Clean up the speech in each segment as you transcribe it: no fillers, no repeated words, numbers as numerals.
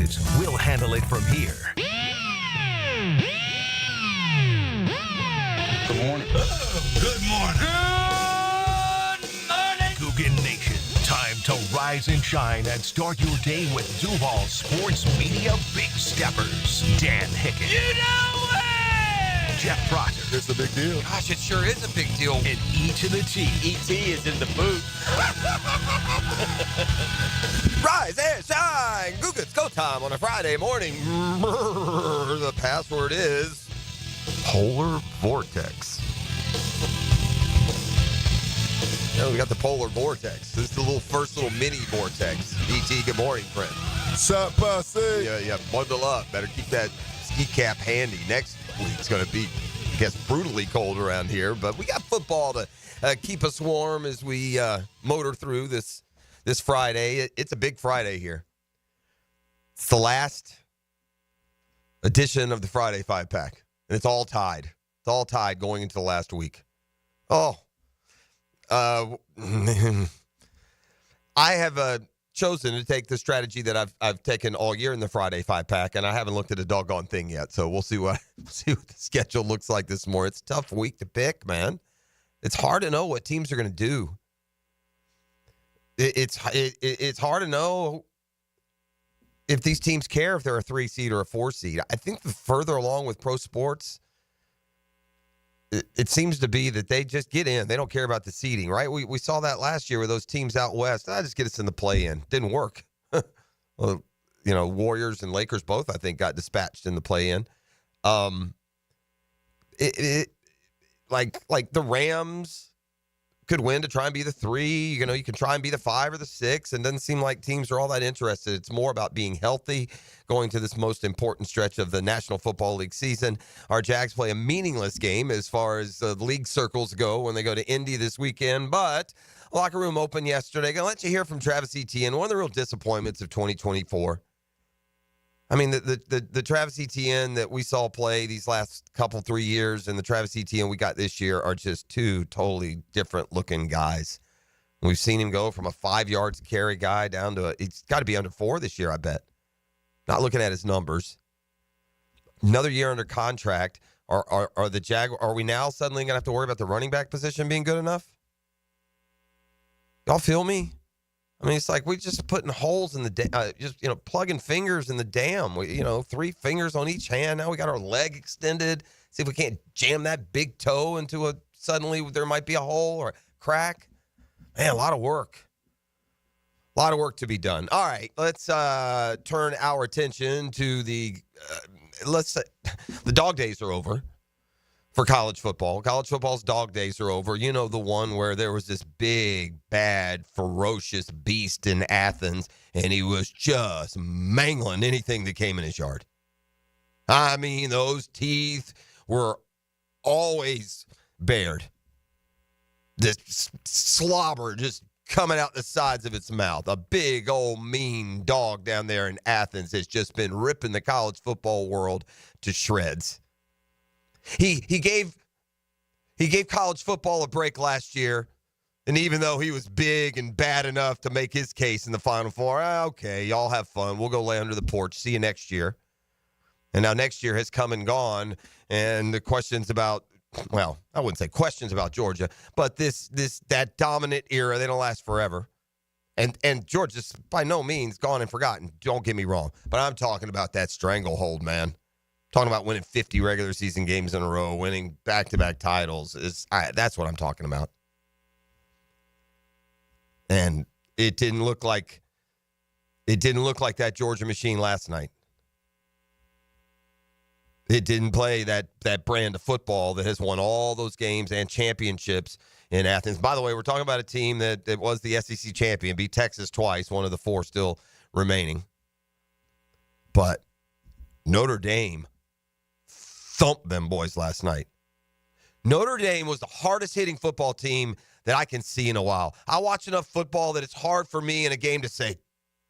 excuses. We'll handle it from here. Good morning. Good morning. Good morning. Coogan Nation. Time to rise and shine and start your day with Duval Sports Media Big Steppers. Dan Hicken. You know it! Jeff Proctor. It's a big deal. Gosh, it sure is a big deal. And E to the T. E.T. is in the booth. Rise and shine. Google, it's go time on a Friday morning. The password is Polar Vortex. We got the Polar Vortex. This is the first little mini vortex. E.T., good morning, friend. Sup, pussy? Yeah, bundle up. Better keep that ski cap handy. Next week's going to be, I guess, brutally cold around here. But we got football to keep us warm as we motor through this Friday. It's a big Friday here. It's the last edition of the Friday 5-Pack. And it's all tied. It's all tied going into the last week. I have chosen to take the strategy that I've taken all year in the Friday 5-Pack, and I haven't looked at a doggone thing yet. So we'll see what the schedule looks like this morning. It's a tough week to pick, man. It's hard to know what teams are going to do. It's hard to know if these teams care if they're a 3 seed or a 4 seed. I think the further along with pro sports, it seems to be that they just get in. They don't care about the seeding, right? We saw that last year with those teams out west. Just get us in the play-in. Didn't work. Well, Warriors and Lakers both, I think, got dispatched in the play-in. Like the Rams could win to try and be the 3. You can try and be the 5 or the 6, and it doesn't seem like teams are all that interested. It's more about being healthy, going to this most important stretch of the National Football League season. Our Jags play a meaningless game as far as league circles go when they go to Indy this weekend, but locker room open yesterday. Going to let you hear from Travis Etienne, one of the real disappointments of 2024. I mean, the Travis Etienne that we saw play these last 3 years and the Travis Etienne we got this year are just two totally different looking guys. We've seen him go from a 5 yards carry guy down to it's got to be under 4 this year, I bet. Not looking at his numbers. Another year under contract. Are the Jaguars? Are we now suddenly going to have to worry about the running back position being good enough? Y'all feel me? I mean, it's like we just putting holes in the plugging fingers in the dam. 3 fingers on each hand. Now we got our leg extended. See if we can't jam that big toe into suddenly there might be a hole or a crack. Man, a lot of work. A lot of work to be done. All right, let's turn our attention to the dog days are over. For college football. College football's dog days are over. You know, the one where there was this big, bad, ferocious beast in Athens, and he was just mangling anything that came in his yard. I mean, those teeth were always bared. This slobber just coming out the sides of its mouth. A big, old, mean dog down there in Athens has just been ripping the college football world to shreds. He gave college football a break last year, and even though he was big and bad enough to make his case in the Final Four, okay, y'all have fun. We'll go lay under the porch. See you next year. And now next year has come and gone, and the questions about, well, I wouldn't say questions about Georgia, but that dominant era, they don't last forever. And Georgia's by no means gone and forgotten. Don't get me wrong, but I'm talking about that stranglehold, man. Talking about winning 50 regular season games in a row, winning back-to-back titles. That's what I'm talking about. And it didn't look like that Georgia machine last night. It didn't play that brand of football that has won all those games and championships in Athens. By the way, we're talking about a team that was the SEC champion, beat Texas twice, one of the 4 still remaining. But Notre Dame thumped them boys last night. Notre Dame was the hardest hitting football team that I can see in a while. I watch enough football that it's hard for me in a game to say,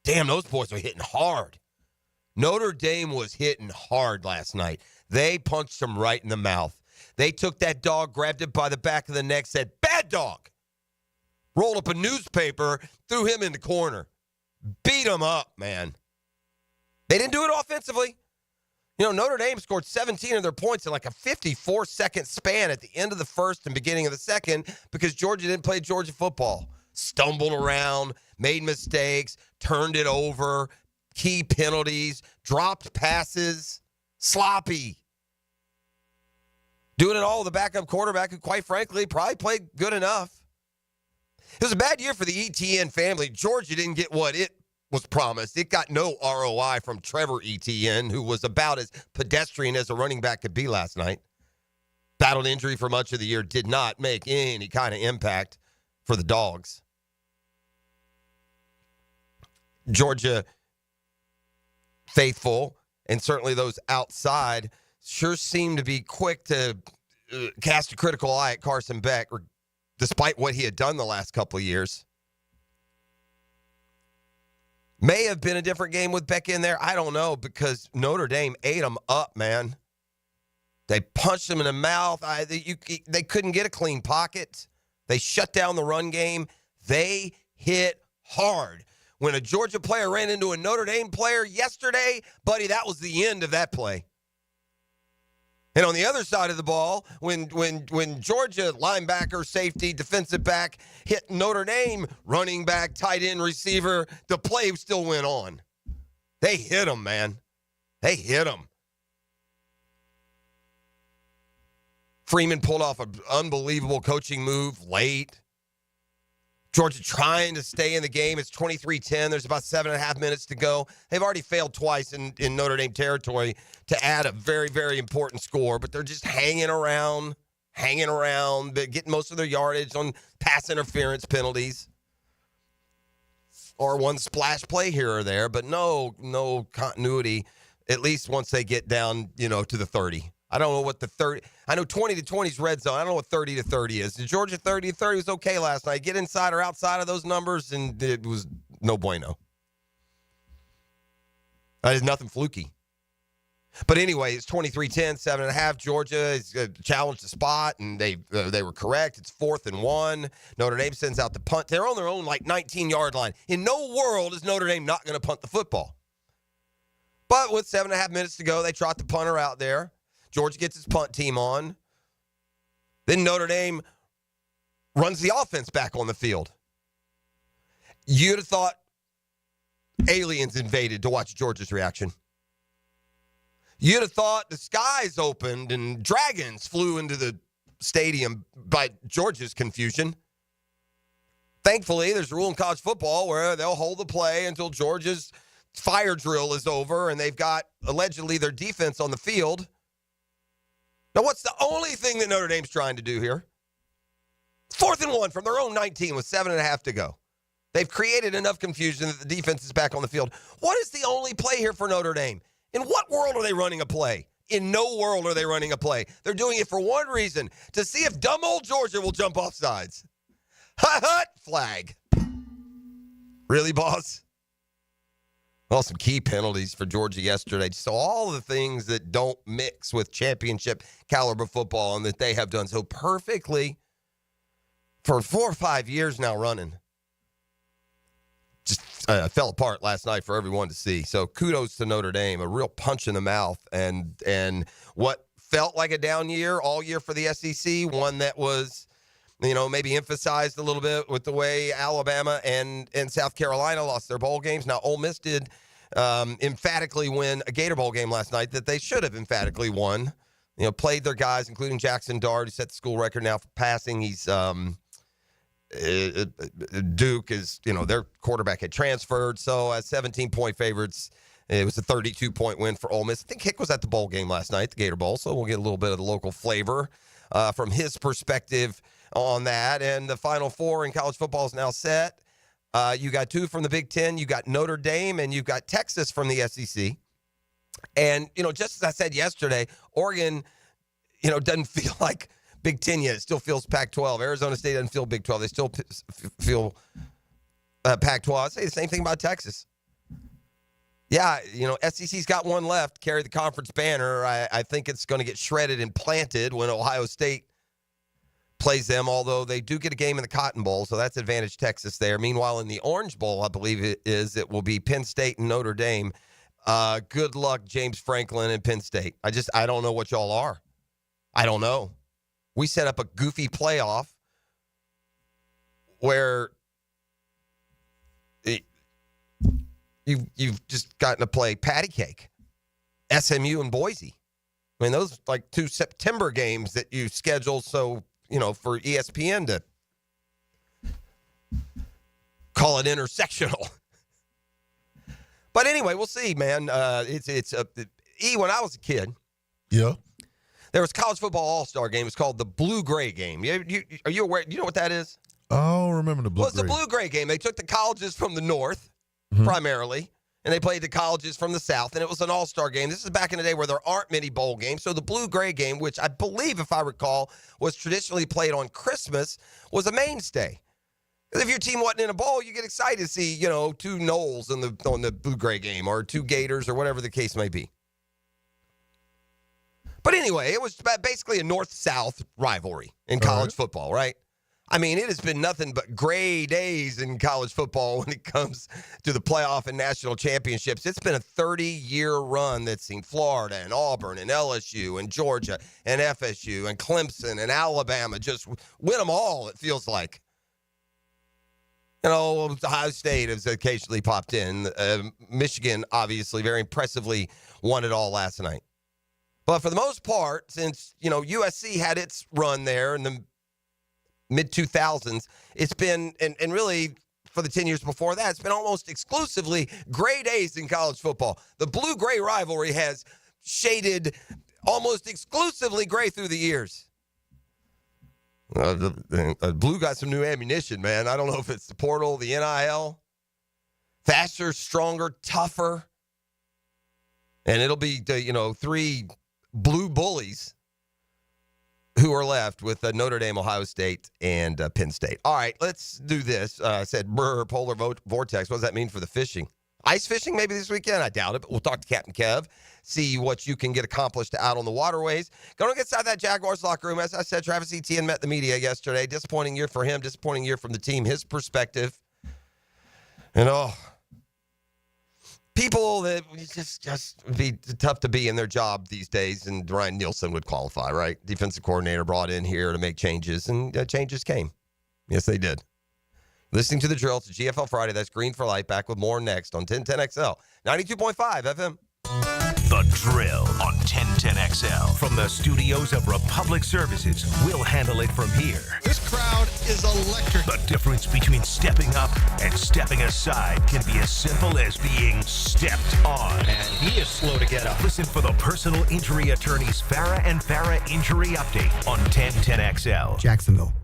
damn, those boys are hitting hard. Notre Dame was hitting hard last night. They punched him right in the mouth. They took that dog, grabbed it by the back of the neck, said, bad dog. Rolled up a newspaper, threw him in the corner. Beat him up, man. They didn't do it offensively. Notre Dame scored 17 of their points in like a 54-second span at the end of the first and beginning of the second because Georgia didn't play Georgia football. Stumbled around, made mistakes, turned it over, key penalties, dropped passes, sloppy. Doing it all with a backup quarterback who, quite frankly, probably played good enough. It was a bad year for the Etienne family. Georgia didn't get what it was promised. It got no ROI from Trevor Etienne, who was about as pedestrian as a running back could be last night. Battled injury for much of the year, did not make any kind of impact for the Dogs. Georgia faithful, and certainly those outside, sure seem to be quick to cast a critical eye at Carson Beck, despite what he had done the last couple of years. May have been a different game with Beck in there. I don't know, because Notre Dame ate them up, man. They punched them in the mouth. They couldn't get a clean pocket. They shut down the run game. They hit hard. When a Georgia player ran into a Notre Dame player yesterday, buddy, that was the end of that play. And on the other side of the ball, when Georgia linebacker, safety, defensive back hit Notre Dame running back, tight end, receiver, the play still went on. They hit him, man. They hit him. Freeman pulled off an unbelievable coaching move late. Georgia trying to stay in the game. It's 23-10. There's about 7.5 minutes to go. They've already failed twice in Notre Dame territory to add a very, very important score, but they're just hanging around, getting most of their yardage on pass interference penalties or one splash play here or there, but no continuity, at least once they get down, to the 30. I don't know what the 30. I know 20-20 is red zone. I don't know what 30-30 is. The Georgia 30-30 was okay last night. Get inside or outside of those numbers, and it was no bueno. That is nothing fluky. But anyway, it's 23-10, 7.5. Georgia is challenged the spot, and they were correct. It's 4th and 1. Notre Dame sends out the punt. They're on their own 19-yard line. In no world is Notre Dame not going to punt the football. But with 7.5 minutes to go, they trot the punter out there. Georgia gets his punt team on. Then Notre Dame runs the offense back on the field. You'd have thought aliens invaded to watch Georgia's reaction. You'd have thought the skies opened and dragons flew into the stadium by Georgia's confusion. Thankfully, there's a rule in college football where they'll hold the play until Georgia's fire drill is over and they've got allegedly their defense on the field. Now, what's the only thing that Notre Dame's trying to do here? 4th and 1 from their own 19 with 7.5 to go. They've created enough confusion that the defense is back on the field. What is the only play here for Notre Dame? In what world are they running a play? In no world are they running a play. They're doing it for one reason, to see if dumb old Georgia will jump off sides. Hut, flag. Really, boss? Well, some key penalties for Georgia yesterday. So all the things that don't mix with championship caliber football and that they have done so perfectly for 4 or 5 years now running. Just fell apart last night for everyone to see. So kudos to Notre Dame, a real punch in the mouth. And what felt like a down year all year for the SEC, one that was, maybe emphasized a little bit with the way Alabama and South Carolina lost their bowl games. Now, Ole Miss did emphatically win a Gator Bowl game last night that they should have emphatically won. Played their guys, including Jackson Dart, who set the school record now for passing. He's Duke is, their quarterback had transferred. So as 17-point favorites, it was a 32-point win for Ole Miss. I think Hick was at the bowl game last night, the Gator Bowl, so we'll get a little bit of the local flavor from his perspective on that. And the Final Four in college football is now set. You got 2 from the Big Ten. You got Notre Dame, and you've got Texas from the SEC. And, just as I said yesterday, Oregon, doesn't feel like Big Ten yet. It still feels Pac-12. Arizona State doesn't feel Big 12. They still feel Pac-12. I'd say the same thing about Texas. Yeah, SEC's got one left, carry the conference banner. I think it's going to get shredded and planted when Ohio State plays them, although they do get a game in the Cotton Bowl, so that's advantage Texas there. Meanwhile, in the Orange Bowl, I believe it will be Penn State and Notre Dame. Good luck, James Franklin and Penn State. I don't know what y'all are. I don't know. We set up a goofy playoff where you've just gotten to play patty cake. SMU and Boise. I mean, those like 2 September games that you schedule for ESPN to call it intersectional. But anyway, we'll see, man. When I was a kid, Yeah. there was a college football all-star game. It's called the Blue-Gray game. Are you aware? Do you know what that is? I don't remember the blue. Well, it's the Blue-Gray game. They took the colleges from the north, primarily, and they played the colleges from the south, and it was an all-star game. This is back in the day where there aren't many bowl games. So the Blue-Gray game, which I believe, if I recall, was traditionally played on Christmas, was a mainstay. Because if your team wasn't in a bowl, you get excited to see, 2 Knowles on the Blue-Gray game or 2 Gators or whatever the case may be. But anyway, it was basically a north-south rivalry in college football, right? I mean, it has been nothing but gray days in college football when it comes to the playoff and national championships. It's been a 30-year run that's seen Florida and Auburn and LSU and Georgia and FSU and Clemson and Alabama just win them all, it feels like. Ohio State has occasionally popped in. Michigan, obviously, very impressively won it all last night. But for the most part, since, USC had its run there in the mid-2000s, it's been, and really for the 10 years before that, it's been almost exclusively gray days in college football. The blue-gray rivalry has shaded almost exclusively gray through the years. Blue got some new ammunition, man. I don't know if it's the portal, the NIL. Faster, stronger, tougher. And it'll be, 3 blue bullies who are left with Notre Dame, Ohio State, and Penn State. All right, let's do this. I said polar vortex. What does that mean for the fishing? Ice fishing maybe this weekend? I doubt it, but we'll talk to Captain Kev, see what you can get accomplished out on the waterways. Going to get inside that Jaguars locker room. As I said, Travis Etienne met the media yesterday. Disappointing year for him, disappointing year from the team, his perspective. And, people that just be tough to be in their job these days, and Ryan Nielsen would qualify, right? Defensive coordinator brought in here to make changes, and changes came. Yes, they did. Listening to The Drill, it's a GFL Friday. That's Green for Light. Back with more next on 1010XL. 92.5 FM. The Drill on 1010XL. From the studios of Republic Services, we'll handle it from here. This crowd is electric. The difference between stepping up and stepping aside can be as simple as being stepped on. And he is slow to get up. Listen for the personal injury attorneys Farah and Farah Injury Update on 1010XL. Jacksonville.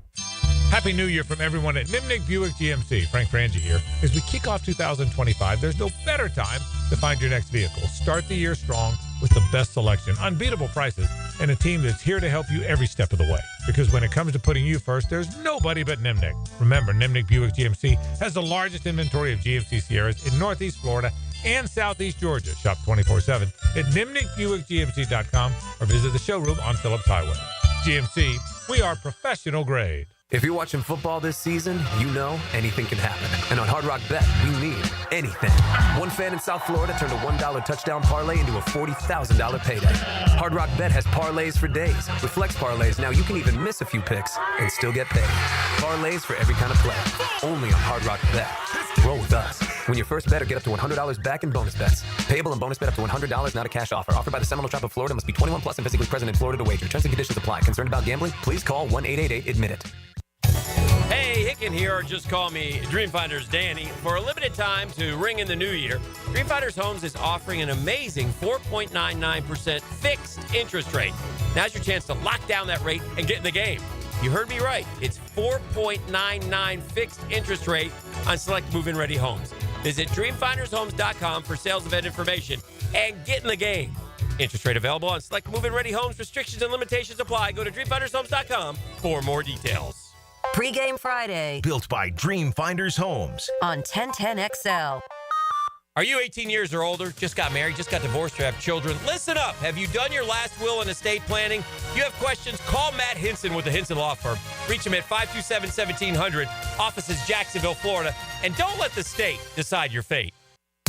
Happy New Year from everyone at Nimnik Buick GMC. Frank Frangie here. As we kick off 2025, there's no better time to find your next vehicle. Start the year strong with the best selection, unbeatable prices, and a team that's here to help you every step of the way. Because when it comes to putting you first, there's nobody but Nimnik. Remember, Nimnik Buick GMC has the largest inventory of GMC Sierras in Northeast Florida and Southeast Georgia. Shop 24/7 at NimnikBuickGMC.com or visit the showroom on Phillips Highway. GMC, we are professional grade. If you're watching football this season, you know anything can happen. And on Hard Rock Bet, we mean anything. One fan in South Florida turned a $1 touchdown parlay into a $40,000 payday. Hard Rock Bet has parlays for days. With flex parlays, now you can even miss a few picks and still get paid. Parlays for every kind of play. Only on Hard Rock Bet. Roll with us. When your first bet or get up to $100 back in bonus bets. Payable and bonus bet up to $100, not a cash offer. Offered by the Seminole Tribe of Florida. Must be 21 plus and physically present in Florida to wager. Terms and conditions apply. Concerned about gambling? Please call 1-888-ADMIT-IT. Hey, Hicken here, or just call me Dreamfinders Danny. For a limited time to ring in the new year, Dreamfinders Homes is offering an amazing 4.99% fixed interest rate. Now's your chance to lock down that rate and get in the game. You heard me right. It's 4.99 fixed interest rate on select move-in ready homes. Visit dreamfindershomes.com for sales event information and get in the game. Interest rate available on select move-in ready homes. Restrictions and limitations apply. Go to dreamfindershomes.com for more details. Pre-Game Friday. Built by Dreamfinders Homes. On 1010XL. Are you 18 years or older, just got married, just got divorced, or have children? Listen up. Have you done your last will and estate planning? You have questions? Call Matt Hinson with the Hinson Law Firm. Reach him at 527-1700. Office is Jacksonville, Florida. And don't let the state decide your fate.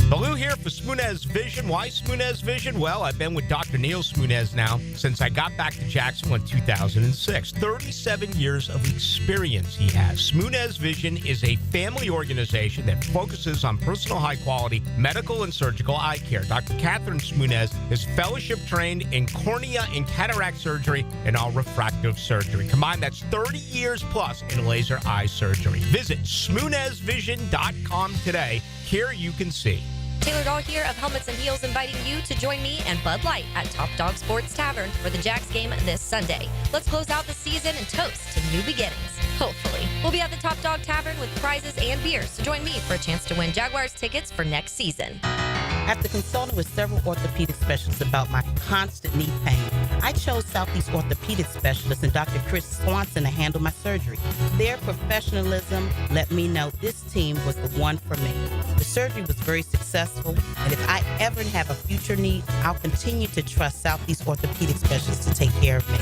Baloo here for Smoonez Vision. Why Smoonez Vision? Well, I've been with Dr. Neil Smoonez now since I got back to Jacksonville in 2006. 37 years of experience he has. Smoonez Vision is a family organization that focuses on personal high-quality medical and surgical eye care. Dr. Catherine Smoonez is fellowship-trained in cornea and cataract surgery and all refractive surgery. Combined, that's 30 years plus in laser eye surgery. Visit SmoonezVision.com today. Here you can see. Taylor Dahl here of Helmets and Heels, inviting you to join me and Bud Light at Top Dog Sports Tavern for the Jacks game this Sunday. Let's close out the season and toast to new beginnings. Hopefully. We'll be at the Top Dog Tavern with prizes and beers, so join me for a chance to win Jaguars tickets for next season. After consulting with several orthopedic specialists about my constant knee pain, I chose Southeast Orthopedic Specialist and Dr. Chris Swanson to handle my surgery. Their professionalism let me know this team was the one for me. The surgery was very successful, and if I ever have a future need, I'll continue to trust Southeast Orthopedic Specialists to take care of me.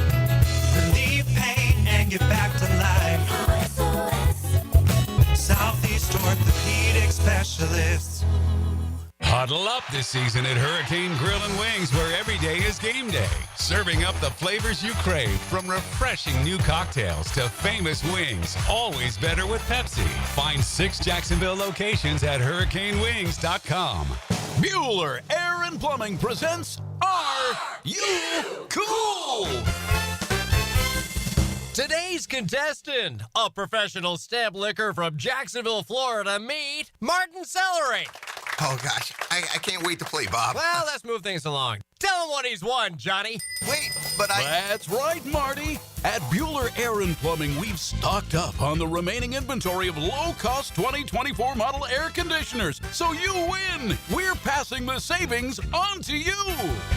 Relieve pain and get back to life. Southeast Orthopedic Specialists. Huddle up this season at Hurricane Grill and Wings, where every day is game day. Serving up the flavors you crave, from refreshing new cocktails to famous wings. Always better with Pepsi. Find 6 Jacksonville locations at hurricanewings.com. Bueller Air and Plumbing presents Are You Cool? Today's contestant, a professional stamp licker from Jacksonville, Florida, meet Martin Celery. Oh, gosh. I can't wait to play, Bob. Well, let's move things along. Tell him what he's won, Johnny. Wait, but That's right, Marty. At Bueller Air and Plumbing, we've stocked up on the remaining inventory of low-cost 2024 model air conditioners. So you win. We're passing the savings on to you.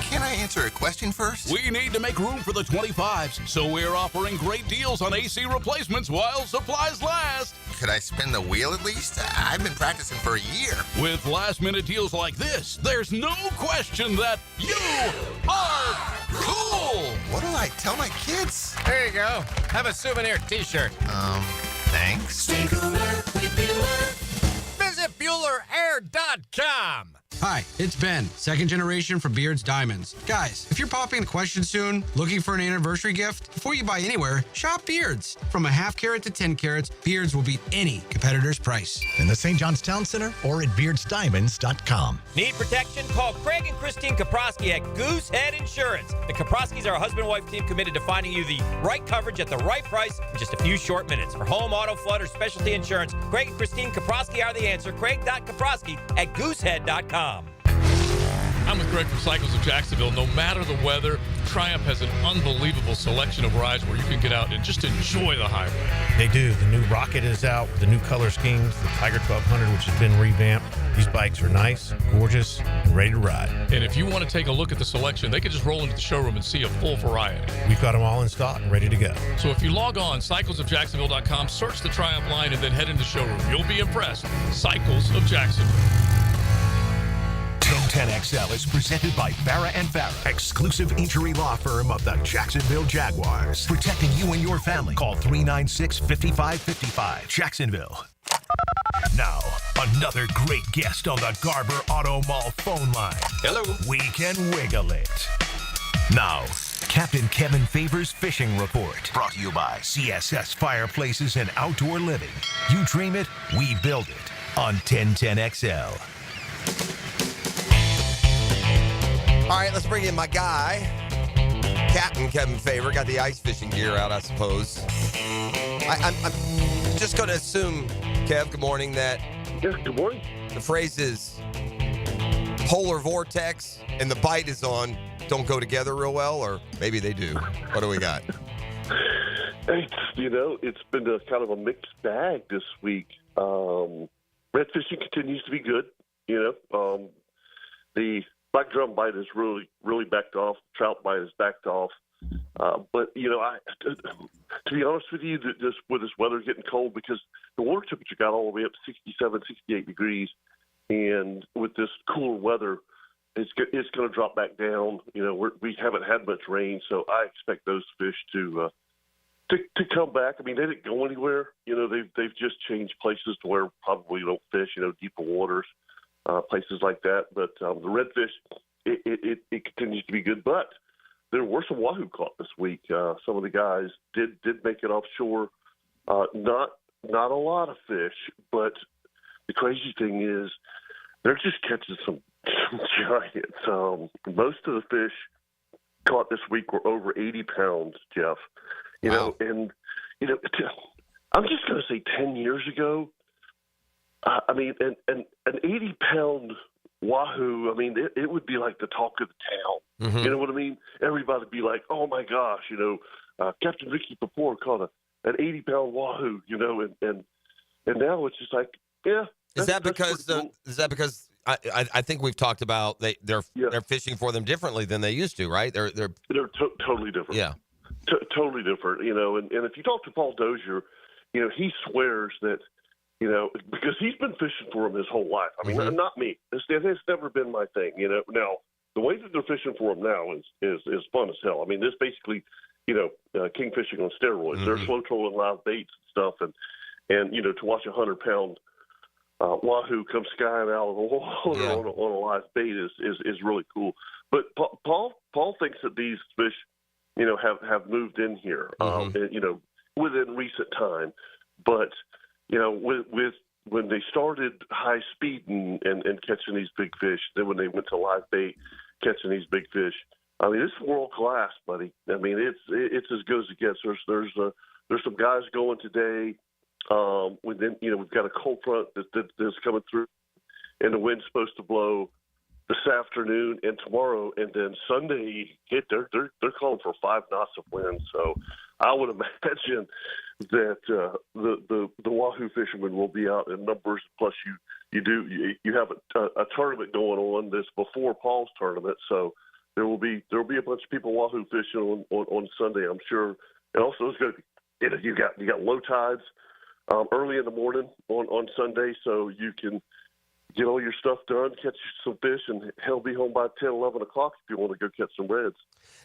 Can I answer a question first? We need to make room for the 25s, so we're offering great deals on AC replacements while supplies last. Could I spin the wheel at least? I've been practicing for a year. With last-minute deals like this, there's no question that you are cool. What do I tell my kids? There you go. Have a souvenir t-shirt. Thanks. Stay cooler with Bueller. Visit BuellerAir.com. Hi, it's Ben, second generation from Beard's Diamonds. Guys, if you're popping a question soon, looking for an anniversary gift, before you buy anywhere, shop Beard's. From a half carat to 10 carats, Beard's will beat any competitor's price. In the St. John's Town Center or at beardsdiamonds.com. Need protection? Call Craig and Christine Kaprosky at Goosehead Insurance. The Kaproskys are a husband-wife team committed to finding you the right coverage at the right price in just a few short minutes. For home, auto, flood, or specialty insurance, Craig and Christine Kaprosky are the answer. Craig.Kaprosky at Goosehead.com. I'm with Greg from Cycles of Jacksonville. No matter the weather, Triumph has an unbelievable selection of rides where you can get out and just enjoy the highway. They do. The new Rocket is out with the new color schemes, the Tiger 1200, which has been revamped. These bikes are nice, gorgeous, and ready to ride. And if you want to take a look at the selection, they can just roll into the showroom and see a full variety. We've got them all in stock and ready to go. So if you log on, cyclesofjacksonville.com, search the Triumph line, and then head into the showroom, you'll be impressed. Cycles of Jacksonville. 1010XL is presented by Farah & Farah, exclusive injury law firm of the Jacksonville Jaguars. Protecting you and your family. Call 396-5555. Jacksonville. Now, another great guest on the Garber Auto Mall phone line. Hello. We can wiggle it. Now, Captain Kevin Favors Fishing Report. Brought to you by CSS Fireplaces and Outdoor Living. You dream it, we build it. On 1010XL. All right, let's bring in my guy, Captain Kevin Favor. Got the ice fishing gear out, I suppose. I'm just going to assume, Kev, good morning, that yes, good morning. The phrase is polar vortex and the bite is on don't go together real well, or maybe they do. What do we got? It's been a kind of a mixed bag this week. Red fishing continues to be good. The black drum bite has really backed off. Trout bite has backed off. But to be honest with you, just with this weather getting cold, because the water temperature got all the way up to 67, 68 degrees, and with this cooler weather, it's going to drop back down. We haven't had much rain, so I expect those fish to come back. I mean, they didn't go anywhere. They've just changed places to where probably you don't fish. Deeper waters. places like that. But the redfish, it continues to be good. But there were some wahoo caught this week. Some of the guys did make it offshore. Not a lot of fish, but the crazy thing is they're just catching some giants. Most of the fish caught this week were over 80 pounds, Jeff. You know, and I'm just going to say 10 years ago, I mean, an 80-pound wahoo, I mean, it would be like the talk of the town. Mm-hmm. You know what I mean? Everybody would be like, oh, my gosh, Captain Ricky Papour caught an 80-pound wahoo, and now it's just like, yeah. Is that because I think we've talked about they're fishing for them differently than they used to, right? They're totally different. Yeah. Totally different, and if you talk to Paul Dozier, he swears that, because he's been fishing for them his whole life. I mean, not me. It's never been my thing, Now, the way that they're fishing for them now is fun as hell. I mean, this basically, king fishing on steroids. They're slow trolling live baits and stuff, and to watch a 100-pound wahoo come skying out of the water on a live bait is really cool. But Paul thinks that these fish, have moved in here, within recent time. But, with when they started high speed and catching these big fish, then when they went to live bait, catching these big fish, I mean, it's world class, buddy. I mean, it's as good as it gets. There's some guys going today. We've got a cold front that's coming through, and the wind's supposed to blow this afternoon and tomorrow, and then Sunday they're calling for 5 knots of wind. So I would imagine that the wahoo fishermen will be out in numbers. Plus, you have a tournament going on that's before Paul's tournament, so there will be a bunch of people wahoo fishing on Sunday, I'm sure. And also, it's going to be, you got low tides early in the morning on Sunday, so you can get all your stuff done, catch some fish, and hell, be home by 10, 11 o'clock if you want to go catch some reds.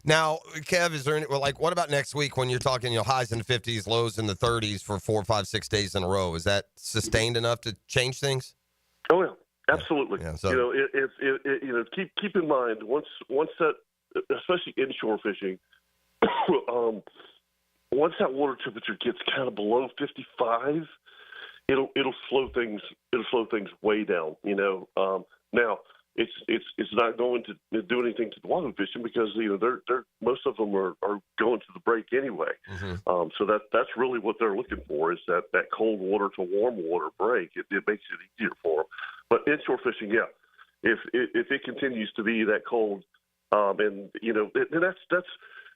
Now, Kev, is there any, what about next week when you're talking, highs in the 50s, lows in the 30s for 4, 5, 6 days in a row? Is that sustained enough to change things? Oh, yeah, absolutely. Yeah, so. Keep in mind, once that, especially inshore fishing, once that water temperature gets kind of below 55, it'll slow things way down. Now it's not going to do anything to the wahoo fishing because they're most of them are going to the break anyway. So that's really what they're looking for is that cold water to warm water break. It makes it easier for them. But inshore fishing, yeah, if it continues to be that cold, and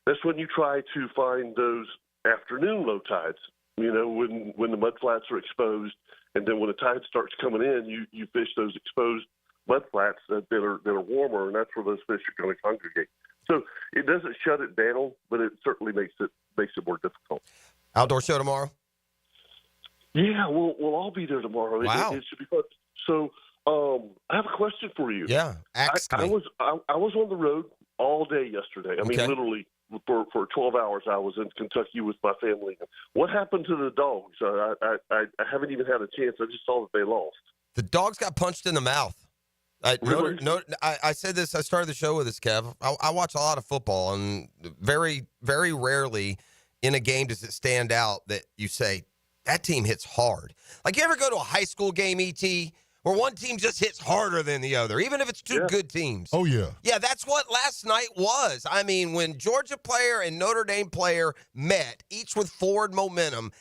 that's when you try to find those afternoon low tides. When the mud flats are exposed, and then when the tide starts coming in, you fish those exposed mud flats that are warmer, and that's where those fish are going to congregate. So it doesn't shut it down, but it certainly makes it more difficult. Outdoor show tomorrow? Yeah, we'll all be there tomorrow. Wow. It should be fun. So I have a question for you. Yeah, ask me. I was on the road all day yesterday. I mean, literally. For 12 hours, I was in Kentucky with my family. What happened to the dogs? I haven't even had a chance. I just saw that they lost. The dogs got punched in the mouth. I said this. I started the show with this, Kev. I watch a lot of football, and very, very rarely in a game does it stand out that you say, that team hits hard. Like, you ever go to a high school game, E.T., where one team just hits harder than the other, even if it's two good teams. Oh, yeah. Yeah, that's what last night was. I mean, when Georgia player and Notre Dame player met, each with forward momentum,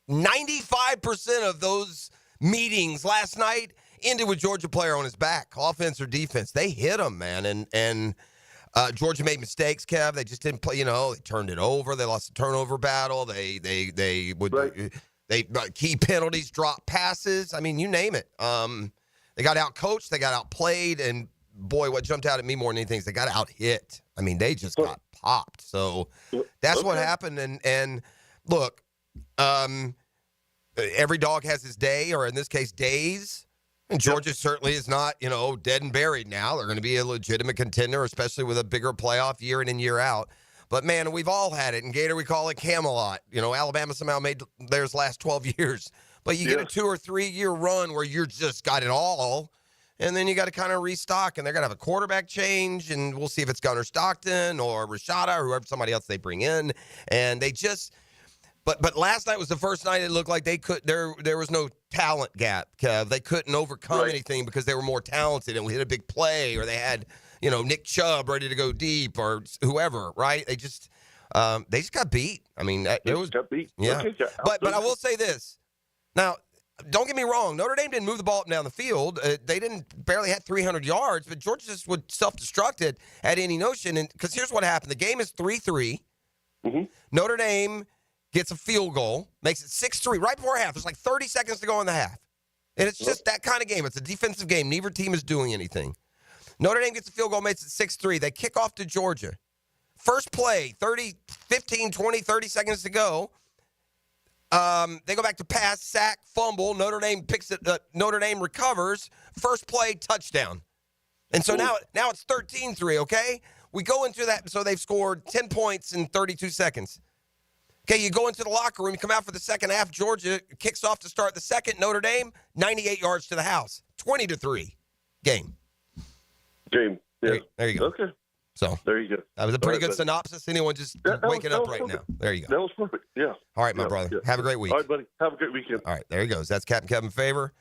95% of those meetings last night ended with Georgia player on his back, offense or defense. They hit him, man, and Georgia made mistakes, Kev. They just didn't play, they turned it over. They lost the turnover battle. They would... Right. They key penalties, drop passes. I mean, you name it. They got out-coached. They got outplayed. And, boy, what jumped out at me more than anything is they got out-hit. I mean, they just got popped. So that's what happened. And look, every dog has his day, or in this case, days. And Georgia certainly is not, dead and buried now. They're going to be a legitimate contender, especially with a bigger playoff year in and year out. But, man, we've all had it. In Gator, we call it Camelot. Alabama somehow made theirs last 12 years. But you get a 2 or 3 year run where you just got it all, and then you got to kind of restock, and they're going to have a quarterback change, and we'll see if it's Gunnar Stockton or Rashada or whoever, somebody else they bring in. And they just but last night was the first night it looked like they could there was no talent gap. They couldn't overcome anything because they were more talented and we hit a big play, or they had, Nick Chubb ready to go deep, or whoever, right? They just got beat. I mean, it was got beat. Yeah. Okay, but I will say this. Now, don't get me wrong. Notre Dame didn't move the ball up and down the field. They barely had 300 yards, but Georgia just was self-destructed at any notion. And because here's what happened. The game is 3-3. Mm-hmm. Notre Dame gets a field goal, makes it 6-3 right before half. There's like 30 seconds to go in the half. And it's just that kind of game. It's a defensive game. Neither team is doing anything. Notre Dame gets a field goal, makes it 6-3. They kick off to Georgia. First play, 15, 20, 30 seconds to go. They go back to pass, sack, fumble. Notre Dame picks it. Notre Dame recovers. First play, touchdown. And so now it's 13-3, okay? We go into that, so they've scored 10 points in 32 seconds. Okay, you go into the locker room, you come out for the second half. Georgia kicks off to start the second. Notre Dame, 98 yards to the house. 20-3 game. Yeah. There you go. Okay. So there you go. That was a pretty good synopsis. Anyone just waking up right now. There you go. That was perfect. Yeah. All right, my brother. Yeah. Have a great week. All right, buddy. Have a great weekend. All right, there he goes. That's Captain Kevin Favor.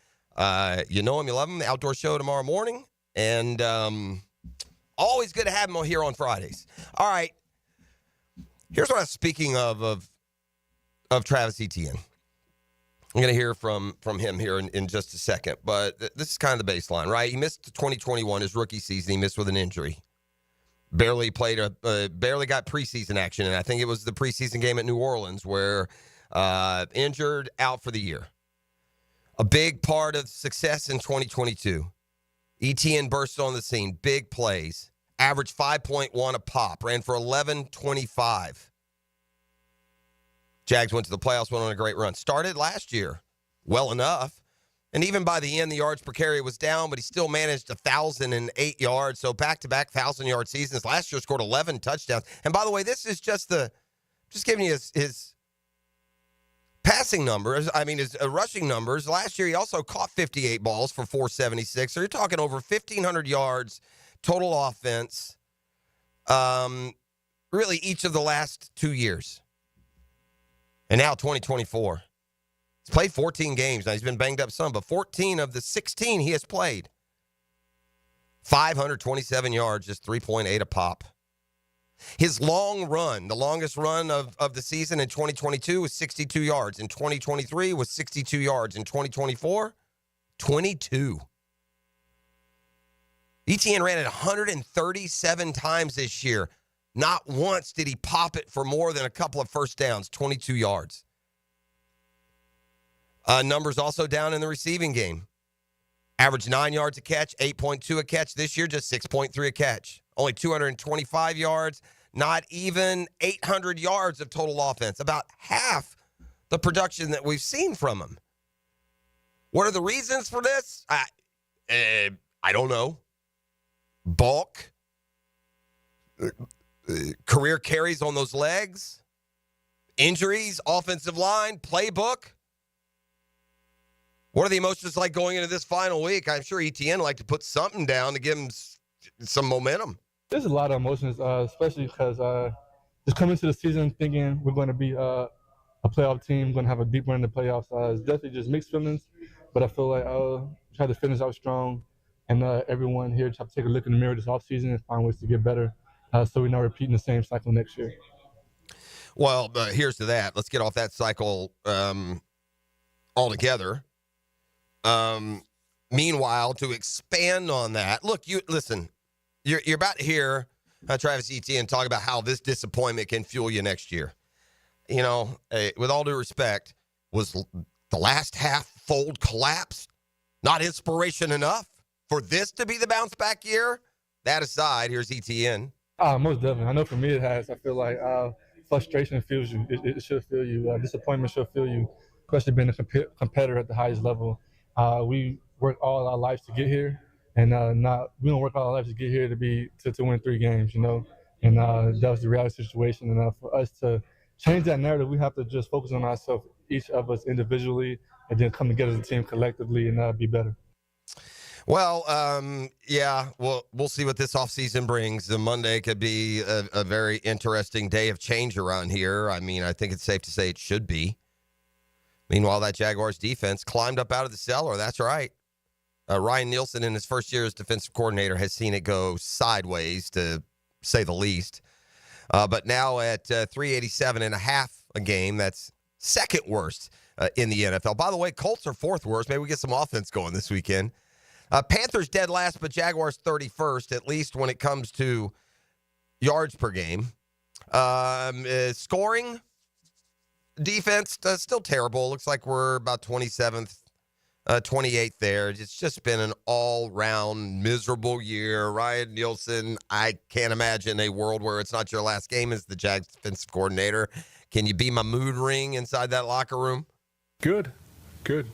You know him, you love him. The outdoor show tomorrow morning. And always good to have him here on Fridays. All right. Here's what I was speaking of Travis Etienne. I'm going to hear from him here in just a second. But this is kind of the baseline, right? He missed 2021, his rookie season. He missed with an injury. Barely got preseason action, and I think it was the preseason game at New Orleans where injured, out for the year. A big part of success in 2022. Etienne burst on the scene, big plays, averaged 5.1 a pop, ran for 11.25. Jags went to the playoffs, went on a great run. Started last year well enough. And even by the end, the yards per carry was down, but he still managed 1,008 yards. So back-to-back 1,000-yard seasons. Last year scored 11 touchdowns. And by the way, this is just giving you his passing numbers. I mean, his rushing numbers. Last year, he also caught 58 balls for 476. So you're talking over 1,500 yards total offense. Really, each of the last 2 years. And now 2024. He's played 14 games. Now, he's been banged up some, but 14 of the 16 he has played. 527 yards, just 3.8 a pop. His long run, the longest run of the season in 2022 was 62 yards. In 2023 was 62 yards. In 2024, 22. Etienne ran it 137 times this year. Not once did he pop it for more than a couple of first downs, 22 yards. Numbers also down in the receiving game. Average 9 yards a catch, 8.2 a catch. This year, just 6.3 a catch. Only 225 yards, not even 800 yards of total offense. About half the production that we've seen from him. What are the reasons for this? I don't know. Bulk. Career carries on those legs. Injuries, offensive line, playbook. What are the emotions like going into this final week? I'm sure Etienne would like to put something down to give him some momentum. There's a lot of emotions, especially because just coming into the season thinking we're going to be a playoff team, going to have a deep run in the playoffs. It's definitely just mixed feelings, but I feel like I'll try to finish out strong, and everyone here try to take a look in the mirror this offseason and find ways to get better so we're not repeating the same cycle next year. Well, here's to that. Let's get off that cycle altogether. Meanwhile, to expand on that, look, you're about to hear Travis Etienne talk about how this disappointment can fuel you next year. You know, with all due respect, was the last half fold collapse not inspiration enough for this to be the bounce back year? That aside, here's Etienne. Most definitely. I know for me it has. I feel like frustration fuels you. It should feel you. Disappointment should feel you, especially being a competitor at the highest level. We work all our lives to get here, and we don't work all our lives to get here to win 3 games, you know. And that was the reality situation. And for us to change that narrative, we have to just focus on ourselves, each of us individually, and then come together as a team collectively and be better. Well, yeah, we'll see what this offseason brings. The Monday could be a very interesting day of change around here. I mean, I think it's safe to say it should be. Meanwhile, that Jaguars defense climbed up out of the cellar. That's right. Ryan Nielsen, in his first year as defensive coordinator, has seen it go sideways, to say the least. But now at 387.5 a game, that's second worst in the NFL. By the way, Colts are fourth worst. Maybe we get some offense going this weekend. Panthers dead last, but Jaguars 31st, at least when it comes to yards per game. Scoring, defense, still terrible. Looks like we're about 27th, 28th there. It's just been an all-round miserable year. Ryan Nielsen, I can't imagine a world where it's not your last game as the Jags defensive coordinator. Can you be my mood ring inside that locker room? Good. Give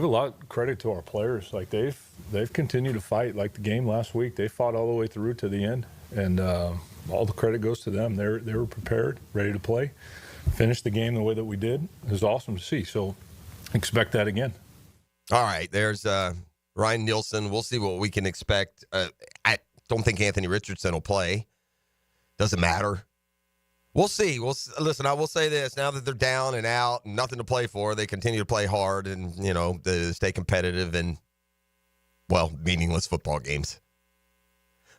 a lot of credit to our players. Like they've continued to fight. Like the game last week, they fought all the way through to the end, and all the credit goes to them. They were prepared, ready to play, finished the game the way that we did. It was awesome to see. So expect that again. All right, there's Ryan Nielsen. We'll see what we can expect. I don't think Anthony Richardson will play. Doesn't matter. We'll see. Listen, I will say this. Now that they're down and out and nothing to play for, they continue to play hard and, stay competitive in, meaningless football games.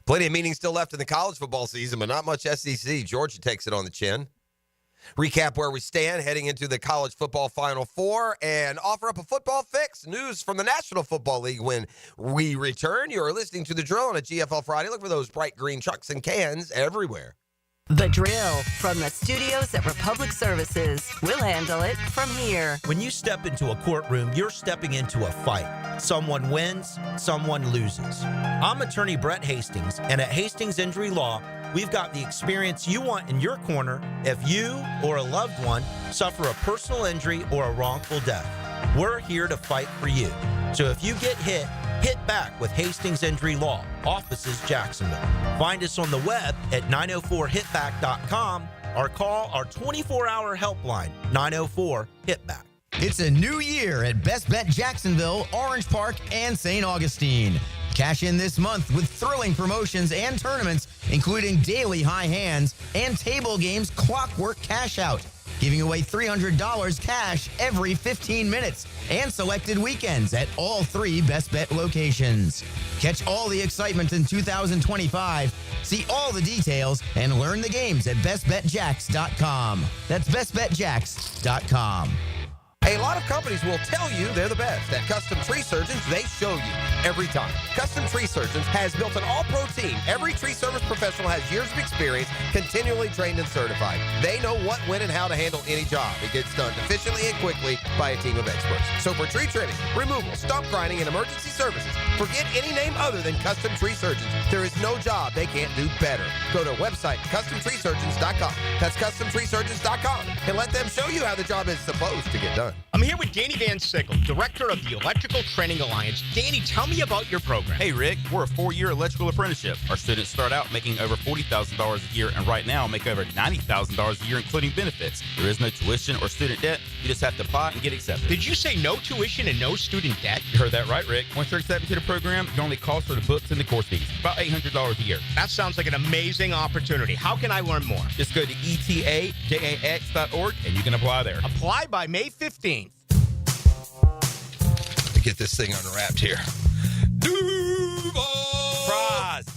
Plenty of meetings still left in the college football season, but not much SEC. Georgia takes it on the chin. Recap where we stand heading into the college football Final Four and offer up a football fix. News from the National Football League when we return. You're listening to The Drill on a GFL Friday. Look for those bright green trucks and cans everywhere. The Drill from the studios at Republic Services. We'll handle it from here. When you step into a courtroom, you're stepping into a fight. Someone wins, someone loses. I'm attorney Brett Hastings, and at Hastings Injury Law, we've got the experience you want in your corner if you or a loved one suffer a personal injury or a wrongful death. We're here to fight for you. So if you get hit back with Hastings Injury Law, offices Jacksonville. Find us on the web at 904hitback.com or call our 24-hour helpline, 904-HITBACK. It's a new year at Best Bet Jacksonville, Orange Park, and St. Augustine. Cash in this month with thrilling promotions and tournaments, including daily high hands and table games clockwork cash out, giving away $300 cash every 15 minutes and selected weekends at all 3 Best Bet locations. Catch all the excitement in 2025. See all the details and learn the games at bestbetjacks.com. That's bestbetjacks.com. A lot of companies will tell you they're the best. At Custom Tree Surgeons, they show you every time. Custom Tree Surgeons has built an all-pro team. Every tree service professional has years of experience, continually trained and certified. They know what, when, and how to handle any job. It gets done efficiently and quickly by a team of experts. So for tree trimming, removal, stump grinding, and emergency services, forget any name other than Custom Tree Surgeons. There is no job they can't do better. Go to our website, CustomTreeSurgeons.com. That's CustomTreeSurgeons.com. And let them show you how the job is supposed to get done. I'm here with Danny Van Sickle, director of the Electrical Training Alliance. Danny, tell me about your program. Hey, Rick, we're a 4-year electrical apprenticeship. Our students start out making over $40,000 a year and right now make over $90,000 a year, including benefits. There is no tuition or student debt. You just have to apply and get accepted. Did you say no tuition and no student debt? You heard that right, Rick. Once you're accepted to the program, your only cost for the books and the course fees. About $800 a year. That sounds like an amazing opportunity. How can I learn more? Just go to etajax.org and you can apply there. Apply by May 15th. Get this thing unwrapped here.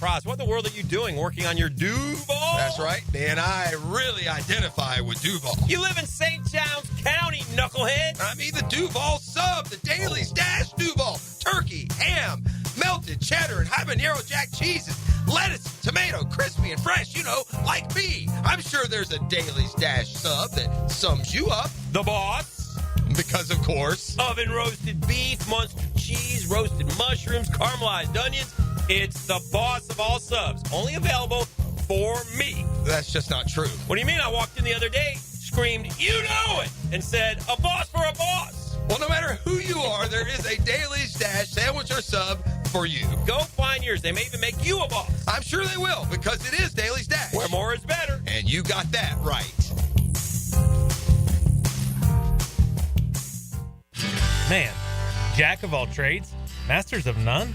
Praz, what in the world are you doing working on your Duval? That's right, Dan. I really identify with Duval. You live in St. John's County, knucklehead. I mean the Duval sub, the Dailies Dash Duval. Turkey, ham, melted cheddar, and habanero jack cheeses. Lettuce, tomato, crispy and fresh, like me. I'm sure there's a Dailies Dash sub that sums you up. The boss. Because, of course. Oven roasted beef, Munster cheese, roasted mushrooms, caramelized onions. It's the boss of all subs. Only available for me. That's just not true. What do you mean? I walked in the other day, screamed, "You know it!" and said, "A boss for a boss." Well, no matter who you are, there is a Dailies Dash sandwich or sub for you. Go find yours. They may even make you a boss. I'm sure they will, because it is Dailies Dash. Where more is better. And you got that right. Man, jack of all trades, masters of none?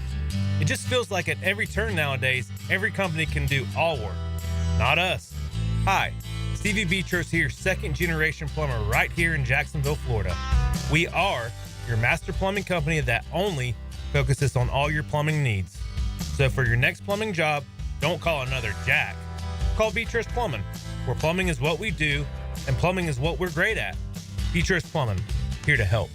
It just feels like at every turn nowadays, every company can do all work. Not us. Hi, Stevie Beechurst here, second-generation plumber right here in Jacksonville, Florida. We are your master plumbing company that only focuses on all your plumbing needs. So for your next plumbing job, don't call another Jack. Call Beechurst Plumbing, where plumbing is what we do, and plumbing is what we're great at. Beechurst Plumbing, here to help.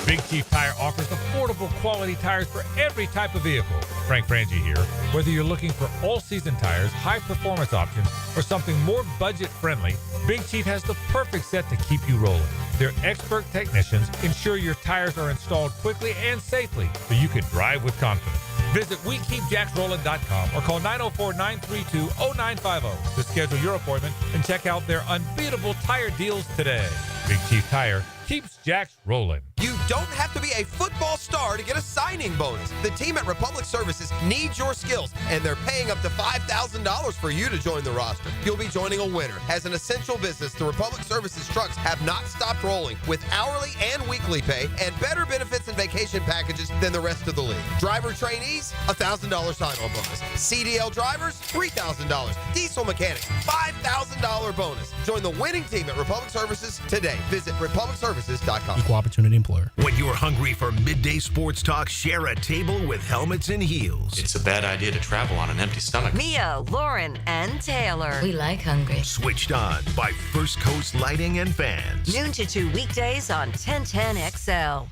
Big Chief Tire offers affordable quality tires for every type of vehicle. Frank Frangie here. Whether you're looking for all-season tires, high-performance options, or something more budget-friendly, Big Chief has the perfect set to keep you rolling. Their expert technicians ensure your tires are installed quickly and safely so you can drive with confidence. Visit WeKeepJacksRollin.com or call 904-932-0950 to schedule your appointment and check out their unbeatable tire deals today. Big Chief Tire keeps Jacks rolling. You don't have to be a football star to get a signing bonus. The team at Republic Services needs your skills, and they're paying up to $5,000 for you to join the roster. You'll be joining a winner. As an essential business, the Republic Services trucks have not stopped rolling with hourly and weekly pay and better benefits and vacation packages than the rest of the league. Driver trainees, $1,000 sign-on bonus. CDL drivers, $3,000. Diesel mechanics, $5,000 bonus. Join the winning team at Republic Services today. Visit republicservices.com. Equal opportunity employer. When you're hungry for midday sports talk, share a table with Helmets and Heels. It's a bad idea to travel on an empty stomach. Mia, Lauren, and Taylor. We like hungry. Switched on by First Coast Lighting and Fans. Noon to 2 weekdays on 1010 XL.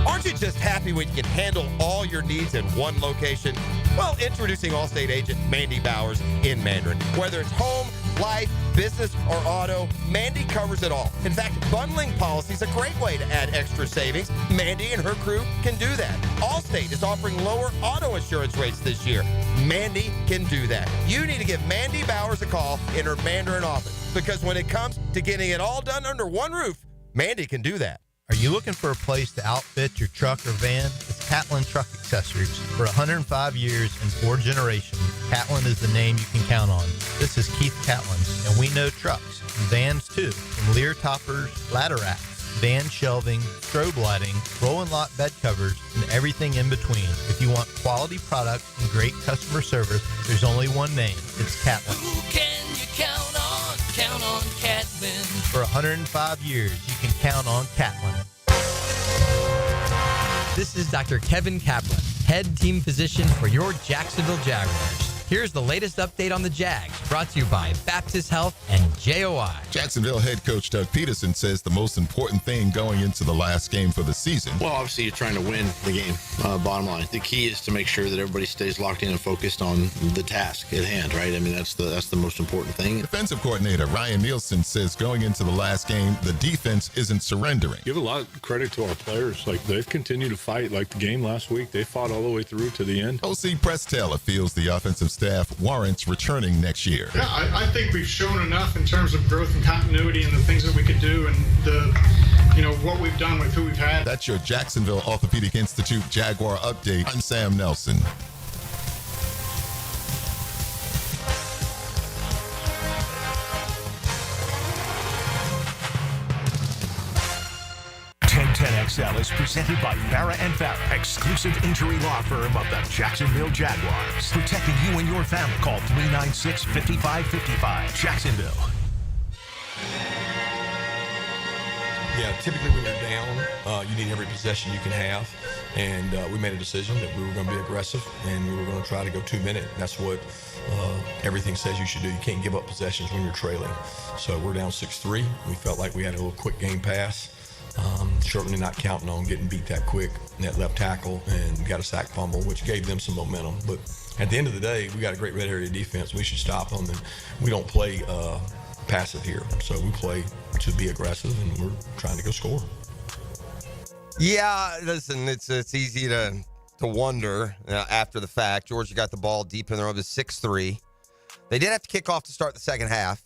Aren't you just happy when you can handle all your needs in one location? Well, introducing Allstate agent Mandy Bowers in Mandarin. Whether it's home, life, business, or auto, Mandy covers it all. In fact, bundling policy is a great way to add extra savings. Mandy and her crew can do that. Allstate is offering lower auto insurance rates this year. Mandy can do that. You need to give Mandy Bowers a call in her Mandarin office, because when it comes to getting it all done under one roof, Mandy can do that. Are you looking for a place to outfit your truck or van? It's Catlin Truck Accessories. For 105 years and 4 generations, Catlin is the name you can count on. This is Keith Catlin, and we know trucks, and vans too, from Lear toppers, ladder racks, van shelving, strobe lighting, rolling lot bed covers, and everything in between. If you want quality product and great customer service, there's only one name. It's Catlin. Who can you count on? Count on Catlin. For 105 years, you can count on Catlin. This is Dr. Kevin Kaplan, head team physician for your Jacksonville Jaguars. Here's the latest update on the Jags, brought to you by Baptist Health and JOI. Jacksonville head coach Doug Peterson says the most important thing going into the last game for the season. Well, obviously, you're trying to win the game, bottom line. The key is to make sure that everybody stays locked in and focused on the task at hand, right? I mean, that's the most important thing. Defensive coordinator Ryan Nielsen says going into the last game, the defense isn't surrendering. Give a lot of credit to our players. Like, they've continued to fight. Like the game last week, they fought all the way through to the end. OC Press Taylor feels the offensive staff warrants returning next year. Yeah, I think we've shown enough in terms of growth and continuity and the things that we could do and what we've done with who we've had. That's your Jacksonville Orthopedic Institute Jaguar update. I'm Sam Nelson. XL is presented by Farah and Farah, exclusive injury law firm of the Jacksonville Jaguars. Protecting you and your family. Call 396-5555. Jacksonville. Yeah, typically when you're down, you need every possession you can have. And we made a decision that we were going to be aggressive and we were going to try to go 2-minute. That's what everything says you should do. You can't give up possessions when you're trailing. So we're down 6-3. We felt like we had a little quick game pass. Certainly not counting on getting beat that quick in that left tackle, and got a sack fumble, which gave them some momentum. But at the end of the day, we got a great red area defense. We should stop them, and we don't play passive here. So we play to be aggressive, and we're trying to go score. Yeah, listen, it's easy to wonder after the fact. Georgia got the ball deep in their own 6-3. They did have to kick off to start the second half.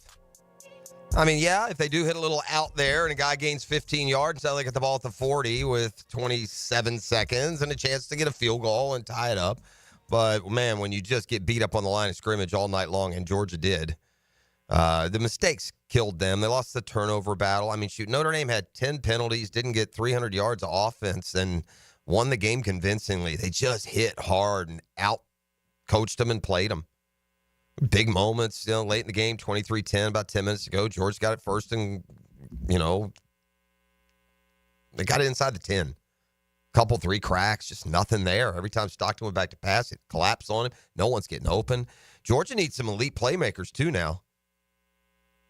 I mean, yeah, if they do hit a little out there and a guy gains 15 yards, now they get the ball at the 40 with 27 seconds and a chance to get a field goal and tie it up. But, man, when you just get beat up on the line of scrimmage all night long, and Georgia did, the mistakes killed them. They lost the turnover battle. I mean, shoot, Notre Dame had 10 penalties, didn't get 300 yards of offense, and won the game convincingly. They just hit hard and out-coached them and played them. Big moments, late in the game, 23-10, about 10 minutes ago. Georgia got it first and, they got it inside the 10. Couple, 3 cracks, just nothing there. Every time Stockton went back to pass, it collapsed on him. No one's getting open. Georgia needs some elite playmakers, too, now.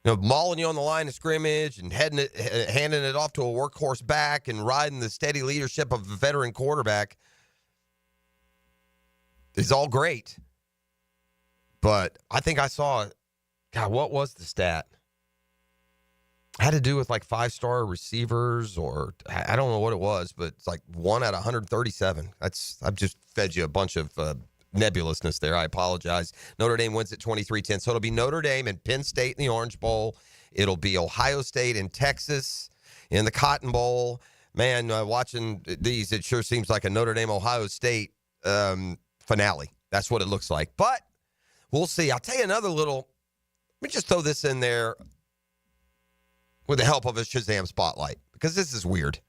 Mauling you on the line of scrimmage and handing it off to a workhorse back and riding the steady leadership of a veteran quarterback is all great. But I think I saw, what was the stat? Had to do with like 5-star receivers, or I don't know what it was, but it's like 1 out of 137. I've just fed you a bunch of nebulousness there. I apologize. Notre Dame wins at 23-10. So it'll be Notre Dame and Penn State in the Orange Bowl. It'll be Ohio State and Texas in the Cotton Bowl. Man, watching these, it sure seems like a Notre Dame-Ohio State finale. That's what it looks like. But we'll see. I'll tell you another little, let me just throw this in there with the help of a Shazam Spotlight, because this is weird.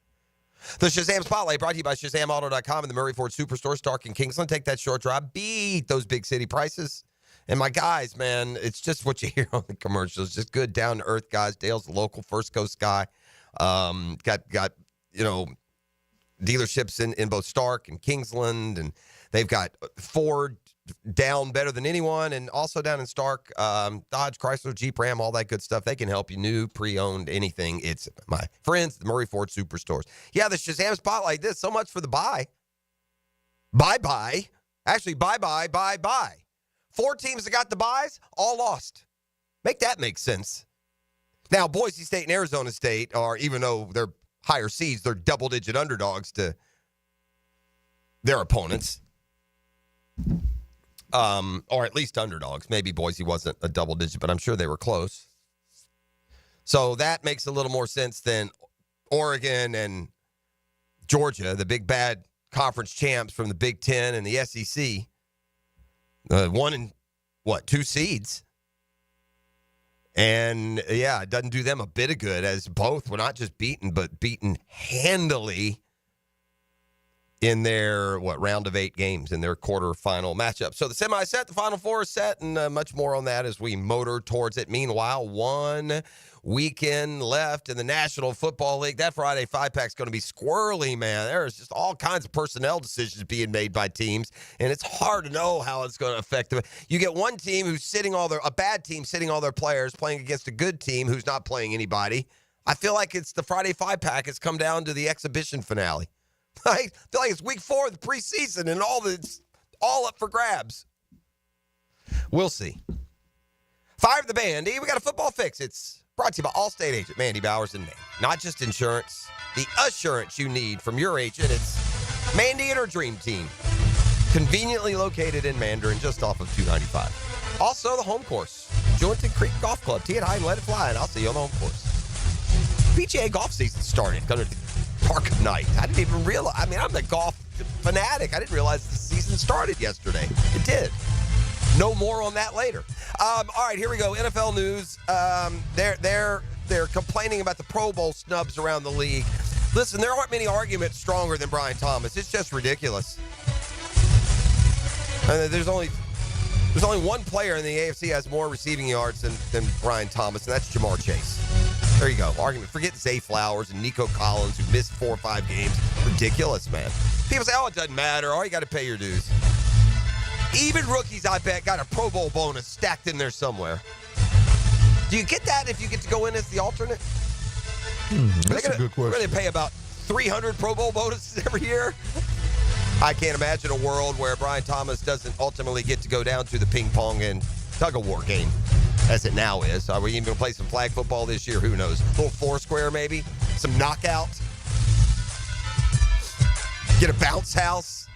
The Shazam Spotlight brought to you by ShazamAuto.com and the Murray Ford Superstore, Stark and Kingsland. Take that short drive. Beat those big city prices. And my guys, man, it's just what you hear on the commercials. Just good, down-to-earth guys. Dale's the local First Coast guy. Got dealerships in both Stark and Kingsland, and they've got Ford down better than anyone, and also down in Stark, Dodge, Chrysler, Jeep, Ram, all that good stuff. They can help you, new, pre-owned, anything. It's my friends, the Murray Ford Superstores. Yeah, the Shazam Spotlight, this, so much for the buy. Bye-bye. Actually, bye-bye. 4 teams that got the buys, all lost. Make that make sense. Now, Boise State and Arizona State are, even though they're higher seeds, they're double-digit underdogs to their opponents. Or at least underdogs. Maybe Boise wasn't a double digit, but I'm sure they were close. So that makes a little more sense than Oregon and Georgia, the big bad conference champs from the Big Ten and the SEC. 1 and 2 seeds. And yeah, it doesn't do them a bit of good, as both were not just beaten, but beaten handily in their, round of 8 games in their quarterfinal matchup. So the semi set, the Final Four is set, and much more on that as we motor towards it. Meanwhile, 1 weekend left in the National Football League. That Friday 5-pack's going to be squirrely, man. There's just all kinds of personnel decisions being made by teams, and it's hard to know how it's going to affect them. You get one team who's a bad team sitting all their players, playing against a good team who's not playing anybody. I feel like it's the Friday 5-pack. It's come down to the exhibition finale. I feel like it's week 4 of the preseason, and it's all up for grabs. We'll see. Fire the Bandy. We got a football fix. It's brought to you by Allstate agent Mandy Bowers and Nate. Not just insurance, the assurance you need from your agent. It's Mandy and her dream team. Conveniently located in Mandarin, just off of 295. Also, the home course. Jointon Creek Golf Club. Tee it high and let it fly, and I'll see you on the home course. PGA golf season started. Going to Park of Night. I didn't even realize. I mean, I'm the golf fanatic. I didn't realize the season started yesterday. It did. No more on that later. All right, here we go. NFL news. They're complaining about the Pro Bowl snubs around the league. Listen, there aren't many arguments stronger than Brian Thomas. It's just ridiculous. There's only one player in the AFC has more receiving yards than Brian Thomas, and that's Jamar Chase. There you go. Argument. Forget Zay Flowers and Nico Collins, who missed 4 or 5 games. Ridiculous, man. People say, it doesn't matter. All you got to pay your dues. Even rookies, I bet, got a Pro Bowl bonus stacked in there somewhere. Do you get that if you get to go in as the alternate? That's a good question. We're going to pay about 300 Pro Bowl bonuses every year. I can't imagine a world where Brian Thomas doesn't ultimately get to go down to the ping pong and tug-of-war game, as it now is. Are we even going to play some flag football this year? Who knows? A little Foursquare, maybe? Some knockout? Get a bounce house?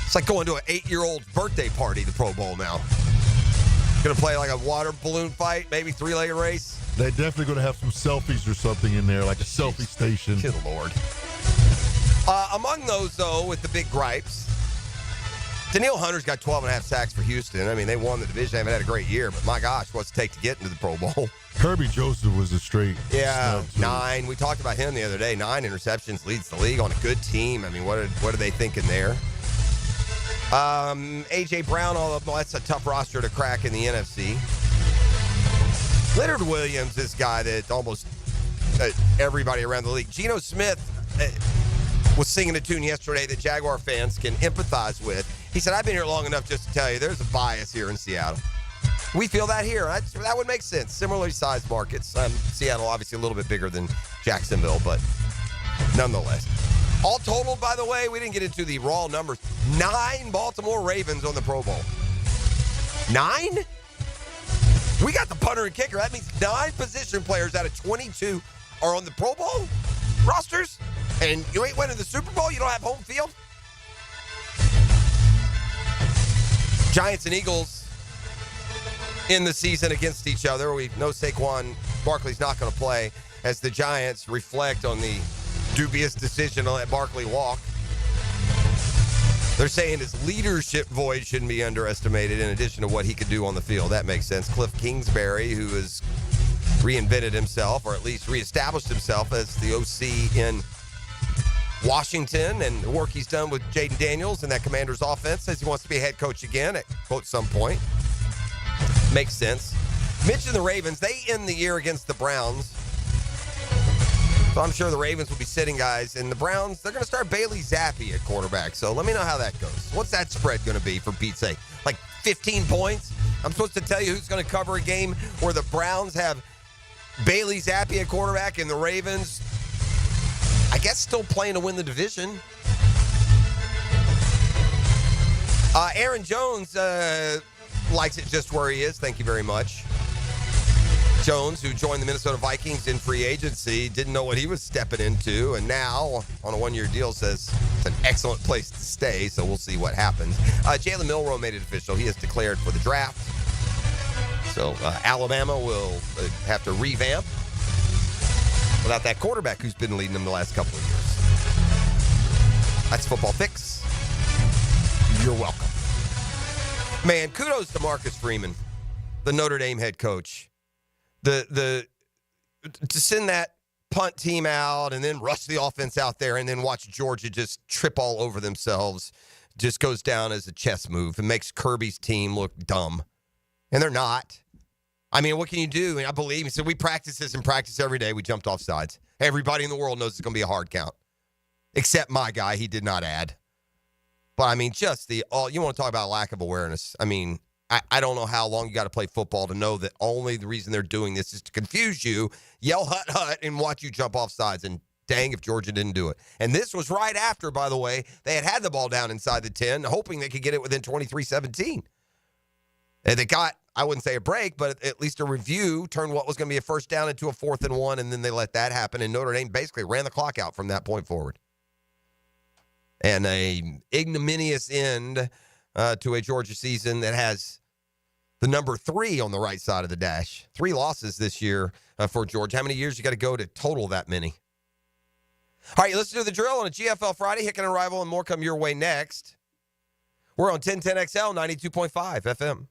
It's like going to an 8-year-old's birthday party, the Pro Bowl now. Going to play like a water balloon fight, maybe 3-legged race? They're definitely going to have some selfies or something in there, like a selfie station. Good Lord. Among those, though, with the big gripes, Danielle Hunter's got 12.5 sacks for Houston. I mean, they won the division. They haven't had a great year, but my gosh, what's it take to get into the Pro Bowl? Kirby Joseph was a straight. Yeah, 9. We talked about him the other day. 9 interceptions, leads the league on a good team. I mean, what are they thinking there? A.J. Brown, although that's a tough roster to crack in the NFC. Leonard Williams, this guy that almost everybody around the league. Geno Smith was singing a tune yesterday that Jaguar fans can empathize with. He said, I've been here long enough just to tell you there's a bias here in Seattle. We feel that here. That would make sense. Similarly sized markets. Seattle, obviously, a little bit bigger than Jacksonville, but nonetheless. All totaled, by the way, we didn't get into the raw numbers. 9 Baltimore Ravens on the Pro Bowl. 9? We got the punter and kicker. That means 9 position players out of 22 are on the Pro Bowl rosters. And you ain't winning the Super Bowl? You don't have home field? Giants and Eagles in the season against each other. We know Saquon Barkley's not going to play as the Giants reflect on the dubious decision to let Barkley walk. They're saying his leadership voice shouldn't be underestimated in addition to what he could do on the field. That makes sense. Cliff Kingsbury, who has reinvented himself, or at least reestablished himself as the OC in Washington, and the work he's done with Jaden Daniels and that Commanders offense, says he wants to be a head coach again at quote some point. Makes sense. Mention the Ravens. They end the year against the Browns. So I'm sure the Ravens will be sitting guys, and the Browns, they're going to start Bailey Zappi at quarterback. So let me know how that goes. What's that spread going to be, for Pete's sake? Like 15 points? I'm supposed to tell you who's going to cover a game where the Browns have Bailey Zappi at quarterback and the Ravens, I guess, still playing to win the division. Aaron Jones likes it just where he is. Thank you very much. Jones, who joined the Minnesota Vikings in free agency, didn't know what he was stepping into, and now on a one-year deal says it's an excellent place to stay, so we'll see what happens. Jalen Milroe made it official. He is declared for the draft. So Alabama will have to revamp without that quarterback who's been leading them the last couple of years. That's Football Fix. You're welcome. Man, kudos to Marcus Freeman, the Notre Dame head coach. To send that punt team out and then rush the offense out there and then watch Georgia just trip all over themselves just goes down as a chess move and makes Kirby's team look dumb. And they're not. I mean, what can you do? And I believe he said, we practice this and practice every day. We jumped off sides. Everybody in the world knows it's going to be a hard count. Except my guy, he did not add. But I mean, just you want to talk about lack of awareness. I mean, I don't know how long you got to play football to know that only the reason they're doing this is to confuse you, yell hut, hut, and watch you jump off sides. And dang if Georgia didn't do it. And this was right after, by the way, they had the ball down inside the 10, hoping they could get it within 23-17. And they got, I wouldn't say a break, but at least a review, turned what was going to be a first down into a 4th and 1, and then they let that happen. And Notre Dame basically ran the clock out from that point forward. And a ignominious end to a Georgia season that has the number 3 on the right side of the dash. 3 losses this year for Georgia. How many years you got to go to total that many? All right, let's do the drill on a GFL Friday. Hicken and Rival and more come your way next. We're on 1010XL, 92.5 FM.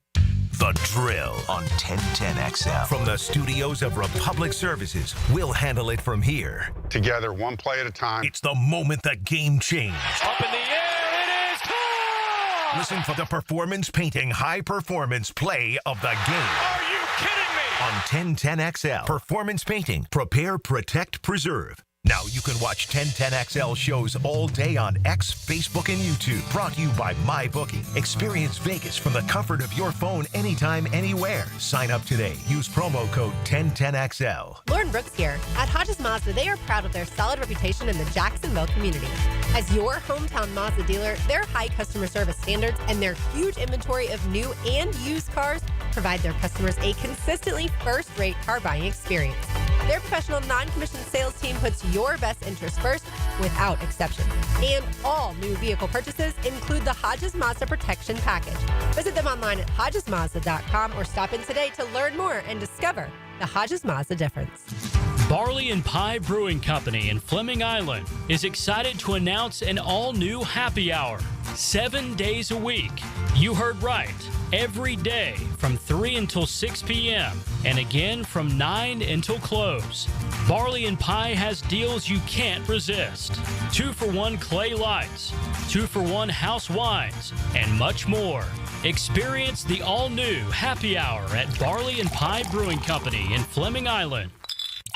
The Drill on 1010XL. From the studios of Republic Services, we'll handle it from here. Together, one play at a time. It's the moment the game changed. Up in the air, it is caught! Listen for the performance painting high-performance play of the game. Are you kidding me? On 1010XL, performance painting. Prepare, protect, preserve. Now you can watch 1010XL shows all day on X, Facebook, and YouTube. Brought to you by MyBookie. Experience Vegas from the comfort of your phone anytime, anywhere. Sign up today. Use promo code 1010XL. Lauren Brooks here. At Hodges Mazda, they are proud of their solid reputation in the Jacksonville community. As your hometown Mazda dealer, their high customer service standards and their huge inventory of new and used cars provide their customers a consistently first-rate car buying experience. Their professional non-commissioned sales team puts your best interest first without exception. And all new vehicle purchases include the Hodges Mazda Protection Package. Visit them online at HodgesMazda.com or stop in today to learn more and discover the Hodges Mazda difference. Barley and Pie Brewing Company in Fleming Island is excited to announce an all-new happy hour. 7 days a week. You heard right. Every day from 3 until 6 p.m. and again from 9 until close. Barley and Pie has deals you can't resist. 2-for-1 clay lights, 2-for-1 house wines, and much more. Experience the all-new happy hour at Barley and Pie Brewing Company in Fleming Island.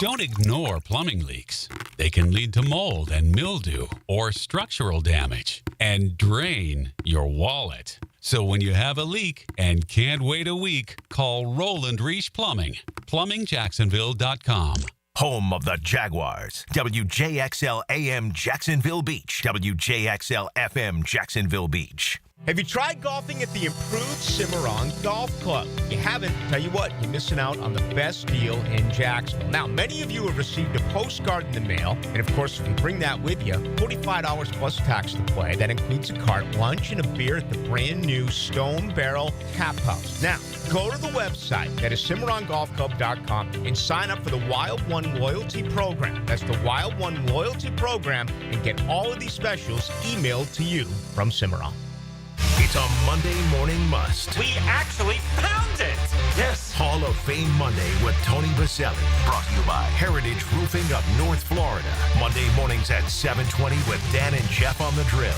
Don't ignore plumbing leaks. They can lead to mold and mildew or structural damage and drain your wallet. So when you have a leak and can't wait a week, call Roland Reich Plumbing. PlumbingJacksonville.com. Home of the Jaguars. WJXL AM Jacksonville Beach. WJXL FM Jacksonville Beach. Have you tried golfing at the improved Cimarron Golf Club? If you haven't, tell you what, you're missing out on the best deal in Jacksonville. Now, many of you have received a postcard in the mail, and of course, if you bring that with you, $45 plus tax to play. That includes a cart, lunch, and a beer at the brand new Stone Barrel Tap House. Now, go to the website, that is CimarronGolfClub.com, and sign up for the Wild One Loyalty Program. That's the Wild One Loyalty Program, and get all of these specials emailed to you from Cimarron. It's a Monday morning must. We actually found it! Yes. Hall of Fame Monday with Tony Baselli. Brought to you by Heritage Roofing of North Florida. Monday mornings at 7:20 with Dan and Jeff on the drill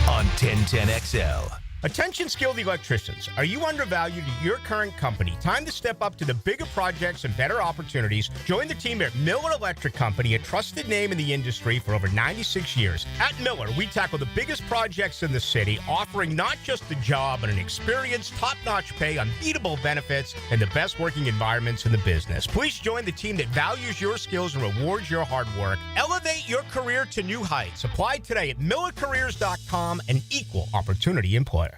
on 1010XL. Attention skilled electricians. Are you undervalued at your current company? Time to step up to the bigger projects and better opportunities. Join the team at Miller Electric Company, a trusted name in the industry for over 96 years. At Miller, we tackle the biggest projects in the city, offering not just a job, but an experience, top-notch pay, unbeatable benefits, and the best working environments in the business. Please join the team that values your skills and rewards your hard work. Elevate your career to new heights. Apply today at millercareers.com, an equal opportunity employer.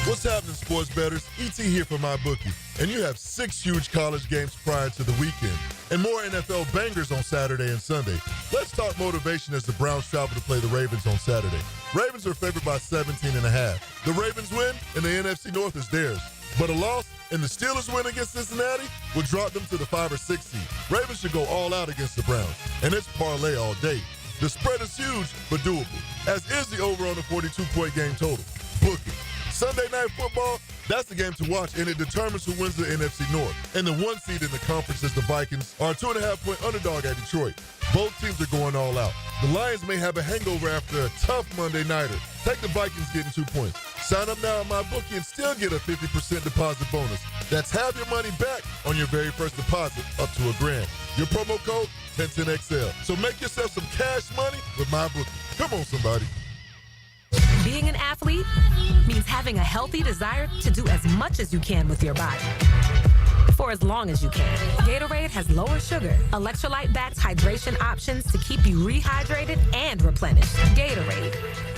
What's happening, sports bettors? E.T. here for MyBookie. And you have 6 huge college games prior to the weekend and more NFL bangers on Saturday and Sunday. Let's talk motivation as the Browns travel to play the Ravens on Saturday. Ravens are favored by 17.5. The Ravens win and the NFC North is theirs. But a loss and the Steelers win against Cincinnati will drop them to the 5 or 6 seed. Ravens should go all out against the Browns. And it's parlay all day. The spread is huge, but doable, as is the over on the 42-point game total. Book it. Sunday Night Football, that's the game to watch, and it determines who wins the NFC North. And the 1 seed in the conference is the Vikings, are a 2.5-point underdog at Detroit. Both teams are going all out. The Lions may have a hangover after a tough Monday nighter. Take the Vikings getting 2 points. Sign up now at MyBookie and still get a 50% deposit bonus. That's half your money back on your very first deposit, up to $1,000. Your promo code, 1010XL. So make yourself some cash money with MyBookie. Come on, somebody. Being an athlete means having a healthy desire to do as much as you can with your body for as long as you can. Gatorade has lower sugar, electrolyte-backed hydration options to keep you rehydrated and replenished. Gatorade,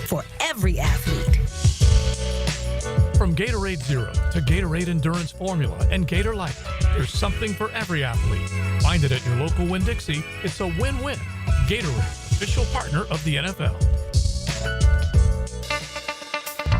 for every athlete. From Gatorade Zero to Gatorade Endurance Formula and Gator Light, there's something for every athlete. Find it at your local Winn-Dixie. It's a win-win. Gatorade, official partner of the NFL.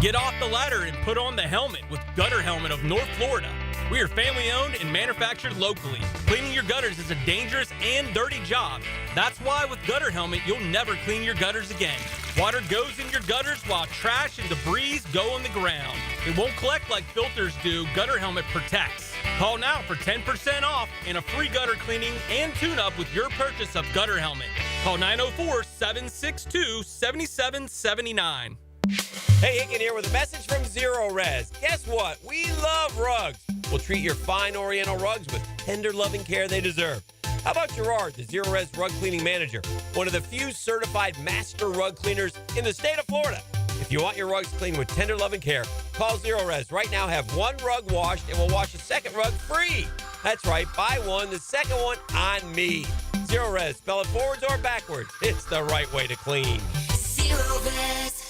Get off the ladder and put on the helmet with Gutter Helmet of North Florida. We are family owned and manufactured locally. Cleaning your gutters is a dangerous and dirty job. That's why with Gutter Helmet, you'll never clean your gutters again. Water goes in your gutters while trash and debris go on the ground. It won't collect like filters do. Gutter Helmet protects. Call now for 10% off and a free gutter cleaning and tune-up with your purchase of Gutter Helmet. Call 904-762-7779. Hey, Hicken here with a message from Zero Res. Guess what? We love rugs. We'll treat your fine Oriental rugs with tender, loving care they deserve. How about Gerard, the Zero Res rug cleaning manager, one of the few certified master rug cleaners in the state of Florida? If you want your rugs cleaned with tender, loving care, call Zero Res. Right now, have 1 rug washed and we'll wash the second rug free. That's right, buy 1, the second one on me. Zero Res, spell it forwards or backwards. It's the right way to clean. Zero Res.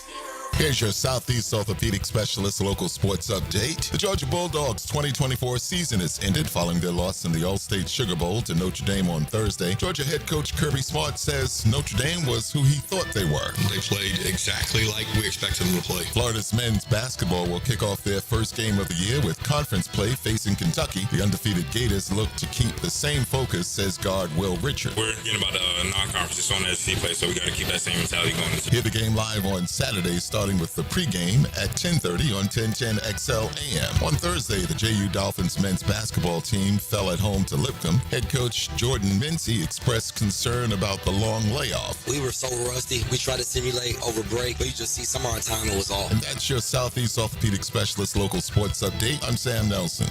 Here's your Southeast Orthopedic Specialist local sports update. The Georgia Bulldogs' 2024 season has ended following their loss in the All-State Sugar Bowl to Notre Dame on Thursday. Georgia head coach Kirby Smart says Notre Dame was who he thought they were. They played exactly like we expected them to play. Florida's men's basketball will kick off their first game of the year with conference play facing Kentucky. The undefeated Gators look to keep the same focus, says guard Will Richard. We're getting about the non-conference. It's on the SEC play, so we got to keep that same mentality going. Hear the game live on Saturday, starting with the pregame at 10:30 on 1010 XL AM. On Thursday, the JU Dolphins men's basketball team fell at home to Lipcomb. Head coach Jordan Mincy expressed concern about the long layoff. We were so rusty. We tried to simulate over break, but you just see some of our time it was off. And that's your Southeast Orthopedic Specialist local sports update. I'm Sam Nelson.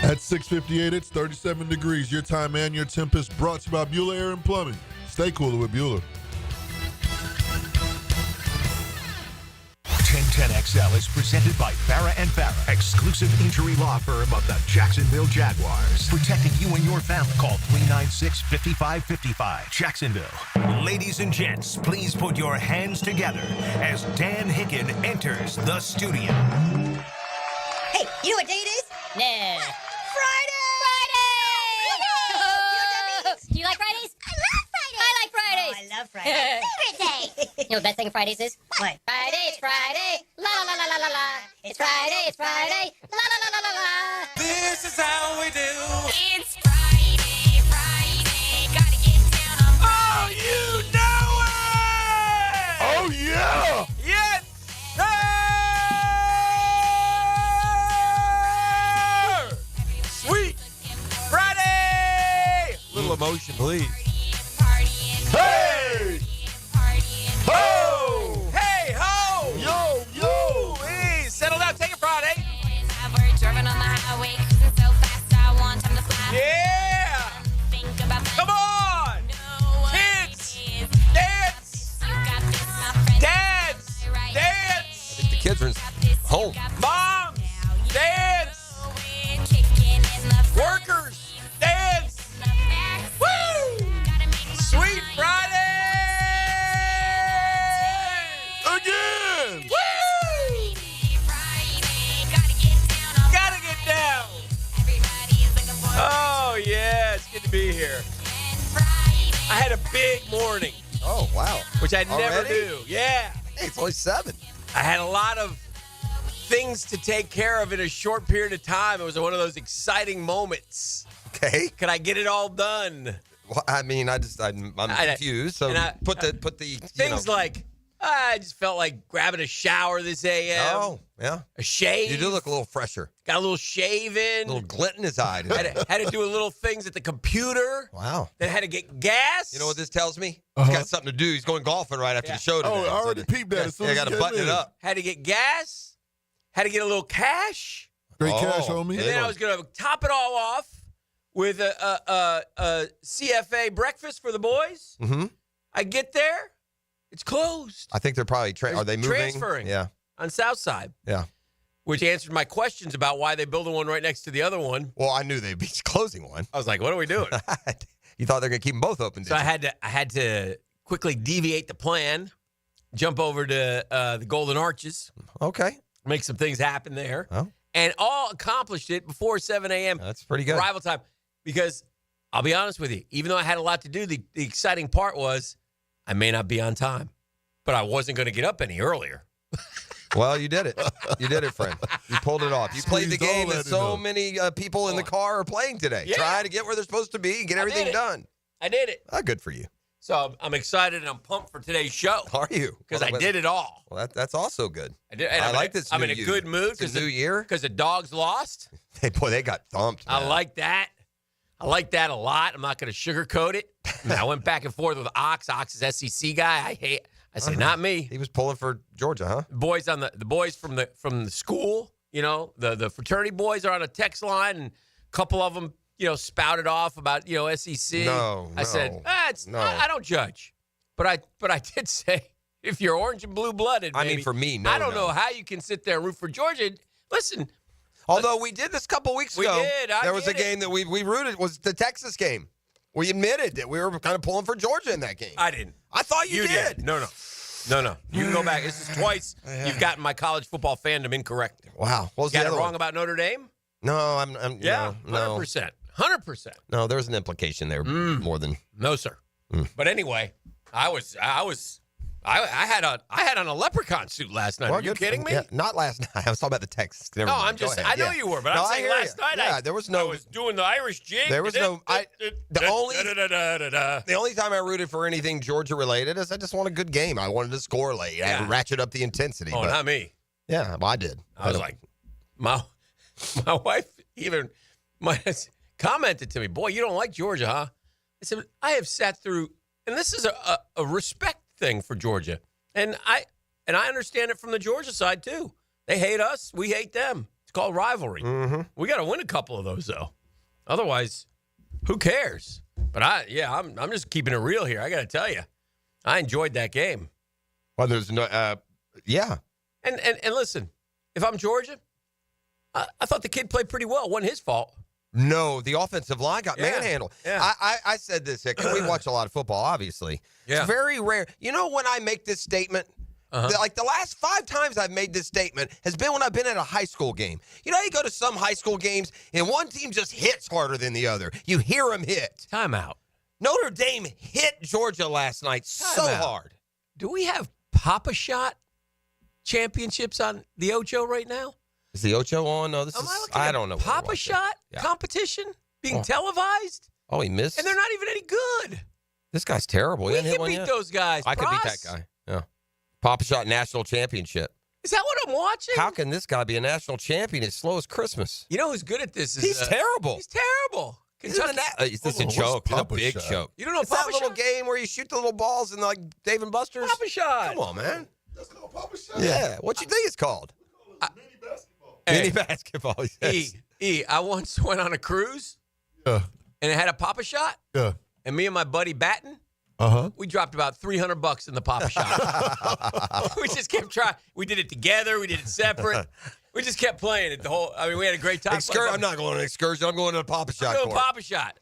At 6:58, it's 37 degrees. Your time and your tempest brought to you by Bueller Air and Plumbing. Stay cooler with Bueller. 1010XL is presented by Farah & Farah, exclusive injury law firm of the Jacksonville Jaguars. Protecting you and your family. Call 396-5555. Jacksonville. Ladies and gents, please put your hands together as Dan Hicken enters the studio. Hey, you know what day it is? No. Friday! Do you like Fridays? I love Fridays! I like Fridays! Oh, I love Fridays. Favorite day! You know what the best thing of Fridays is? What? Friday, it's Friday. La la la la la la la. It's Friday, it's Friday. La la la la la la. This is how we do. It's Friday, Friday. Gotta get down on Oh, you know it! Oh, yeah! Yes! Sir! Sweet Friday! Little emotion, please. Hey! Ho! Hey, ho! Yo, yo! Hey, settle down, take it Friday. Driving on the highway, cruising so fast, I want time to fly. Yeah! Think about Come on! Kids! Dance! Dads! Dance! I think the kids are home. Moms! Dance! Workers! Dance! Woo! Sweet Friday! Again! Woo! Gotta get down! Oh, yeah, it's good to be here. I had a big morning. Oh, wow. Which I never Already? do. Yeah. Hey, it's only 7. I had a lot of things to take care of in a short period of time. It was one of those exciting moments. Okay. Could I get it all done? Well, I mean, I'm confused. So put the things like I just felt like grabbing a shower this AM. Oh, yeah. A shave. You do look a little fresher. Got a little shave in. A little glint in his eye. Had to do a little things at the computer. Wow. Then had to get gas. You know what this tells me? He's got something to do. He's going golfing right after the show today. Oh, I already peeped that. As soon as got to you button came it in. up. Had to get gas. Had to get a little cash. Great cash, homie. And then I was going to top it all off with a CFA breakfast for the boys. Mm-hmm. I get there. It's closed. I think they're probably are they moving? Transferring. Yeah. On South Side. Yeah. Which answered my questions about why they building one right next to the other one. Well, I knew they'd be closing one. I was like, what are we doing? You thought they're going to keep them both open, did So you? I had to quickly deviate the plan, jump over to the Golden Arches. Okay. Make some things happen there. Oh. And all accomplished it before 7 a.m. That's pretty good. Arrival time. Because I'll be honest with you, even though I had a lot to do, the exciting part was I may not be on time. But I wasn't going to get up any earlier. Well, you did it. You did it, friend. You pulled it off. You played the game that so many people in the car are playing today. Yeah. Try to get where they're supposed to be and get everything done. I did it. Good for you. So I'm excited and I'm pumped for today's show. Are you? Because I did it all. Well, that's also good. I did. And I like this. I'm in a year. good mood It's a new year. because the dogs lost. They got thumped. Man. I like that. I like that a lot. I'm not going to sugarcoat it. I went back and forth with Ox. Ox is SEC guy. I say not me. He was pulling for Georgia, huh? Boys on the boys from the school. You know, the fraternity boys are on a text line, and a couple of them, spouted off about SEC. I said, I don't judge, but I did say if you're orange and blue blooded, I mean, for me, no. I don't know how you can sit there and root for Georgia. Listen. Although we did this a couple weeks ago. We did. There was a game that we rooted, was the Texas game. We admitted that we were kind of pulling for Georgia in that game. I didn't. I thought you did. No. No. You can go back. This is twice you've gotten my college football fandom incorrect. Wow. What was you the got it other wrong one? about Notre Dame? No, I'm Yeah, no. 100%. 100%. No, there's an implication there more than. No, sir. But anyway, I had on a leprechaun suit last night. Well, Are you good kidding for- me? Yeah, not last night. I was talking about the text. Never No, mind. I'm just. Go ahead. I know Yeah. you were, but No, I'm I saying hear last you. night. Yeah, there was no. I was doing the Irish jig. There was no. The only time I rooted for anything Georgia related is I just want a good game. I wanted to score late. I had to ratchet up the intensity. Oh, but, not me. Yeah, well, I did. I was like, my wife even commented to me, "Boy, you don't like Georgia, huh?" I said, "I have sat through, and this is a respect thing for Georgia, and I understand it from the Georgia side too. They hate us, we hate them. It's called rivalry. We got to win a couple of those though, otherwise, who cares?" But I'm just keeping it real here. I got to tell you, I enjoyed that game. Well, there's no. Yeah. And listen, if I'm Georgia, I thought the kid played pretty well. It wasn't his fault. No, the offensive line got manhandled. Yeah. I said this, Hick, and we watch a lot of football, obviously. Yeah. It's very rare. You know when I make this statement? Like the last 5 times I've made this statement has been when I've been at a high school game. You know, you go to some high school games, and one team just hits harder than the other. You hear them hit. Timeout. Notre Dame hit Georgia last night so hard. Do we have Papa Shot championships on the Ocho right now? Is the Ocho on? No, this is. I don't know. Papa Shot competition being televised? Oh, he missed. And they're not even any good. This guy's terrible. We can beat those guys. I could beat that guy. Yeah. Papa Shot National Championship. Is that what I'm watching? How can this guy be a national champion as slow as Christmas? You know who's good at this? He's terrible. He's terrible. Is this a joke? A big joke. You don't know it's Papa that little Shot? game where you shoot the little balls and like Dave and Buster's? Papa Shot. Come on, man. That's called Papa Shot. Yeah. What you think it's called? Mini basketball. Mini basketball. Yes. I once went on a cruise. Yeah. And it had a Papa Shot. Yeah. And me and my buddy Batten, we dropped about $300 in the Papa Shot. We just kept trying. We did it together. We did it separate. We just kept playing it the whole. I mean, we had a great time. I'm not going on an excursion. I'm going to a Papa Shot. I'm doing Papa Shot.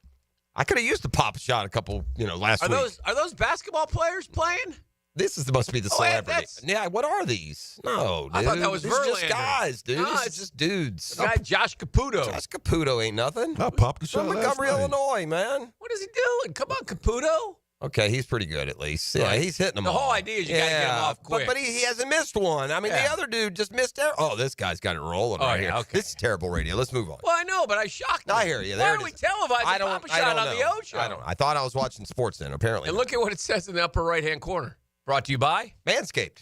I could have used the Papa Shot a couple, last week. Are those basketball players playing? This must be the celebrity. Yeah, what are these? No, dude. I thought that was These Verlander. are just guys, dude. No, This is just dudes. The guy Josh Caputo. Josh Caputo ain't nothing. I popped the shot From last Montgomery, night. Illinois, man. What is he doing? Come on, Caputo. Okay, he's pretty good at least. Yeah, Right. he's hitting them The all. whole idea is you got to get him off quick. But he hasn't missed one. I mean, Yeah. the other dude just missed there. Oh, this guy's got it rolling right here. Okay. This is terrible radio. Let's move on. Well, I know, but I shocked you. I hear you. Why There are it we is. televising Papa Shot on the Ocho? I thought I was watching sports then, apparently. And look at what it says in the upper right-hand corner. Brought to you by Manscaped.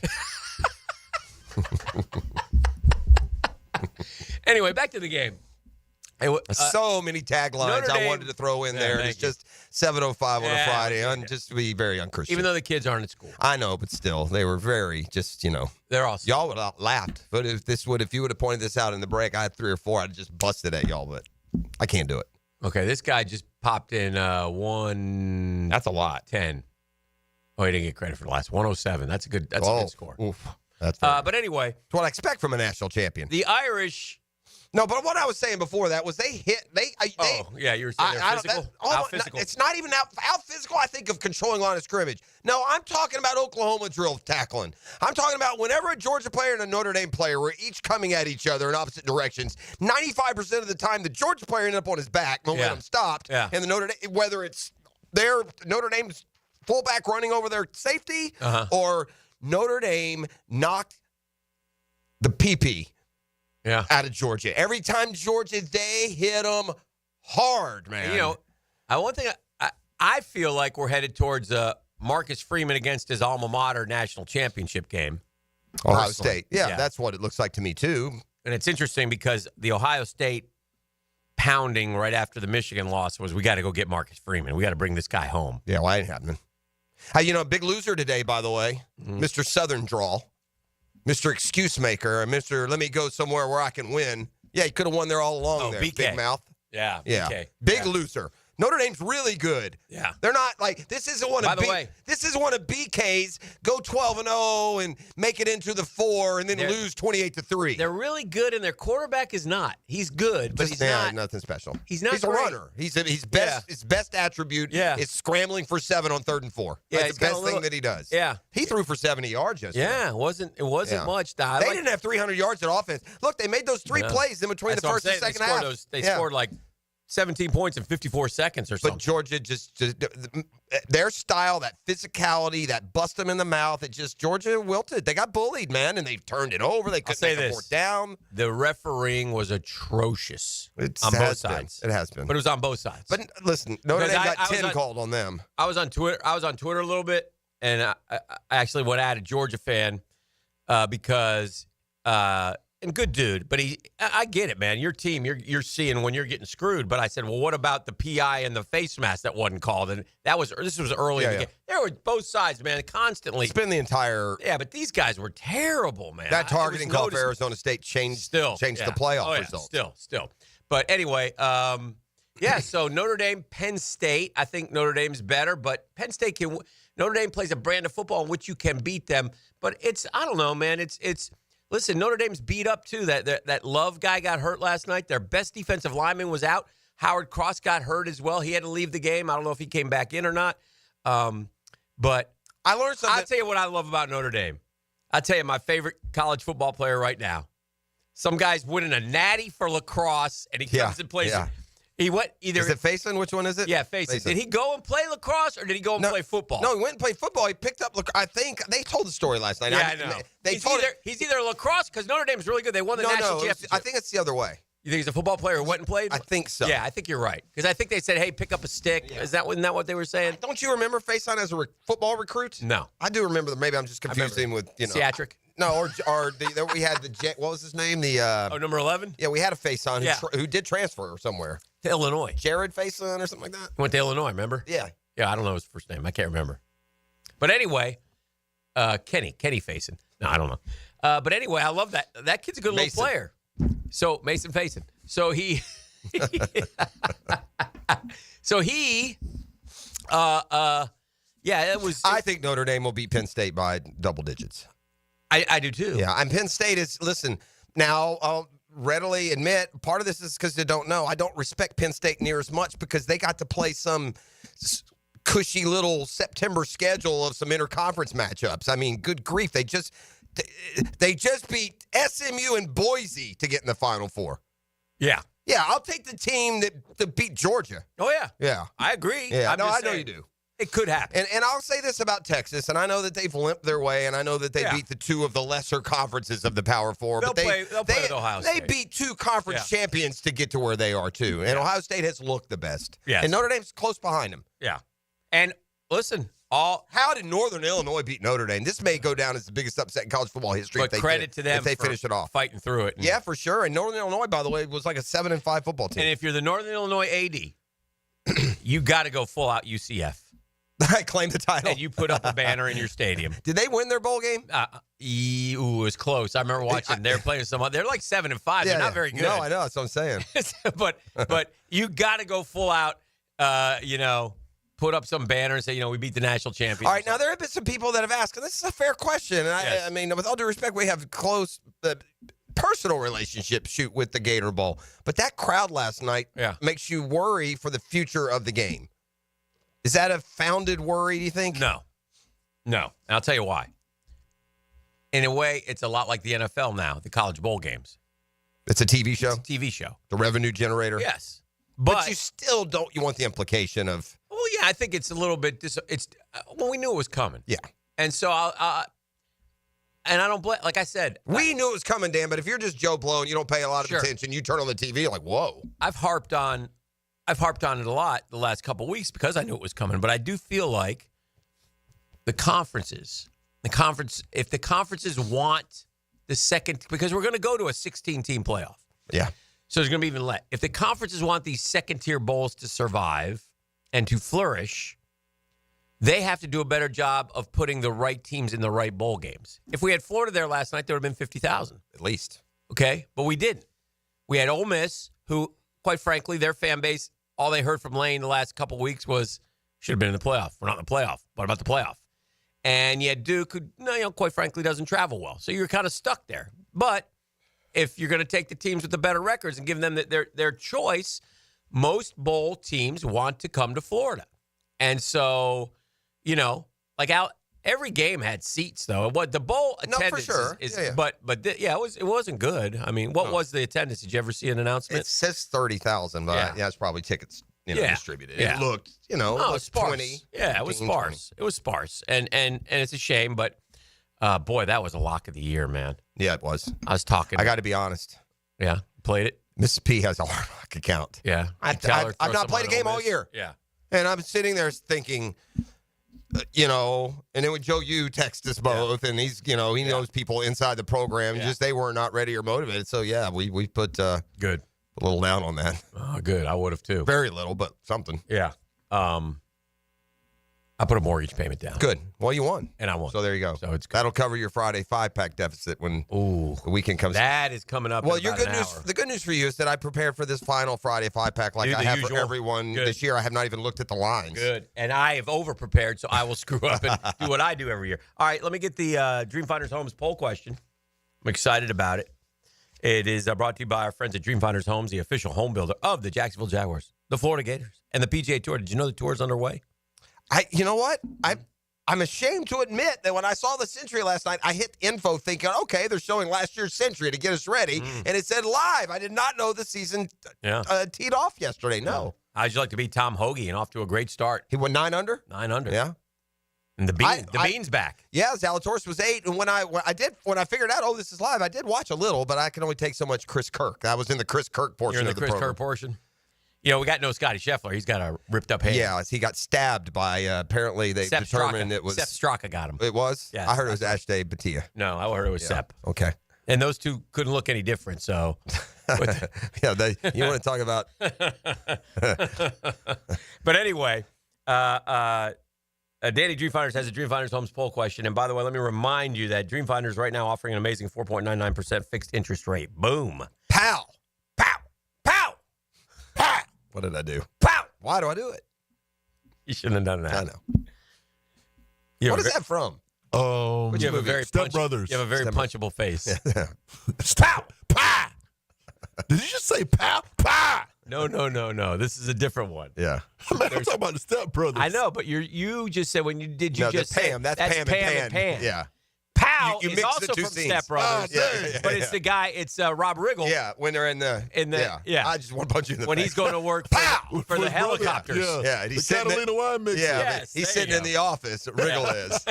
Anyway, back to the game. So many taglines Notre I Dame- wanted to throw in Yeah, there. thank It's you. just 7:05 on a Yeah, Friday. Just to be very unchristian. Even though the kids aren't at school. I know, but still, they were very just, They're awesome. Y'all would have laughed. But if you would have pointed this out in the break, I had 3 or 4, I'd just busted at y'all, but I can't do it. Okay, this guy just popped in 1. That's a lot. 10. Oh, he didn't get credit for the last 107. That's a good score. Oof. That's But anyway, that's what I expect from a national champion. the Irish. No, but what I was saying before that was they hit. Yeah, you were saying they're physical. How physical? It's not even out physical. I think of controlling line of scrimmage. No, I'm talking about Oklahoma drill tackling. I'm talking about whenever a Georgia player and a Notre Dame player were each coming at each other in opposite directions. 95% of the time, the Georgia player ended up on his back. Momentum stopped, and the Notre Dame, whether it's their Notre Dame's fullback running over their safety or Notre Dame knocked the PP. Yeah. Out of Georgia. Every time Georgia, they hit them hard, man. One thing I feel like we're headed towards Marcus Freeman against his alma mater national championship game. Ohio Personally. State. Yeah, that's what it looks like to me, too. And it's interesting because the Ohio State pounding right after the Michigan loss was, we got to go get Marcus Freeman. We got to bring this guy home. Yeah, well, that ain't happening. Big loser today, by the way, Mr. Southern Drawl. Mr. Excuse Maker, Mr. Let me go somewhere where I can win. Yeah, he could have won there all along there, BK. big mouth. Yeah, Yeah, BK. big loser. Notre Dame's really good. Yeah. They're not like this isn't one By of the way, this is one of BK's go 12-0 and make it into the 4 and then lose 28-3. They're really good, and their quarterback is not. He's good, but he's not nothing special. He's not He's a great. runner. His best attribute is scrambling for 7 on 3rd and 4. Yeah, That's the best thing that he does. Yeah. He threw for 70 yards yesterday. Yeah, it wasn't much. They didn't have 300 yards at offense. Look, they made those 3 plays in between the first and second half. They scored like 17 points in 54 seconds or something. But Georgia just their style, that physicality, that bust them in the mouth, Georgia wilted. They got bullied, man, and they turned it over. They couldn't make a fourth down. The refereeing was atrocious on both sides. It has been. But it was on both sides. But listen, Notre Dame got 10 called on them. I was on Twitter a little bit, and I actually went at a Georgia fan because and good dude, but I get it, man. Your team, you're seeing when you're getting screwed. But I said, well, what about the PI and the face mask that wasn't called? And this was early in the game. There were both sides, man, constantly. It's been the entire. Yeah, but these guys were terrible, man. That targeting call for Arizona State changed the playoff result. Still. But anyway, so Notre Dame, Penn State. I think Notre Dame's better, but Penn State Notre Dame plays a brand of football in which you can beat them. But I don't know, man. Listen, Notre Dame's beat up, too. That Love guy got hurt last night. Their best defensive lineman was out. Howard Cross got hurt as well. He had to leave the game. I don't know if he came back in or not. But I learned something. I'll tell you what I love about Notre Dame. I'll tell you my favorite college football player right now. Some guy's winning a natty for lacrosse, and he comes and plays. Yeah. He went either. Is it Faison? Which one is it? Yeah, Faison. Did he go and play lacrosse, or did he go and play football? No, he went and played football. He picked up. I think they told the story last night. Yeah, I know. He's either lacrosse because Notre Dame's really good. They won the national championship. I think it's the other way. You think he's a football player who went and played? I think so. Yeah, I think you're right because I think they said, "Hey, pick up a stick." Yeah. Isn't that what they were saying? Don't you remember Faison as a football recruit? No, I do remember. Maybe I'm just confusing him with Theatric. No, we had what was his name? Number 11. Yeah, we had a Faison who did transfer somewhere to Illinois. Jared Faison or something like that. He went to Illinois. Remember? Yeah. Yeah, I don't know his first name. I can't remember. But anyway, Kenny Faison. No, I don't know. But anyway, I love that. That kid's a good little player. So Mason Faison. So he. It was. I think Notre Dame will beat Penn State by double digits. I do too. Yeah, and Penn State is. Listen, now I'll readily admit part of this is because they don't know. I don't respect Penn State near as much because they got to play some cushy little September schedule of some interconference matchups. I mean, good grief, they just beat SMU and Boise to get in the Final Four. Yeah. Yeah, I'll take the team that beat Georgia. Oh, yeah. Yeah. I agree. Yeah, I know you do. It could happen. And I'll say this about Texas, and I know that they've limped their way, and I know that they beat the two of the lesser conferences of the Power Four. They'll play with Ohio State. They beat two conference champions to get to where they are, too. And Ohio State has looked the best. Yes. And Notre Dame's close behind them. Yeah. And listen, how did Northern Illinois beat Notre Dame? This may go down as the biggest upset in college football history. But credit to them if they for finish it off, fighting through it. Yeah, for sure. And Northern Illinois, by the way, was like a 7-5 football team. And if you're the Northern Illinois AD, you got to go full out UCF. I claim the title. And you put up a banner in your stadium. Did they win their bowl game? It was close. I remember watching. They're playing they're like 7-5. They're not very good. No, I know. That's what I'm saying. but you got to go full out. Put up some banner and say, we beat the national champions. All right, now there have been some people that have asked, and this is a fair question. And I mean, with all due respect, we have close personal relationships with the Gator Bowl. But that crowd last night makes you worry for the future of the game. Is that a founded worry, do you think? No. And I'll tell you why. In a way, it's a lot like the NFL now, the college bowl games. It's a TV show? It's a TV show. The revenue generator? Yes. But you still don't, you want the implication of. Well, yeah, I think it's a little bit, we knew it was coming. Yeah. And so and I don't blame, like I said. We knew it was coming, Dan, but if you're just Joe Blow and you don't pay a lot of attention, you turn on the TV, you're like, whoa. I've harped on it a lot the last couple of weeks because I knew it was coming, but I do feel like if the conferences want the second, because we're going to go to a 16-team playoff. Yeah. So there's going to be even less. If the conferences want these second-tier bowls to survive and to flourish, they have to do a better job of putting the right teams in the right bowl games. If we had Florida there last night, there would have been 50,000. At least. Okay? But we didn't. We had Ole Miss, who, quite frankly, their fan base all they heard from Lane the last couple of weeks was, should have been in the playoff. We're not in the playoff. What about the playoff? And yet Duke, who, quite frankly, doesn't travel well. So you're kind of stuck there. But if you're going to take the teams with the better records and give them their choice, most bowl teams want to come to Florida. And so, every game had seats, though. What the bowl attendance for sure. It wasn't good. I mean, what was the attendance? Did you ever see an announcement? It says 30,000, but it's probably tickets distributed. It looked, sparse. 20. Yeah, it was sparse. 20. It was sparse. And it's a shame, but boy, that was a lock of the year, man. Yeah, it was. I was talking. I got to be honest. Yeah, played it. Mrs. P has a hard rock account. Yeah. I've not played a game all year. Yeah. And I'm sitting there thinking, and then when Joe Yu texts us both, and he's, he knows people inside the program, just they were not ready or motivated. So, we put good a little down on that. Oh, good. I would have, too. Very little, but something. Yeah. I put a mortgage payment down. Good. Well, you won. And I won. So there you go. So it's good. That'll cover your Friday 5-pack deficit when the weekend comes. That is coming up. Well, in your about good an news. hour. The good news for you is that I prepared for this final Friday 5-pack like I have usual. for everyone this year. I have not even looked at the lines. Good. And I have over-prepared, so I will screw up and do what I do every year. All right, let me get the Dream Finders Homes poll question. I'm excited about it. It is brought to you by our friends at Dream Finders Homes, the official home builder of the Jacksonville Jaguars, the Florida Gators, and the PGA Tour. Did you know the tour is underway? You know what? I'm ashamed to admit that when I saw the Century last night, I hit info thinking, okay, they're showing last year's Century to get us ready, and it said live. I did not know the season teed off yesterday. No. How'd you like to beat Tom Hoagie and off to a great start? He went 9 under? 9 under. Yeah. And the Bean's back. Yeah, Zalatoris was 8, and when I figured out, this is live, I did watch a little, but I can only take so much Chris Kirk. I was in the Chris Kirk portion You're in of the the Chris program. Kirk portion. We got no Scotty Scheffler. He's got a ripped up hand. Yeah, he got stabbed by, apparently they Sepp determined Straka. it was. Sepp Straka got him. It was? Yeah, I heard it was Ashday Batia. No, I heard it was Sepp. Okay. And those two couldn't look any different, so. You want to talk about. But anyway, Danny Dream Finders has a Dream Finders Homes poll question. And by the way, let me remind you that Dream Finders right now offering an amazing 4.99% fixed interest rate. Boom. Pow. Pow. Pow. Pow. What did I do? Pow. Why do I do it? You shouldn't have done that. I know. What is that from? You have a very Step Brothers. You have a very punchable face. Pow. Pow. Did you just say pow? Pow. No. This is a different one. Yeah. Man, I'm talking about the Step Brothers. I know, but you just said when you did you No, just that's say Pam. That's Pam and Pan. Yeah. Pow You is mix also the two from scenes. Step Brothers, but it's the guy. It's Rob Riggle. Yeah, when they're in the I just want to punch you in the when face. he's going to work for the helicopters. Yeah, and he's the sitting Catalina wine mixer. Yeah, Yes, he's there sitting you in the office. Riggle is.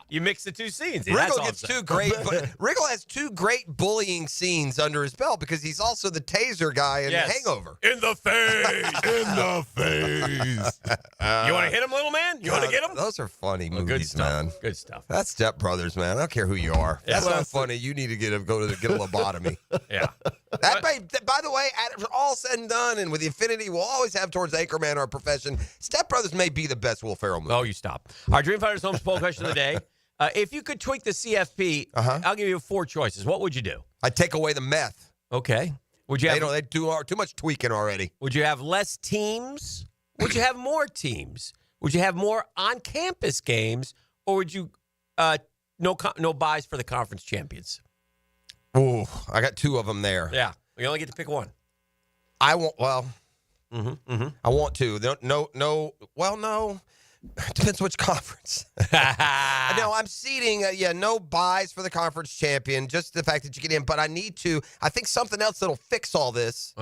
You mix the two scenes. Riggle gets two great. Riggle has two great bullying scenes under his belt because he's also the taser guy in The Hangover. In the face. In the face. You want to hit him, little man? You want to get him? Those are funny movies, good stuff. man. Good stuff. That's Step Brothers, man. I don't care who you are. Yeah. That's not funny. You need to get a lobotomy. Yeah. That by the way, after all said and done, and with the affinity we'll always have towards Anchorman, our profession, Step Brothers may be the best Will Ferrell movie. Oh, you stop. Our Dream Finders Homes poll question of the day. If you could tweak the CFP, I'll give you 4 choices. What would you do? I'd take away the meth. Okay. Would you have? They do too much tweaking already. Would you have less teams? Would you have more teams? Would you have more on-campus games, or would you no buys for the conference champions? Ooh, I got 2 of them there. Yeah, you only get to pick one. I want. Well, I want to. No. Depends which conference. No, I'm seeding, no buys for the conference champion, just the fact that you get in. But I think something else that'll fix all this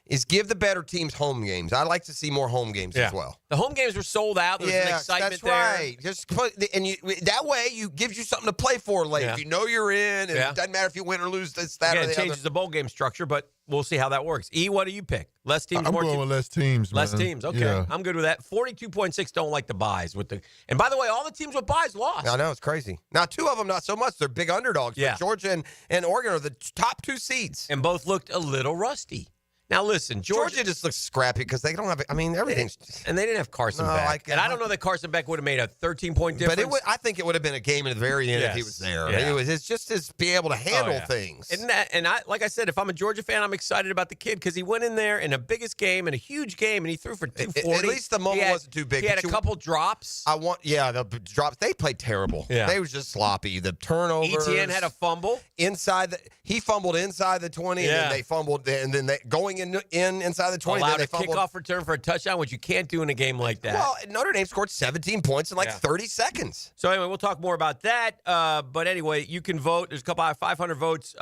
is give the better teams home games. I like to see more home games as well. The home games were sold out. There was an excitement there. That's right. Just that way, gives you something to play for late. Yeah. You know you're in, and it doesn't matter if you win or lose this, that, or the it changes other. the bowl game structure, but we'll see how that works. E, what do you pick? Less teams, I'm more going teams? with less teams, man. Less teams. Okay. Yeah. I'm good with that. 42.6 don't like the buys. And by the way, all the teams with buys lost. I know, it's crazy. Now, 2 of them, not so much. They're big underdogs. Yeah. But Georgia and Oregon are the top 2 seeds. And both looked a little rusty. Now, listen, Georgia just looks scrappy because they don't have – I mean, everything's – and they didn't have Carson Beck. And I don't know that Carson Beck would have made a 13-point difference. But I think it would have been a game at the very end if he was there. Yeah. It's just to be able to handle things. And like I said, if I'm a Georgia fan, I'm excited about the kid because he went in there in a biggest game, in a huge game, and he threw for 240. At least the moment wasn't too big. He had a couple drops. The drops. They played terrible. Yeah. They was just sloppy. The turnovers. ETN had a fumble. He fumbled inside the 20, and then they fumbled, and then they going inside the 20. Allowed then a kickoff return for a touchdown, which you can't do in a game like that. Well, Notre Dame scored 17 points in 30 seconds. So anyway, we'll talk more about that. But anyway, you can vote. There's a couple 500 votes.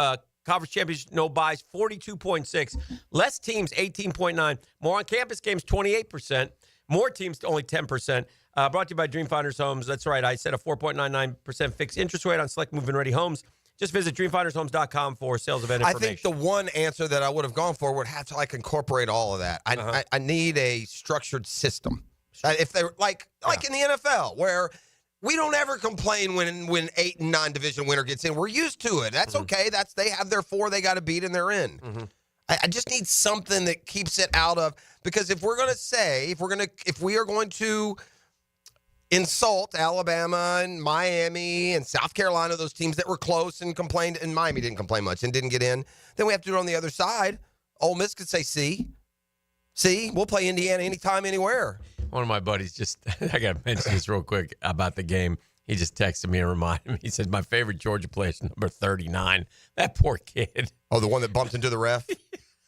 Conference championship, no buys, 42.6. Less teams, 18.9. More on-campus games, 28%. More teams, only 10%. Brought to you by Dreamfinders Homes. That's right. I said a 4.99% fixed interest rate on select move-in ready homes. Just visit dreamfindershomes.com for sales event information. I think the one answer that I would have gone for would have to incorporate all of that. I need a structured system. If they're like in the NFL, where we don't ever complain when 8 and 9 division winner gets in. We're used to it. That's okay. They have their 4 they got to beat and they're in. I just need something that keeps it out of, because if we are going to insult Alabama and Miami and South Carolina, those teams that were close and complained, and Miami didn't complain much and didn't get in, then we have to do it on the other side. Ole Miss could say, see, we'll play Indiana anytime, anywhere. One of my buddies I got to mention this real quick about the game. He just texted me and reminded me. He said, my favorite Georgia player is number 39. That poor kid. Oh, the one that bumped into the ref?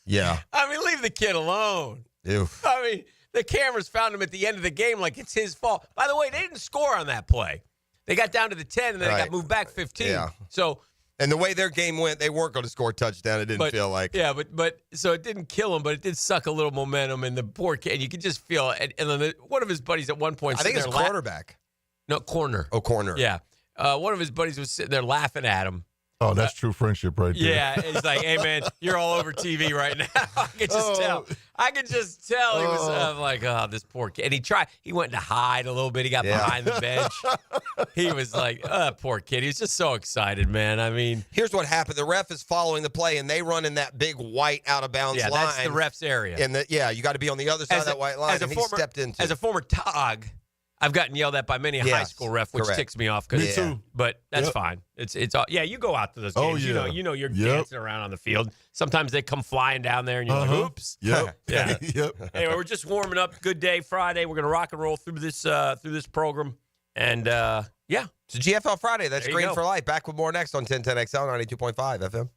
Yeah. I mean, leave the kid alone. Ew. I mean, the cameras found him at the end of the game like it's his fault. By the way, they didn't score on that play. They got down to the 10, and then they got moved back 15. Yeah. So, and the way their game went, they weren't going to score a touchdown. It didn't feel like. Yeah, but so it didn't kill him, but it did suck a little momentum. And the poor kid, and you could just feel it. And then one of his buddies at one point, I think it's quarterback. No, corner. Oh, corner. Yeah. One of his buddies was sitting there laughing at him. Oh, that's true friendship right there. Yeah, he's like, hey, man, you're all over TV right now. I could just tell. He was I'm like, oh, this poor kid. And he went to hide a little bit. He got behind the bench. He was like, poor kid. He was just so excited, man. I mean. Here's what happened. The ref is following the play, and they run in that big white out-of-bounds line. Yeah, that's the ref's area. And you got to be on the other side of that white line, and he stepped into. As a former TOG, I've gotten yelled at by many a high school ref, which ticks me off. Me too. But that's fine. It's all, you go out to those games. Oh, yeah. You know you're dancing around on the field. Sometimes they come flying down there, and you're like, oops. Yep. Yeah. Yep. Anyway, we're just warming up. Good day, Friday. We're gonna rock and roll through this program, and it's a GFL Friday. That's Green go. for Life. Back with more next on 1010XL 92.5 FM.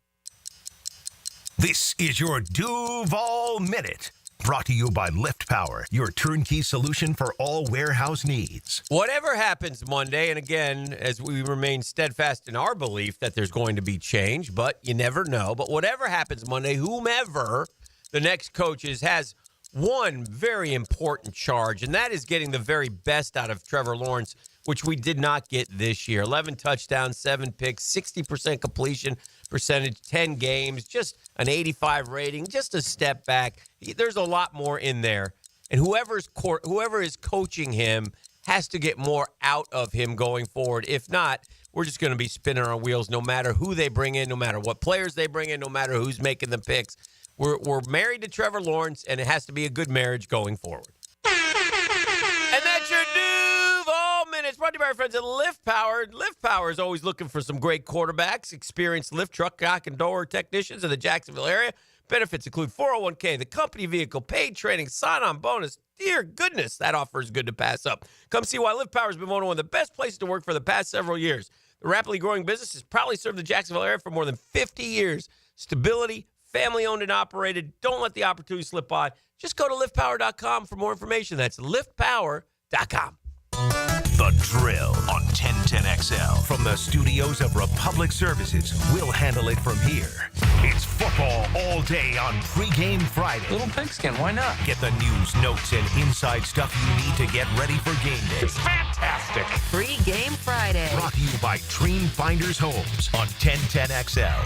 This is your Duval Minute. Brought to you by Lift Power, your turnkey solution for all warehouse needs. Whatever happens Monday, and again, as we remain steadfast in our belief that there's going to be change, but you never know. But whatever happens Monday, whomever the next coach is has one very important charge, and that is getting the very best out of Trevor Lawrence, which we did not get this year. 11 touchdowns, 7 picks, 60% completion percentage, 10 games, just an 85 rating, just a step back. There's a lot more in there. And whoever is coaching him has to get more out of him going forward. If not, we're just going to be spinning our wheels no matter who they bring in, no matter what players they bring in, no matter who's making the picks. We're married to Trevor Lawrence, and it has to be a good marriage going forward. And that's your Duval Minutes, brought to you by our friends at Lift Power. Lift Power is always looking for some great quarterbacks, experienced lift truck, knock, and door technicians in the Jacksonville area. Benefits include 401k, the company vehicle, paid training, sign-on bonus. Dear goodness, that offer is good to pass up. Come see why Lift Power has been one of the best places to work for the past several years. The rapidly growing business has proudly served the Jacksonville area for more than 50 years. Stability, family-owned and operated. Don't let the opportunity slip by. Just go to liftpower.com for more information. That's liftpower.com. The Drill on 1010XL. From the studios of Republic Services, we'll handle it from here. It's football all day on Pregame Friday. Little pigskin, why not? Get the news, notes, and inside stuff you need to get ready for game day. It's fantastic. Pregame Friday. Brought to you by Dreamfinders Homes on 1010XL.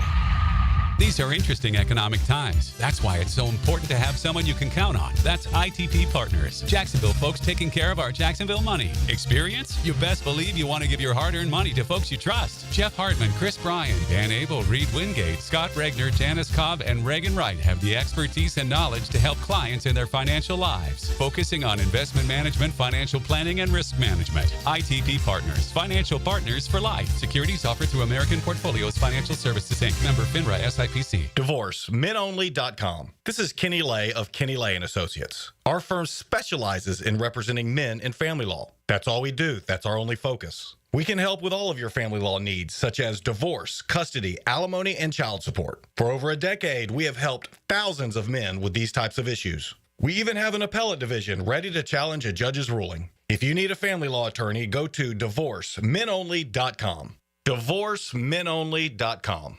These are interesting economic times. That's why it's so important to have someone you can count on. That's ITP Partners. Jacksonville folks taking care of our Jacksonville money. Experience? You best believe you want to give your hard-earned money to folks you trust. Jeff Hartman, Chris Bryan, Dan Abel, Reed Wingate, Scott Regner, Janice Cobb, and Reagan Wright have the expertise and knowledge to help clients in their financial lives, focusing on investment management, financial planning, and risk management. ITP Partners. Financial partners for life. Securities offered through American Portfolios Financial Services, Inc. Member FINRA SIPC. Divorce. MenOnly.com. This is Kenny Lay of Kenny Lay & Associates. Our firm specializes in representing men in family law. That's all we do. That's our only focus. We can help with all of your family law needs, such as divorce, custody, alimony, and child support. For over a decade, we have helped thousands of men with these types of issues. We even have an appellate division ready to challenge a judge's ruling. If you need a family law attorney, go to DivorceMenOnly.com. DivorceMenOnly.com.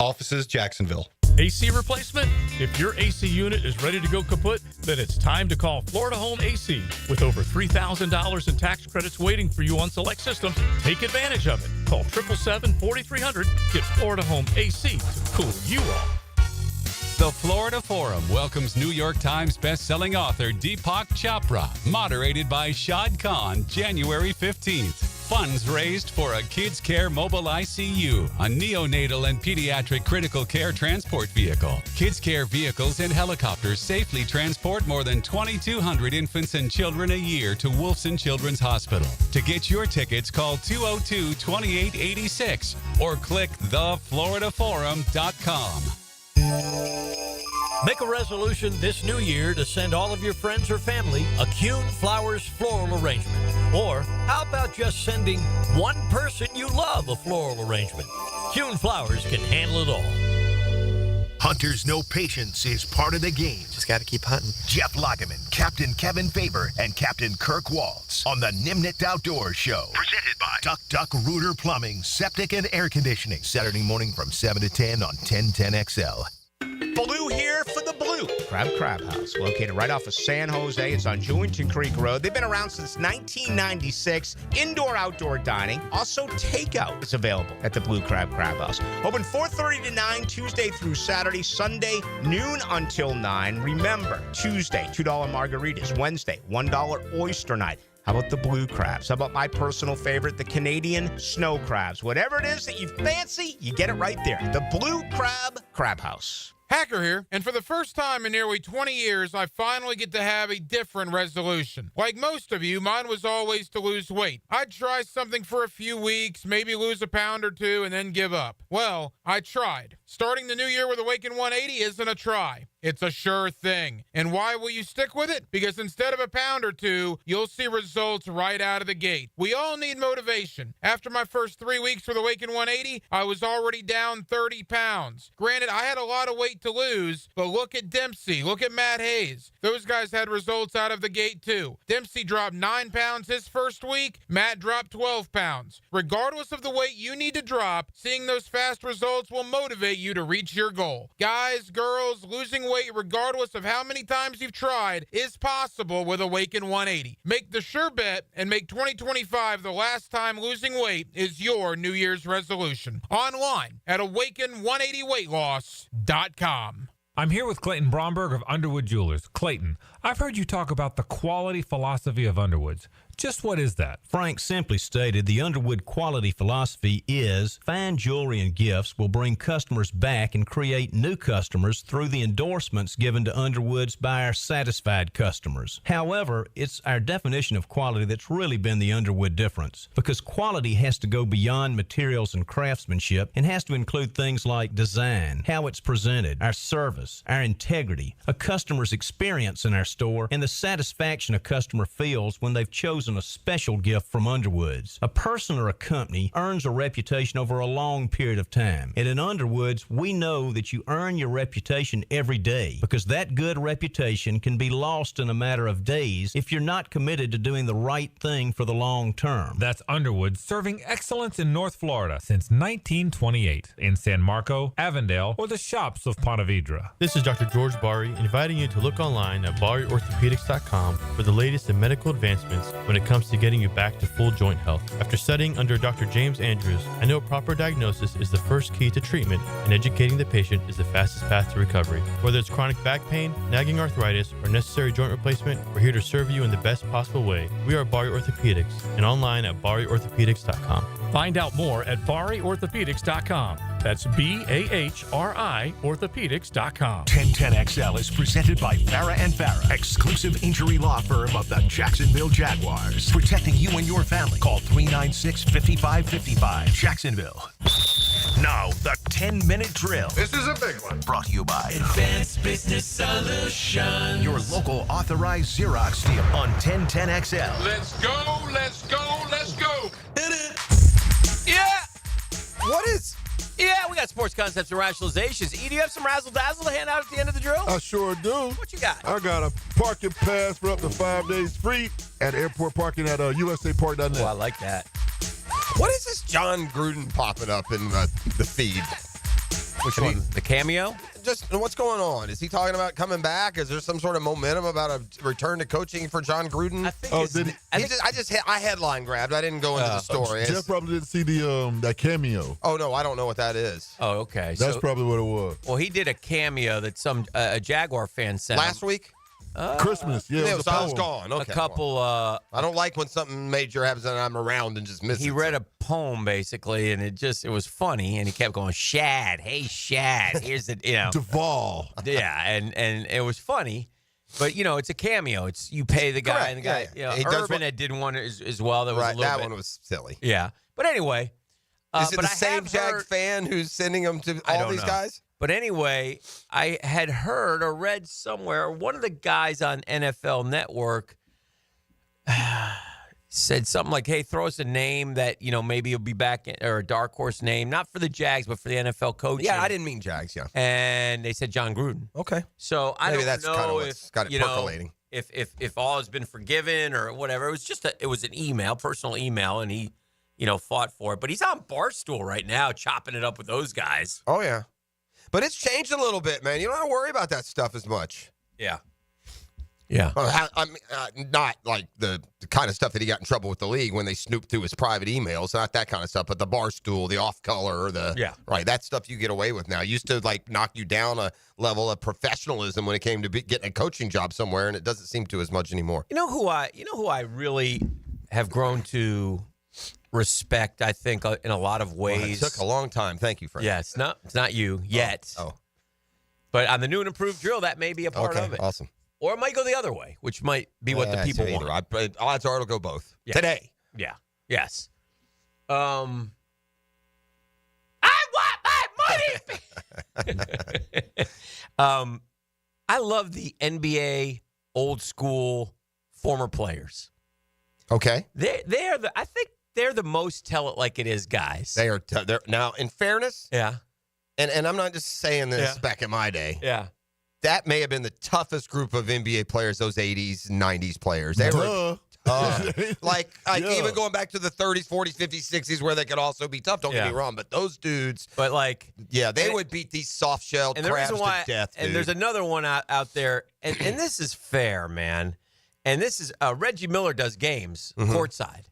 Offices, Jacksonville. AC replacement? If your AC unit is ready to go kaput, then it's time to call Florida Home AC. With over $3,000 in tax credits waiting for you on select systems, take advantage of it. Call 777-4300. Get Florida Home AC to cool you off. The Florida Forum welcomes New York Times bestselling author Deepak Chopra, moderated by Shad Khan, January 15th. Funds raised for a Kids Care Mobile ICU, a neonatal and pediatric critical care transport vehicle. Kids Care vehicles and helicopters safely transport more than 2,200 infants and children a year to Wolfson Children's Hospital. To get your tickets, call 202-2886 or click thefloridaforum.com. Make a resolution this new year to send all of your friends or family a Kuhn Flowers floral arrangement. Or how about just sending one person you love a floral arrangement? Kuhn Flowers can handle it all. Hunters Know Patience is part of the game. Just got to keep hunting. Jeff Lageman, Captain Kevin Faber, and Captain Kirk Waltz on the Nimnit Outdoors Show. Presented by Duck Duck Rooter Plumbing, Septic and Air Conditioning. Saturday morning from 7 to 10 on 1010XL. Blue here for the Blue Crab House, located right off of San Jose. It's on Jewington Creek Road. They've been around since 1996. Indoor-outdoor dining. Also, takeout is available at the Blue Crab House. Open 4:30 to 9, Tuesday through Saturday. Sunday, noon until 9. Remember, Tuesday, $2 margaritas. Wednesday, $1 oyster night. How about the blue crabs? How about my personal favorite, the Canadian snow crabs? Whatever it is that you fancy, you get it right there. The Blue Crab House. Hacker here, and for the first time in nearly 20 years, I finally get to have a different resolution. Like most of you, mine was always to lose weight. I'd try something for a few weeks, maybe lose a pound or two, and then give up. Well, I tried. Starting the new year with Awaken 180 isn't a try. It's a sure thing. And why will you stick with it? Because instead of a pound or two, you'll see results right out of the gate. We all need motivation. After my first 3 weeks with Awaken 180, I was already down 30 pounds. Granted, I had a lot of weight to lose, but look at Dempsey, look at Matt Hayes. Those guys had results out of the gate too. Dempsey dropped 9 pounds his first week, Matt dropped 12 pounds. Regardless of the weight you need to drop, seeing those fast results will motivate you to reach your goal. Guys, girls, losing weight regardless of how many times you've tried is possible with Awaken 180. Make the sure bet and make 2025 the last time losing weight is your New Year's resolution. Online at awaken180weightloss.com. I'm here with Clayton Bromberg of Underwood Jewelers. Clayton, I've heard you talk about the quality philosophy of Underwoods. Just what is that? Frank, simply stated, the Underwood quality philosophy is fine jewelry and gifts will bring customers back and create new customers through the endorsements given to Underwoods by our satisfied customers. However, it's our definition of quality that's really been the Underwood difference, because quality has to go beyond materials and craftsmanship and has to include things like design, how it's presented, our service, our integrity, a customer's experience in our store, and the satisfaction a customer feels when they've chosen a special gift from Underwoods. A person or a company earns a reputation over a long period of time. And in Underwoods, we know that you earn your reputation every day, because that good reputation can be lost in a matter of days if you're not committed to doing the right thing for the long term. That's Underwood, serving excellence in North Florida since 1928 in San Marco, Avondale, or the shops of Ponte Vedra. This is Dr. George Bari, inviting you to look online at BariOrthopedics.com for the latest in medical advancements when when it comes to getting you back to full joint health. After studying under Dr. James Andrews, I know proper diagnosis is the first key to treatment, and educating the patient is the fastest path to recovery. Whether it's chronic back pain, nagging arthritis, or necessary joint replacement, we're here to serve you in the best possible way. We are Bari Orthopedics and online at bariorthopedics.com. Find out more at bariorthopedics.com. That's BAHRI orthopedics.com. 1010XL is presented by Farah and Farah, exclusive injury law firm of the Jacksonville Jaguars. Protecting you and your family. Call 396-5555. Jacksonville. Now, the 10-minute drill. This is a big one. Brought to you by Advanced Business Solutions. your local authorized Xerox dealer on 1010XL. Let's go, let's go, let's go. Yeah. What is? Yeah, we got sports concepts and rationalizations. E, do you have some razzle dazzle to hand out at the end of the drill? I sure do. What you got? I got a parking pass for up to 5 days free at airport parking at USApark.net. Oh, I like that. What is this John Gruden popping up in the feed? Which one? The cameo? Just what's going on? Is he talking about coming back? Is there some sort of momentum about a return to coaching for John Gruden? I think I headline grabbed. I didn't go into the story. Jeff probably didn't see the that cameo. Oh no, I don't know what that is. Oh, okay. That's probably what it was. Well, he did a cameo that some a Jaguar fan sent Last week. Christmas, yeah. So I was gone. Okay, a couple. I don't like when something major happens and I'm around and just miss it. He read a poem basically, and it was funny, and he kept going, "Shad, hey Shad, here's the Duvall." Yeah, and it was funny, but it's a cameo. It's you pay the guy, and the guy. Urban did one as well. That was a little that bit, one was silly. Yeah, but anyway, is it the same Jag fan who's sending them to all these guys? But anyway, I had heard or read somewhere one of the guys on NFL Network said something like, "Hey, throw us a name that maybe you'll be back or a dark horse name, not for the Jags, but for the NFL coaching." Yeah, I didn't mean Jags. Yeah, and they said John Gruden. Okay, so I maybe don't that's know kind of if what's got it percolating. If all has been forgiven or whatever. It was just it was an email, personal email, and he fought for it. But he's on Barstool right now, chopping it up with those guys. Oh yeah. But it's changed a little bit, man. You don't have to worry about that stuff as much. Yeah. Yeah. Well, not like the kind of stuff that he got in trouble with the league when they snooped through his private emails. Not that kind of stuff, but the Barstool, the off-color, right, that stuff you get away with now. It used to, knock you down a level of professionalism when it came to getting a coaching job somewhere, and it doesn't seem to as much anymore. You know who I really have grown to respect, I think, in a lot of ways. Well, it took a long time. Thank you, Frank. Yeah, it's not you yet. Oh. But on the new and improved drill, that may be a part of it. Awesome. Or it might go the other way, which might be what the people want. Odds are it'll go both. Yeah. Today. Yeah. Yes. I want my money. I love the NBA old school former players. Okay. I think they're the most tell it like it is guys. They're now, in fairness. Yeah. And I'm not just saying this back in my day. Yeah. That may have been the toughest group of NBA players, those 80s, 90s players. They were even going back to the 30s, 40s, 50s, 60s, where they could also be tough. Don't get me wrong, but those dudes. But they would beat these soft-shelled crabs to death. Dude. And there's another one out there, and this is fair, man. And this is Reggie Miller does games courtside.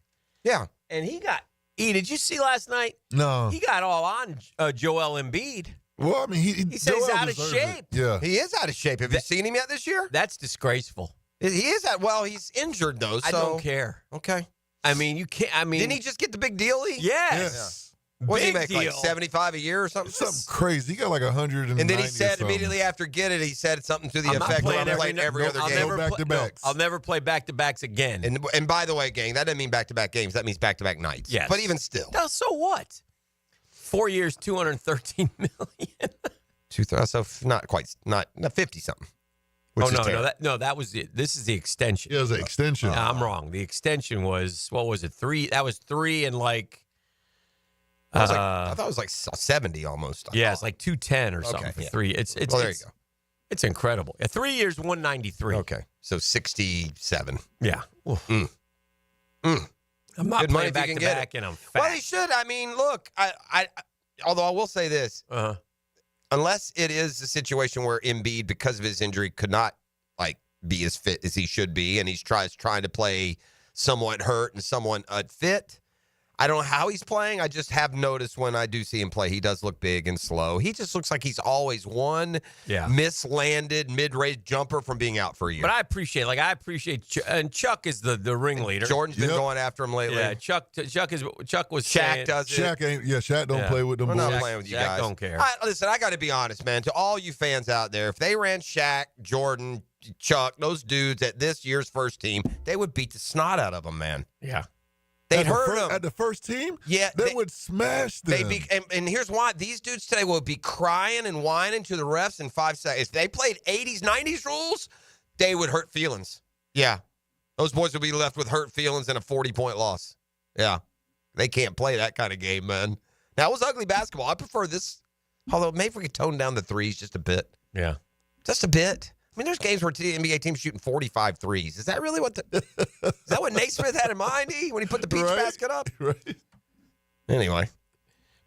Yeah, and he got. Did you see last night? No, he got all on Joel Embiid. Well, I mean, he said he's out of shape. Yeah, he is out of shape. Have you seen him yet this year? That's disgraceful. He is he's injured though. So I don't care. Okay. I mean, you can't. I mean, didn't he just get the big deal? Yes. What did he make, like 75 a year or something? Something crazy. He got like 100. And then he said immediately after get it, he said something to the effect of I'm playing every other game. Back-to-backs. I'll never play back-to-backs again. And by the way, gang, that doesn't mean back-to-back games. That means back-to-back nights. Yes. But even still. No, so what? 4 years, $213 million. So not 50-something. That was it. This is the extension. Yeah, it was the extension. No, I'm wrong. The extension was, what was it, 3? That was 3 and I thought it was like 70 almost. It's like 210 or something for 3. It's there you go. It's incredible. 3 years, 193. Okay, so 67. Yeah. I'm not playing back to back, and I'm fat. Well, he should. I mean, look, I although I will say this, unless it is a situation where Embiid, because of his injury, could not be as fit as he should be, and he's trying to play somewhat hurt and somewhat unfit. I don't know how he's playing. I just have noticed when I do see him play, he does look big and slow. He just looks like he's always one mislanded mid-range jumper from being out for a year. But I appreciate, and Chuck is the ringleader. Jordan's been going after him lately. Yeah, Chuck was Shaq saying, does it. Shaq don't play with them We're boys. not playing with you guys. Don't care. Listen, I got to be honest, man. To all you fans out there, if they ran Shaq, Jordan, Chuck, those dudes at this year's first team, they would beat the snot out of them, man. Yeah. They'd hurt them. At the first team? Yeah. They would smash them. And here's why. These dudes today will be crying and whining to the refs in 5 seconds. If they played 80s, 90s rules, they would hurt feelings. Yeah. Those boys would be left with hurt feelings and a 40-point loss. Yeah. They can't play that kind of game, man. Now, it was ugly basketball. I prefer this. Although, maybe we could tone down the threes just a bit. Yeah. Just a bit. I mean, there's games where the NBA team's shooting 45 threes. Is that really what is that what Naismith had in mind, when he put the peach basket up? Right. Anyway.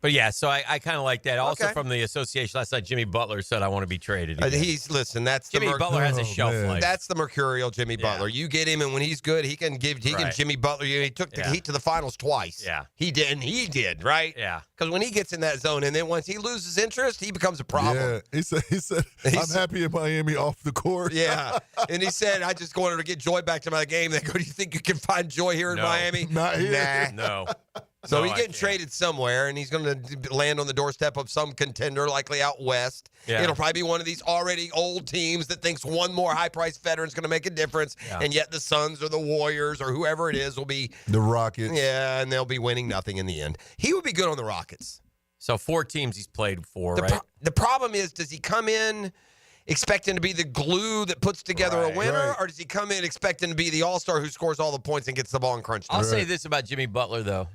But yeah, so I kind of like that. Also from the association last night, Jimmy Butler said, I want to be traded. That's Jimmy Butler has a shelf life. That's the mercurial Jimmy Butler. You get him, and when he's good, he can Jimmy Butler. He took the Heat to the finals twice. Yeah. He did, right? Yeah. Because when he gets in that zone, and then once he loses interest, he becomes a problem. Yeah. He said, I'm happy in Miami off the court. Yeah. And he said, I just wanted to get joy back to my game. They go, do you think you can find joy here in Miami? Not here. Nah. No. So he's getting traded somewhere, and he's going to land on the doorstep of some contender, likely out west. Yeah. It'll probably be one of these already old teams that thinks one more high-priced veteran is going to make a difference, and yet the Suns or the Warriors or whoever it is will be the Rockets. Yeah, and they'll be winning nothing in the end. He would be good on the Rockets. So 4 teams he's played for, right? The problem is, does he come in expecting to be the glue that puts together a winner, or does he come in expecting to be the all-star who scores all the points and gets the ball in crunch time? I'll say this about Jimmy Butler, though.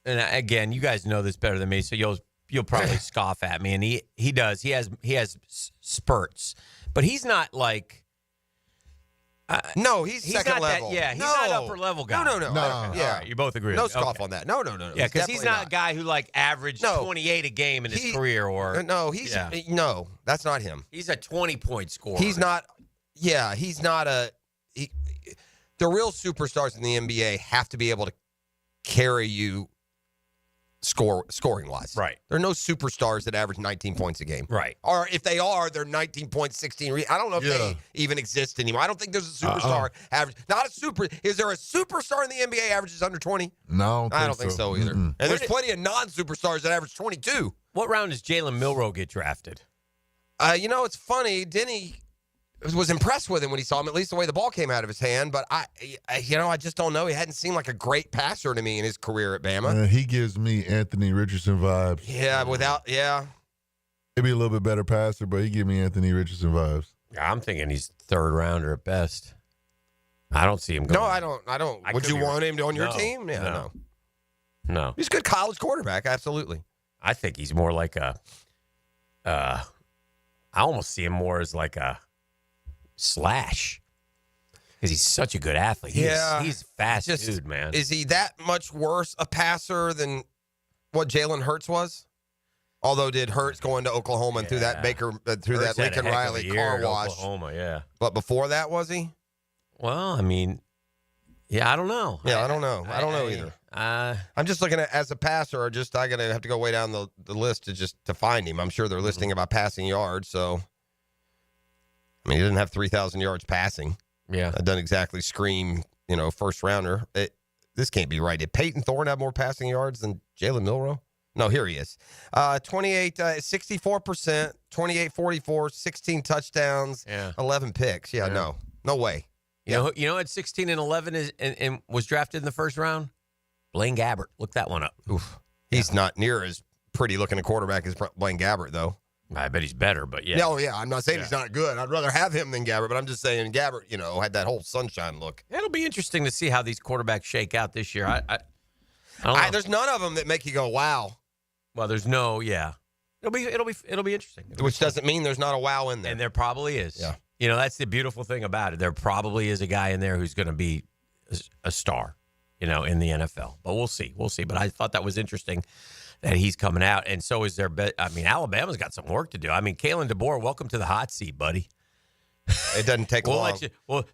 And again, you guys know this better than me, so you'll probably scoff at me. And he does. He has spurts, but he's not like. No, he's second not level. He's not upper level guy. No. Okay. Yeah, all right, you both agree. No with me. scoff Okay. on that. No. Yeah, because he's not a guy who averaged 28 a game in his career, or no, no, that's not him. He's a 20-point scorer. He's not. Yeah, he's not a. The real superstars in the NBA have to be able to carry you. Scoring wise, right? There are no superstars that average 19 points a game, right? Or if they are, they're 19 points, 16. I don't know if they even exist anymore. I don't think there's a superstar average. Not a super. Is there a superstar in the NBA averages under 20? No, I don't think so either. Mm-mm. And there's plenty of non-superstars that average 22. What round does Jalen Milroe get drafted? It's funny. Denny was impressed with him when he saw him, at least the way the ball came out of his hand. But I just don't know. He hadn't seemed like a great passer to me in his career at Bama. He gives me Anthony Richardson vibes. Yeah, Maybe a little bit better passer, but he give me Anthony Richardson vibes. Yeah, I'm thinking he's third rounder at best. I don't see him going. No, I don't. Would you want him on your team? Yeah, no. He's a good college quarterback, absolutely. I think he's more like a. I almost see him more as like a slash, because he's such a good athlete. He's fast, dude, man. Is he that much worse a passer than what Jalen Hurts was? Although, did Hurts go into Oklahoma and through that Hurts Lincoln Riley car wash? Oklahoma, yeah. But before that, was he? Well, I mean, I don't know. Yeah, I don't know. I don't know either. I'm just looking at as a passer. I gotta have to go way down the list to find him. I'm sure they're listing about passing yards. So, I mean, he didn't have 3,000 yards passing. Yeah, that doesn't exactly scream, first rounder. This can't be right. Did Peyton Thorne have more passing yards than Jalen Milroe? No, here he is. 64%, 28-44, 16 touchdowns, 11 picks. No way. You know, at 16 and 11 and was drafted in the first round. Blaine Gabbert. Look that one up. Oof. He's not near as pretty looking a quarterback as Blaine Gabbert, though. I bet he's better, but yeah. No, I'm not saying he's not good. I'd rather have him than Gabbert, but I'm just saying Gabbert, had that whole sunshine look. It'll be interesting to see how these quarterbacks shake out this year. I don't know. There's none of them that make you go, wow. Well, there's no, It'll be interesting. Which doesn't mean there's not a wow in there. And there probably is. Yeah. That's the beautiful thing about it. There probably is a guy in there who's going to be a star, in the NFL. But we'll see. But I thought that was interesting that he's coming out, and so is their. Alabama's got some work to do. Kalen DeBoer, welcome to the hot seat, buddy. It doesn't take long.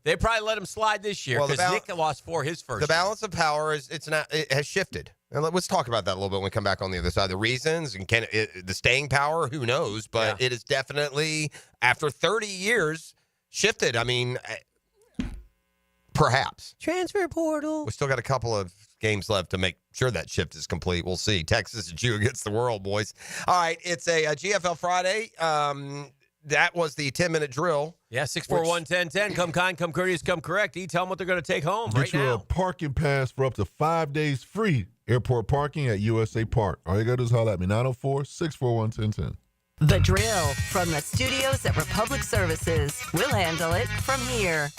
They probably let him slide this year because Nick lost 4 his first. The balance of power it has shifted. And let's talk about that a little bit when we come back on the other side. The reasons and the staying power, who knows? But it is definitely, after 30 years, shifted. I mean, perhaps. Transfer portal. We still got a couple of games left to make sure that shift is complete. We'll see. Texas is you against the world, boys. All right, it's a GFL Friday. That was the 10-minute drill. Yeah, 641-1010. Come kind, come courteous, come correct. Tell them what they're going to take home right now. Get you a parking pass for up to 5 days free. Airport parking at USA Park. All you got to do is holler at me, 904-641-1010. The drill from the studios at Republic Services. We'll handle it from here.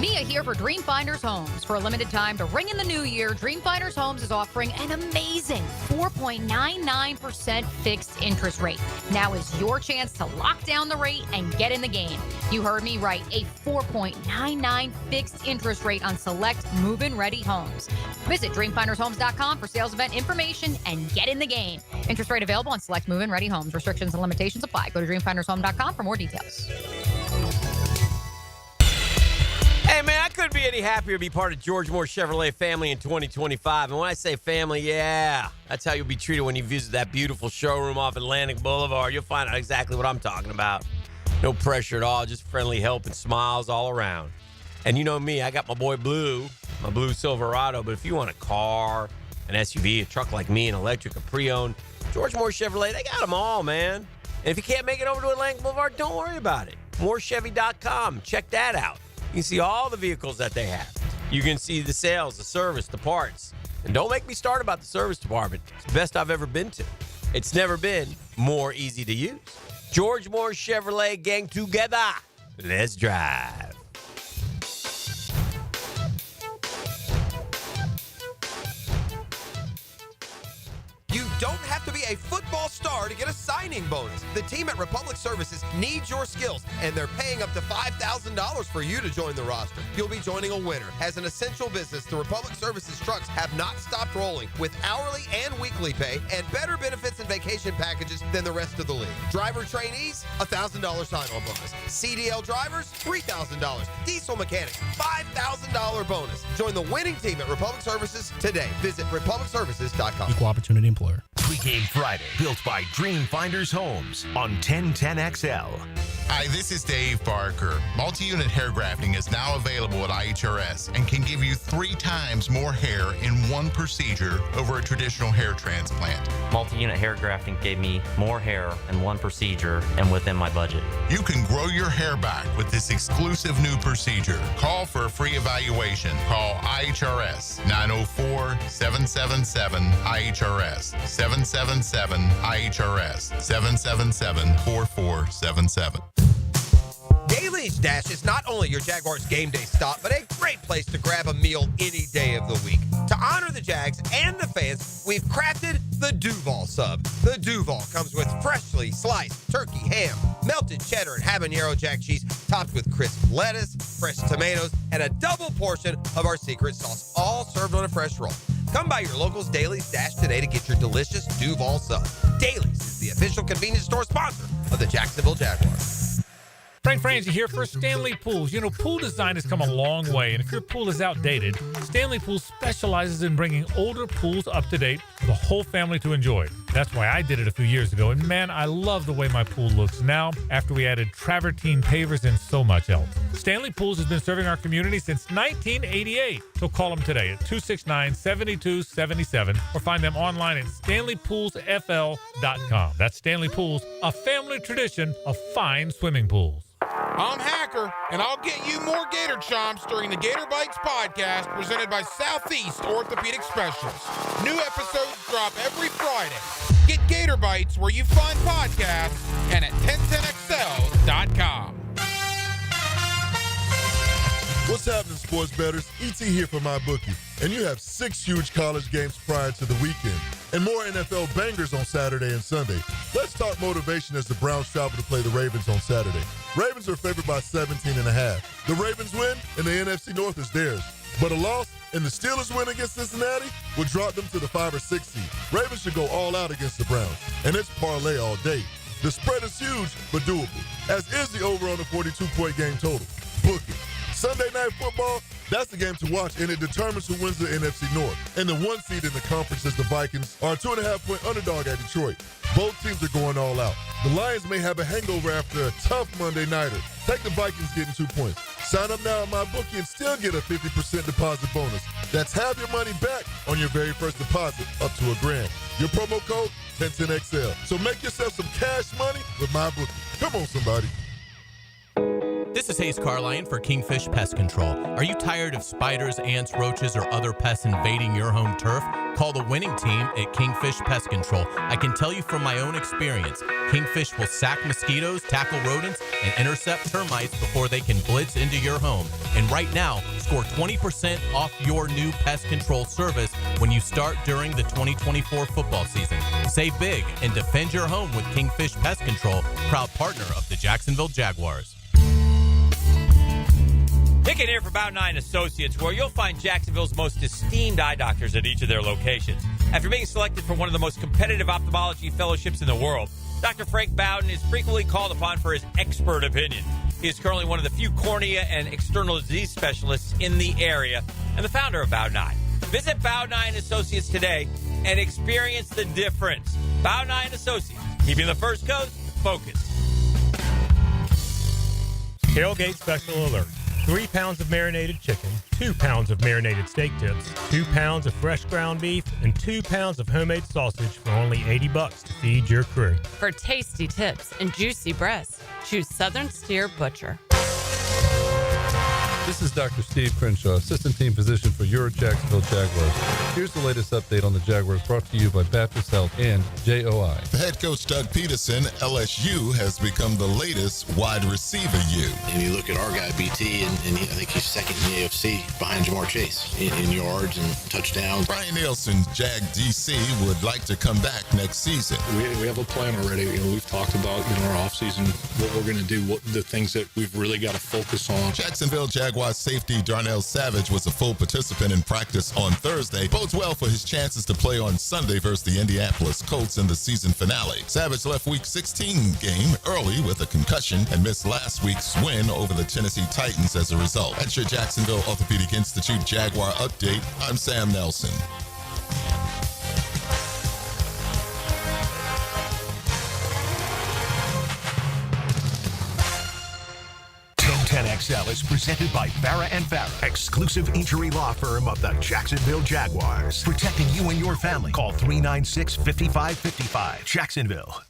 Mia here for Dreamfinders Homes. For a limited time to ring in the new year, Dreamfinders Homes is offering an amazing 4.99% fixed interest rate. Now is your chance to lock down the rate and get in the game. You heard me right, a 4.99 fixed interest rate on select move-in ready homes. Visit dreamfindershomes.com for sales event information and get in the game. Interest rate available on select move-in ready homes. Restrictions and limitations apply. Go to dreamfindershome.com for more details. Hey, man, I couldn't be any happier to be part of George Moore Chevrolet family in 2025. And when I say family, that's how you'll be treated when you visit that beautiful showroom off Atlantic Boulevard. You'll find out exactly what I'm talking about. No pressure at all, just friendly help and smiles all around. And you know me, I got my boy Blue, my blue Silverado. But if you want a car, an SUV, a truck like me, an electric, a pre-owned, George Moore Chevrolet, they got them all, man. And if you can't make it over to Atlantic Boulevard, don't worry about it. MooreChevy.com. Check that out. You can see all the vehicles that they have. You can see the sales, the service, the parts. And don't make me start about the service department. It's the best I've ever been to. It's never been more easy to use. George Moore Chevrolet, gang together. Let's drive. You don't have to be a football star to get a signing bonus. The team at Republic Services needs your skills, and they're paying up to $5,000 for you to join the roster. You'll be joining a winner. As an essential business, the Republic Services trucks have not stopped rolling with hourly and weekly pay and better benefits and vacation packages than the rest of the league. Driver trainees, $1,000 sign-on bonus. CDL drivers, $3,000. Diesel mechanics, $5,000 bonus. Join the winning team at Republic Services today. Visit republicservices.com. Equal opportunity employer. Pre-Game Friday, built by Dreamfinders Homes on 1010XL. Hi, this is Dave Barker. Multi-unit hair grafting is now available at IHRS and can give you 3 times more hair in one procedure over a traditional hair transplant. Multi-unit hair grafting gave me more hair in one procedure and within my budget. You can grow your hair back with this exclusive new procedure. Call for a free evaluation. Call IHRS 904-777-IHRS 777-IHRS 777-4477. Daly's Dash is not only your Jaguars game day stop, but a great place to grab a meal any day of the week. To honor the Jags and the fans, we've crafted the Duval sub. The Duval comes with freshly sliced turkey ham, melted cheddar and habanero jack cheese, topped with crisp lettuce, fresh tomatoes, and a double portion of our secret sauce, all served on a fresh roll. Come by your local's Daly's Dash today to get your delicious Duval sub. Daly's is the official convenience store sponsor of the Jacksonville Jaguars. Frank Franzi here for Stanley Pools. You know, pool design has come a long way, and if your pool is outdated, Stanley Pools specializes in bringing older pools up to date for the whole family to enjoy. That's why I did it a few years ago, and man, I love the way my pool looks now after we added travertine pavers and so much else. Stanley Pools has been serving our community since 1988, so call them today at 269-7277 or find them online at stanleypoolsfl.com. That's Stanley Pools, a family tradition of fine swimming pools. I'm Hacker, and I'll get you more Gator chomps during the Gator Bites podcast presented by Southeast Orthopedic Specialists. New episodes drop every Friday. Get Gator Bites where you find podcasts and at 1010XL.com. What's happening, sports bettors? E.T. here for MyBookie. And you have 6 huge college games prior to the weekend and more NFL bangers on Saturday and Sunday. Let's talk motivation as the Browns travel to play the Ravens on Saturday. Ravens are favored by 17.5. The Ravens win, and the NFC North is theirs. But a loss and the Steelers win against Cincinnati will drop them to the 5 or 6 seed. Ravens should go all out against the Browns, and it's parlay all day. The spread is huge, but doable, as is the over on the 42-point game total. Book it. Sunday Night Football, that's the game to watch, and it determines who wins the NFC North. And the 1 seed in the conference is the Vikings, are a 2.5-point underdog at Detroit. Both teams are going all out. The Lions may have a hangover after a tough Monday nighter. Take the Vikings getting 2 points. Sign up now at MyBookie and still get a 50% deposit bonus. That's half your money back on your very first deposit up to $1,000. Your promo code, 1010XL. So make yourself some cash money with MyBookie. Come on, somebody. This is Hayes Carline for Kingfish Pest Control. Are you tired of spiders, ants, roaches, or other pests invading your home turf? Call the winning team at Kingfish Pest Control. I can tell you from my own experience, Kingfish will sack mosquitoes, tackle rodents, and intercept termites before they can blitz into your home. And right now, score 20% off your new pest control service when you start during the 2024 football season. Save big and defend your home with Kingfish Pest Control, proud partner of the Jacksonville Jaguars. Hicken here for Bout 9 Associates, where you'll find Jacksonville's most esteemed eye doctors at each of their locations. After being selected for one of the most competitive ophthalmology fellowships in the world, Dr. Frank Bowden is frequently called upon for his expert opinion. He is currently one of the few cornea and external disease specialists in the area and the founder of Bout 9. Visit Bout 9 Associates today and experience the difference. Bout 9 Associates, keeping the First Coast focused. Tailgate special alert. 3 pounds of marinated chicken, 2 pounds of marinated steak tips, 2 pounds of fresh ground beef, and 2 pounds of homemade sausage for only $80 to feed your crew. For tasty tips and juicy breasts, choose Southern Steer Butcher. This is Dr. Steve Crenshaw, assistant team physician for your Jacksonville Jaguars. Here's the latest update on the Jaguars, brought to you by Baptist Health and JOI. The head coach Doug Peterson, LSU, has become the latest wide receiver U. And you look at our guy, BT, and I think he's second in the AFC behind Jamar Chase in yards and touchdowns. Brian Nielsen, Jag DC, would like to come back next season. We have a plan already. We've talked about in our offseason what we're going to do, what the things that we've really got to focus on. Jacksonville Jaguars safety Darnell Savage was a full participant in practice on Thursday. Bodes well for his chances to play on Sunday versus the Indianapolis Colts in the season finale. Savage left Week 16 game early with a concussion and missed last week's win over the Tennessee Titans as a result. That's your Jacksonville Orthopedic Institute Jaguar update. I'm Sam Nelson. 10XL is presented by Farah & Farah, exclusive injury law firm of the Jacksonville Jaguars. Protecting you and your family. Call 396-5555. Jacksonville.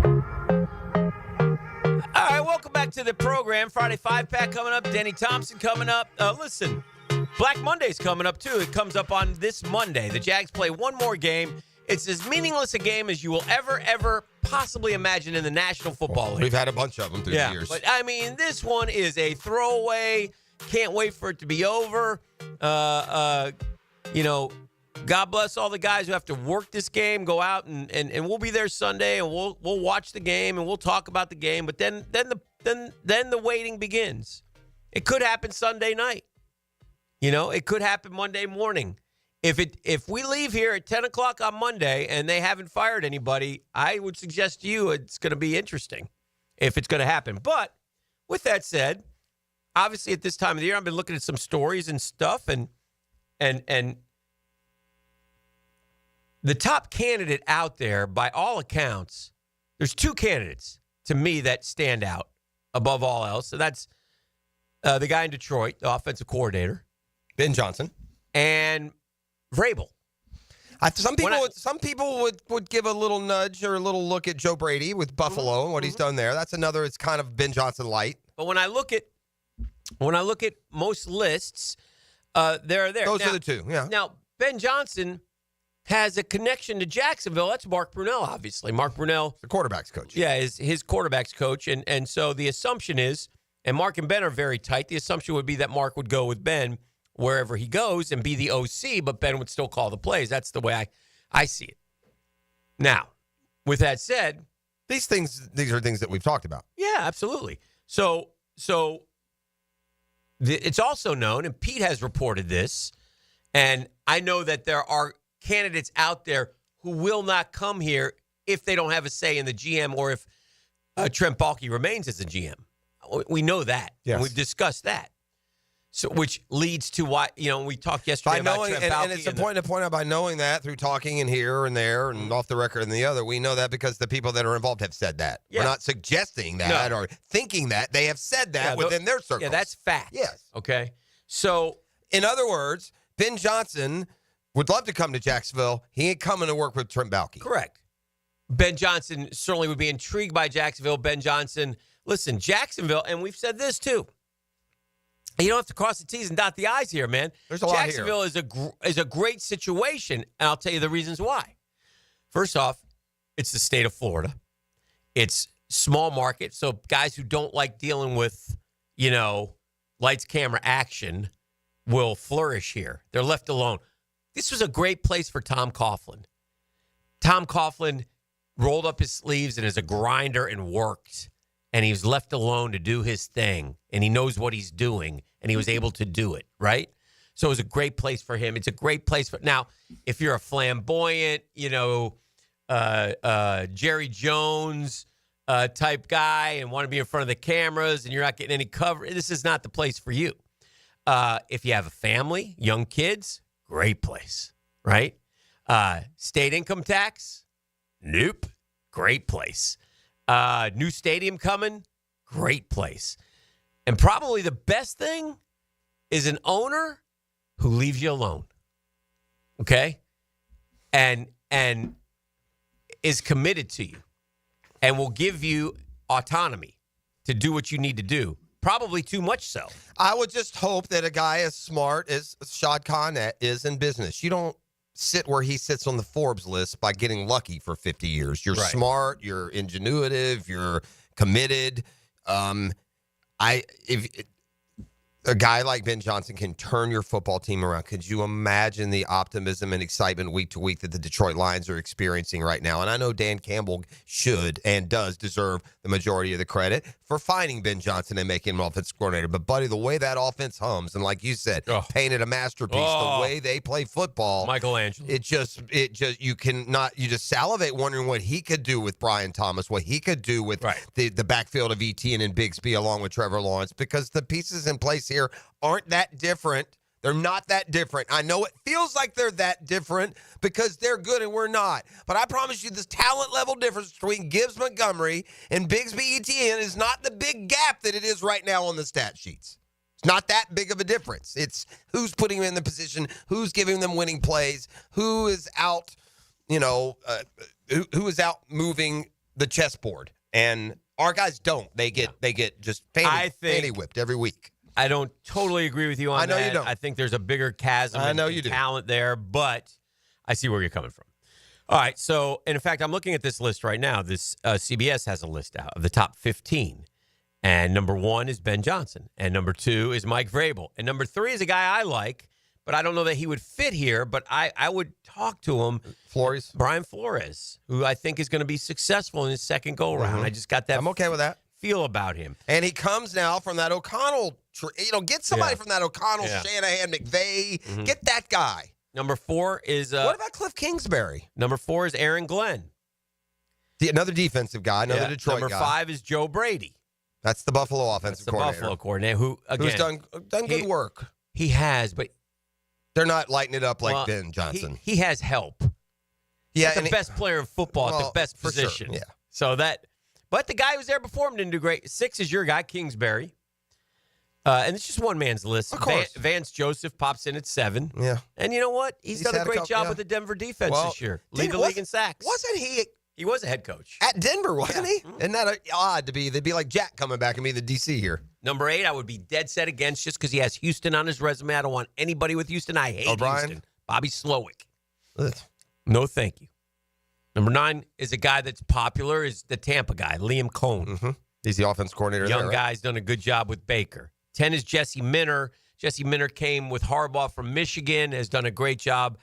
All right, welcome back to the program. Friday 5-pack coming up. Denny Thompson coming up. Listen, Black Monday's coming up, too. It comes up on this Monday. The Jags play one more game. It's as meaningless a game as you will ever possibly imagine in the National Football League. We've had a bunch of them through the years. But, I mean, this one is a throwaway. Can't wait for it to be over. You know, God bless all the guys who have to work this game, go out, and we'll be there Sunday, and we'll watch the game, and we'll talk about the game. But then the waiting begins. It could happen Sunday night. You know, it could happen Monday morning. If we leave here at 10 o'clock on Monday and they haven't fired anybody, I would suggest to you it's going to be interesting if it's going to happen. But with that said, obviously at this time of the year, I've been looking at some stories and stuff, and the top candidate out there, by all accounts, there's 2 candidates to me that stand out above all else. So that's the guy in Detroit, the offensive coordinator, Ben Johnson, and Vrabel. Some people would give a little nudge or a little look at Joe Brady with Buffalo and what he's done there. That's another. It's kind of Ben Johnson light. But when I look at most lists, they're there. Those are the 2. Yeah. Now Ben Johnson has a connection to Jacksonville. That's Mark Brunell, obviously. Mark Brunell, the quarterback's coach. Yeah, is his quarterback's coach, and so the assumption is, and Mark and Ben are very tight. The assumption would be that Mark would go with Ben wherever he goes and be the OC, but Ben would still call the plays. That's the way I see it. Now, with that said, these are things that we've talked about. Yeah, absolutely. So it's also known, and Pete has reported this, and I know that there are candidates out there who will not come here if they don't have a say in the GM or if Trent Baalke remains as a GM. We know that. Yes. And we've discussed that. So, which leads to why, we talked yesterday about Trent Baalke. And it's important to point out, by knowing that through talking and here and there and off the record and the other, we know that because the people that are involved have said that. Yeah. We're not suggesting that or thinking that. They have said that within their circles. Yeah, that's fact. Yes. Okay. So, in other words, Ben Johnson would love to come to Jacksonville. He ain't coming to work with Trent Baalke. Correct. Ben Johnson certainly would be intrigued by Jacksonville. Ben Johnson, listen, Jacksonville, and we've said this too. You don't have to cross the T's and dot the I's here, man. There's a lot here. Jacksonville is a great situation, and I'll tell you the reasons why. First off, it's the state of Florida. It's small market, so guys who don't like dealing with, lights, camera, action will flourish here. They're left alone. This was a great place for Tom Coughlin. Tom Coughlin rolled up his sleeves and is a grinder and worked. And he was left alone to do his thing. And he knows what he's doing. And he was able to do it, right? So it was a great place for him. It's a great place for... Now, if you're a flamboyant, Jerry Jones type guy and want to be in front of the cameras and you're not getting any cover, this is not the place for you. If you have a family, young kids, great place, right? State income tax, nope, great place. New stadium coming, great place. And probably the best thing is an owner who leaves you alone. Okay? And is committed to you and will give you autonomy to do what you need to do. Probably too much so. I would just hope that a guy as smart as Shad Khan is in business. You don't sit where he sits on the Forbes list by getting lucky for 50 years. You're smart, you're ingenuitive, you're committed. If a guy like Ben Johnson can turn your football team around, could you imagine the optimism and excitement week to week that the Detroit Lions are experiencing right now? And I know Dan Campbell should and does deserve the majority of the credit for finding Ben Johnson and making him offensive coordinator. But, buddy, the way that offense hums, and like you said, painted a masterpiece, the way they play football. Michelangelo. You just salivate wondering what he could do with Brian Thomas, what he could do with the backfield of Etienne and Bigsby along with Trevor Lawrence, because the pieces in place here aren't that different. They're not that different. I know it feels like they're that different because they're good and we're not. But I promise you this talent level difference between Gibbs Montgomery and Bigsby Etienne is not the big gap that it is right now on the stat sheets. It's not that big of a difference. It's who's putting them in the position, who's giving them winning plays, who is out, who is out moving the chessboard. And our guys don't. They get just fanny whipped every week. I don't totally agree with you on that. I know you don't. I think there's a bigger chasm in talent there, but I see where you're coming from. All right, so, and in fact, I'm looking at this list right now. This CBS has a list out of the top 15. And number 1 is Ben Johnson. And number 2 is Mike Vrabel. And number 3 is a guy I like, but I don't know that he would fit here, but I would talk to him. Brian Flores, who I think is going to be successful in his second go-around. I just got that. I'm okay with that. Feel about him. And he comes now from that O'Connell, get somebody from that O'Connell, Shanahan, McVay, get that guy. Number 4 is... what about Cliff Kingsbury? Number 4 is Aaron Glenn. Another defensive guy, another Detroit guy. Number 5 is Joe Brady. That's the Buffalo offensive coordinator. Buffalo coordinator who, again... Who's done good work. He has, but... They're not lighting it up like Ben Johnson. He has help. Yeah, He's the best player in football at the best position. Sure, yeah. So that... But the guy who was there before him didn't do great. 6 is your guy, Kingsbury. And it's just one man's list. Of course. Vance Joseph pops in at 7. Yeah. And you know what? He's done a great job with the Denver defense this year. Lead the league in sacks. Wasn't he? He was a head coach. At Denver, wasn't he? Isn't that odd to be? They'd be like Jack coming back and be the DC here. Number 8, I would be dead set against just because he has Houston on his resume. I don't want anybody with Houston. I hate Houston. Bobby Slowick. Ugh. No, thank you. Number 9 is a guy that's popular, is the Tampa guy, Liam Cohn. Mm-hmm. He's the offense coordinator. Young guy's done a good job with Baker. 10 is Jesse Minter. Jesse Minter came with Harbaugh from Michigan, has done a great job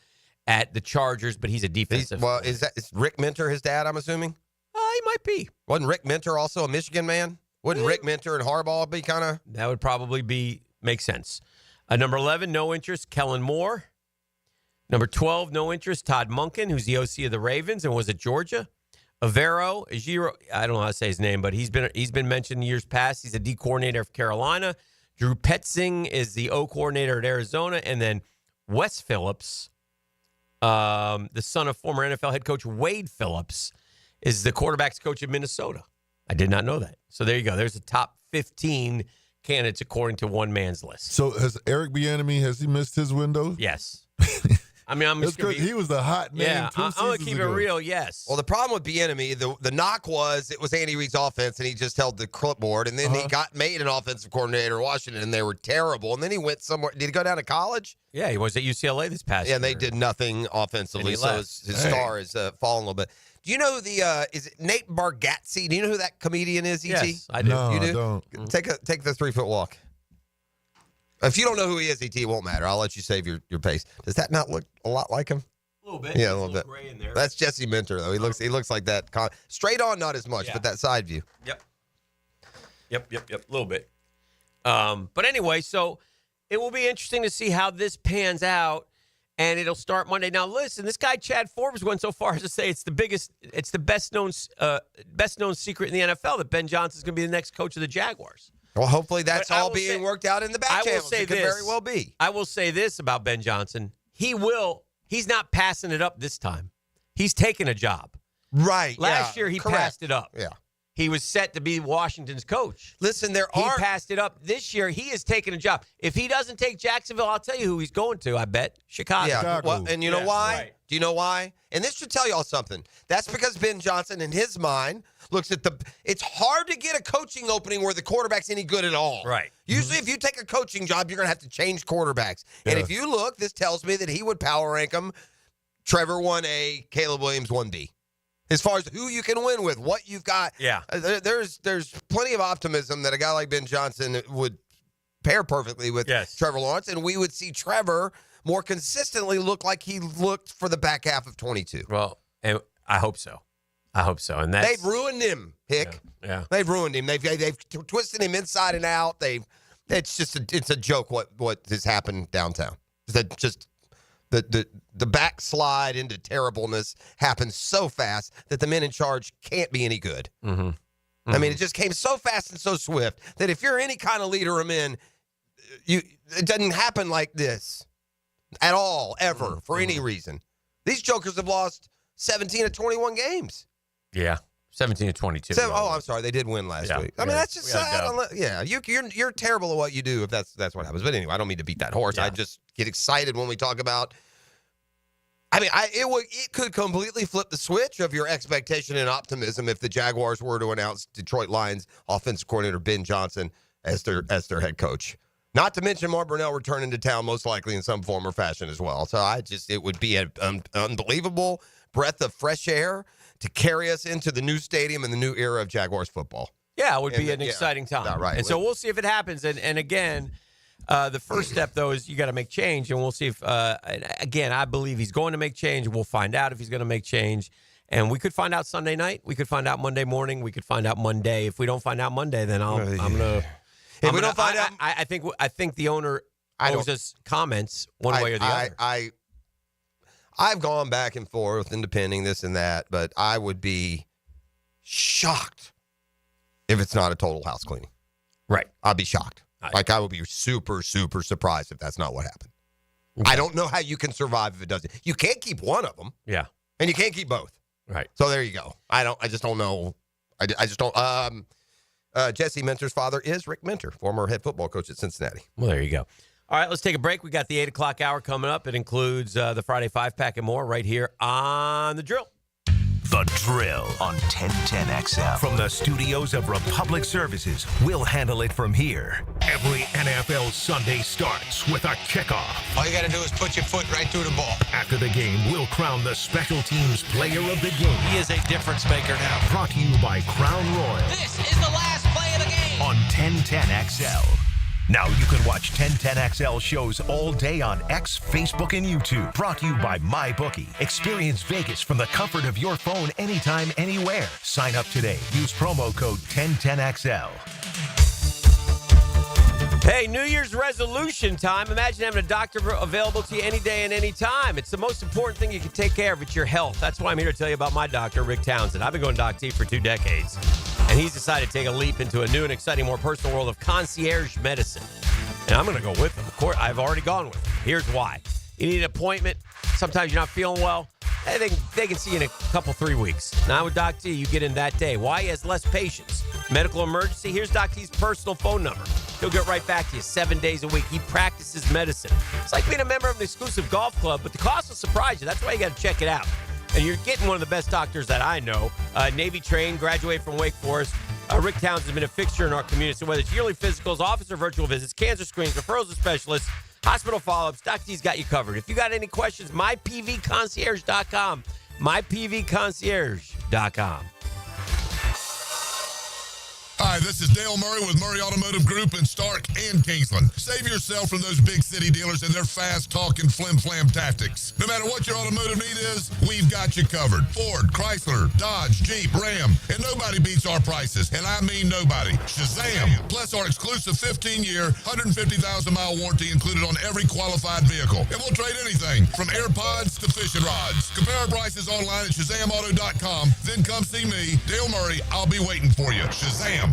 at the Chargers, but he's a defensive. Is Rick Minter his dad, I'm assuming? He might be. Wasn't Rick Minter also a Michigan man? Wouldn't Rick Minter and Harbaugh be kind of? That would probably make sense. Number 11, no interest, Kellen Moore. Number 12, no interest, Todd Monken, who's the OC of the Ravens and was at Georgia. Avero, I don't know how to say his name, but he's been mentioned years past. He's a D coordinator for Carolina. Drew Petzing is the O coordinator at Arizona. And then Wes Phillips, the son of former NFL head coach Wade Phillips, is the quarterback's coach in Minnesota. I did not know that. So there you go. There's the top 15 candidates according to one man's list. So has Eric Bieniemy, has he missed his window? Yes. I mean, he was the hot name. Yeah, I'm going to keep ago. it real, yes. Well, the problem with Bieniemy, the knock was it was Andy Reid's offense, and he just held the clipboard, and then he made an offensive coordinator in Washington, and they were terrible. And then he went somewhere. Did he go down to college? Yeah, he was at UCLA this past year. Yeah, and they did nothing offensively, so his star is falling a little bit. Do you know is it Nate Bargatze? Do you know who that comedian is, E.T.? Yes, I do. No, you do? I don't. Take the 3-foot walk. If you don't know who he is, E.T., it won't matter. I'll let you save your pace. Does that not look a lot like him? A little bit. Yeah, a little bit. Gray in there. That's Jesse Minter, though. He looks like that. Straight on, not as much, but that side view. Yep. A little bit. But anyway, so it will be interesting to see how this pans out, and it'll start Monday. Now, listen, this guy Chad Forbes went so far as to say it's the best known secret in the NFL that Ben Johnson's going to be the next coach of the Jaguars. Well, hopefully that's all being worked out in the back channels. It could very well be. I will say this about Ben Johnson. He's not passing it up this time. He's taking a job. Right. Last year he passed it up. Yeah. He was set to be Washington's coach. Listen, he passed it up. This year he is taking a job. If he doesn't take Jacksonville, I'll tell you who he's going to, I bet. Chicago. Yeah. Well, and you know why? Right. Do you know why? And this should tell y'all something. That's because Ben Johnson, in his mind, looks at it's hard to get a coaching opening where the quarterback's any good at all. Right. Usually, if you take a coaching job, you're going to have to change quarterbacks. And if you look, this tells me that he would power rank them Trevor 1A, Caleb Williams 1B. As far as who you can win with, what you've got. Yeah. There's plenty of optimism that a guy like Ben Johnson would pair perfectly with Trevor Lawrence, and we would see Trevor more consistently look like he looked for the back half of 22. Well, and I hope so. And they've ruined him, Hick. Yeah. They've ruined him. They've twisted him inside and out. It's a joke what has happened downtown. That just the backslide into terribleness happens so fast that the men in charge can't be any good. Mm-hmm. I mean, it just came so fast and so swift that if you're any kind of leader of men, it doesn't happen like this at all, ever, for any reason. These jokers have lost 17 of 21 games. Yeah, 17 to 22. I'm sorry, they did win last week. I mean, that's just you're terrible at what you do if that's what happens. But anyway, I don't mean to beat that horse. I just get excited when we talk about. I mean, it could completely flip the switch of your expectation and optimism if the Jaguars were to announce Detroit Lions offensive coordinator Ben Johnson as their head coach. Not to mention Mark Brunell returning to town most likely in some form or fashion as well. So it would be an unbelievable breath of fresh air to carry us into the new stadium and the new era of Jaguars football. Yeah, it would be an exciting time. Right. And so we'll see if it happens. And again, the first step, though, is you got to make change. And we'll see if, again, I believe he's going to make change. We'll find out if he's going to make change. And we could find out Sunday night. We could find out Monday morning. We could find out Monday. If we don't find out Monday, then I'm going to. If we don't find out, I think the owner owes us comments one way or the other. I've gone back and forth and depending this and that, but I would be shocked if it's not a total house cleaning. Right. I'd be shocked. I would be super, super surprised if that's not what happened. Okay. I don't know how you can survive if it doesn't. You can't keep one of them. Yeah. And you can't keep both. Right. So there you go. I just don't know. I just don't. Jesse Minter's father is Rick Minter, former head football coach at Cincinnati. Well, there you go. All right, let's take a break. We got the 8 o'clock hour coming up. It includes the Friday 5-pack and more right here on The Drill. The Drill on 1010XL. From the studios of Republic Services, we'll handle it from here. Every NFL Sunday starts with a kickoff. All you got to do is put your foot right through the ball. After the game, we'll crown the special teams player of the game. He is a difference maker now. Brought to you by Crown Royal. This is the last play of the game. On 1010XL. Now you can watch 1010XL shows all day on X, Facebook, and YouTube. Brought to you by MyBookie. Experience Vegas from the comfort of your phone anytime, anywhere. Sign up today. Use promo code 1010XL. Hey, New Year's resolution time. Imagine having a doctor available to you any day and any time. It's the most important thing you can take care of. It's your health. That's why I'm here to tell you about my doctor, Rick Townsend. I've been going to Doc T for 2 decades, and he's decided to take a leap into a new and exciting, more personal world of concierge medicine. And I'm going to go with him. Of course, I've already gone with him. Here's why. You need an appointment. Sometimes you're not feeling well. They can see you in a couple, 3 weeks. Now with Doc T, you get in that day. Why? He has less patience. Medical emergency, here's Doc T's personal phone number. He'll get right back to you 7 days a week. He practices medicine. It's like being a member of an exclusive golf club, but the cost will surprise you. That's why you got to check it out. And you're getting one of the best doctors that I know. Navy trained, graduated from Wake Forest. Rick Townsend has been a fixture in our community. So whether it's yearly physicals, office or virtual visits, cancer screenings, referrals to specialists, hospital follow-ups, Doc T's got you covered. If you got any questions, mypvconcierge.com. mypvconcierge.com. Hi, this is Dale Murray with Murray Automotive Group in Stark and Kingsland. Save yourself from those big city dealers and their fast-talking flim-flam tactics. No matter what your automotive need is, we've got you covered. Ford, Chrysler, Dodge, Jeep, Ram, and nobody beats our prices, and I mean nobody. Shazam! Plus our exclusive 15-year, 150,000-mile warranty included on every qualified vehicle. And we'll trade anything from AirPods to fishing rods. Compare our prices online at ShazamAuto.com. Then come see me, Dale Murray. I'll be waiting for you. Shazam!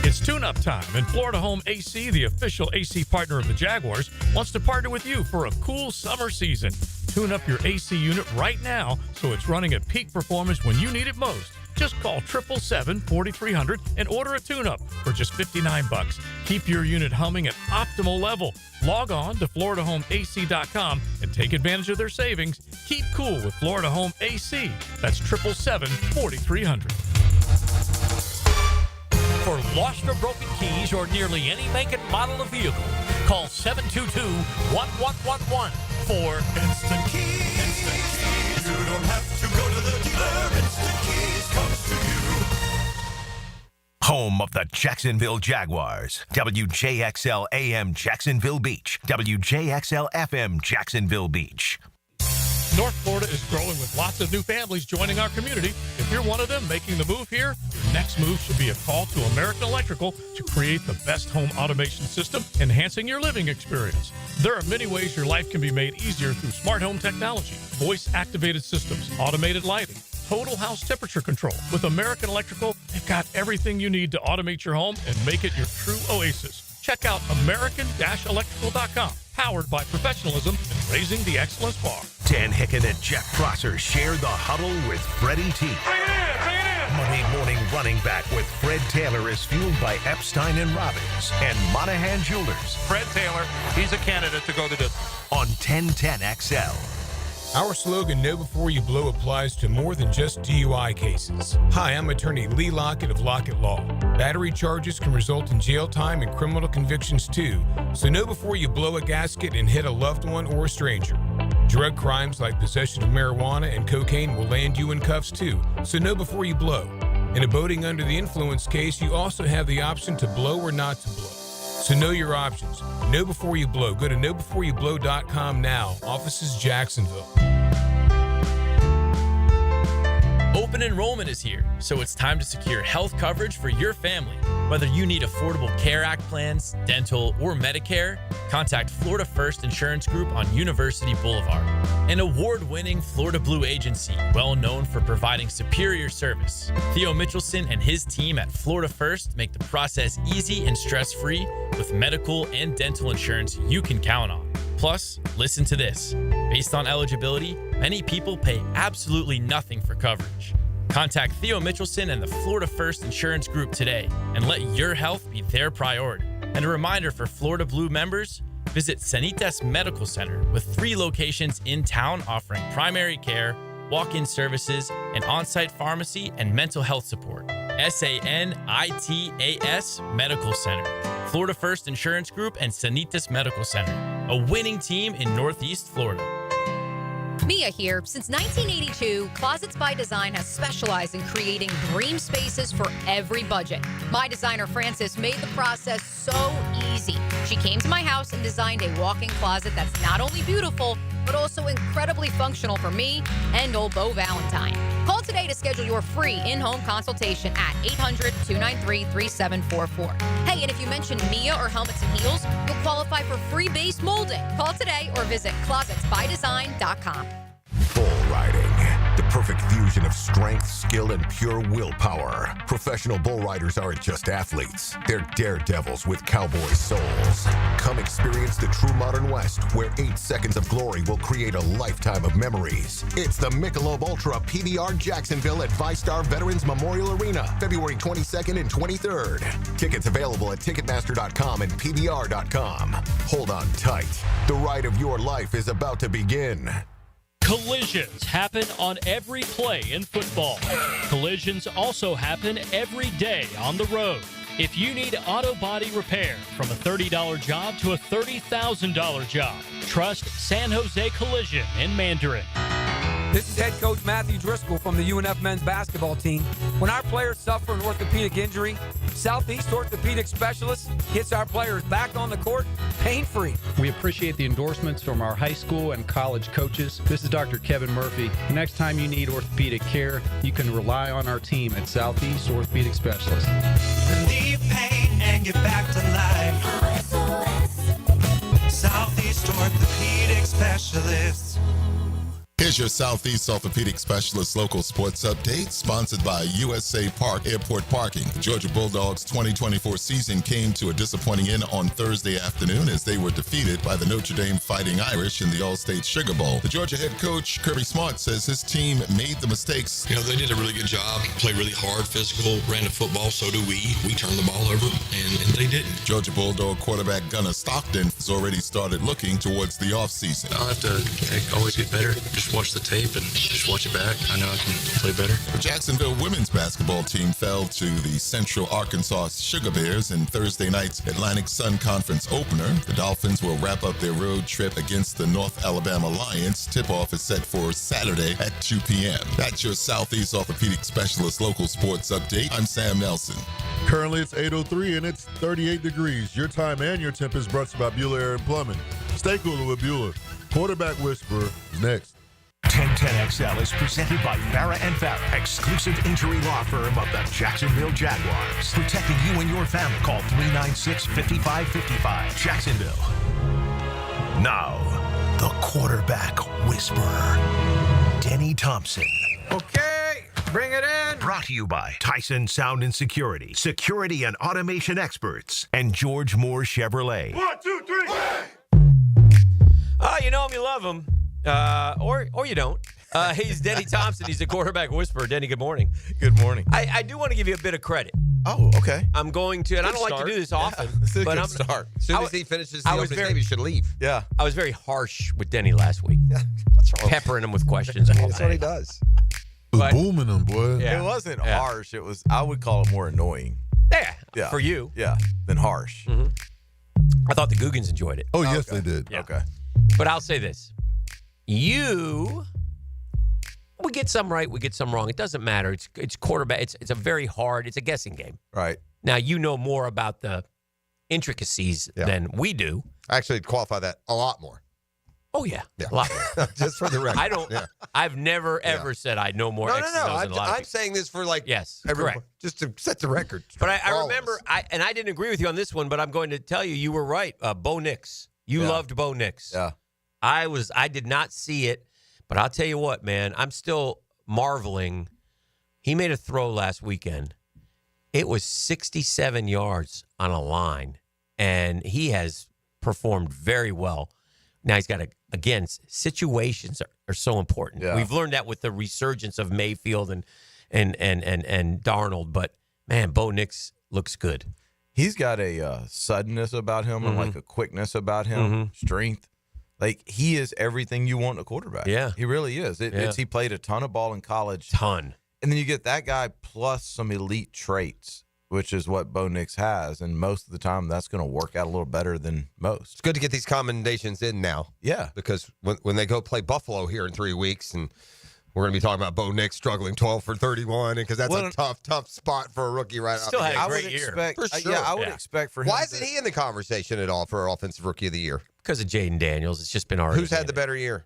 It's tune-up time, and Florida Home AC, the official AC partner of the Jaguars, wants to partner with you for a cool summer season. Tune up your AC unit right now so it's running at peak performance when you need it most. Just call 777-4300 and order a tune-up for just $59. Keep your unit humming at optimal level. Log on to FloridaHomeAC.com and take advantage of their savings. Keep cool with Florida Home AC. That's 777-4300. For lost or broken keys or nearly any make and model of vehicle, call 722-1111 for Instant Keys. Instant Keys. You don't have to go to the dealer. Instant Keys comes to you. Home of the Jacksonville Jaguars. WJXL AM Jacksonville Beach. WJXL FM Jacksonville Beach. North Florida is growing with lots of new families joining our community. If you're one of them making the move here, your next move should be a call to American Electrical to create the best home automation system, enhancing your living experience. There are many ways your life can be made easier through smart home technology, voice-activated systems, automated lighting, total house temperature control. With American Electrical, they've got everything you need to automate your home and make it your true oasis. Check out American-Electrical.com. Powered by professionalism and raising the excellence bar. Dan Hicken and Jeff Prosser share the huddle with Freddie T. Bring it in! Monday morning running back with Fred Taylor is fueled by Epstein and Robbins and Monahan Jewelers. Fred Taylor, he's a candidate to go the distance. On 1010XL. Our slogan, Know Before You Blow, applies to more than just DUI cases. Hi, I'm attorney Lee Lockett of Lockett Law. Battery charges can result in jail time and criminal convictions too, so know before you blow a gasket and hit a loved one or a stranger. Drug crimes like possession of marijuana and cocaine will land you in cuffs too, so know before you blow. In a boating under the influence case, you also have the option to blow or not to blow. So know your options. Know before you blow. Go to knowbeforeyoublow.com now. Offices Jacksonville. Open enrollment is here, so it's time to secure health coverage for your family. Whether you need Affordable Care Act plans, dental, or Medicare, contact Florida First Insurance Group on University Boulevard, an award-winning Florida Blue agency well known for providing superior service. Theo Mitchelson and his team at Florida First make the process easy and stress-free with medical and dental insurance you can count on. Plus, listen to this. Based on eligibility, many people pay absolutely nothing for coverage. Contact Theo Mitchelson and the Florida First Insurance Group today and let your health be their priority. And a reminder for Florida Blue members, visit Sanitas Medical Center with 3 locations in town offering primary care, walk-in services, and on-site pharmacy and mental health support. SANITAS Medical Center, Florida First Insurance Group, and Sanitas Medical Center, a winning team in Northeast Florida. Mia here. Since 1982, Closets by Design has specialized in creating dream spaces for every budget. My designer, Frances, made the process so easy. She came to my house and designed a walk-in closet that's not only beautiful, but also incredibly functional for me and old Beau Valentine. Call today to schedule your free in-home consultation at 800-293-3744. Hey, Hey, and if you mention Mia or Helmets and Heels, you'll qualify for free base molding. Call today or visit closetsbydesign.com. Bull riding. The perfect fusion of strength, skill, and pure willpower. Professional bull riders aren't just athletes. They're daredevils with cowboy souls. Come experience the true modern West, where 8 seconds of glory will create a lifetime of memories. It's the Michelob Ultra PBR Jacksonville at ViStar Veterans Memorial Arena, February 22nd and 23rd. Tickets available at Ticketmaster.com and PBR.com. Hold on tight. The ride of your life is about to begin. Collisions happen on every play in football. Collisions also happen every day on the road. If you need auto body repair, from a $30 job to a $30,000 job, trust San Jose Collision in Mandarin. This is head coach Matthew Driscoll from the UNF men's basketball team. When our players suffer an orthopedic injury, Southeast Orthopedic Specialist gets our players back on the court pain-free. We appreciate the endorsements from our high school and college coaches. This is Dr. Kevin Murphy. The next time you need orthopedic care, you can rely on our team at Southeast Orthopedic Specialist. Relieve pain and get back to life. Southeast Orthopedic Specialists. Here's your Southeast Orthopedic Specialist local sports update, sponsored by USA Park Airport Parking. The Georgia Bulldogs 2024 season came to a disappointing end on Thursday afternoon as they were defeated by the Notre Dame Fighting Irish in the All-State Sugar Bowl. The Georgia head coach, Kirby Smart, says his team made the mistakes. You know, they did a really good job, played really hard, physical, ran the football, so do we. We turned the ball over, and they didn't. Georgia Bulldog quarterback Gunnar Stockton has already started looking towards the offseason. I'll have to always get better. Just watch the tape and just watch it back. I know I can play better. The Jacksonville women's basketball team fell to the Central Arkansas Sugar Bears in Thursday night's Atlantic Sun Conference opener. The Dolphins will wrap up their road trip against the North Alabama Lions. Tip-off is set for Saturday at 2 p.m. That's your Southeast Orthopedic Specialist local sports update. I'm Sam Nelson. Currently, it's 8:03 and it's 38 degrees. Your time and your temp is brought to you by Bueller Air and Plumbing. Stay cooler with Bueller. Quarterback Whisperer is next. 1010XL is presented by Farrah & Farrah, exclusive injury law firm of the Jacksonville Jaguars. Protecting you and your family. Call 396-5555. Jacksonville. Now, the quarterback whisperer, Denny Thompson. Okay, bring it in. Brought to you by Tyson Sound and Security, security and automation experts, and George Moore Chevrolet. 1, 2, 3. Oh, you know him, you love him. Or you don't. He's Denny Thompson. He's the quarterback whisperer. Denny, good morning. Good morning. I do want to give you a bit of credit. Oh, okay. I'm going to, and I don't like to do this often. This is a but good start. As soon as he finishes the opening statement, you should leave. Yeah. I was very harsh with Denny last week. What's wrong? Peppering him with questions. That's what he does. It was booming them, boy. Yeah. It wasn't harsh. It was, I would call it more annoying. Yeah. For you. Yeah. Than harsh. Mm-hmm. I thought the Googans enjoyed it. Oh, yes, they did. Yeah. Okay. But I'll say this. We get some right, we get some wrong. It doesn't matter. It's quarterback. It's a very hard, it's a guessing game. Right. Now, you know more about the intricacies than we do. Actually, qualify that a lot more. Oh, yeah. A lot more. Just for the record. I don't. Yeah. I've never, ever said I know more X's and O's than a lot of I'm people. saying this for everyone, correct. Just to set the record. But I remember, and I didn't agree with you on this one, but I'm going to tell you were right. Bo Nix. You loved Bo Nix. Yeah. I did not see it, but I'll tell you what, man, I'm still marveling. He made a throw last weekend. It was 67 yards on a line, and he has performed very well. Now he's got again, situations are so important. Yeah. We've learned that with the resurgence of Mayfield and Darnold, but man, Bo Nix looks good. He's got a suddenness about him and like a quickness about him, strength. Like, he is everything you want in a quarterback. Yeah. He really is. He played a ton of ball in college. Ton. And then you get that guy plus some elite traits, which is what Bo Nix has. And most of the time, that's going to work out a little better than most. It's good to get these commendations in now. Yeah. Because when they go play Buffalo here in 3 weeks, and we're going to be talking about Bo Nix struggling 12 for 31, because that's a tough spot for a rookie right Still out. had a great year. For sure. I would expect for him. Why isn't he in the conversation at all for Offensive Rookie of the Year? Because of Jaden Daniels. It's just been our Who's had the better year?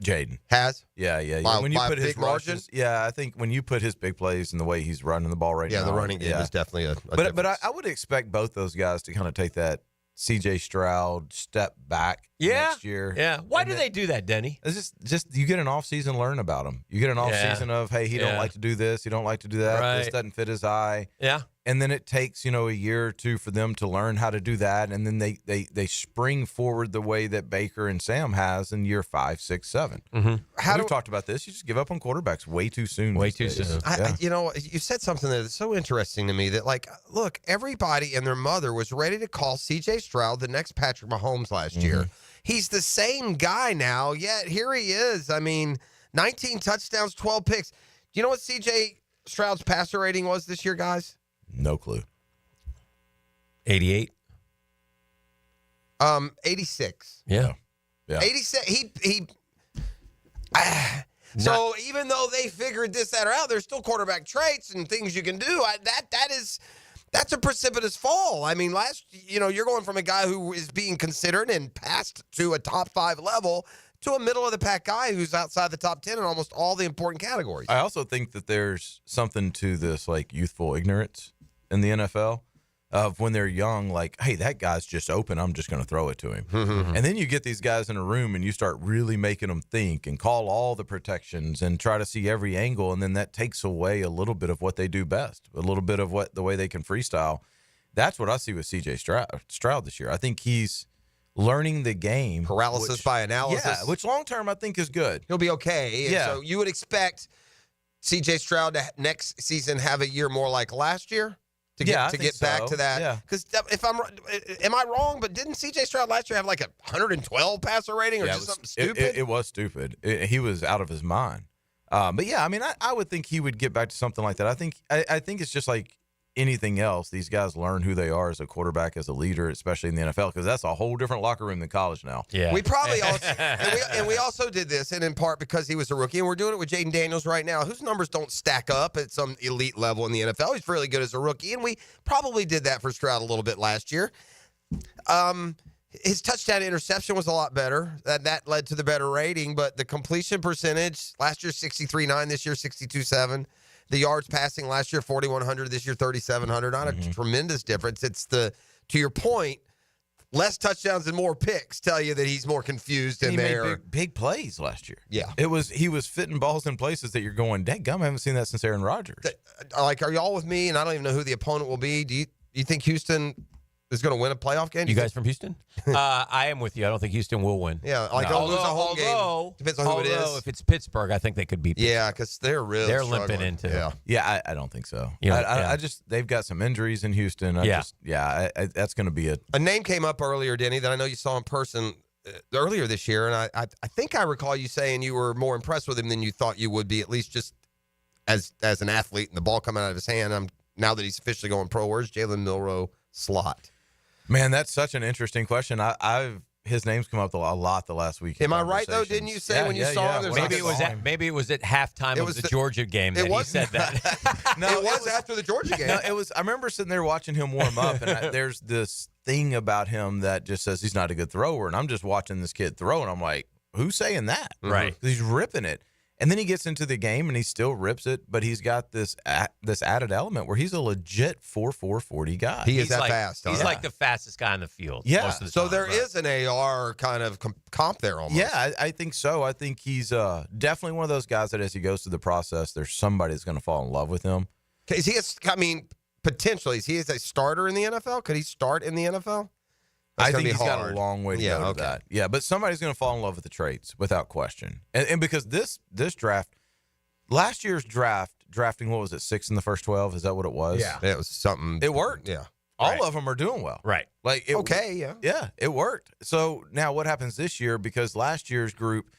Jaden has. Yeah. By- when you by put his big margin? rushes, I think when you put his big plays and the way he's running the ball right now, the running game is definitely a But I would expect both those guys to kind of take that C.J. Stroud step back next year. Yeah. Why do they do that, Denny? It's just you get an off-season learn about him. You get an off-season of, hey, he don't like to do this, he don't like to do that, this doesn't fit his eye. Yeah. And then it takes, a year or two for them to learn how to do that, and then they spring forward the way that Baker and Sam has in year 5, 6, 7. Mm-hmm. We've talked about this. You just give up on quarterbacks way too soon. Way too soon. You said something that's so interesting to me that, look, everybody and their mother was ready to call C.J. Stroud the next Patrick Mahomes last year. He's the same guy now, yet here he is. 19 touchdowns, 12 picks. Do you know what C.J. Stroud's passer rating was this year, guys? No clue. 88. 86. Yeah. 86. So even though they figured this, that, or out, there's still quarterback traits and things you can do. That's a precipitous fall. You're going from a guy who is being considered and passed to a top 5 level to a middle of the pack guy who's outside the top 10 in almost all the important categories. I also think that there's something to this youthful ignorance in the NFL of when they're young, hey, that guy's just open, I'm just going to throw it to him. And then you get these guys in a room and you start really making them think and call all the protections and try to see every angle, and then that takes away a little bit of what they do best, a little bit of the way they can freestyle. That's what I see with C.J. Stroud this year. I think he's learning the game. Paralysis by analysis. Yeah, which long-term I think is good. He'll be okay. Yeah. So you would expect C.J. Stroud to next season have a year more like last year? To get back to that. Yeah. Because am I wrong? But didn't C.J. Stroud last year have 112 passer rating or just something stupid? It was stupid. He was out of his mind. But yeah, I would think he would get back to something like that. I think it's just like anything else. These guys learn who they are as a quarterback, as a leader, especially in the NFL, because that's a whole different locker room than college now. Yeah. We probably also and we also did this, and in part because he was a rookie, and we're doing it with Jaden Daniels right now, whose numbers don't stack up at some elite level in the NFL. He's really good as a rookie, and we probably did that for Stroud a little bit last year. His touchdown interception was a lot better. That led to the better rating, but the completion percentage, last year 63.9, this year 62.7. The yards passing last year, 4,100. This year, 3,700. Not a tremendous difference. It's to your point, less touchdowns and more picks tell you that he's more confused in there. He made big plays last year. Yeah. He was fitting balls in places that you're going, dadgum, I haven't seen that since Aaron Rodgers. Are y'all with me? And I don't even know who the opponent will be. Do you think Houston is going to win a playoff game? You guys from Houston? I am with you. I don't think Houston will win. Yeah, they'll lose a home game. Depends on who it is. If it's Pittsburgh, I think they could beat Pittsburgh. Yeah, because they're limping into it. Yeah, I don't think so. I just they've got some injuries in Houston. That's going to be a name came up earlier, Denny, that I know you saw in person earlier this year, and I think I recall you saying you were more impressed with him than you thought you would be, at least just as an athlete and the ball coming out of his hand. Now that he's officially going pro, where's Jalen Milroe slot? Man, that's such an interesting question. His name's come up a lot the last week. Am I right though? Didn't you say when you saw him? Maybe it was at halftime of the Georgia game that he said that. No, it was after the Georgia game. No, it was. I remember sitting there watching him warm up, and there's this thing about him that just says he's not a good thrower, and I'm just watching this kid throw, and I'm like, who's saying that? Right? 'Cause he's ripping it. And then he gets into the game and he still rips it, but he's got this added element where he's a legit 4.4 40 guy. He's that fast. He's like the fastest guy on the field. Yeah. Most of the so time, there is an AR kind of comp there almost. Yeah, I think so. I think he's definitely one of those guys that as he goes through the process, there's somebody that's going to fall in love with him. Is he? Potentially, is he a starter in the NFL? Could he start in the NFL? I think he's got a long way to go to that. Yeah, but somebody's going to fall in love with the traits without question. And because this draft, last year's drafting, what was it, 6 in the first 12? Is that what it was? Yeah. It was something. It worked. Yeah. All of them are doing well. Right. Yeah, it worked. So now what happens this year, because last year's group,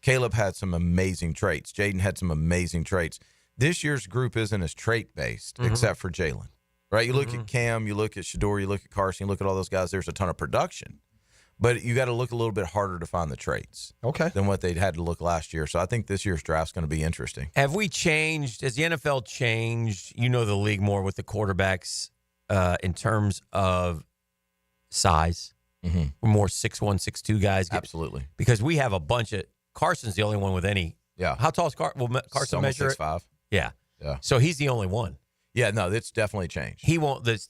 Caleb had some amazing traits. Jaden had some amazing traits. This year's group isn't as trait-based, except for Jalen. Right, you look at Cam, you look at Shador, you look at Carson, you look at all those guys. There's a ton of production, but you got to look a little bit harder to find the traits. Than what they'd had to look last year. So I think this year's draft's going to be interesting. Have we changed? Has the NFL changed? You know the league more with the quarterbacks in terms of size. We're more 6'1", 6'2" guys. Absolutely, because we have a bunch of Carson's the only one with any. Yeah. How tall is Carson? Will Carson measure it? 6'5". Yeah. Yeah. So he's the only one. Yeah, no, it's definitely changed. He won't. This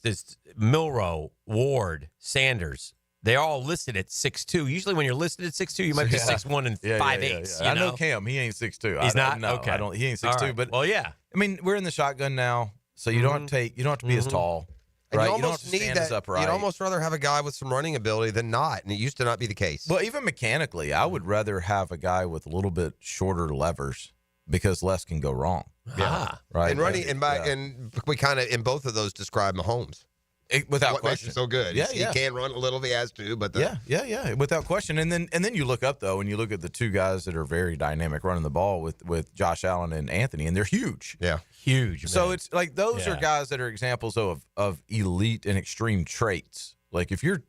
Milroe, Ward, Sanders. They're all listed at 6'2". Usually, when you're listed at 6'2", you might be 6'1" and 5'8". I know Cam. He ain't 6'2". He's not. No, okay. I don't. He ain't 6'2". Right. But well, yeah. I mean, we're in the shotgun now, so you don't have to be as tall. And right? you almost don't have to stand as upright. You'd almost rather have a guy with some running ability than not, and it used to not be the case. Well, even mechanically, I would rather have a guy with a little bit shorter levers because less can go wrong. Yeah. Right. And running, and we kind of in both of those describe Mahomes. Without what question. makes him so good. Yeah, He can run a little if he has to, but without question. And then you look up though, and you look at the two guys that are very dynamic running the ball with Josh Allen and Anthony, and they're huge. Yeah, huge. Man. So it's like those are guys that are examples of elite and extreme traits. Like if you're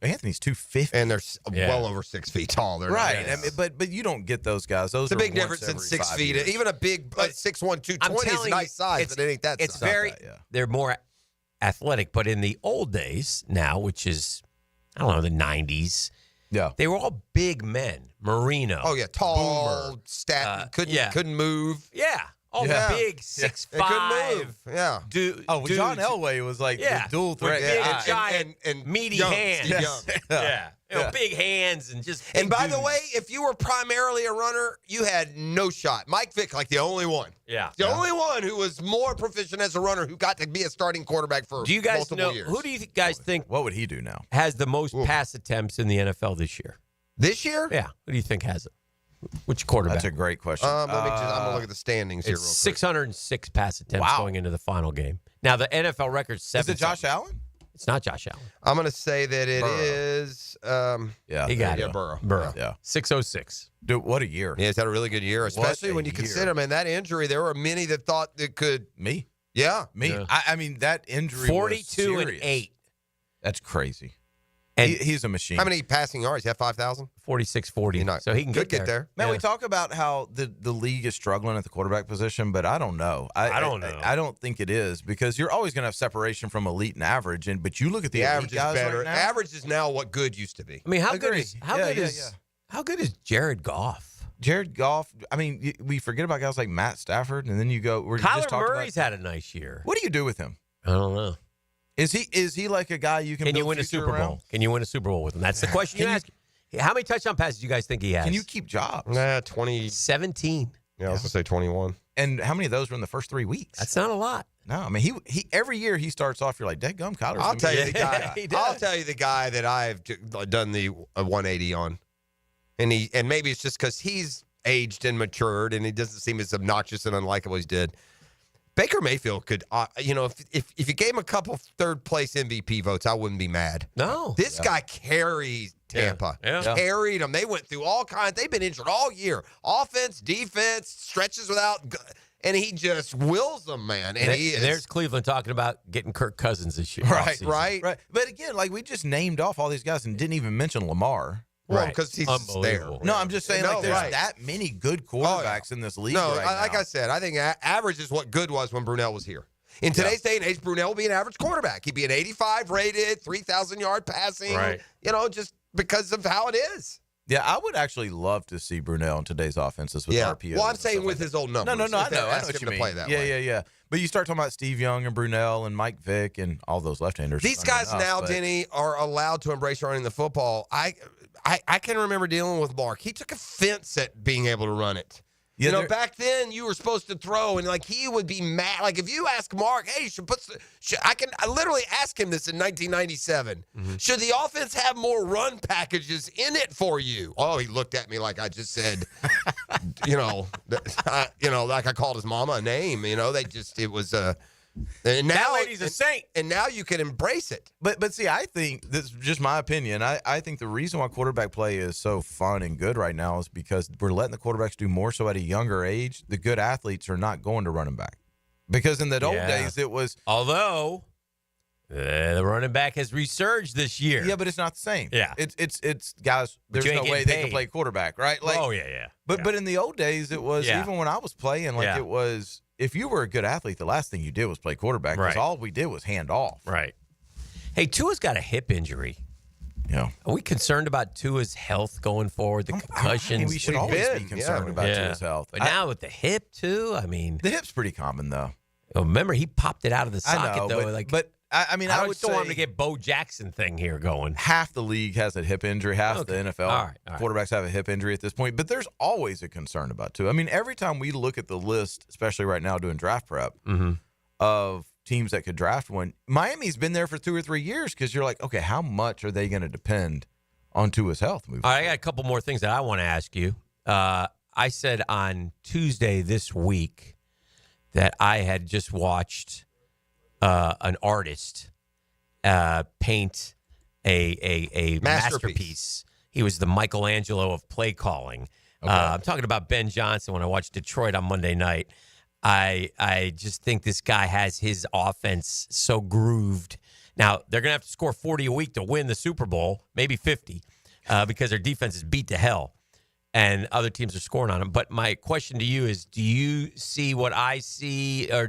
Anthony's 250, and they're well over 6 feet tall. They're right. I mean, but you don't get those guys. Those it's a are big difference in 6 feet. Years. Even a big 6'1", 220 is a nice size, but it ain't that. It's size. very. They're more athletic, but in the old days now, which is I don't know the 90s. Yeah, they were all big men. Marino. Oh yeah, tall, Boomer, couldn't move. Yeah. Oh, big 6'5". Couldn't move. Yeah. John Elway was like the dual threat. Big, guy. giant, and meaty young, hands. Steve Young. Yeah. You know, big hands and just. And by the dudes. way, if you were primarily a runner, you had no shot. Mike Vick, like the only one. Yeah. The only one who was more proficient as a runner who got to be a starting quarterback for do you guys multiple know years. who do you guys think? What would he do now? Has the most pass attempts in the NFL this year? This year? Yeah. Who do you think has it? Which quarterback? That's a great question. I'm gonna look at the standings here. It's real quick. 606 pass attempts going into the final game. Now the NFL record's 7. Is it Josh Allen? It's not Josh Allen. I'm gonna say that it is. Yeah, he got it. Burrow. Yeah, 606. Dude, what a year! Yeah, he's had a really good year, especially when you consider, man, that injury. There were many that thought it could. Me? Yeah, me. Yeah. I mean, that injury. 42 and 8. That's crazy. And he's a machine. How many passing yards? He had 5,000? 46-40. So he can get there. Man, we talk about how the league is struggling at the quarterback position, but I don't know. I don't know. I don't think it is because you're always going to have separation from elite and average. But you look at the average elite guys is better. right now. Average is now what good used to be. I mean, how Agree. good is Jared Goff? Jared Goff. I mean, we forget about guys like Matt Stafford, and then you go. Kyler Murray's had a nice year. What do you do with him? I don't know. Is he like a guy you can? Can you build win a future Super around? Bowl? Can you win a Super Bowl with him? That's the question you ask. How many touchdown passes do you guys think he has? Can you keep jobs? 17. Yeah, I was gonna say 21. And how many of those were in the first 3 weeks? That's not a lot. No, I mean he every year he starts off. You're like, "Dadgum, Kyler's." I'll tell you the guy. He I'll does. tell you the guy that I've done the 180 on, and maybe it's just because he's aged and matured, and he doesn't seem as obnoxious and unlikable as he did. Baker Mayfield could, if you gave him a couple third place MVP votes, I wouldn't be mad. No, this guy carried Tampa. Yeah. Carried them. They went through all kinds. They've been injured all year. Offense, defense, stretches without, and he just wills them, man. And there's Cleveland talking about getting Kirk Cousins this year. Right. But again, like we just named off all these guys and didn't even mention Lamar. Well, because he's there. No, I'm just saying, there's that many good quarterbacks in this league. No, right like now. I said, I think average is what good was when Brunell was here. In today's day and age, Brunell will be an average quarterback. He'd be an 85 rated, 3,000-yard passing. Right. Just because of how it is. Yeah, I would actually love to see Brunell in today's offenses with RPO. Well, I'm saying with his old numbers. No, I know Ask what him you to mean. play that way. Yeah. But you start talking about Steve Young and Brunell and Mike Vick and all those left-handers. These guys now, Denny, are allowed to embrace running the football. I can remember dealing with Mark. He took offense at being able to run it. Yeah, back then you were supposed to throw, and like he would be mad. Like if you ask Mark, hey, I literally ask him this in 1997. Mm-hmm. Should the offense have more run packages in it for you? Oh, he looked at me like I just said, like I called his mama a name. It was and now, that lady's a saint. And now you can embrace it. But see, I think this is just my opinion. I think the reason why quarterback play is so fun and good right now is because we're letting the quarterbacks do more so at a younger age. The good athletes are not going to running back. Because in the old days, it was. Although the running back has resurged this year. Yeah, but it's not the same. Yeah. It's guys, But there's you no ain't way getting they can paid. play quarterback, right? Yeah. But in the old days, it was, even when I was playing, it was. If you were a good athlete, the last thing you did was play quarterback because all we did was hand off. Right. Hey, Tua's got a hip injury. Are we concerned about Tua's health going forward? The concussions. We should always be concerned about Tua's health. But now with the hip too, the hip's pretty common though. Remember, he popped it out of the socket I know, though. But I would still want him to get Bo Jackson thing here going. Half the league has a hip injury. Half the NFL All right. quarterbacks have a hip injury at this point. But there's always a concern about Tua. I mean, every time we look at the list, especially right now doing draft prep, of teams that could draft one, Miami's been there for 2 or 3 years because you're like, okay, how much are they going to depend on Tua's health moving All right, I got a couple more things that I want to ask you. I said on Tuesday this week that I had just watched an artist paint a masterpiece. He was the Michelangelo of play calling. I'm talking about Ben Johnson when I watched Detroit on Monday night. I just think this guy has his offense so grooved. Now, they're going to have to score 40 a week to win the Super Bowl, maybe 50, because their defense is beat to hell, and other teams are scoring on them. But my question to you is, do you see what I see, or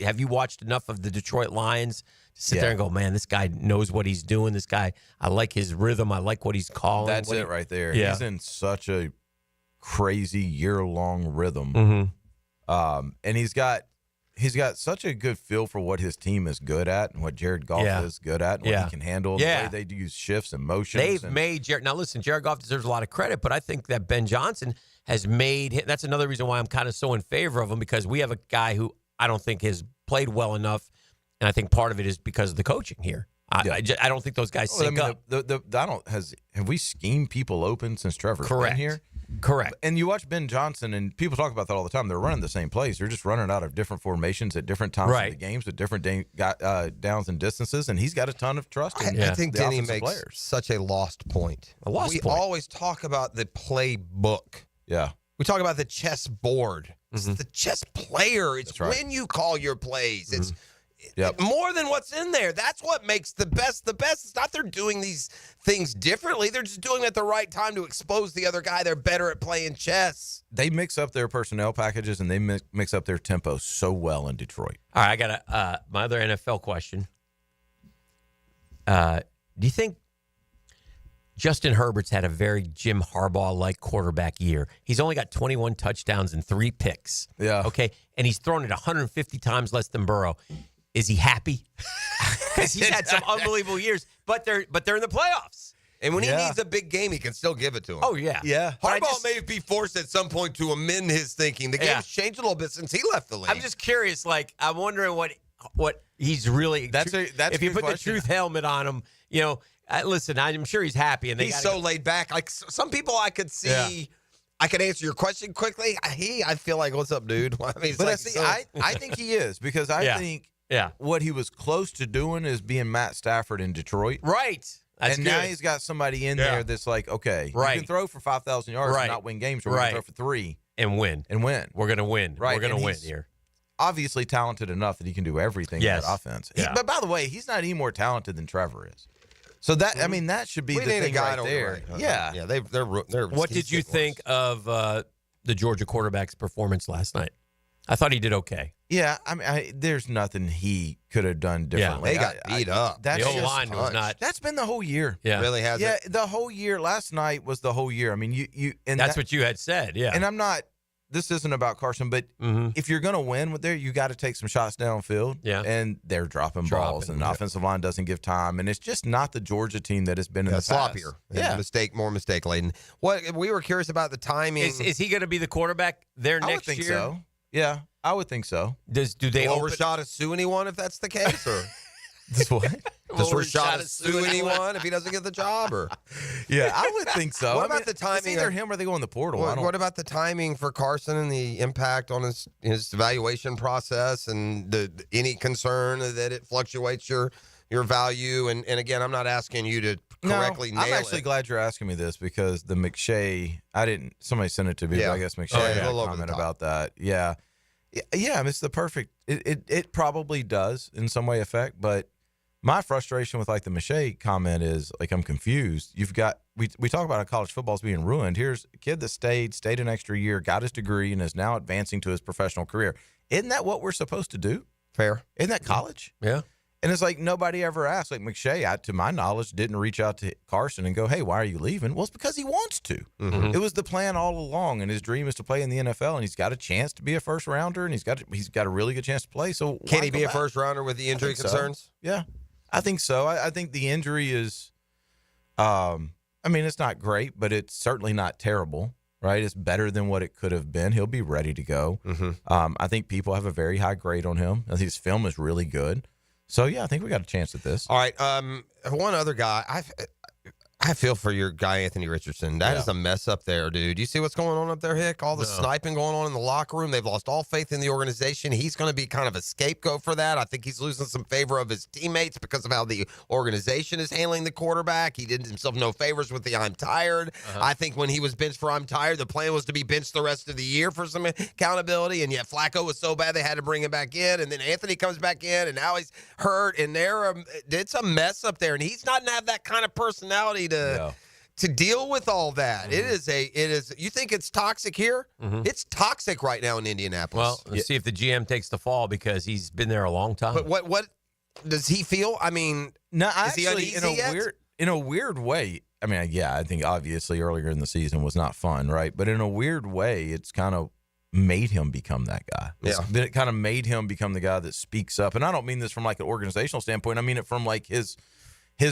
have you watched enough of the Detroit Lions to sit there and go, man, this guy knows what he's doing. This guy, I like his rhythm. I like what he's calling. That's it right there. Yeah. He's in such a crazy year-long rhythm. And he's got such a good feel for what his team is good at and what Jared Goff is good at and what he can handle. The way they use shifts and motions. They've made Jared. Now, listen, Jared Goff deserves a lot of credit, but I think that Ben Johnson has made. That's another reason why I'm kind of so in favor of him, because we have a guy who I don't think has played well enough, and I think part of it is because of the coaching here. I don't think those guys sync up. Have we schemed people open since Trevor's been here? Correct. And you watch Ben Johnson, and people talk about that all the time. They're running the same plays. They're just running out of different formations at different times of the games with different downs and distances, and he's got a ton of trust in I think the Denny offensive makes players. such a lost point. We always talk about the playbook. Yeah. We talk about the chess board. It's the chess player. It's when you call your plays. It's more than what's in there. That's what makes the best the best. It's not they're doing these things differently. They're just doing it at the right time to expose the other guy. They're better at playing chess. They mix up their personnel packages, and they mix up their tempo so well in Detroit. All right, I got my other NFL question. Do you think Justin Herbert's had a very Jim Harbaugh-like quarterback year? He's only got 21 touchdowns and 3 picks. Yeah. Okay, and he's thrown it 150 times less than Burrow. Is he happy? Because he's had some unbelievable years, but they're in the playoffs. And when he needs a big game, he can still give it to him. Oh, yeah. Yeah. Harbaugh may be forced at some point to amend his thinking. The game's changed a little bit since he left the league. I'm just curious. Like, I'm wondering what he's really. That's if you put the truth helmet on him, listen, I'm sure he's happy. And he's so laid back. Like some people I could see. Yeah. I can answer your question quickly. I feel like, what's up, dude? I mean, but I think he is, because I think what he was close to doing is being Matt Stafford in Detroit. Right. That's and good. now he's got somebody in there that's like, okay, you can throw for 5,000 yards and not win games, or we're going to throw for 3 and win. We're going to win. Right. We're going to win here. Obviously talented enough that he can do everything in that offense. Yeah. But by the way, he's not any more talented than Trevor is. So that that should be the thing right there. Yeah. Yeah, they're What did you think of the Georgia quarterback's performance last night? I thought he did okay. Yeah, there's nothing he could have done differently. They got beat up. That's the O-line was not. That's been the whole year. Yeah, really has. Yeah, the whole year. Last night was the whole year. I mean, you and that's what you had said. Yeah, and I'm not. This isn't about Carson, but if you're going to win with there, you got to take some shots downfield. Yeah, and they're dropping balls, and the offensive line doesn't give time, and it's just not the Georgia team that has been in the past. Sloppier. Yeah, more mistake laden. What we were curious about the timing. Is he going to be the quarterback there next year? I would think so. Yeah, I would think so. Do they Rashad sue anyone if that's the case, or does what? Does Rashad sue anyone if he doesn't get the job, or? Yeah, I would think so. What about the timing? It's either him or they go in the portal. What about the timing for Carson and the impact on his evaluation process, and any concern that it fluctuates your value? And again, I'm not asking you to correctly nail it. I'm actually glad you're asking me this, because the McShay, somebody sent it to me, but I guess McShay had a comment about that. Yeah. Yeah, I mean, it's the perfect, it probably does in some way affect, but my frustration with like the McShay comment is like, I'm confused. You've got, we talk about how college football's being ruined. Here's a kid that stayed an extra year, got his degree, and is now advancing to his professional career. Isn't that what we're supposed to do? Fair. Isn't that college? Yeah. And it's like nobody ever asked. Like McShay, to my knowledge, didn't reach out to Carson and go, hey, why are you leaving? Well, it's because he wants to. Mm-hmm. It was the plan all along, and his dream is to play in the NFL, and he's got a chance to be a first-rounder, and he's got a really good chance to play. So can he be a first-rounder with the injury concerns? So. Yeah, I think so. I think the injury is it's not great, but it's certainly not terrible, right? It's better than what it could have been. He'll be ready to go. Mm-hmm. I think people have a very high grade on him. I think his film is really good. So, yeah, I think we got a chance at this. All right. One other guy. I feel for your guy, Anthony Richardson. That is a mess up there, dude. You see what's going on up there, Hick? All the sniping going on in the locker room. They've lost all faith in the organization. He's going to be kind of a scapegoat for that. I think he's losing some favor of his teammates because of how the organization is handling the quarterback. He did himself no favors with the I'm tired. I think when he was benched for I'm tired, the plan was to be benched the rest of the year for some accountability, and yet Flacco was so bad they had to bring him back in, and then Anthony comes back in, and now he's hurt, and it's a mess up there, and he's not going to have that kind of personality to deal with all that. It is. You think it's toxic here? It's toxic right now in Indianapolis. Well, let's see if the GM takes the fall because he's been there a long time. But what does he feel? I mean, is he uneasy in a weird way. I mean, yeah, I think obviously earlier in the season was not fun, right? But in a weird way, it's kind of made him become that guy. It kind of made him become the guy that speaks up. And I don't mean this from like an organizational standpoint. I mean it from like his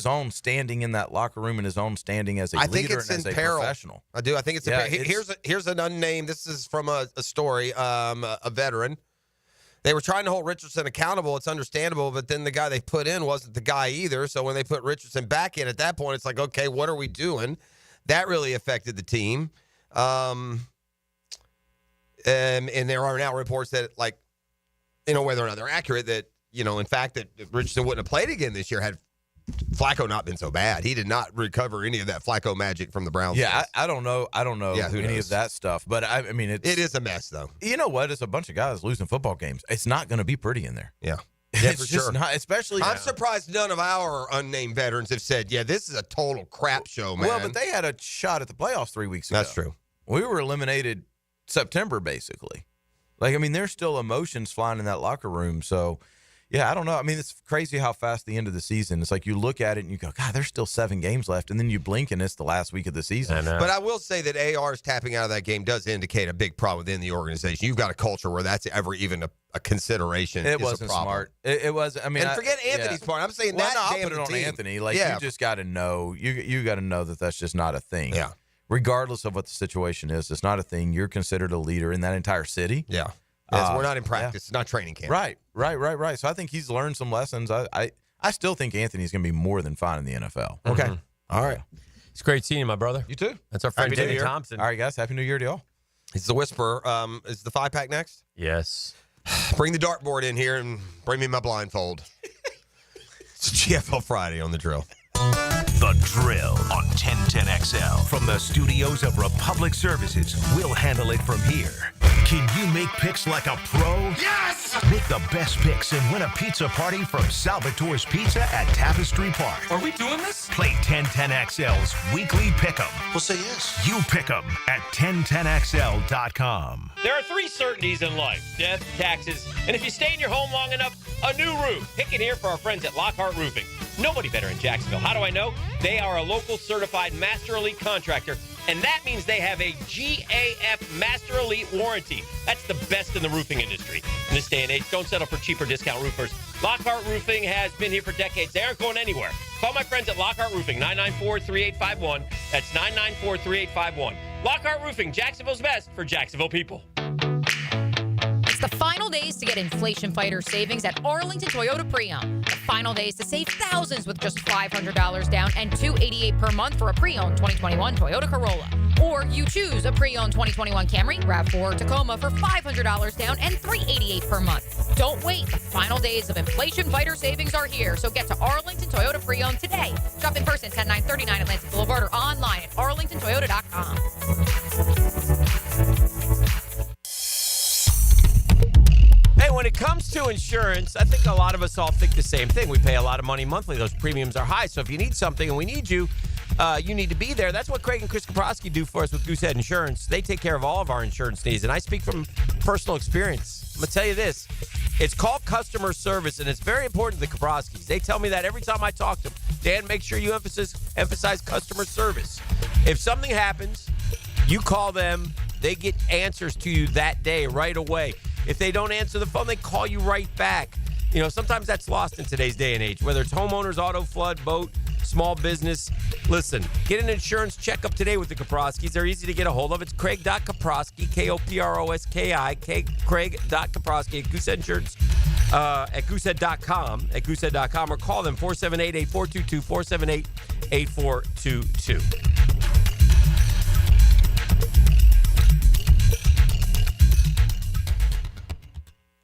own standing in that locker room and his own standing as a leader and as a professional. I do. I think it's in peril. Here's an unnamed. This is from a story, a veteran. They were trying to hold Richardson accountable. It's understandable, but then the guy they put in wasn't the guy either. So when they put Richardson back in at that point, it's like, okay, what are we doing? That really affected the team. And there are now reports that, like, whether or not they're accurate, that, in fact, that Richardson wouldn't have played again this year had Flacco not been so bad. He did not recover any of that Flacco magic from the Browns. Yeah, I don't know any of that stuff. But, I mean, it is a mess, though. You know what? It's a bunch of guys losing football games. It's not going to be pretty in there. Yeah. It's for just sure. not, especially I'm surprised none of our unnamed veterans have said, yeah, this is a total crap show, man. Well, but they had a shot at the playoffs 3 weeks ago. That's true. We were eliminated September, basically. Like, I mean, there's still emotions flying in that locker room. So, yeah, I don't know. I mean, it's crazy how fast the end of the season. It's like you look at it and you go, God, there's still 7 games left. And then you blink and it's the last week of the season. But I will say that AR's tapping out of that game does indicate a big problem within the organization. You've got a culture where that's ever even a consideration. It wasn't smart. It was. I mean, and forget Anthony's part. I'm saying I'll put it on Anthony. Like, you just got to know. You got to know that that's just not a thing. Yeah. Regardless of what the situation is, it's not a thing. You're considered a leader in that entire city. Yeah. We're not in practice. It's not training camp. Right. So I think he's learned some lessons. I still think Anthony's going to be more than fine in the NFL. Okay. All right. It's great seeing you, my brother. You too. That's our friend David Thompson. All right, guys. Happy New Year to y'all. It's the Whisperer. Is the 5-pack next? Yes. Bring the dartboard in here and bring me my blindfold. It's GFL Friday on The Drill. The Drill on 1010XL. From the studios of Republic Services, we'll handle it from here. Can you make picks like a pro? Yes! Make the best picks and win a pizza party from Salvatore's Pizza at Tapestry Park. Are we doing this? Play 1010XL's weekly pick'em. We'll say yes. You pick 'em at 1010XL.com. There are 3 certainties in life: death, taxes, and if you stay in your home long enough, a new roof. Hicken here for our friends at Lockhart Roofing. Nobody better in Jacksonville. How do I know? They are a local certified Master Elite contractor, and that means they have a GAF Master Elite warranty. That's the best in the roofing industry. In this day and age, don't settle for cheaper discount roofers. Lockhart Roofing has been here for decades. They aren't going anywhere. Call my friends at Lockhart Roofing, 994-3851. That's 994-3851. Lockhart Roofing, Jacksonville's best for Jacksonville people. It's the final days to get inflation fighter savings at Arlington Toyota Pre-Owned. The final days to save thousands with just $500 down and $288 per month for a pre-owned 2021 Toyota Corolla. Or you choose a pre-owned 2021 Camry, RAV4, or Tacoma for $500 down and $388 per month. Don't wait. The final days of inflation fighter savings are here. So get to Arlington Toyota Pre-Owned today. Shop in person at 10939 Atlantic Boulevard or online at arlingtontoyota.com. Hey, when it comes to insurance, I think a lot of us all think the same thing. We pay a lot of money monthly. Those premiums are high. So if you need something and we need you, you need to be there. That's what Craig and Chris Kaprowski do for us with Goosehead Insurance. They take care of all of our insurance needs. And I speak from personal experience. I'm going to tell you this. It's called customer service, and it's very important to the Kaproskis. They tell me that every time I talk to them. Dan, make sure you emphasize customer service. If something happens, you call them. They get answers to you that day, right away. If they don't answer the phone, they call you right back. You know, sometimes that's lost in today's day and age, whether it's homeowners, auto, flood, boat, small business. Listen, get an insurance checkup today with the Kaproskis. They're easy to get a hold of. It's Craig.Kaproski, Koproski, Craig.Kaproski at Goosehead Insurance, at Goosehead.com, or call them 478-8422, 478-8422.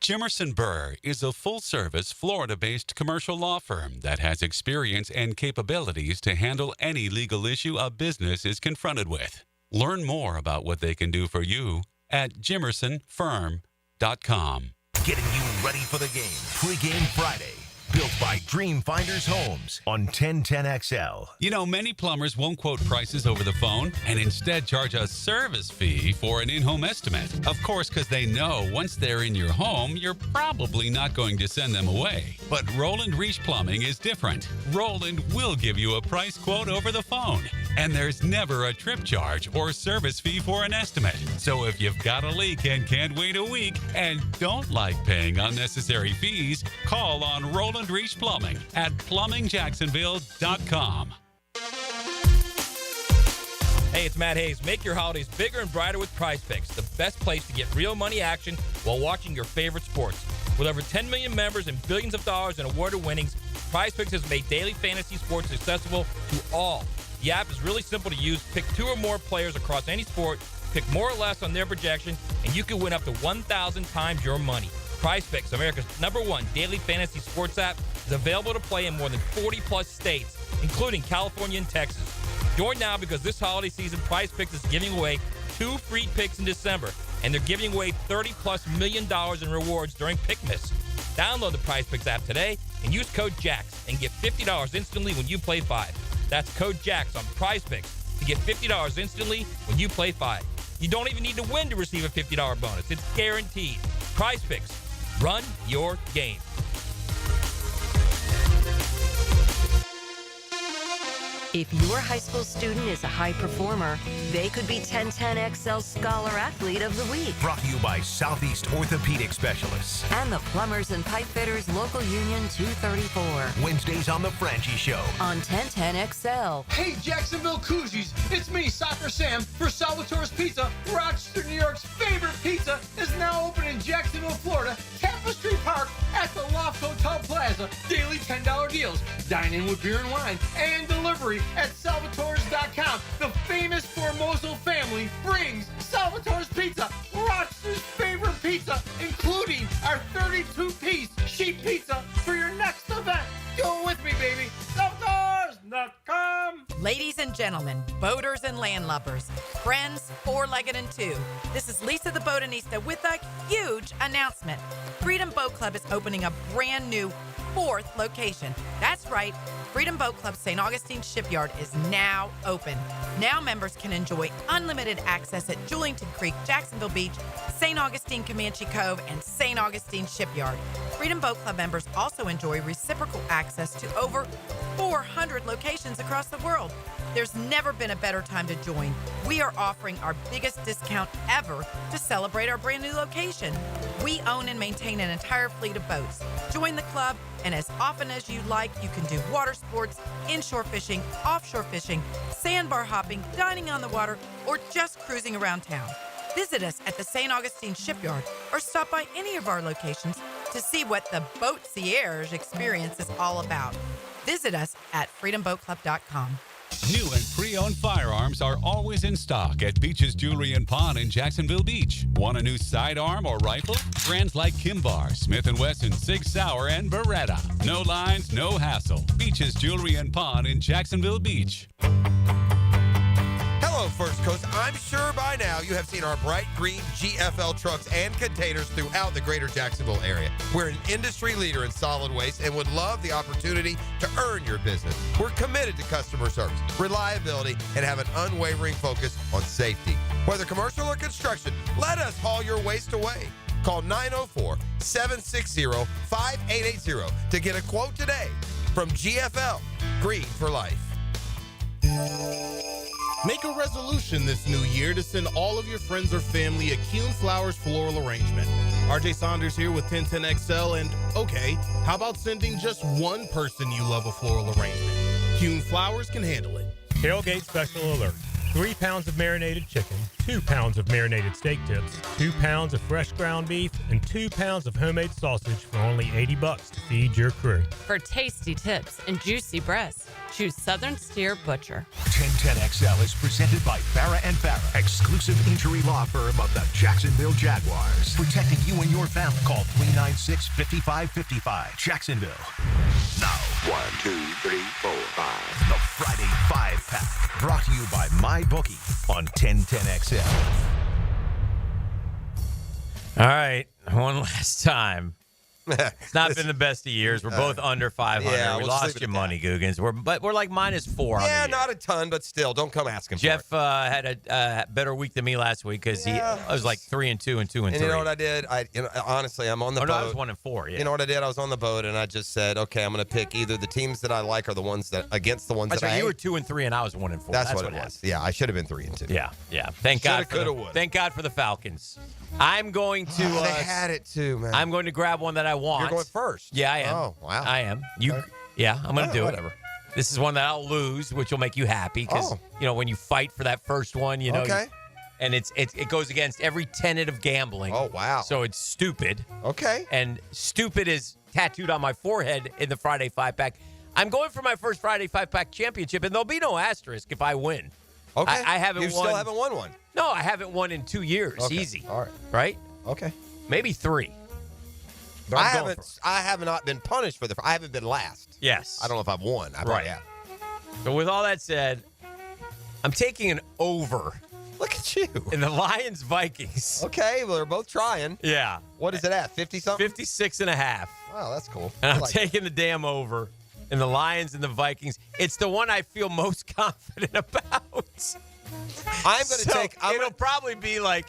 Jimerson Burr is a full-service, Florida-based commercial law firm that has experience and capabilities to handle any legal issue a business is confronted with. Learn more about what they can do for you at jimersonfirm.com. Getting you ready for the game. Pre-game Friday. Built by Dreamfinders Homes on 1010XL. You know, many plumbers won't quote prices over the phone and instead charge a service fee for an in-home estimate. Of course, because they know once they're in your home, you're probably not going to send them away. But Roland Reach Plumbing is different. Roland will give you a price quote over the phone. And there's never a trip charge or service fee for an estimate. So if you've got a leak and can't wait a week and don't like paying unnecessary fees, call on Roland Reach Plumbing at plumbingjacksonville.com. Hey, it's Matt Hayes. Make your holidays bigger and brighter with Prize Picks, the best place to get real money action while watching your favorite sports. With over 10 million members and billions of dollars in awarded winnings, Prize Picks has made daily fantasy sports accessible to all. The app is really simple to use. Pick 2 or more players across any sport, pick more or less on their projection, and you can win up to 1,000 times your money. Prize Picks, America's #1 daily fantasy sports app, is available to play in more than 40-plus states, including California and Texas. Join now because this holiday season, Prize Picks is giving away 2 free picks in December, and they're giving away $30+ million in rewards during Pickmas. Download the Prize Picks app today and use code JAX and get $50 instantly when you play 5. That's code JAX on Prize Picks to get $50 instantly when you play 5. You don't even need to win to receive a $50 bonus. It's guaranteed. Prize Picks. Run your game. If your high school student is a high performer, they could be 1010XL Scholar Athlete of the Week. Brought to you by Southeast Orthopedic Specialists. And the Plumbers and Pipe Fitters Local Union 234. Wednesdays on The Franchi Show. On 1010XL. Hey, Jacksonville Koozies. It's me, Soccer Sam, for Salvatore's Pizza. Rochester, New York's favorite pizza is now open in Jacksonville, Florida. Tapestry Park at the Loft Hotel Plaza. Daily $10 deals. Dine in with beer and wine. And delivery at salvatores.com. The famous Formoso family brings Salvatore's Pizza, Rochester's favorite pizza, including our 32-piece sheet pizza for your next event. Go with me, baby. Salvatores.com. Ladies and gentlemen, boaters and landlubbers, friends, four-legged and two, this is Lisa the Botanista with a huge announcement. Freedom Boat Club is opening a brand new 4th location. That's right. Freedom Boat Club St. Augustine Shipyard is now open. Now members can enjoy unlimited access at Julington Creek, Jacksonville Beach, St. Augustine Comanche Cove, and St. Augustine Shipyard. Freedom Boat Club members also enjoy reciprocal access to over 400 locations across the world. There's never been a better time to join. We are offering our biggest discount ever to celebrate our brand new location. We own and maintain an entire fleet of boats. Join the club, and as often as you like, you can do water sports, inshore fishing, offshore fishing, sandbar hopping, dining on the water, or just cruising around town. Visit us at the St. Augustine Shipyard or stop by any of our locations to see what the Boat-Cierge experience is all about. Visit us at freedomboatclub.com. New and pre-owned firearms are always in stock at Beach's Jewelry and Pawn in Jacksonville Beach. Want a new sidearm or rifle? Brands like Kimbar, Smith & Wesson, Sig Sauer, and Beretta. No lines, no hassle. Beach's Jewelry and Pawn in Jacksonville Beach. Hello, First Coast. I'm sure by now you have seen our bright green GFL trucks and containers throughout the greater Jacksonville area. We're an industry leader in solid waste and would love the opportunity to earn your business. We're committed to customer service, reliability, and have an unwavering focus on safety. Whether commercial or construction, let us haul your waste away. Call 904-760-5880 to get a quote today from GFL. Green for life. Make a resolution this new year to send all of your friends or family a Kuhn Flowers floral arrangement. RJ Saunders here with 1010XL, and okay, how about sending just one person you love a floral arrangement? Kuhn Flowers can handle it. Tailgate special alert. 3 pounds of marinated chicken, 2 pounds of marinated steak tips, 2 pounds of fresh ground beef, and 2 pounds of homemade sausage for only $80 to feed your crew. For tasty tips and juicy breasts, choose Southern Steer Butcher. 1010XL is presented by Farrah & Farrah, exclusive injury law firm of the Jacksonville Jaguars. Protecting you and your family. Call 396-5555. Jacksonville. Now, 1, 2, 3, 4, 5. The Friday 5-Pack. Brought to you by MyBookie on 1010XL. All right, one last time. It's not been the best of years. We're both under 500. Yeah, we we'll lost your money, Googans. We're like -4 on the Yeah, year. not a ton, but still, don't come asking Jeff for it. had a better week than me last week because I was like 3-2 and 2-3. And you know what I did? Honestly, I'm on the boat. No, I was 1-4. Yeah. You know what I did? I was on the boat, and I just said, okay, I'm going to pick either the teams that I like or the ones that against the ones That's that right. I You hate. were 2-3, and I was 1-4. That's what it was. Yeah, I should have been 3-2. Yeah. Thank God for the Falcons. I'm going to. They had it too, man. I'm going to grab one that I want. You're going first. Yeah, I am. Oh, wow. I am. Yeah, I'm going to do whatever. it. This is one that I'll lose, which will make you happy because when you fight for that first one, Okay. and it goes against every tenet of gambling. Oh, wow. So it's stupid. Okay. And stupid is tattooed on my forehead in the Friday 5-Pack. I'm going for my first Friday 5-Pack championship, and there'll be no asterisk if I win. Okay. I haven't You won. still haven't won one. No, I haven't won in 2 years. Okay. Easy. All right. Right? Okay. Maybe 3. But I I'm going have not been punished for I haven't been last. Yes. I don't know if I've won. I probably have. So with all that said, I'm taking an over. Look at you. In the Lions-Vikings. Okay, well, they're both trying. Yeah. What is it at, 50-something? 56.5. Wow, that's cool. And I'm like taking the damn over in the Lions and the Vikings. It's the one I feel most confident about. I'm going to take. It'll probably be like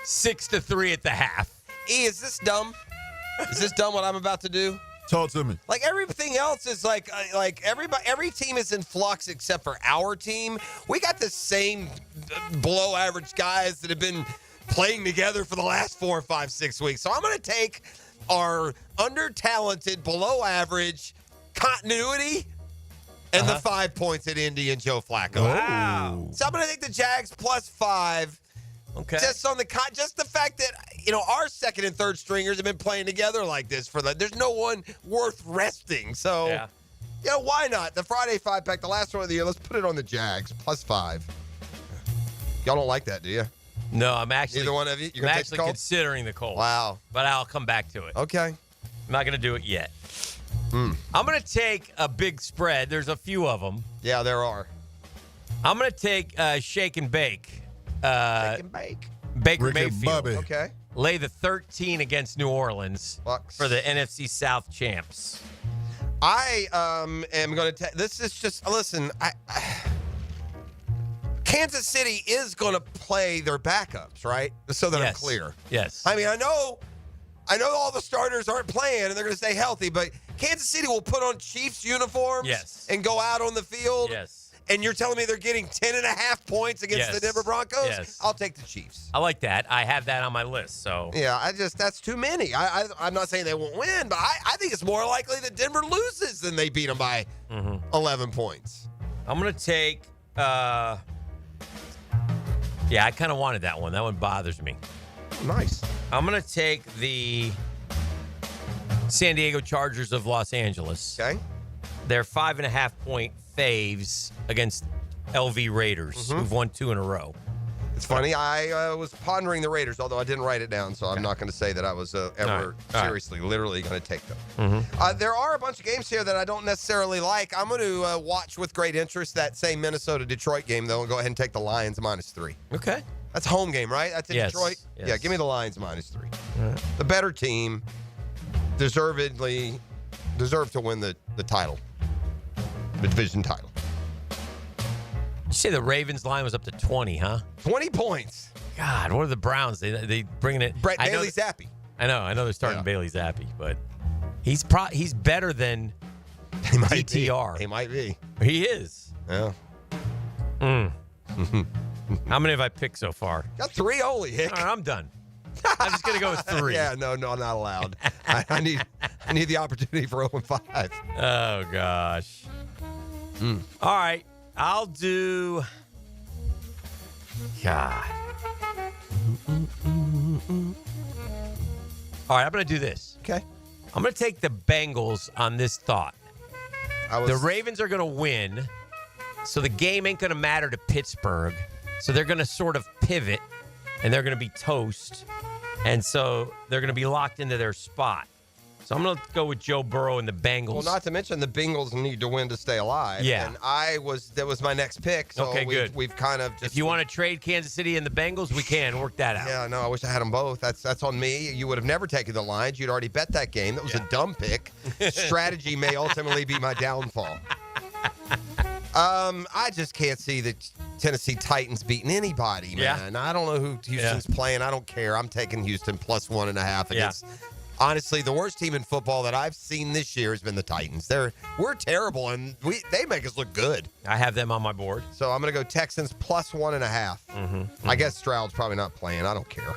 6-3 at the half. E, is this dumb? Is this dumb what I'm about to do? Talk to me. Like everything else is like every team is in flux except for our team. We got the same below average guys that have been playing together for the last 4, 5, 6 weeks. So I'm going to take our under talented, below average continuity and the 5 points at Indy and Joe Flacco. Wow. So I'm going to take the Jags +5. Okay. Just on the fact that our second and third stringers have been playing together like this there's no one worth resting. So why not? The Friday 5-Pack, the last one of the year. Let's put it on the Jags +5. Y'all don't like that, do you? No, I'm actually. Neither one of you. I'm actually considering the Colts. Wow. But I'll come back to it. Okay. I'm not going to do it yet. I'm going to take a big spread. There's a few of them. Yeah, there are. I'm going to take Shake and Bake. Shake and Bake. Baker Rick and Mayfield. Bobby. Okay. Lay the 13 against New Orleans Bucks. for the NFC South champs. I am going to take. This is just listen. Kansas City is going to play their backups, right? So that I'm clear. Yes. I mean, I know all the starters aren't playing and they're going to stay healthy, but Kansas City will put on Chiefs uniforms and go out on the field. Yes. And you're telling me they're getting 10.5 points against the Denver Broncos? Yes. I'll take the Chiefs. I like that. I have that on my list. So yeah, that's too many. I'm not saying they won't win, but I think it's more likely that Denver loses than they beat them by 11 points. I'm going to take I kind of wanted that one. That one bothers me. Nice. I'm going to take the San Diego Chargers of Los Angeles. Okay. They're 5.5-point faves against LV Raiders, who've won 2 in a row. It's funny. I was pondering the Raiders, although I didn't write it down, so I'm not going to say that I was ever seriously, literally going to take them. There are a bunch of games here that I don't necessarily like. I'm going to watch with great interest that same Minnesota-Detroit game, though, and go ahead and take the Lions -3. Okay. That's home game, right? That's in Detroit? Yes. Yeah, give me the Lions -3. The better team deserve to win the title, the division title. You say the Ravens line was up to 20, huh? 20 points. God, what are the Browns? They bringing it. Bailey Zappi. I know they're starting Bailey Zappi, but he's better than DTR. He might be. He is. Yeah. How many have I picked so far? Got 3 only, Hick. All right, I'm done. I'm just gonna go with 3. Yeah, no, not allowed. I need the opportunity for 0-5. Oh gosh. All right, I'll do. God. All right, I'm gonna do this. Okay. I'm gonna take the Bengals on this thought. The Ravens are gonna win, so the game ain't gonna matter to Pittsburgh. So they're gonna sort of pivot, and they're gonna be toast. And so they're going to be locked into their spot. So I'm going to go with Joe Burrow and the Bengals. Well, not to mention the Bengals need to win to stay alive. Yeah. And that was my next pick. So okay, good. We've kind of just. If you want to trade Kansas City and the Bengals, we can work that out. Yeah, no, I wish I had them both. That's on me. You would have never taken the Lions. You'd already bet that game. That was a dumb pick. Strategy may ultimately be my downfall. I just can't see the Tennessee Titans beating anybody, man. I don't know who Houston's playing. I don't care. I'm taking Houston plus 1.5 against. Honestly, the worst team in football that I've seen this year has been the Titans. We're terrible, and they make us look good. I have them on my board. So I'm going to go Texans plus 1.5. I guess Stroud's probably not playing. I don't care.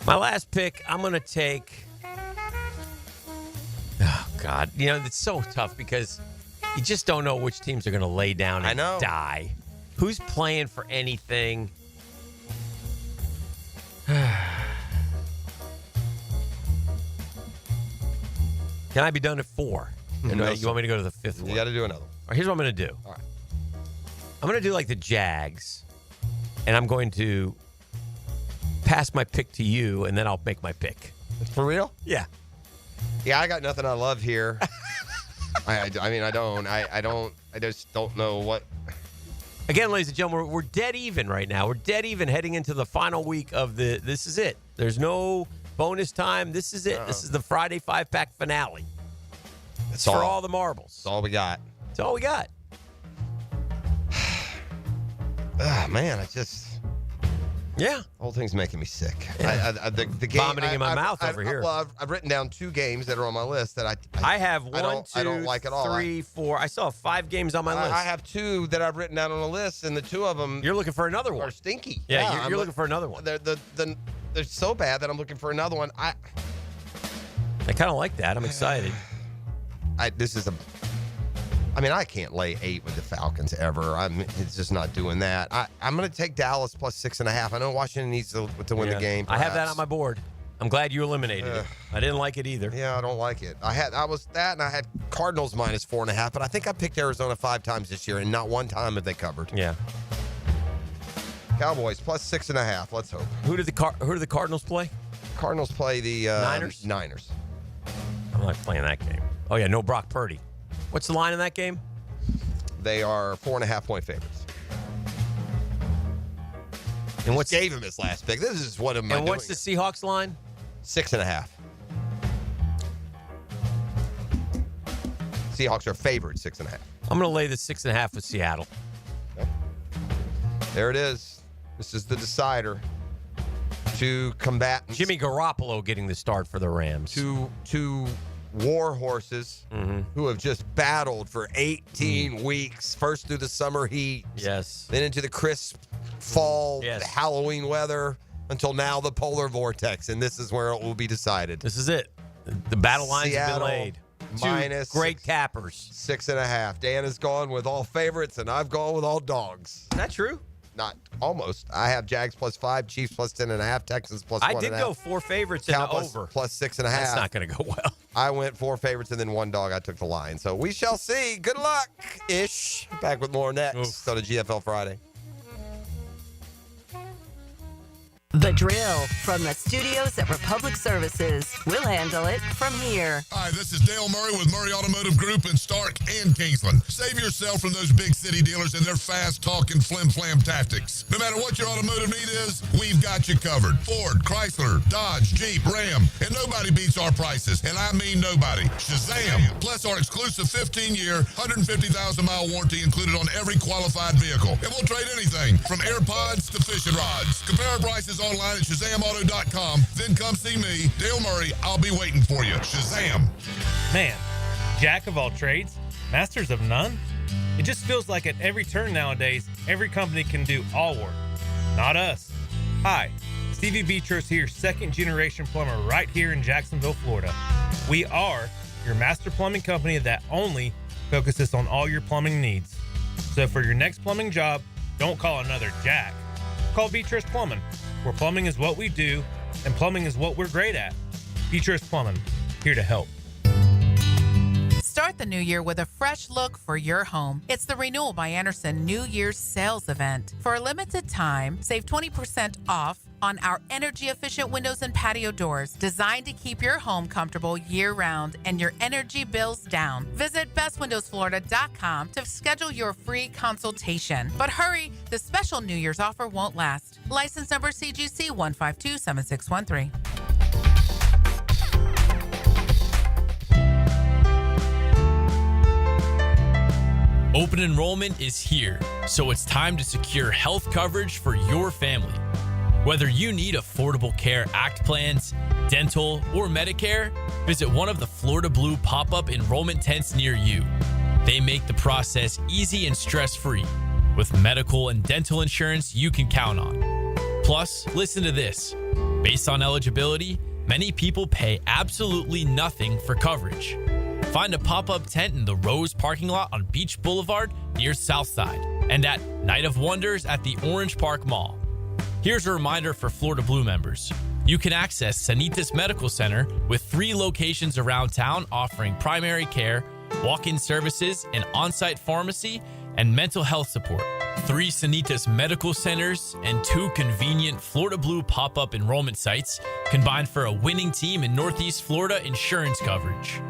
My last pick, I'm going to take. Oh, God. You know, it's so tough because you just don't know which teams are going to lay down and die. Who's playing for anything? Can I be done at 4? You want me to go to the 5th one? You got to do another one. All right, here's what I'm going to do. All right. I'm going to do like the Jags, and I'm going to pass my pick to you, and then I'll make my pick. For real? Yeah. Yeah, I got nothing I love here. I mean, I don't. I just don't know what. Again, ladies and gentlemen, we're dead even right now. We're dead even heading into the final week of this is it. There's no bonus time. This is it. This is the Friday 5-pack finale. It's for all the marbles. That's all we got. That's all we got. Man, I just. Yeah. The whole thing's making me sick. Yeah. The game, vomiting in my mouth over here. Well, I've written down 2 games that are on my list that I have 1, 2, I don't like at all. 3, 4. I saw 5 games on my list. I have 2 that I've written down on a list, and the 2 of them. You're looking for another one. Are stinky. Yeah, you're looking for another one. They're so bad that I'm looking for another one. I kind of like that. I'm excited. I can't lay 8 with the Falcons ever. It's just not doing that. I'm going to take Dallas plus 6.5. I know Washington needs to win the game. I have that on my board. I'm glad you eliminated it. I didn't like it either. Yeah, I don't like it. I had Cardinals minus 4.5, but I think I picked Arizona 5 times this year, and not one time have they covered. Yeah. Cowboys plus 6.5. Let's hope. Who do the Cardinals play? Cardinals play the Niners. I'm not playing that game. Oh yeah, no Brock Purdy. What's the line in that game? They are 4.5-point favorites. And what gave him his last pick? This is what am I doing? And what's the Seahawks line? 6.5. Seahawks are favored 6.5. I'm going to lay the 6.5 with Seattle. Okay. There it is. This is the decider. To combatants. Jimmy Garoppolo getting the start for the Rams. Two war horses who have just battled for 18 weeks, first through the summer heat, then into the crisp fall Halloween weather, until now the polar vortex, and this is where it will be decided. This is it. The battle lines Seattle, have been laid. Minus 2 great cappers. 6.5. Dan has gone with all favorites, and I've gone with all dogs. Is that true? Not almost. I have Jags plus 5, Chiefs plus 10.5, Texans plus 1.5. I did go 4 favorites in the over. Plus 6.5. That's not going to go well. I went 4 favorites and then 1 dog. I took the line. So we shall see. Good luck-ish. Back with more next on the GFL Friday. The Drill from the studios at Republic Services. We'll handle it from here. Hi, this is Dale Murray with Murray Automotive Group in Stark and Kingsland. Save yourself from those big city dealers and their fast-talking flim-flam tactics. No matter what your automotive need is, we've got you covered. Ford, Chrysler, Dodge, Jeep, Ram, and nobody beats our prices, and I mean nobody. Shazam! Plus our exclusive 15-year, 150,000-mile warranty included on every qualified vehicle. And we'll trade anything from AirPods to fishing rods. Compare our prices online at ShazamAuto.com. Then come see me, Dale Murray. I'll be waiting for you. Shazam! Man, jack of all trades, masters of none? It just feels like at every turn nowadays, every company can do all work. Not us. Hi, Stevie Beatrice here, second-generation plumber right here in Jacksonville, Florida. We are your master plumbing company that only focuses on all your plumbing needs. So for your next plumbing job, don't call another Jack. Call Beatrice Plumbing, where plumbing is what we do, and plumbing is what we're great at. Beatrice Plumbing, here to help. Start the new year with a fresh look for your home. It's the Renewal by Andersen New Year's sales event. For a limited time, save 20% off on our energy-efficient windows and patio doors designed to keep your home comfortable year-round and your energy bills down. Visit bestwindowsflorida.com to schedule your free consultation. But hurry, the special New Year's offer won't last. License number CGC 1527613. Open enrollment is here, so it's time to secure health coverage for your family. Whether you need Affordable Care Act plans, dental, or Medicare, visit one of the Florida Blue pop-up enrollment tents near you. They make the process easy and stress-free, with medical and dental insurance you can count on. Plus, listen to this. Based on eligibility, many people pay absolutely nothing for coverage. Find a pop-up tent in the Rose parking lot on Beach Boulevard near Southside and at Night of Wonders at the Orange Park Mall. Here's a reminder for Florida Blue members. You can access Sanitas Medical Center with 3 locations around town offering primary care, walk-in services, an on-site pharmacy, and mental health support. 3 Sanitas Medical Centers and 2 convenient Florida Blue pop-up enrollment sites combined for a winning team in Northeast Florida insurance coverage.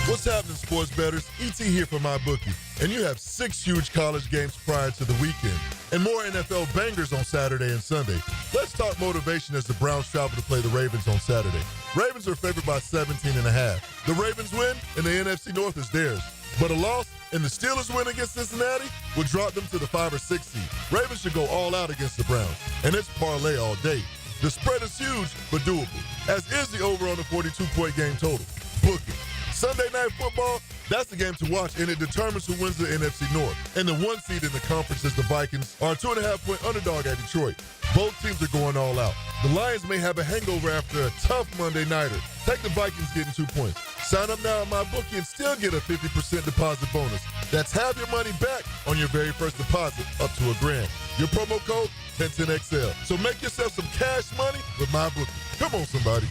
What's happening, sports bettors? E.T. here for MyBookie. And you have 6 huge college games prior to the weekend and more NFL bangers on Saturday and Sunday. Let's talk motivation as the Browns travel to play the Ravens on Saturday. Ravens are favored by 17.5. The Ravens win and the NFC North is theirs. But a loss and the Steelers win against Cincinnati would drop them to the 5 or 6 seed. Ravens should go all out against the Browns. And it's parlay all day. The spread is huge, but doable. As is the over on the 42-point game total. Book it. Sunday Night Football, that's the game to watch, and it determines who wins the NFC North. And the 1 seed in the conference is the Vikings, are a 2.5-point underdog at Detroit. Both teams are going all out. The Lions may have a hangover after a tough Monday nighter. Take the Vikings getting 2 points. Sign up now at MyBookie and still get a 50% deposit bonus. That's half your money back on your very first deposit, up to $1,000. Your promo code, 1010XL. So make yourself some cash money with MyBookie. Come on, somebody.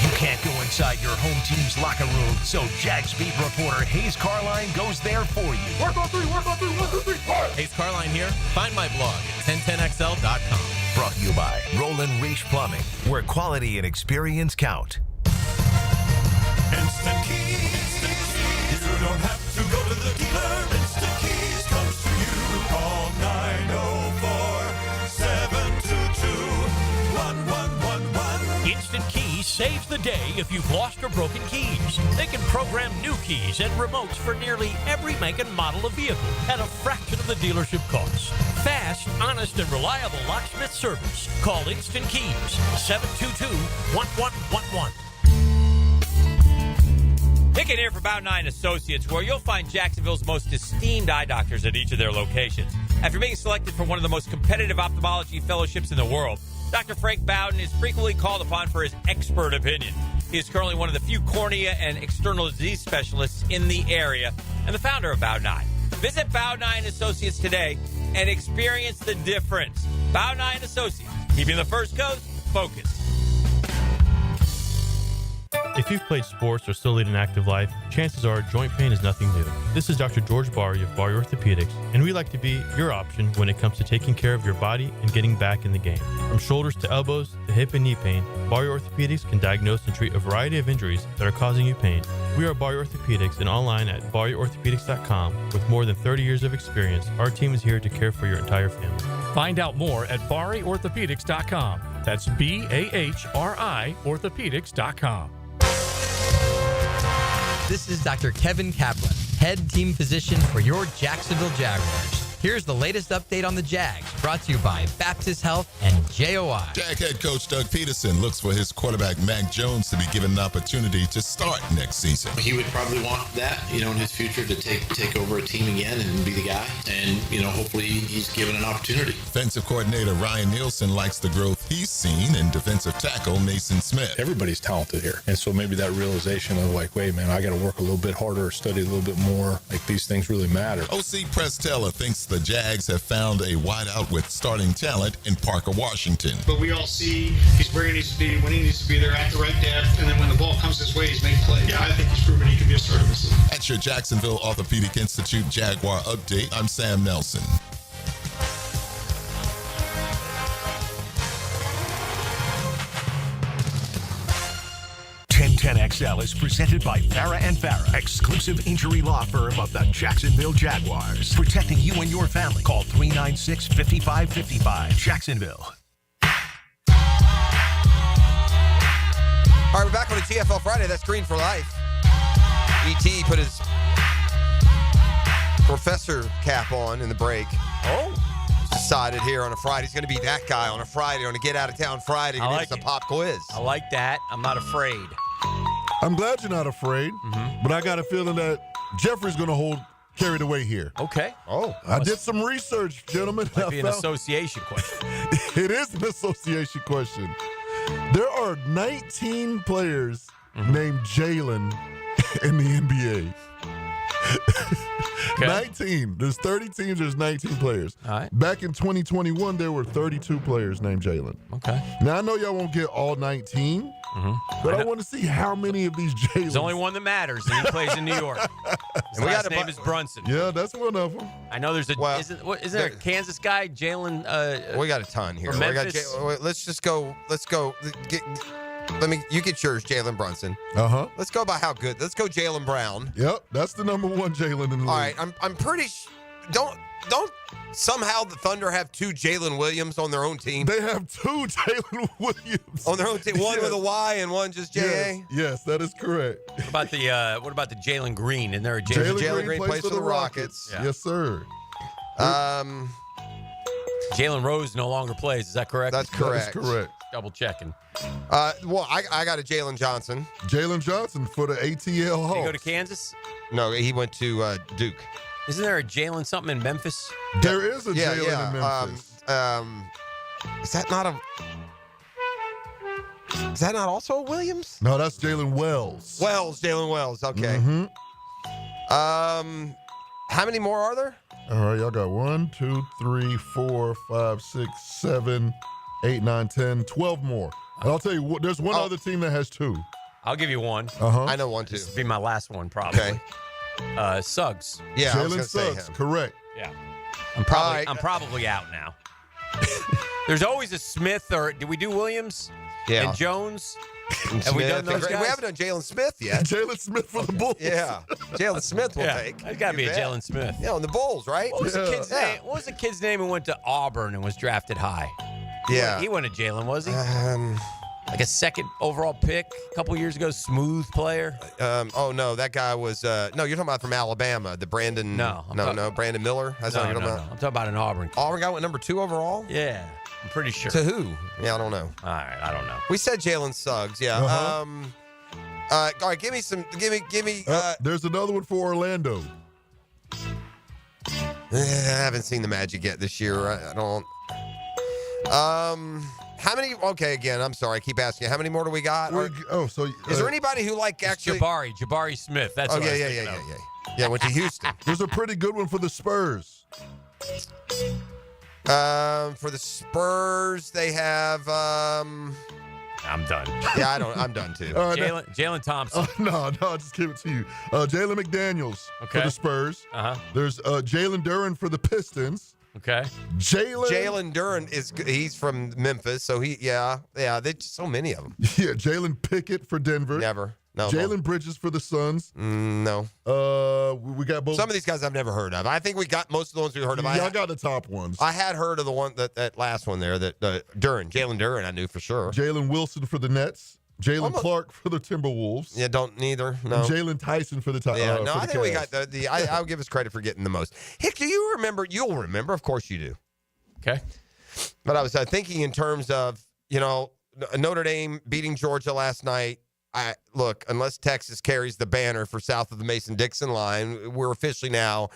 You can't go inside your home team's locker room, so Jags beat reporter Hayes Carline goes there for you. Work on three, 1, 2, 3, 4. Hayes Carline here. Find my blog at 1010XL.com. Brought to you by Roland Reach Plumbing, where quality and experience count. Instant Keys. You don't have to go to the dealer. Instant Keys comes to you. Call 904-722-1111. Instant Keys saves the day if you've lost or broken keys. They can program new keys and remotes for nearly every make and model of vehicle at a fraction of the dealership cost. Fast, honest, and reliable locksmith service. Call Instant Keys, 722-1111. Hicken here for Bound 9 Associates, where you'll find Jacksonville's most esteemed eye doctors at each of their locations. After being selected for one of the most competitive ophthalmology fellowships in the world, Dr. Frank Bowden is frequently called upon for his expert opinion. He is currently one of the few cornea and external disease specialists in the area and the founder of Bound 9. Visit Bound 9 Associates today and experience the difference. Bound 9 Associates, keeping the First Coast focused. If you've played sports or still lead an active life, chances are joint pain is nothing new. This is Dr. George Barry of Barry Orthopedics, and we like to be your option when it comes to taking care of your body and getting back in the game. From shoulders to elbows to hip and knee pain, Barry Orthopedics can diagnose and treat a variety of injuries that are causing you pain. We are Barry Orthopedics and online at barryorthopedics.com. With more than 30 years of experience, our team is here to care for your entire family. Find out more at barryorthopedics.com. That's BAHRI orthopedics.com. This is Dr. Kevin Kaplan, head team physician for your Jacksonville Jaguars. Here's the latest update on the Jags, brought to you by Baptist Health and JOI. Jag head coach Doug Peterson looks for his quarterback Mac Jones to be given an opportunity to start next season. He would probably want that, in his future to take over a team again and be the guy. And, hopefully he's given an opportunity. Defensive coordinator Ryan Nielsen likes the growth he's seen in defensive tackle Mason Smith. Everybody's talented here. And so maybe that realization of wait, man, I got to work a little bit harder, study a little bit more. These things really matter. OC Press Teller thinks the Jags have found a wideout with starting talent in Parker Washington. But we all see he's where he needs to be, when he needs to be there, at the right depth, and then when the ball comes his way, he's made plays. Yeah, I think he's proven he can be a starter this season. At your Jacksonville Orthopedic Institute Jaguar update, I'm Sam Nelson. XL is presented by Farah and Farah, exclusive injury law firm of the Jacksonville Jaguars. Protecting you and your family. Call 396-5555. Jacksonville. All right, we're back on a TFL Friday. That's Green for Life. E.T. put his professor cap on in the break. Oh. Decided here on a Friday. He's going to be that guy on a Friday, on a Get Out of Town Friday. I like it's a pop quiz. I like that. I'm not afraid. I'm glad you're not afraid, but I got a feeling that Jeffrey's going to carry the weight here. Okay. Oh. I did some research, gentlemen. Might be an association question. It is an association question. There are 19 players named Jalen in the NBA. Okay. 19. There's 30 teams. There's 19 players. All right. Back in 2021, there were 32 players named Jalen. Okay. Now, I know y'all won't get all 19, but I want to see how many of these Jalens. There's only one that matters, and he plays in New York. His last name is Brunson. Yeah, that's one of them. I know there's isn't there a Kansas guy, Jalen? We got a ton here. From Memphis? Let's go. You get yours, Jalen Brunson. Uh-huh. Let's go by how good. Let's go Jalen Brown. Yep, that's the number one Jalen in the league. All right, I'm pretty don't somehow the Thunder have two Jalen Williams on their own team? They have two Jalen Williams on their own team. One with a Y and one just J-A? Yes, that is correct. What about the Jalen Green? Isn't there a Jalen Green plays for the Rockets. Yeah. Yes, sir. Jalen Rose no longer plays. Is that correct? That's correct. That is correct. Double checking. Well, I got a Jalen Johnson. Jalen Johnson for the ATL Hawks. Did he go to Kansas? No, he went to Duke. Isn't there a Jalen something in Memphis? There is a Jalen in Memphis. Is that not also a Williams? No, that's Jalen Wells. Jalen Wells. Okay. Mm-hmm. How many more are there? All right, y'all got 1, 2, 3, 4, 5, 6, 7, 8, 9, 10, 12 more. And I'll tell you what, there's one other team that has two. I'll give you one. Uh-huh. I know one, too. This will be my last one, probably. Okay. Suggs. Yeah, Jalen Suggs, correct. Yeah. I'm probably out now. There's always a Smith, or did we do Williams? Yeah. And Jones? Have we done those guys? We haven't done Jalen Smith yet. Jalen Smith for the Bulls. Yeah. Jalen Smith will take. There's got to be a Jalen Smith. Yeah, on the Bulls, right? What was the kid's name? What was the kid's name who went to Auburn and was drafted high? Yeah. He wasn't a Jalen, was he? Like a second overall pick a couple years ago, smooth player. No, that guy was no, you're talking about from Alabama, the Brandon. No, Brandon Miller. That's not what you're talking about. I'm talking about an Auburn kid. Auburn guy went number 2 overall. Yeah, I'm pretty sure. To who? Yeah, I don't know. All right, I don't know. We said Jalen Suggs. Yeah. Uh-huh. All right, give me. There's another one for Orlando. I haven't seen the Magic yet this year. I don't. How many? Okay, again, I'm sorry. I keep asking you. How many more do we got? Is there anybody who actually Jabari Smith? That's what I was thinking of. Yeah, went to Houston. There's a pretty good one for the Spurs. For the Spurs, they have I'm done. Yeah, I'm done too. Jalen Thompson. No, I'll just give it to you. Jalen McDaniels for the Spurs. There's Jalen Duren for the Pistons. Okay. Jalen Duren he's from Memphis, so they so many of them. Yeah, Jalen Pickett for Denver. Never. No. Jalen Bridges for the Suns. No. We got both. Some of these guys I've never heard of. I think we got most of the ones we heard of. I got the top ones. I had heard of the one that last one there, that Jalen Duren I knew for sure. Jalen Wilson for the Nets. Jalen Clark for the Timberwolves. Yeah, don't neither. No. And Jalen Tyson for the Tigers. Yeah, no, I think we got I'll give us credit for getting the most. Hick, do you remember? You'll remember, of course you do. Okay. But I was thinking in terms of, Notre Dame beating Georgia last night. Look, unless Texas carries the banner for south of the Mason-Dixon line, we're officially now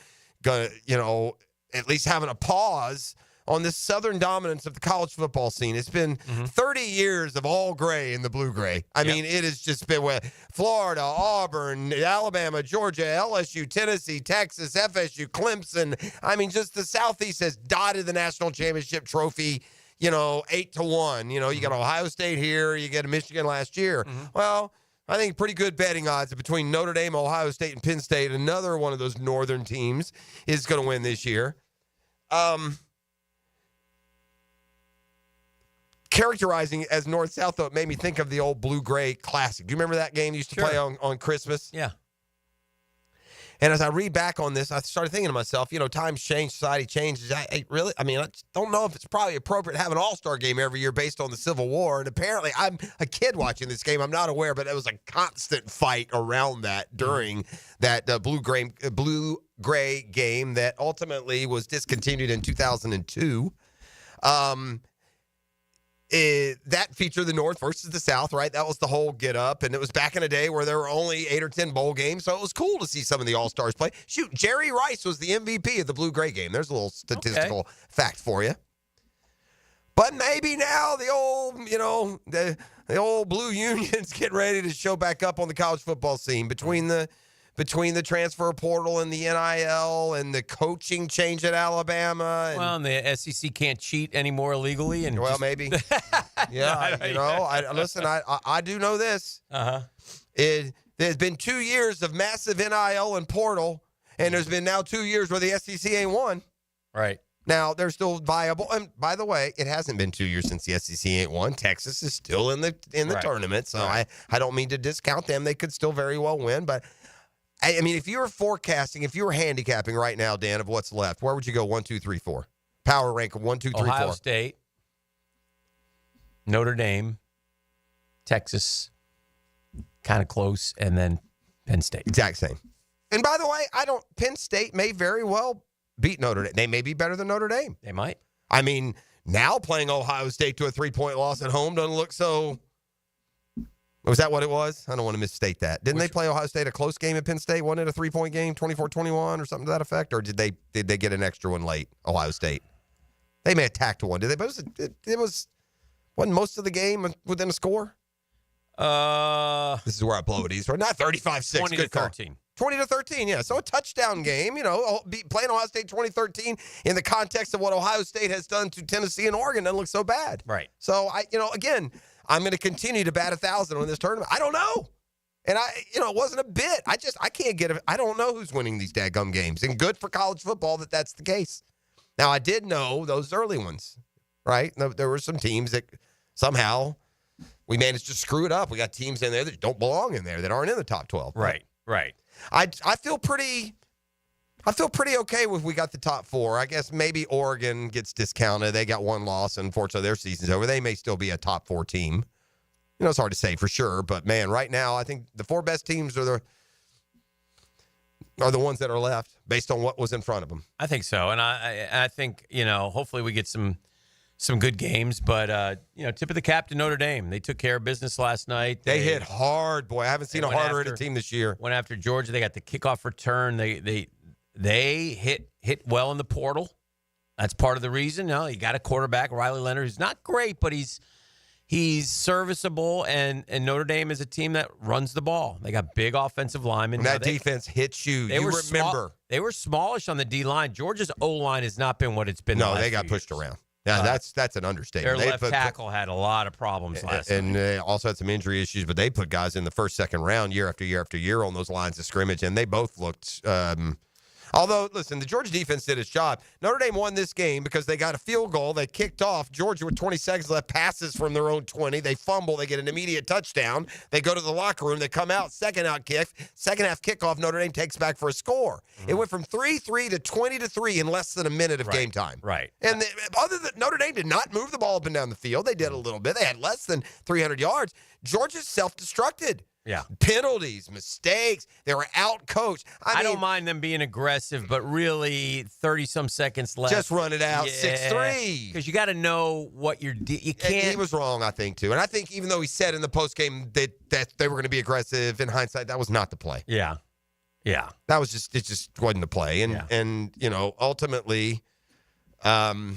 going to, at least having a pause on this southern dominance of the college football scene. It's been 30 years of all gray in the blue-gray. I mean, it has just been Florida, Auburn, Alabama, Georgia, LSU, Tennessee, Texas, FSU, Clemson. I mean, just the Southeast has dotted the national championship trophy, 8-1. You got Ohio State here. You get Michigan last year. Well, I think pretty good betting odds between Notre Dame, Ohio State, and Penn State. Another one of those northern teams is going to win this year. Characterizing as north-south, though, it made me think of the old blue-gray classic. Do you remember that game you used to play on Christmas? Yeah. And as I read back on this, I started thinking to myself, times change, society changes. I don't know if it's probably appropriate to have an all-star game every year based on the Civil War. And apparently, I'm a kid watching this game. I'm not aware, but it was a constant fight around that during that blue-gray game that ultimately was discontinued in 2002. That featured the North versus the South, right? That was the whole get up. And it was back in a day where there were only 8 or 10 bowl games. So it was cool to see some of the All-Stars play. Shoot, Jerry Rice was the MVP of the blue-gray game. There's a little statistical fact for you. But maybe now the old, the old Blue Union's getting ready to show back up on the college football scene between the transfer portal and the NIL and the coaching change at Alabama. And the SEC can't cheat anymore illegally. And maybe. Yeah, listen, I do know this. There's been 2 years of massive NIL and portal, and there's been now 2 years where the SEC ain't won. Right. Now, they're still viable. And by the way, it hasn't been 2 years since the SEC ain't won. Texas is still in the tournament, so I don't mean to discount them. They could still very well win, but I mean, if you were forecasting, if you were handicapping right now, Dan, of what's left, where would you go 1, 2, 3, 4? Power rank of 1, 2, 3, 4. Ohio State, Notre Dame, Texas, kind of close, and then Penn State. Exact same. And by the way, Penn State may very well beat Notre Dame. They may be better than Notre Dame. They might. I mean, now playing Ohio State to a 3-point loss at home doesn't look so. Was that what it was? I don't want to misstate that. Didn't they play Ohio State a close game at Penn State? Wasn't it a 3-point game, 24-21 or something to that effect? Or did they get an extra one late, Ohio State? They may have tacked one, did they? But wasn't most of the game within a score? This is where I blow it easy. Not 35-6. 20-13. 20-13, yeah. So a touchdown game, playing Ohio State 2013 in the context of what Ohio State has done to Tennessee and Oregon doesn't look so bad. Right. So, again, I'm going to continue to bat 1,000 on this tournament. I don't know. And it wasn't a bit. I can't get it. I don't know who's winning these dadgum games. And good for college football that's the case. Now, I did know those early ones, right? There were some teams that somehow we managed to screw it up. We got teams in there that don't belong in there, that aren't in the top 12. Right. I feel pretty okay with we got the top 4. I guess maybe Oregon gets discounted. They got one loss, and unfortunately their season's over. They may still be a top 4 team. It's hard to say for sure, but man, right now I think the 4 best teams are the ones that are left based on what was in front of them. I think so, and I think hopefully we get some good games, but tip of the cap to Notre Dame. They took care of business last night. They hit hard, boy. I haven't seen a harder hit team this year. Went after Georgia. They got the kickoff return. They hit well in the portal. That's part of the reason. You got a quarterback, Riley Leonard, who's not great, but he's serviceable, and Notre Dame is a team that runs the ball. They got big offensive linemen. And that defense hits you. Remember. They were smallish on the D-line. Georgia's O-line has not been what it's been. No, they got pushed around. Yeah, that's an understatement. Their left tackle had a lot of problems last and night. also had some injury issues, but they put guys in the first, second round year after year after year on those lines of scrimmage, and they both looked although, listen, the Georgia defense did its job. Notre Dame won this game because they got a field goal. They kicked off. Georgia with 20 seconds left, passes from their own 20. They fumble. They get an immediate touchdown. They go to the locker room. They come out, second half kickoff. Notre Dame takes back for a score. It went from 3-3 to 20-3 in less than a minute of game time. Right. And other than Notre Dame did not move the ball up and down the field. They did a little bit. They had less than 300 yards. Georgia's self-destructed. Yeah. Penalties, mistakes. They were out-coached. I don't mind them being aggressive, but really 30-some seconds left. Just run it out, 6-3. Because you got to know what you can't. And he was wrong, I think, too. And I think even though he said in the postgame that they were going to be aggressive, in hindsight, that was not the play. Yeah. Yeah. That was it just wasn't the play. And ultimately, Notre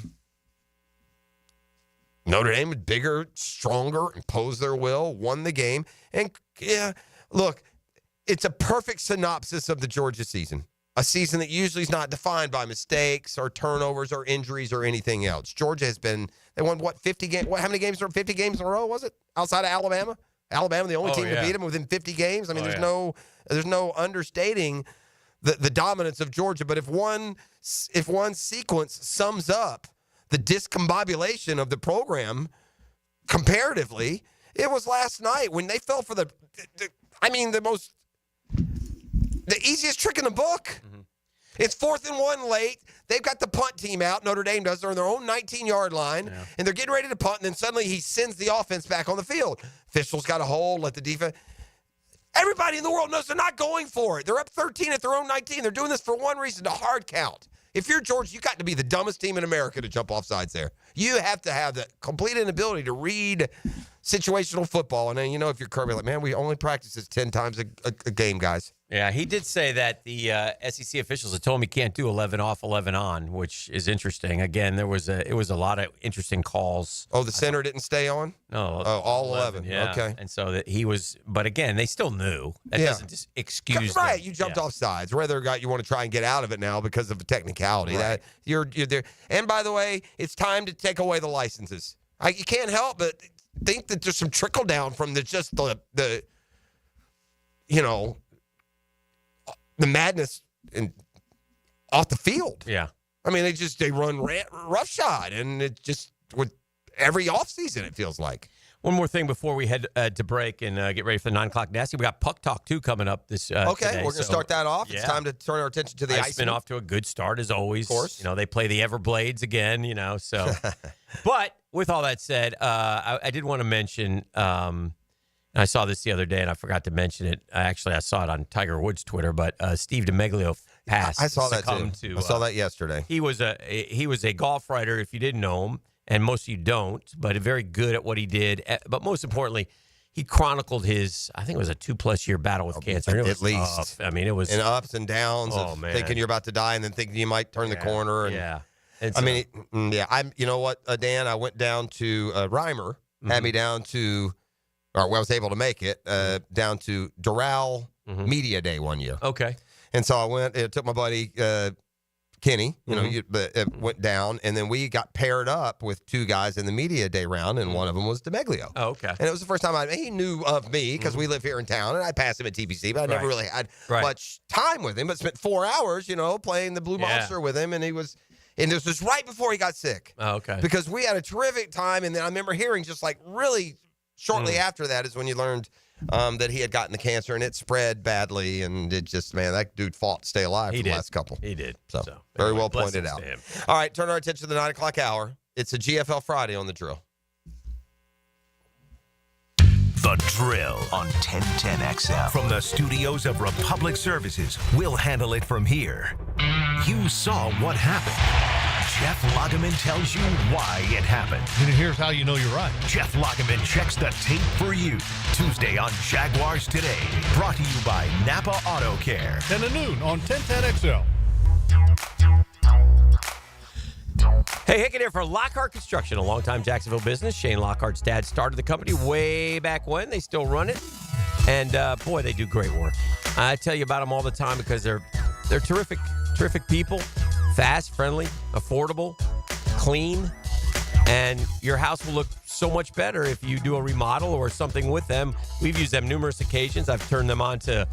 Dame was bigger, stronger, imposed their will, won the game. And, look, it's a perfect synopsis of the Georgia season. A season that usually is not defined by mistakes or turnovers or injuries or anything else. Georgia has been, they won, 50 games? How many games? 50 games in a row, was it? Outside of Alabama? Alabama, the only team to beat them within 50 games. I mean, there's no understating the dominance of Georgia. But if one sequence sums up the discombobulation of the program comparatively, it was last night when they fell for the easiest trick in the book. Mm-hmm. It's 4th and 1 late. They've got the punt team out. Notre Dame does. They're on their own 19-yard line, and they're getting ready to punt, and then suddenly he sends the offense back on the field. Officials got a hold, let the defense. Everybody in the world knows they're not going for it. They're up 13 at their own 19. They're doing this for one reason, to hard count. If you're Georgia, you got to be the dumbest team in America to jump off sides there. You have to have the complete inability to read situational football. And then, if you're Kirby, like, man, we only practice this 10 times a game, guys. Yeah, he did say that the SEC officials had told him he can't do 11 off, 11 on, which is interesting. Again, it was a lot of interesting calls. Oh, the center didn't stay on? No. Oh, all 11. Yeah. Okay. And so that he was, but again, they still knew. That doesn't just excuse right. them. You jumped off sides. Whether you want to try and get out of it now because of the technicality. Right. That you're there. And by the way, it's time to take away the licenses. You can't help but think that there's some trickle down from the madness off the field. Yeah. I mean, they run roughshod, and it just with every offseason, it feels like. One more thing before we head to break and get ready for the 9 o'clock Nasty. We got Puck Talk 2 coming up this Okay, today, we're going to start that off. Yeah. It's time to turn our attention to the Iceman. Off to a good start, as always. Of course. They play the Everblades again, so. But with all that said, I did want to mention, and I saw this the other day, and I forgot to mention it. Actually, I saw it on Tiger Woods' Twitter, but Steve DeMeglio passed. I saw that, too. I saw that yesterday. He was a golf writer, if you didn't know him. And most of you don't, but very good at what he did. But most importantly, he chronicled his, I think it was a 2+ year battle with cancer. At least. Tough. I mean, it was. And ups and downs of thinking you're about to die and then thinking you might turn the corner. And, you know what, Dan? I went down to Reimer, had me down to, or I was able to make it, down to Doral Media Day one year. Okay. And so I went, took my buddy, Kenny, went down, and then we got paired up with 2 guys in the media day round, and one of them was DeMeglio. Oh, okay. And it was the first time he knew of me because we live here in town, and I passed him at TPC, but I never really had much time with him, but spent 4 hours, playing the Blue Monster with him, and this was right before he got sick. Oh, okay. Because we had a terrific time, and then I remember hearing just like really shortly after that is when you learned that he had gotten the cancer, and it spread badly, and it just, that dude fought to stay alive for the last couple. He did. So very well pointed out. All right, turn our attention to the 9 o'clock hour. It's a GFL Friday on The Drill. The Drill on 1010XL. From the studios of Republic Services, we'll handle it from here. You saw what happened. Jeff Lageman tells you why it happened. And here's how you know you're right. Jeff Lageman checks the tape for you. Tuesday on Jaguars Today. Brought to you by Napa Auto Care. 10 to noon on 1010XL. Hey, Hicken here for Lockhart Construction, a longtime Jacksonville business. Shane Lockhart's dad started the company way back when. They still run it. And, boy, they do great work. I tell you about them all the time because they're terrific people. Fast, friendly, affordable, clean. And your house will look so much better if you do a remodel or something with them. We've used them numerous occasions. I've turned them on to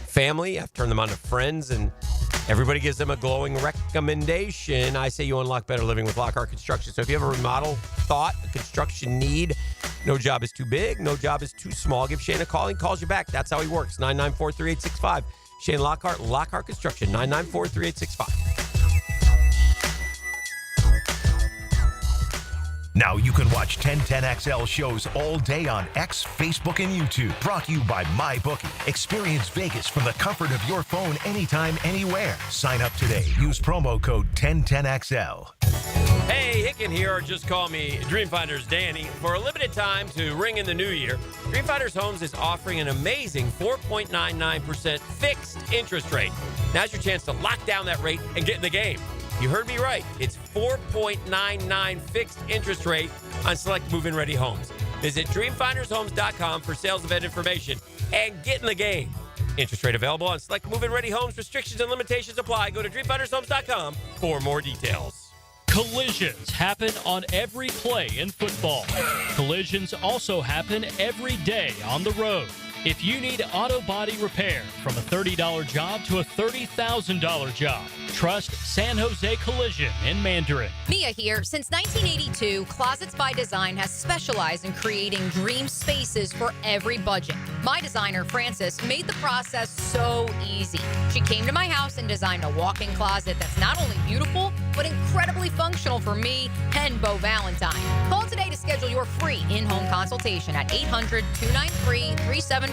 family. I've turned them on to friends, and everybody gives them a glowing recommendation. I say you unlock better living with Lockhart Construction. So if you have a remodel thought, a construction need, no job is too big, no job is too small, give Shane a call. He calls you back. That's how he works. 994-3865. Shane Lockhart Construction, 994-3865. Now you can watch 1010XL shows all day on X, Facebook, and YouTube. Brought to you by MyBookie. Experience Vegas from the comfort of your phone anytime, anywhere. Sign up today. Use promo code 1010XL. Hey, Hicken here, or just call me Dreamfinders Danny. For a limited time to ring in the new year, Dreamfinders Homes is offering an amazing 4.99% fixed interest rate. Now's your chance to lock down that rate and get in the game. You heard me right. It's 4.99 fixed interest rate on select move-in ready homes. Visit dreamfindershomes.com for sales event information and get in the game. Interest rate available on select move-in ready homes. Restrictions and limitations apply. Go to dreamfindershomes.com for more details. Collisions happen on every play in football. Collisions also happen every day on the road. If you need auto body repair, from a $30 job to a $30,000 job, trust San Jose Collision in Mandarin. Mia here. Since 1982, Closets by Design has specialized in creating dream spaces for every budget. My designer, Frances, made the process so easy. She came to my house and designed a walk-in closet that's not only beautiful, but incredibly functional for me and Bo Valentine. Call today to schedule your free in-home consultation at 800-293-3744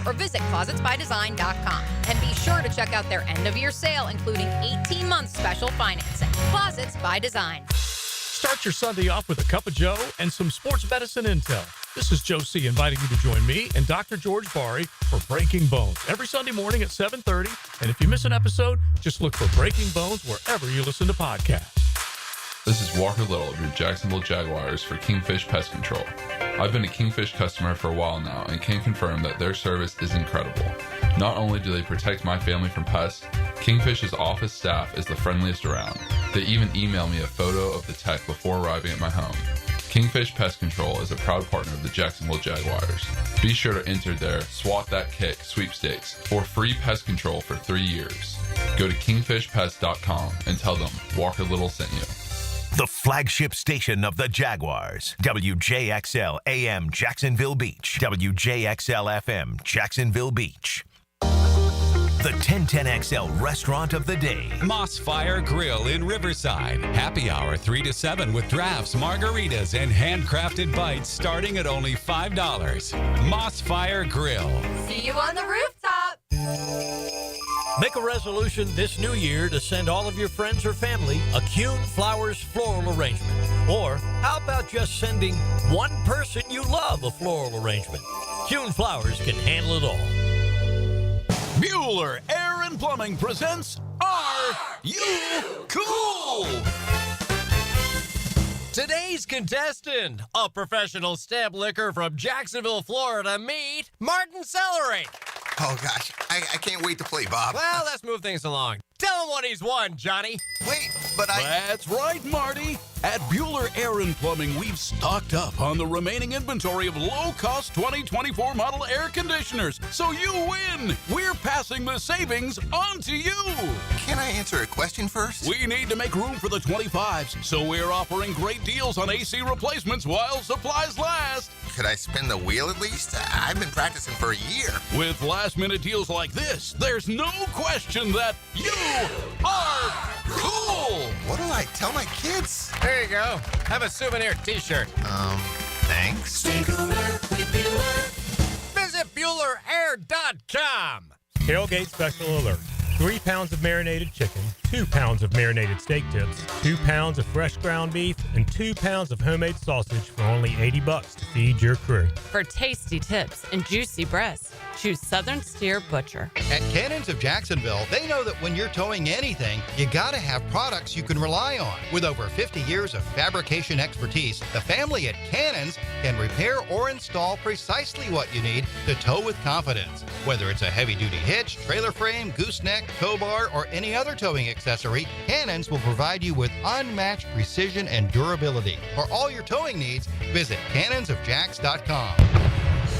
or visit closetsbydesign.com. And be sure to check out their end-of-year sale, including 18-month special financing. Closets by Design. Start your Sunday off with a cup of Joe and some sports medicine intel. This is Joe C. inviting you to join me and Dr. George Bari for Breaking Bones every Sunday morning at 7:30. And if you miss an episode, just look for Breaking Bones wherever you listen to podcasts. This is Walker Little of your Jacksonville Jaguars for Kingfish Pest Control. I've been a Kingfish customer for a while now and can confirm that their service is incredible. Not only do they protect my family from pests, Kingfish's office staff is the friendliest around. They even email me a photo of the tech before arriving at my home. Kingfish Pest Control is a proud partner of the Jacksonville Jaguars. Be sure to enter their Swat That Kick sweepstakes for free pest control for 3 years. Go to kingfishpest.com and tell them Walker Little sent you. The flagship station of the Jaguars. WJXL AM Jacksonville Beach. WJXL FM Jacksonville Beach. The 1010XL restaurant of the day. Moss Fire Grill in Riverside. Happy hour 3 to 7 with drafts, margaritas, and handcrafted bites starting at only $5. Moss Fire Grill. See you on the rooftop. Make a resolution this new year to send all of your friends or family a Kuhn Flowers floral arrangement. Or how about just sending one person you love a floral arrangement? Kuhn Flowers can handle it all. Bueller Air and Plumbing presents Are You Cool? Today's contestant, a professional stamp licker from Jacksonville, Florida, meet Martin Celery. Oh, gosh. I can't wait to play, Bob. Well, let's move things along. Tell him what he's won, Johnny. Wait, but That's right, Marty. At Bueller Air and Plumbing, we've stocked up on the remaining inventory of low-cost 2024 model air conditioners. So you win. We're passing the savings on to you. Can I answer a question first? We need to make room for the 25s, so we're offering great deals on AC replacements while supplies last. Could I spin the wheel at least? I've been practicing for a year. With last-minute deals like this, there's no question that you are cool. What do I tell my kids? There you go. Have a souvenir t-shirt. Thanks. Stay cooler with Bueller. Visit BuellerAir.com. Tailgate special alert. 3 pounds of marinated chicken, 2 pounds of marinated steak tips, 2 pounds of fresh ground beef, and 2 pounds of homemade sausage for only $80 to feed your crew. For tasty tips and juicy breasts, Choose Southern Steer Butcher. At Cannons of Jacksonville, they know that when you're towing anything, you gotta have products you can rely on. With over 50 years of fabrication expertise, the family at Cannons can repair or install precisely what you need to tow with confidence. Whether it's a heavy-duty hitch, trailer frame, gooseneck, tow bar, or any other towing accessory, Cannons will provide you with unmatched precision and durability. For all your towing needs, visit cannonsofjacks.com,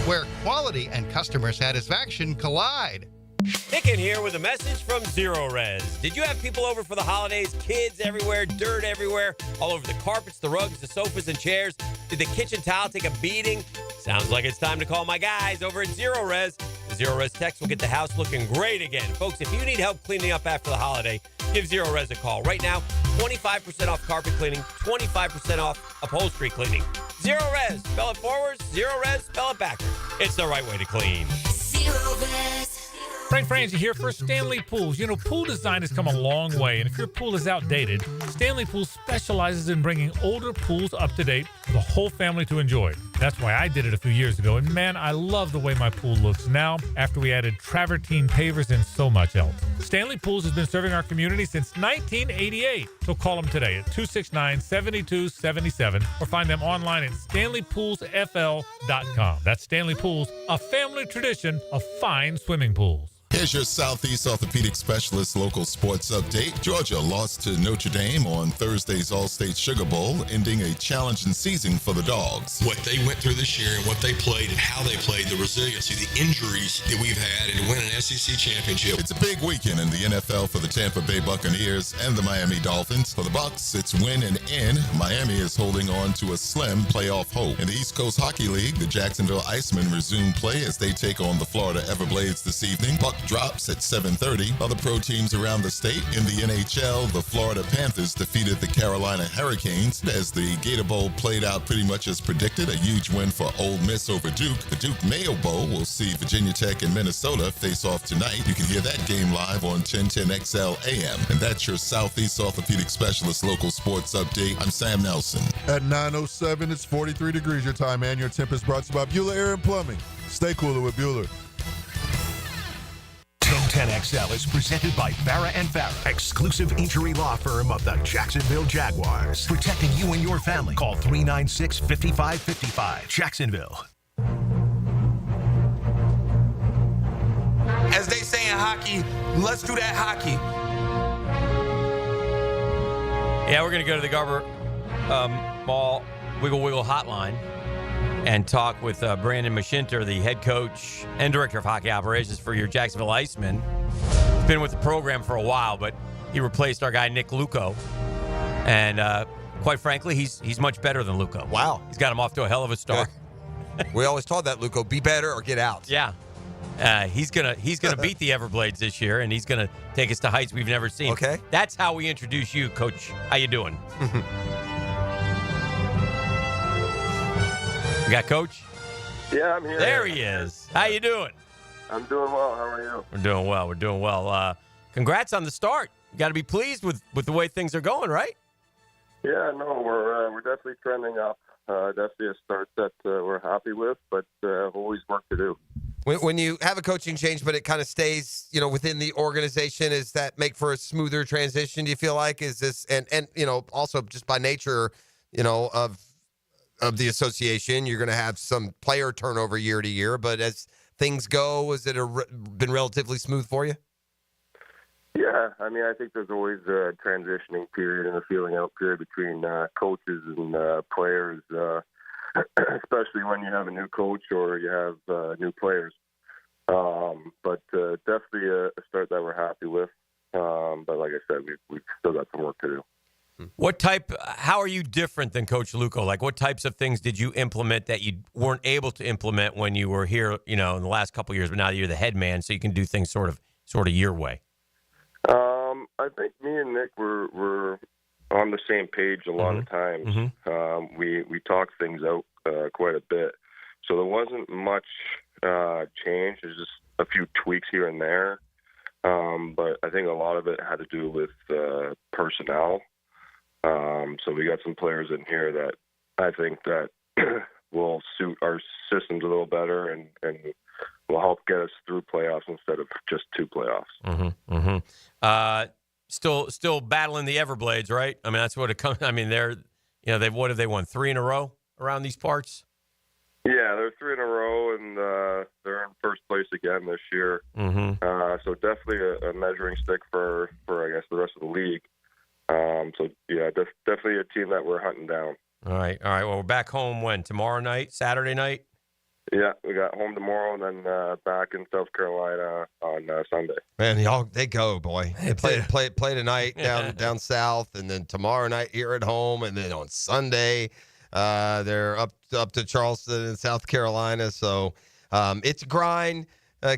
where quality and customer satisfaction collide. Hicken here with a message from Zero Res. Did you have people over for the holidays? Kids everywhere, dirt everywhere, all over the carpets, the rugs, the sofas, and chairs. Did the kitchen towel take a beating? Sounds like it's time to call my guys over at Zero Res. The Zero Res techs will get the house looking great again. Folks, if you need help cleaning up after the holiday, give Zero Res a call. Right now, 25% off carpet cleaning, 25% off upholstery cleaning. Zero Res. Spell it forwards. Zero Res. Spell it backwards. It's the right way to clean. Zero Res. Frank Franzi here for Stanley Pools. You know, pool design has come a long way, and if your pool is outdated, Stanley Pools specializes in bringing older pools up to date for the whole family to enjoy. That's why I did it a few years ago, and man, I love the way my pool looks now after we added travertine pavers and so much else. Stanley Pools has been serving our community since 1988, so call them today at 269-7277 or find them online at stanleypoolsfl.com. That's Stanley Pools, a family tradition of fine swimming pools. Here's your Southeast Orthopedic Specialist local sports update. Georgia lost to Notre Dame on Thursday's All-State Sugar Bowl, ending a challenging season for the Dogs. What they went through this year and what they played and how they played, the resiliency, the injuries that we've had, and to win an SEC championship. It's a big weekend in the NFL for the Tampa Bay Buccaneers and the Miami Dolphins. For the Bucs, it's win and in. Miami is holding on to a slim playoff hope. In the East Coast Hockey League, the Jacksonville Iceman resume play as they take on the Florida Everblades this evening. Buck drops at 7:30. Other pro teams around the state. In the NHL, the Florida Panthers defeated the Carolina Hurricanes as the Gator Bowl played out pretty much as predicted. A huge win for Ole Miss over Duke. The Duke Mayo Bowl will see Virginia Tech and Minnesota face off tonight. You can hear that game live on 1010XL AM. And that's your Southeast Orthopedic Specialist local sports update. I'm Sam Nelson. At 9:07, it's 43 degrees your time, and your temp is brought to you by Bueller Air and Plumbing. Stay cooler with Bueller. 1010XL is presented by Farah & Farah, exclusive injury law firm of the Jacksonville Jaguars. Protecting you and your family. Call 396-5555. Jacksonville. As they say in hockey, let's do that hockey. Yeah, we're going to go to the Garber Mall Wiggle Wiggle hotline and talk with Brandon Mashinter, the head coach and director of hockey operations for your Jacksonville Iceman. He's been with the program for a while, but he replaced our guy Nick Luco. And quite frankly, he's much better than Luco. Wow. He's got him off to a hell of a start. We always told that Luco, be better or get out. Yeah. He's gonna beat the Everblades this year, and he's gonna take us to heights we've never seen. Okay. That's how we introduce you, Coach. How you doing? You got Coach? Yeah, I'm here. There he is. How you doing? I'm doing well. How are you? We're doing well. We're doing well. Congrats on the start. You got to be pleased with the way things are going, right? Yeah, no, we're definitely trending up. Definitely a start that we're happy with, but always work to do. When you have a coaching change, but it kind of stays, within the organization, does that make for a smoother transition? Do you feel like is this and also just by nature, of the association, you're going to have some player turnover year to year, but as things go, has it been relatively smooth for you? Yeah, I mean, I think there's always a transitioning period and a feeling out period between coaches and players, especially when you have a new coach or you have new players. But definitely a start that we're happy with. But like I said, we've still got some work to do. How are you different than Coach Luco? Like, what types of things did you implement that you weren't able to implement when you were here, in the last couple of years, but now you're the head man, so you can do things sort of your way? I think me and Nick were on the same page a lot of times. Mm-hmm. We talked things out quite a bit. So there wasn't much change. There's just a few tweaks here and there. But I think a lot of it had to do with personnel. So we got some players in here that I think that will suit our systems a little better and will help get us through playoffs instead of just 2 playoffs. Still battling the Everblades, right? I mean, that's what it comes. I mean, what have they won 3 in a row around these parts? Yeah, they're 3 in a row, and they're in first place again this year. So definitely a measuring stick for I guess the rest of the league. So yeah, definitely a team that we're hunting down. All right. Well, we're back home when? Tomorrow night, Saturday night. Yeah, we got home tomorrow, and then back in South Carolina on Sunday. Man, they go, boy. They play tonight down south, and then tomorrow night here at home, and then on Sunday they're up to Charleston in South Carolina. So it's a grind.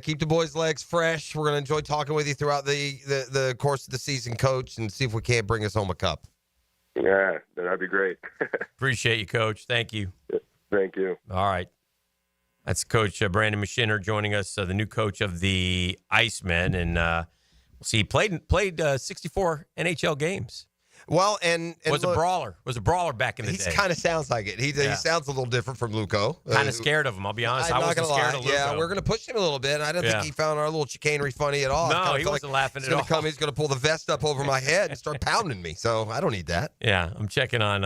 Keep the boys' legs fresh. We're going to enjoy talking with you throughout the course of the season, Coach, and see if we can't bring us home a cup. Yeah, that'd be great. Appreciate you, Coach. Thank you. Thank you. All right. That's Coach Brandon Machiner joining us, the new coach of the Icemen. And we'll see, he played 64 NHL games. Well, and was a brawler. Was a brawler back in the day. He kind of sounds like it. He sounds a little different from Luco. Kind of scared of him, I'll be honest. I wasn't scared of Luco. Yeah, we're going to push him a little bit. I don't think he found our little chicanery funny at all. No, he wasn't laughing at all. He's going to pull the vest up over my head and start pounding me. So I don't need that. Yeah, I'm checking on.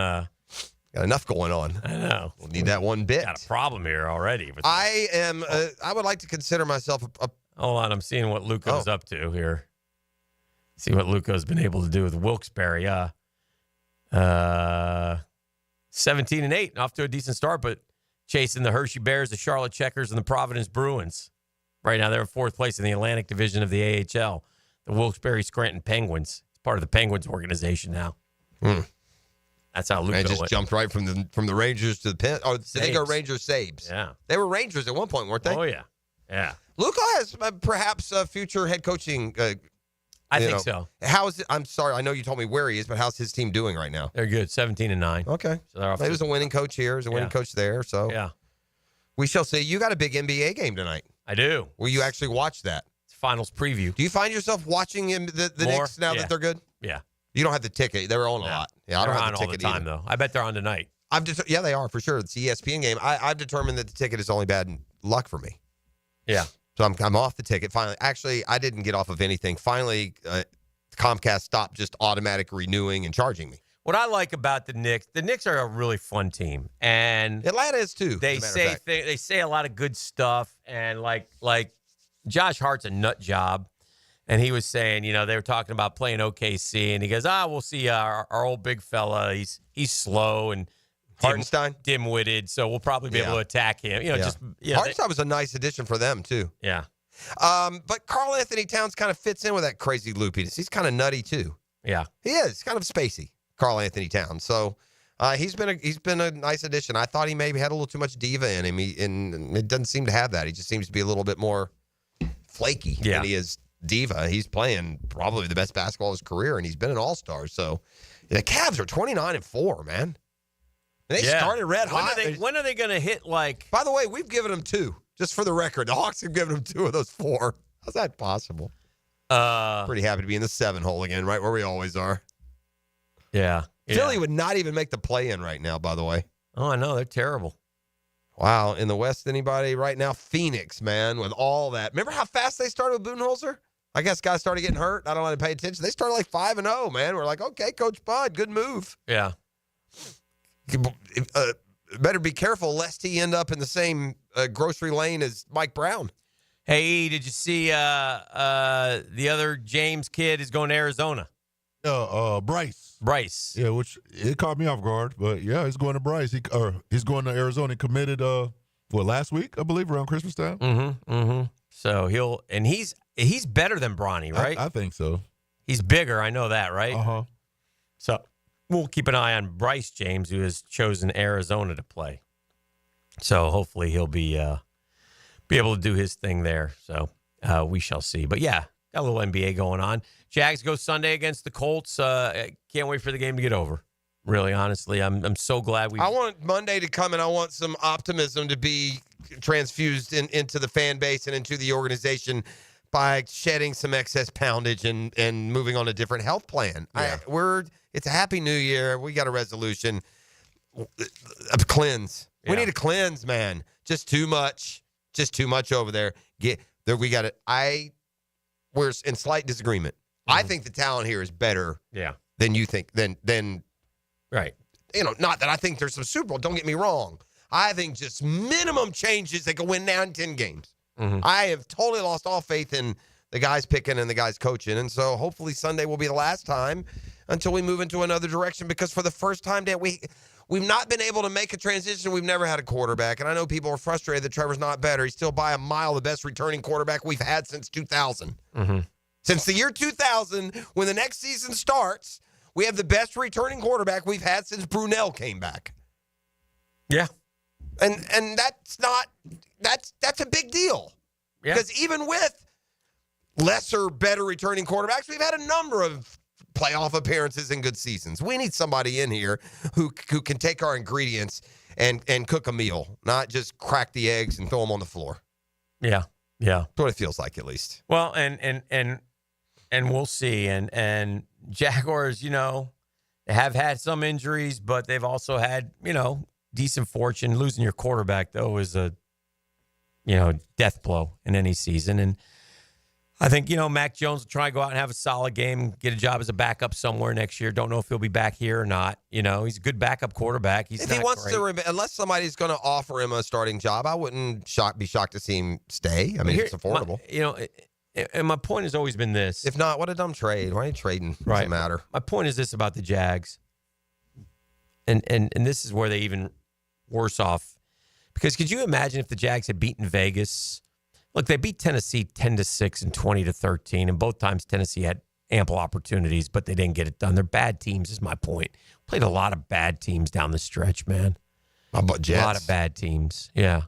Got enough going on. I know. We'll need that one bit. Got a problem here already. I would like to consider myself a Hold on, I'm seeing what Luco's up to here. See what Luco's been able to do with Wilkes-Barre. 17-8, off to a decent start, but chasing the Hershey Bears, the Charlotte Checkers, and the Providence Bruins. Right now, they're in 4th place in the Atlantic Division of the AHL. The Wilkes-Barre Scranton Penguins. It's part of the Penguins organization now. That's how Luco just jumped right from the Rangers to the Pen. Oh, did they go Rangers Sabres? Yeah. They were Rangers at one point, weren't they? Oh, yeah. Yeah. Luco has perhaps a future head coaching. I think so. How is it? I'm sorry. I know you told me where he is, but how's his team doing right now? They're good. 17-9. Okay. So he was a winning coach here. He was a winning coach there. So yeah. We shall see. You got a big NBA game tonight. I do. Will you actually watch that? It's finals preview. Do you find yourself watching the Knicks now that they're good? Yeah. You don't have the ticket. They were on a lot. Yeah, I don't have the ticket all the time, either. though. I bet they're on tonight. Yeah, they are for sure. It's the ESPN game. I've determined that the ticket is only bad luck for me. Yeah. So I'm off the ticket. Finally, actually, I didn't get off of anything. Finally, Comcast stopped just automatic renewing and charging me. What I like about the Knicks are a really fun team, and Atlanta is too. They say a lot of good stuff, and like Josh Hart's a nut job. And he was saying, they were talking about playing OKC, and he goes, we'll see our old big fella. He's slow and Hartenstein, dim-witted, so we'll probably be able to attack him. Hartenstein was a nice addition for them too. Yeah. But Karl Anthony Towns kind of fits in with that crazy loopiness. He's kind of nutty too. Yeah. He is kind of spacey, Karl Anthony Towns. So he's been a nice addition. I thought he maybe had a little too much diva in him, and it doesn't seem to have that. He just seems to be a little bit more flaky than he is diva. He's playing probably the best basketball of his career, and he's been an all-star. So the Cavs are 29-4, man. And they started red hot. When are they going to hit By the way, we've given them 2, just for the record. The Hawks have given them 2 of those 4. How's that possible? Pretty happy to be in the 7 hole again, right where we always are. Yeah. Philly would not even make the play-in right now, by the way. Oh, I know. They're terrible. Wow. In the West, anybody right now? Phoenix, man, with all that. Remember how fast they started with Budenholzer? I guess guys started getting hurt. I don't know how to pay attention. They started like 5-0, man. We're like, okay, Coach Bud, good move. Yeah. Better be careful lest he end up in the same grocery lane as Mike Brown. Hey, did you see the other James kid is going to Arizona? Bryce. Yeah, which it caught me off guard, but yeah, he's going to Bryce. He's going to Arizona. He committed last week, I believe, around Christmas time. Mm-hmm. So he's better than Bronny, right? I think so. He's bigger, I know that, right? Uh-huh. So we'll keep an eye on Bryce James, who has chosen Arizona to play. So hopefully he'll be able to do his thing there. So we shall see. But yeah, got a little NBA going on. Jags go Sunday against the Colts. Can't wait for the game to get over. Really, honestly, I'm so glad I want Monday to come, and I want some optimism to be transfused into the fan base and into the organization by shedding some excess poundage and moving on a different health plan. Yeah. It's a happy new year. We got a resolution. A cleanse. Yeah. We need a cleanse, man. Just too much. just too much over there. We got it. We're in slight disagreement. I think the talent here is better than you think, than right. Not that I think there's some Super Bowl. Don't get me wrong. I think just minimum changes, they can win 9-10 games. Mm-hmm. I have totally lost all faith in the guys picking and the guys coaching. And so hopefully Sunday will be the last time until we move into another direction, because for the first time, Dan, we've not been able to make a transition. We've never had a quarterback. And I know people are frustrated that Trevor's not better. He's still by a mile the best returning quarterback we've had since 2000. Mm-hmm. Since the year 2000, when the next season starts, we have the best returning quarterback we've had since Brunell came back. Yeah. And that's a big deal. Yeah. Because even with lesser, better returning quarterbacks, we've had a number of playoff appearances and good seasons. We need somebody in here who can take our ingredients and cook a meal, not just crack the eggs and throw them on the floor. Yeah. Yeah. That's what it feels like, at least. Well, and we'll see. And Jaguars, have had some injuries, but they've also had, decent fortune. Losing your quarterback, though, is a, death blow in any season. And I think, Mac Jones will try to go out and have a solid game, get a job as a backup somewhere next year. Don't know if he'll be back here or not. He's a good backup quarterback. If he wants to, unless somebody's going to offer him a starting job, I wouldn't be shocked to see him stay. I mean, it's affordable. And my point has always been this. If not, what a dumb trade. Why are you trading? Right. Doesn't matter. My point is this about the Jags. And this is where they even worse off. Because could you imagine if the Jags had beaten Vegas? Look, they beat Tennessee 10-6 and 20-13, and both times Tennessee had ample opportunities, but they didn't get it done. They're bad teams, is my point. Played a lot of bad teams down the stretch, man. How about Jets? A lot of bad teams, yeah.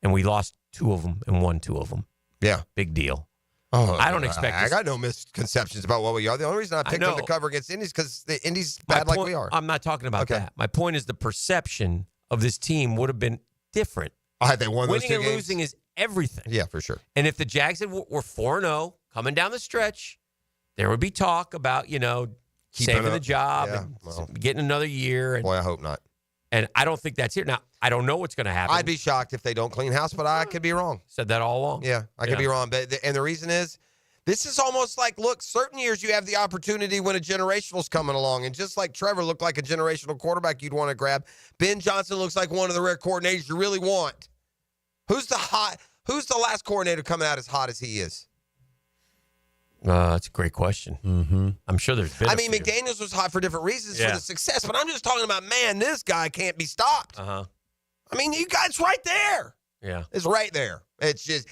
And we lost 2 of them and won 2 of them. Yeah. Big deal. Oh, I don't expect I got no misconceptions about what we are. The only reason I picked them to cover against Indies because the Indies bad like we are. I'm not talking about that. My point is the perception of this team would have been different. Had they won those 2 games? Winning and losing is everything. Yeah, for sure. And if the Jags were 4-0 coming down the stretch, there would be talk about, saving the job and getting another year. And, boy, I hope not. And I don't think that's here. Now, I don't know what's going to happen. I'd be shocked if they don't clean house, but I could be wrong. Said that all along. Yeah, I could be wrong. And the reason is, this is almost like, look, certain years you have the opportunity when a generational's coming along. And just like Trevor looked like a generational quarterback you'd want to grab, Ben Johnson looks like one of the rare coordinators you really want. Who's the last coordinator coming out as hot as he is? That's a great question. Mm-hmm. I'm sure there's been McDaniels was hot for different reasons for the success, but I'm just talking about, man, this guy can't be stopped. Uh-huh. I mean, you guys right there. Yeah. It's right there. It's just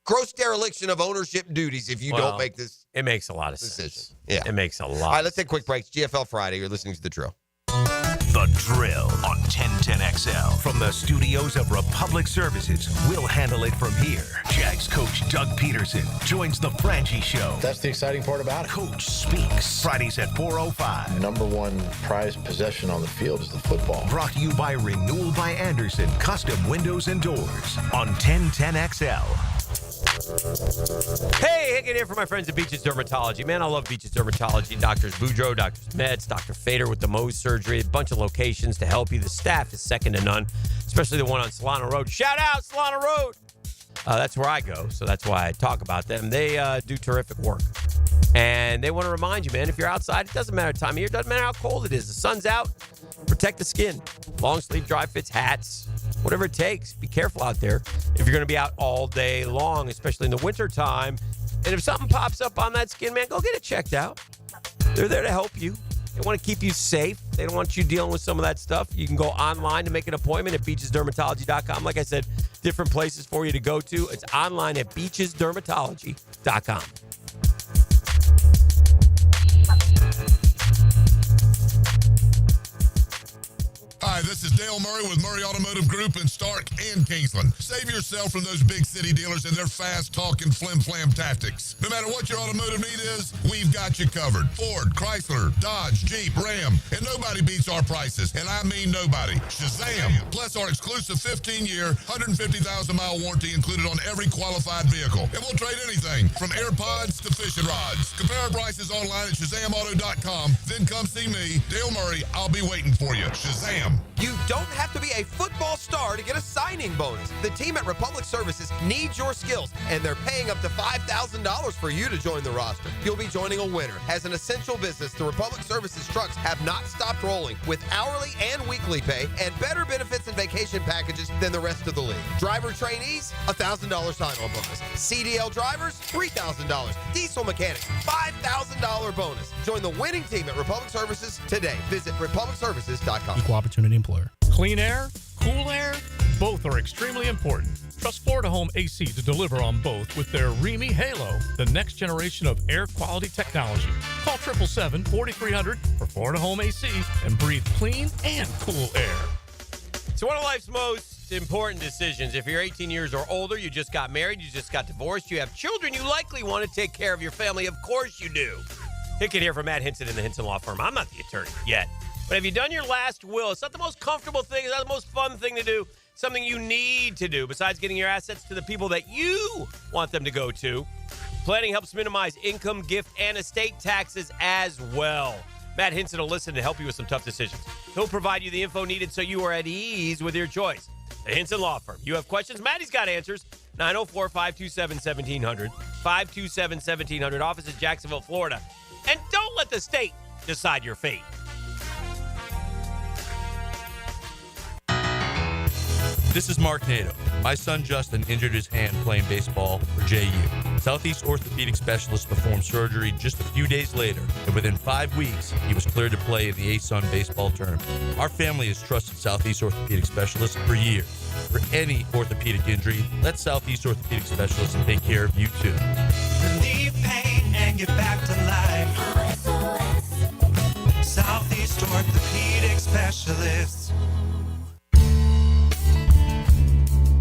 gross dereliction of ownership duties if you don't make this. It makes a lot of decision. sense. Yeah. It makes a lot. All right, let's take a quick break. It's GFL Friday. You're listening to The Drill. The Drill on 1010XL. From the studios of Republic Services, we'll handle it from here. Jags coach Doug Peterson joins the Frangie Show. That's the exciting part about it. Coach speaks. Fridays at 4:05. Number one prized possession on the field is the football. Brought to you by Renewal by Anderson, custom windows and doors on 1010XL. Hey, Hicken here for my friends at Beaches Dermatology. Man, I love Beaches Dermatology. Doctors Boudreaux, Doctors Meds, Dr. Fader with the Mohs surgery. A bunch of locations to help you. The staff is second to none, especially the one on Solano Road. Shout out, Solano Road! That's where I go, so that's why I talk about them. They do terrific work. And they want to remind you, man, if you're outside, it doesn't matter the time of year. It doesn't matter how cold it is. The sun's out. Protect the skin. Long sleeve, dry fits, hats, whatever it takes. Be careful out there if you're going to be out all day long, especially in the wintertime. And if something pops up on that skin, man, go get it checked out. They're there to help you. They want to keep you safe. They don't want you dealing with some of that stuff. You can go online to make an appointment at beachesdermatology.com. Like I said, different places for you to go to. It's online at beachesdermatology.com. Hi, this is Dale Murray with Murray Automotive Group in Stark and Kingsland. Save yourself from those big city dealers and their fast-talking flim-flam tactics. No matter what your automotive need is, we've got you covered. Ford, Chrysler, Dodge, Jeep, Ram, and nobody beats our prices, and I mean nobody. Shazam! Plus our exclusive 15-year, 150,000-mile warranty included on every qualified vehicle. And we'll trade anything from AirPods to fishing rods. Compare our prices online at ShazamAuto.com. Then come see me, Dale Murray. I'll be waiting for you. Shazam! You don't have to be a football star to get a signing bonus. The team at Republic Services needs your skills, and they're paying up to $5,000 for you to join the roster. You'll be joining a winner. As an essential business, the Republic Services trucks have not stopped rolling with hourly and weekly pay and better benefits and vacation packages than the rest of the league. Driver trainees, $1,000 sign-on bonus. CDL drivers, $3,000. Diesel mechanics, $5,000 bonus. Join the winning team at Republic Services today. Visit republicservices.com. Equal opportunity employer. Clean air, cool air, both are extremely important. Trust Florida Home AC to deliver on both with their Remy Halo, the next generation of air quality technology. Call 777-4300 for Florida Home AC and breathe clean and cool air. So one of life's most important decisions. If you're 18 years or older, you just got married, you just got divorced, you have children, you likely want to take care of your family. Of course you do. Hicken here from Matt Hinson in the Hinson Law Firm. I'm not the attorney yet. But have you done your last will? It's not the most comfortable thing. It's not the most fun thing to do. Something you need to do besides getting your assets to the people that you want them to go to. Planning helps minimize income, gift, and estate taxes as well. Matt Hinson will listen to help you with some tough decisions. He'll provide you the info needed so you are at ease with your choice. The Hinson Law Firm. You have questions? Maddie's got answers. 904-527-1700. 527-1700. Office in Jacksonville, Florida. And don't let the state decide your fate. This is Mark Nato. My son Justin injured his hand playing baseball for JU. Southeast Orthopedic Specialist performed surgery just a few days later, and within 5 weeks, he was cleared to play in the ASUN baseball tournament. Our family has trusted Southeast Orthopedic Specialist for years. For any orthopedic injury, let Southeast Orthopedic Specialist take care of you too. Relieve pain and get back to life. Southeast Orthopedic Specialists.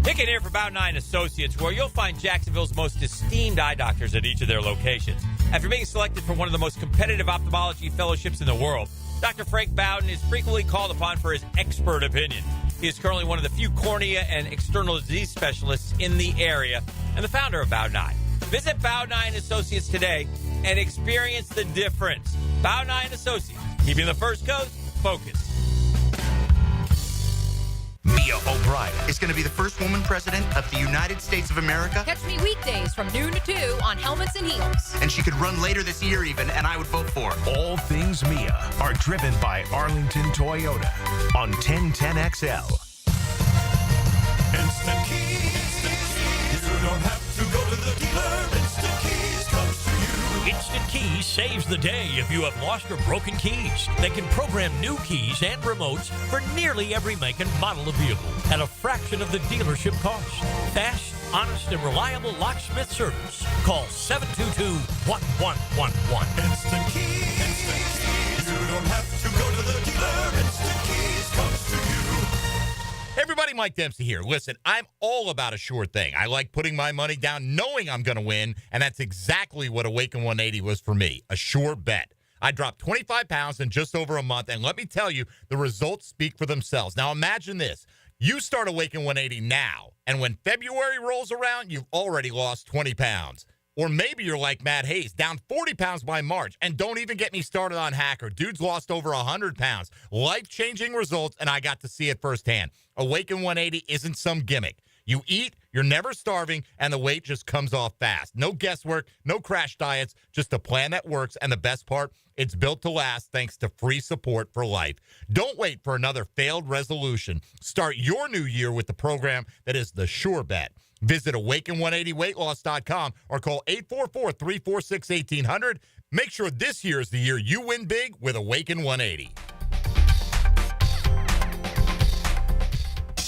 Hicken here for Bound 9 Associates, where you'll find Jacksonville's most esteemed eye doctors at each of their locations. After being selected for one of the most competitive ophthalmology fellowships in the world, Dr. Frank Bowden is frequently called upon for his expert opinion. He is currently one of the few cornea and external disease specialists in the area and the founder of Bound 9. Visit Bound 9 Associates today and experience the difference. Bound 9 Associates, keeping the First Coast focused. Mia O'Brien is going to be the first woman president of the United States of America. Catch me weekdays from noon to 2 on Helmets and Heels. And she could run later this year even, and I would vote for her. All things Mia are driven by Arlington Toyota on 1010XL. Instant Keys. You don't have to go to the dealer. Instant Keys comes to you. Instant Keys saves the day if you have lost or broken keys. They can program new keys and remotes for nearly every make and model of vehicle at a fraction of the dealership cost. Fast, honest, and reliable locksmith service. Call 722-1111. Instant Keys. Instant Keys. You don't have to go to the dealer. Instant Keys comes to you. Everybody, Mike Dempsey here. Listen, I'm all about a sure thing. I like putting my money down knowing I'm going to win, and that's exactly what Awaken 180 was for me, a sure bet. I dropped 25 pounds in just over a month, and let me tell you, the results speak for themselves. Now, imagine this. You start Awaken 180 now, and when February rolls around, you've already lost 20 pounds. Or maybe you're like Matt Hayes, down 40 pounds by March. And don't even get me started on Hacker. Dude's lost over 100 pounds. Life-changing results, and I got to see it firsthand. Awaken 180 isn't some gimmick. You eat, you're never starving, and the weight just comes off fast. No guesswork, no crash diets, just a plan that works. And the best part, it's built to last thanks to free support for life. Don't wait for another failed resolution. Start your new year with the program that is the sure bet. Visit awaken180weightloss.com or call 844-346-1800. Make sure this year is the year you win big with Awaken 180.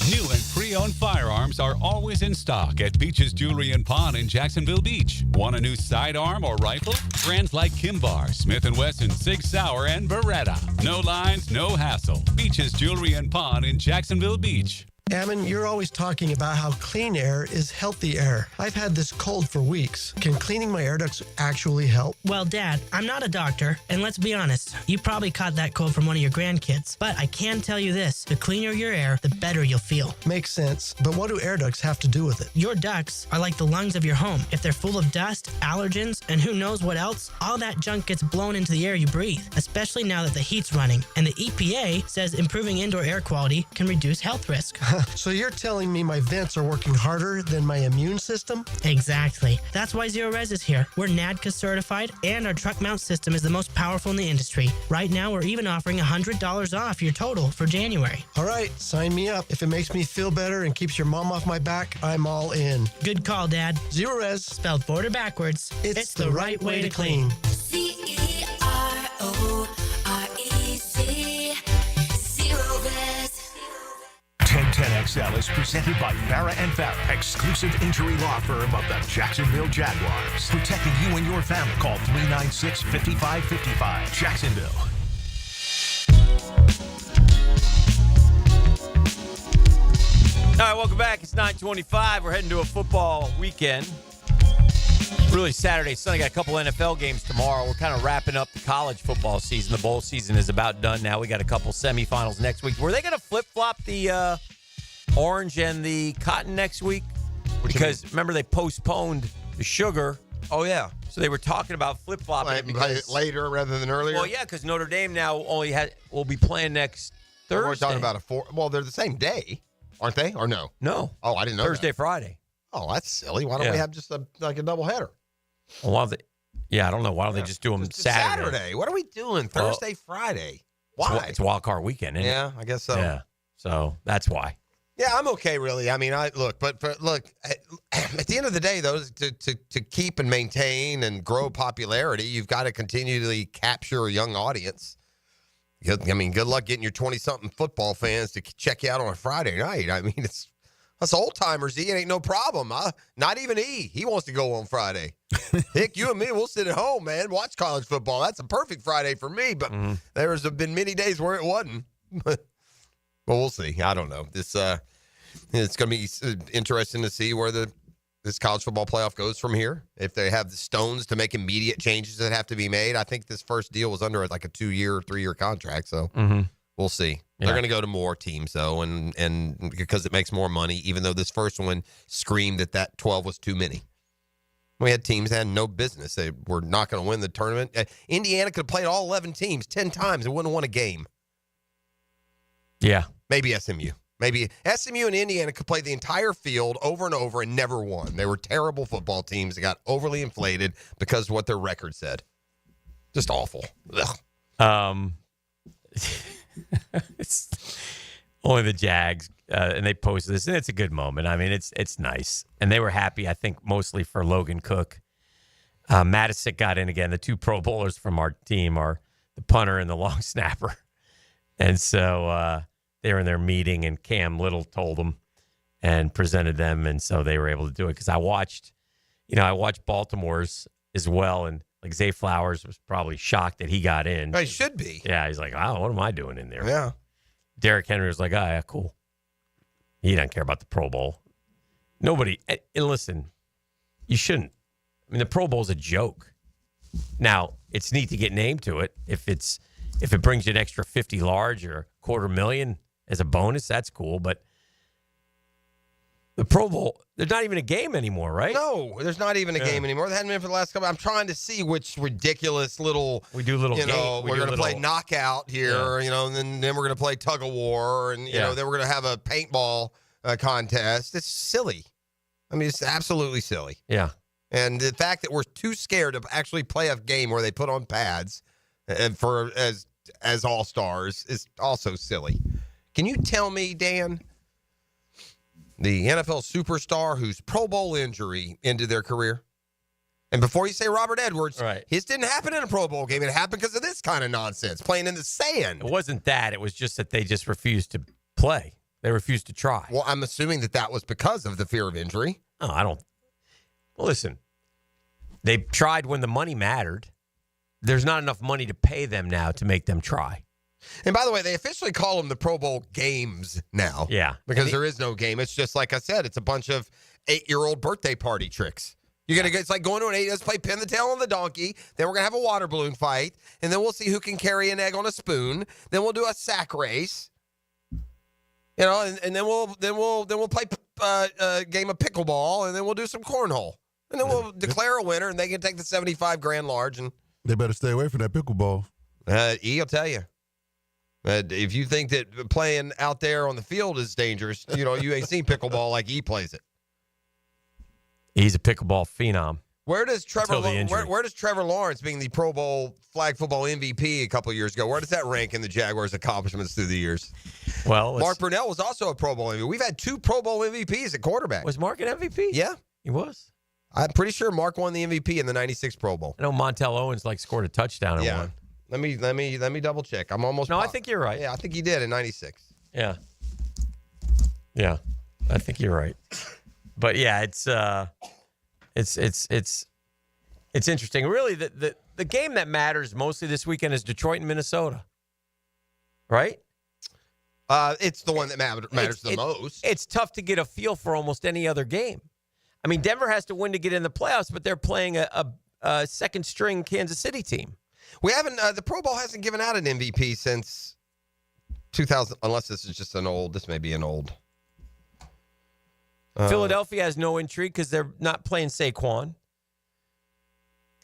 New and pre-owned firearms are always in stock at Beach's Jewelry and Pawn in Jacksonville Beach. Want a new sidearm or rifle? Brands like Kimbar, Smith & Wesson, Sig Sauer, and Beretta. No lines, no hassle. Beach's Jewelry and Pawn in Jacksonville Beach. Ammon, you're always talking about how clean air is healthy air. I've had this cold for weeks. Can cleaning my air ducts actually help? Well, Dad, I'm not a doctor, and let's be honest, you probably caught that cold from one of your grandkids. But I can tell you this, the cleaner your air, the better you'll feel. Makes sense, but what do air ducts have to do with it? Your ducts are like the lungs of your home. If they're full of dust, allergens, and who knows what else, all that junk gets blown into the air you breathe, especially now that the heat's running. And the EPA says improving indoor air quality can reduce health risk. So you're telling me my vents are working harder than my immune system? Exactly. That's why Zero Res is here. We're NADCA certified, and our truck mount system is the most powerful in the industry. Right now, we're even offering $100 off your total for January. All right, sign me up. If it makes me feel better and keeps your mom off my back, I'm all in. Good call, Dad. Zero Res. Spelled border backwards. It's the right way to clean. CEROREZ. Zero Res. 1010XL is presented by Farah and Farah, exclusive injury law firm of the Jacksonville Jaguars. Protecting you and your family. Call 396-5555. Jacksonville. All right, welcome back. It's 9:25. We're heading to a football weekend. Really, Saturday, Sunday. Got a couple NFL games tomorrow. We're kind of wrapping up the college football season. The bowl season is about done now. We got a couple semifinals next week. Were they going to flip-flop the orange and the cotton next week? Because, remember, they postponed the sugar. Oh, yeah. So they were talking about flip-flopping it later rather than earlier? Well, yeah, because Notre Dame now will be playing next Thursday. We're talking about well, they're the same day, aren't they? Or no? No. Oh, I didn't know Thursday, that. Friday. Oh, that's silly. Why don't we have just a doubleheader? Well, why don't they? Yeah, I don't know. Why don't they just do them Saturday? What are we doing? Thursday, Friday? Why? It's wild card weekend, isn't it? Yeah, I guess so. Yeah, so that's why. Yeah, I'm okay, really. I mean, look, at the end of the day, though, to keep and maintain and grow popularity, you've got to continually capture a young audience. Good luck getting your 20-something football fans to check you out on a Friday night. I mean, us old timers, it ain't no problem. Not even he wants to go on Friday. Hick, you and me, we'll sit at home, man, watch college football. That's a perfect Friday for me. But there's been many days where it wasn't. Well, we'll see. I don't know. It's going to be interesting to see where this college football playoff goes from here. If they have the stones to make immediate changes that have to be made. I think this first deal was under like a 2-year, 3-year contract. So we'll see. Yeah. They're going to go to more teams, though, and because it makes more money, even though this first one screamed that 12 was too many. We had teams that had no business. They were not going to win the tournament. Indiana could have played all 11 teams 10 times and wouldn't have won a game. Yeah. Maybe SMU. Maybe SMU and Indiana could play the entire field over and over and never won. They were terrible football teams that got overly inflated because of what their record said. Just awful. Ugh. It's only the Jags, and they posted this, and it's a good moment. I mean, it's nice, and they were happy. I think mostly for Logan Cook. Matisic got in again. The two Pro Bowlers from our team are the punter and the long snapper, and so they were in their meeting, and Cam Little told them and presented them, and so they were able to do it. Because I watched Baltimore's as well, and like Zay Flowers was probably shocked that he got in. He should be. Yeah, he's like, wow, what am I doing in there? Yeah. Derrick Henry was like, oh, yeah, cool. He doesn't care about the Pro Bowl. Nobody, and listen, you shouldn't. I mean, the Pro Bowl's a joke. Now, it's neat to get named to it. If it brings you an extra 50 large or $250,000 as a bonus, that's cool. But the Pro Bowl, there's not even a game anymore, right? No, there's not even a game anymore. There hadn't been for the last couple. I'm trying to see which ridiculous little. We do little. We're going to play knockout here, and then we're going to play tug of war, and then we're going to have a paintball contest. It's silly. I mean, it's absolutely silly. Yeah. And the fact that we're too scared to actually play a game where they put on pads and as all stars is also silly. Can you tell me, Dan? The NFL superstar whose Pro Bowl injury ended their career. And before you say Robert Edwards, his didn't happen in a Pro Bowl game. It happened because of this kind of nonsense, playing in the sand. It wasn't that. It was just that they just refused to play. They refused to try. Well, I'm assuming that was because of the fear of injury. Oh, I don't. Well, listen, they tried when the money mattered. There's not enough money to pay them now to make them try. And by the way, they officially call them the Pro Bowl games now. Yeah. Because there is no game. It's just, like I said, it's a bunch of 8-year-old birthday party tricks. You're gonna get, it's like going to an 8, let's play pin the tail on the donkey. Then we're gonna have a water balloon fight, and then we'll see who can carry an egg on a spoon. Then we'll do a sack race, and then we'll play a game of pickleball, and then we'll do some cornhole, and then we'll declare a winner, and they can take the 75 grand large. And they better stay away from that pickleball. I'll tell you, if you think that playing out there on the field is dangerous, you ain't seen pickleball like E plays it. He's a pickleball phenom. Where does Trevor Lawrence, being the Pro Bowl flag football MVP a couple of years ago, where does that rank in the Jaguars' accomplishments through the years? Well, Mark Brunell was also a Pro Bowl MVP. We've had 2 Pro Bowl MVPs at quarterback. Was Mark an MVP? Yeah, he was. I'm pretty sure Mark won the MVP in the '96 Pro Bowl. I know Montel Owens scored a touchdown in one. Let me double check. I'm almost. No, I think you're right. Yeah, I think he did in '96. Yeah, I think you're right. But yeah, it's interesting. Really, the game that matters mostly this weekend is Detroit and Minnesota, right? It's the one that matters the most. It's tough to get a feel for almost any other game. I mean, Denver has to win to get in the playoffs, but they're playing a second-string Kansas City team. We haven't. The Pro Bowl hasn't given out an MVP since 2000, unless this is just an old. This may be an old. Philadelphia has no intrigue because they're not playing Saquon.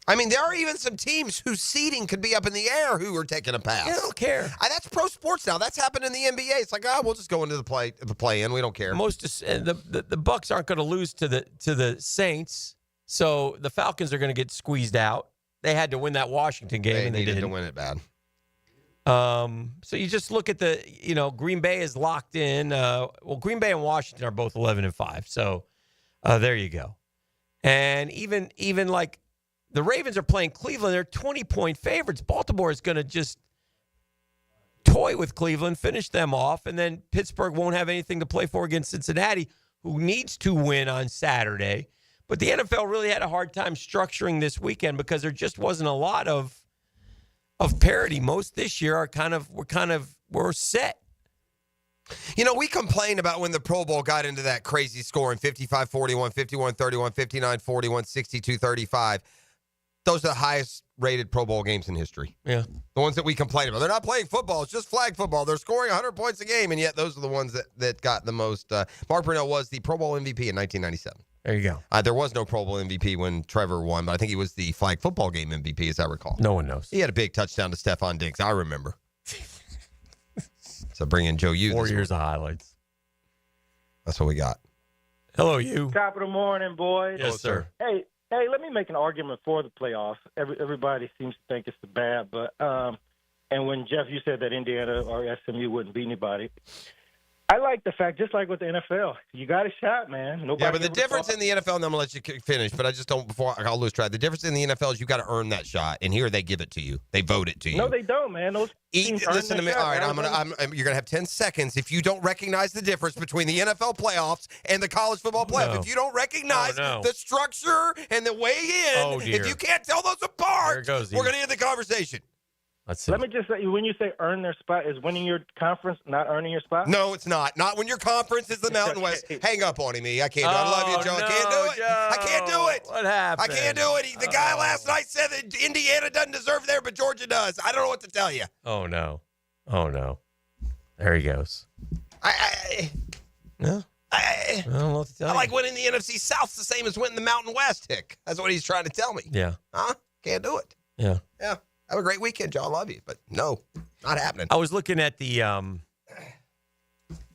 I mean, there are even some teams whose seeding could be up in the air who are taking a pass. Yeah, I don't care. That's pro sports now. That's happened in the NBA. It's like, we'll just go into the play-in. We don't care. The Bucks aren't going to lose to the Saints, so the Falcons are going to get squeezed out. They had to win that Washington game, and they needed didn't. to win it bad. So you just look at Green Bay is locked in. Green Bay and Washington are both 11-5. So there you go. And even like the Ravens are playing Cleveland. They're 20-point favorites. Baltimore is going to just toy with Cleveland, finish them off, and then Pittsburgh won't have anything to play for against Cincinnati, who needs to win on Saturday. But the NFL really had a hard time structuring this weekend because there just wasn't a lot of parity. Most this year we're set. We complained about when the Pro Bowl got into that crazy scoring, 55-41, 51-31, 59-41, 62-35. Those are the highest rated Pro Bowl games in history. Yeah. The ones that we complain about. They're not playing football. It's just flag football. They're scoring 100 points a game, and yet those are the ones that got the most. Mark Brunell was the Pro Bowl MVP in 1997. There you go. There was no Pro Bowl MVP when Trevor won, but I think he was the flag football game MVP, as I recall. No one knows. He had a big touchdown to Stephon Diggs. I remember. So bring in Joe U. 4 years of highlights. That's what we got. Hello, you. Top of the morning, boys. Yes, sir. Hey, let me make an argument for the playoffs. Everybody seems to think it's the bad, but and when Jeff, you said that Indiana or SMU wouldn't beat anybody. I like the fact, just like with the NFL, you got a shot, man. Yeah, but the difference in the NFL, and I'm going to let you finish, but I just don't, before I'll lose track. The difference in the NFL is you got to earn that shot, and here they give it to you. They vote it to you. No, they don't, man. Those teams listen to me. shot. All right, you're going to have 10 seconds if you don't recognize the difference between the NFL playoffs and the college football playoff. No. If you don't recognize the structure and the way in, if you can't tell those apart, we're going to end the conversation. Let me just say, when you say earn their spot, is winning your conference not earning your spot? No, it's not. Not when your conference is the Mountain West. Hang up on him, I can't do it. I love you, Joe. I can't do it. Joe. I can't do it. What happened? I can't do it. The guy last night said that Indiana doesn't deserve there, but Georgia does. I don't know what to tell you. Oh, no. There he goes. I don't know what to tell you. I like winning the NFC South the same as winning the Mountain West, Hick. That's what he's trying to tell me. Yeah. Huh? Can't do it. Yeah. Yeah. Have a great weekend, Joe. I love you. But no, not happening. I was looking at the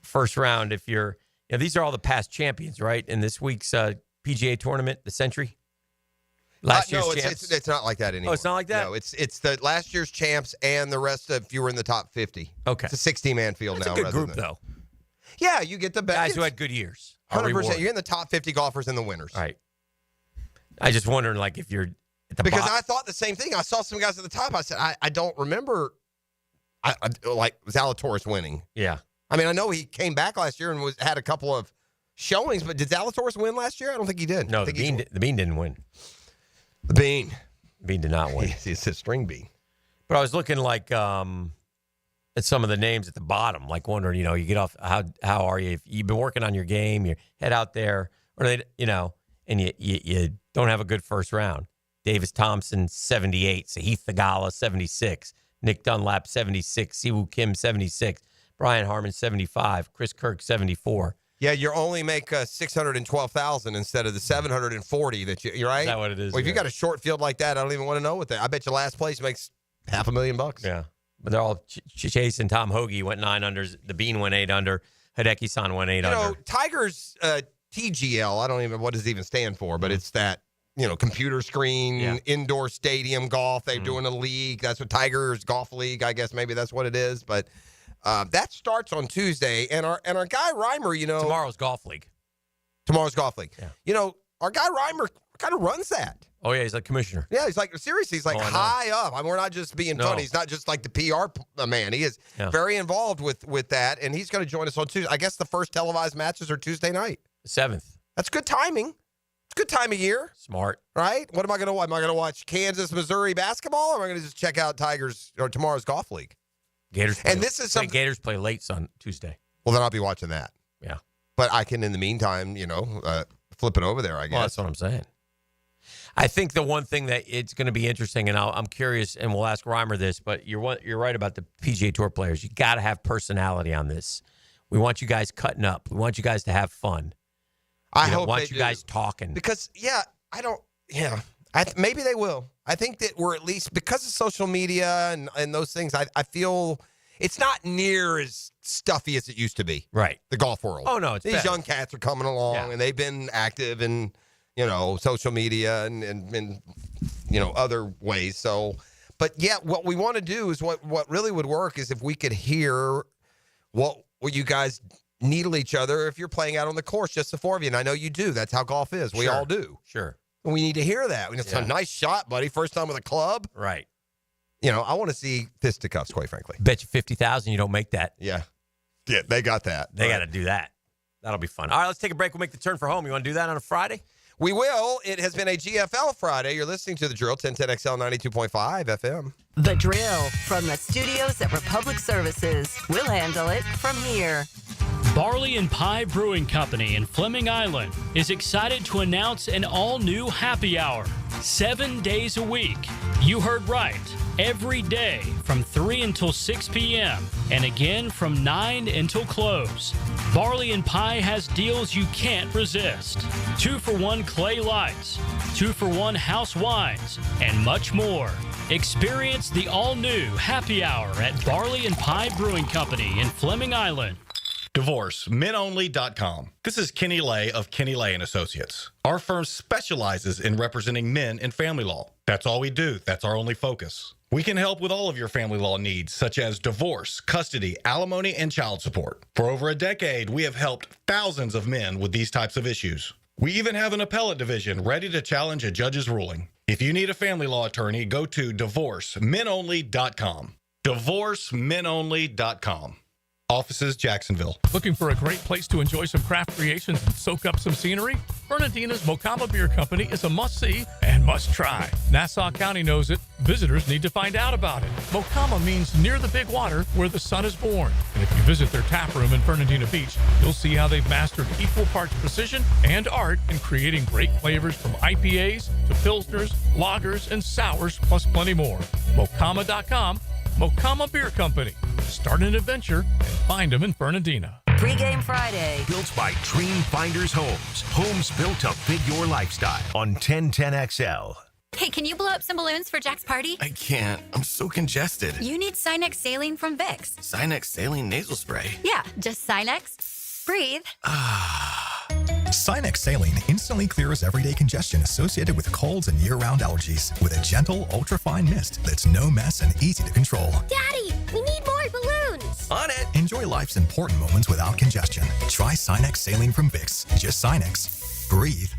first round. These are all the past champions, right? In this week's PGA tournament, the Century. Last year's champs. It's not like that anymore. Oh, it's not like that? No, it's the last year's champs and the rest of, if you were in the top 50. Okay. It's a 60-man field That's now. a good group, though. Yeah, you get the best. Guys who had good years. 100%. You're in the top 50 golfers and the winners. All right. I just wondering, like, if you're at the because bottom. I thought the same thing. I saw some guys at the top. I said, I don't remember, like, Zalatoris winning. Yeah. I mean, I know he came back last year and had a couple of showings, but did Zalatoris win last year? I don't think he did. No, the Bean didn't win. The Bean. Bean did not win. It's a string bean. But I was looking like at some of the names at the bottom, like wondering, you get off, how are you? If you've been working on your game, you head out there, or they, and you don't have a good first round. Davis Thompson, 78. Sahith Thagala, 76. Nick Dunlap, 76. Siwoo Kim, 76. Brian Harmon, 75. Chris Kirk, 74. Yeah, you only make $612,000 instead of the $740 that you're right. Is that what it is? Well, if you got a short field like that, I don't even want to know what that. I bet your last place makes $500,000. Yeah, but they're all chasing Tom Hoagie. Went 9 unders. The Bean went 8 under. Hideki-san went 8 under. Tigers TGL. I don't even what does it even stand for, but it's that computer screen indoor stadium golf. They're doing a league. That's what Tigers Golf League. I guess maybe that's what it is, but. That starts on Tuesday, and our guy Reimer, tomorrow's golf league. Tomorrow's golf league. Yeah. Our guy Reimer kind of runs that. Oh yeah, he's like commissioner. Yeah, he's like seriously, he's like high up. I mean, we're not just being funny. He's not just like the PR man. He is very involved with that, and he's going to join us on Tuesday. I guess the first televised matches are Tuesday night, the 7th. That's good timing. It's a good time of year. Smart, right? What am I going to watch? Am I going to watch Kansas, Missouri basketball, or am I going to just check out Tigers or tomorrow's golf league? Gators and this is something Gators play late on Tuesday. Well, then I'll be watching that. Yeah, but I can, in the meantime, flip it over there. I guess. Well, that's what I'm saying. I think the one thing that it's going to be interesting, and I'm curious, and we'll ask Reimer this, but you're right about the PGA Tour players. You got to have personality on this. We want you guys cutting up. We want you guys to have fun. I hope want you guys talking because maybe they will. I think that we're at least, because of social media and those things, I feel it's not near as stuffy as it used to be. Right. The golf world. Oh, no, it's these better. young cats are coming along, and they've been active in, social media and other ways. So, but yeah, what we want to do is what really would work is if we could hear what you guys needle each other if you're playing out on the course, just the four of you. And I know you do. That's how golf is. We all do. Sure. We need to hear that. It's a nice shot, buddy. First time with a club. Right. I want to see fisticuffs, quite frankly. Bet you $50,000 you don't make that. Yeah. Yeah, they got that. They got to do that. That'll be fun. All right, let's take a break. We'll make the turn for home. You want to do that on a Friday? We will. It has been a GFL Friday. You're listening to The Drill, 1010XL 92.5 FM. The Drill from the studios at Republic Services. We'll handle it from here. Barley and Pie Brewing Company in Fleming Island is excited to announce an all-new happy hour, 7 days a week. You heard right. Every day from 3 until 6 p.m. and again from 9 until close. Barley and Pie has deals you can't resist. 2-for-1 clay lights, 2-for-1 house wines, and much more. Experience the all-new happy hour at Barley and Pie Brewing Company in Fleming Island. DivorceMenOnly.com. This is Kenny Lay of Kenny Lay & Associates. Our firm specializes in representing men in family law. That's all we do. That's our only focus. We can help with all of your family law needs, such as divorce, custody, alimony, and child support. For over a decade, we have helped thousands of men with these types of issues. We even have an appellate division ready to challenge a judge's ruling. If you need a family law attorney, go to DivorceMenOnly.com. DivorceMenOnly.com. Offices, Jacksonville. Looking for a great place to enjoy some craft creations and soak up some scenery? Fernandina's Mocama Beer Company is a must-see and must-try. Nassau County knows it. Visitors need to find out about it. Mocama means near the big water where the sun is born. And if you visit their tap room in Fernandina Beach, you'll see how they've mastered equal parts precision and art in creating great flavors from IPAs to Pilsners, lagers, and sours, plus plenty more. Mocama.com. Mocama Beer Company. Start an adventure and find them in Fernandina. Pre-game Friday. Built by Dream Finders Homes. Homes built to fit your lifestyle on 1010XL. Hey, can you blow up some balloons for Jack's party? I can't. I'm so congested. You need Sinex Saline from Vicks. Sinex Saline Nasal Spray. Yeah, just Sinex. Breathe. Sinex Saline instantly clears everyday congestion associated with colds and year-round allergies with a gentle, ultra-fine mist that's no mess and easy to control. Daddy, we need more balloons. On it. Enjoy life's important moments without congestion. Try Sinex Saline from Vicks. Just Sinex. Breathe.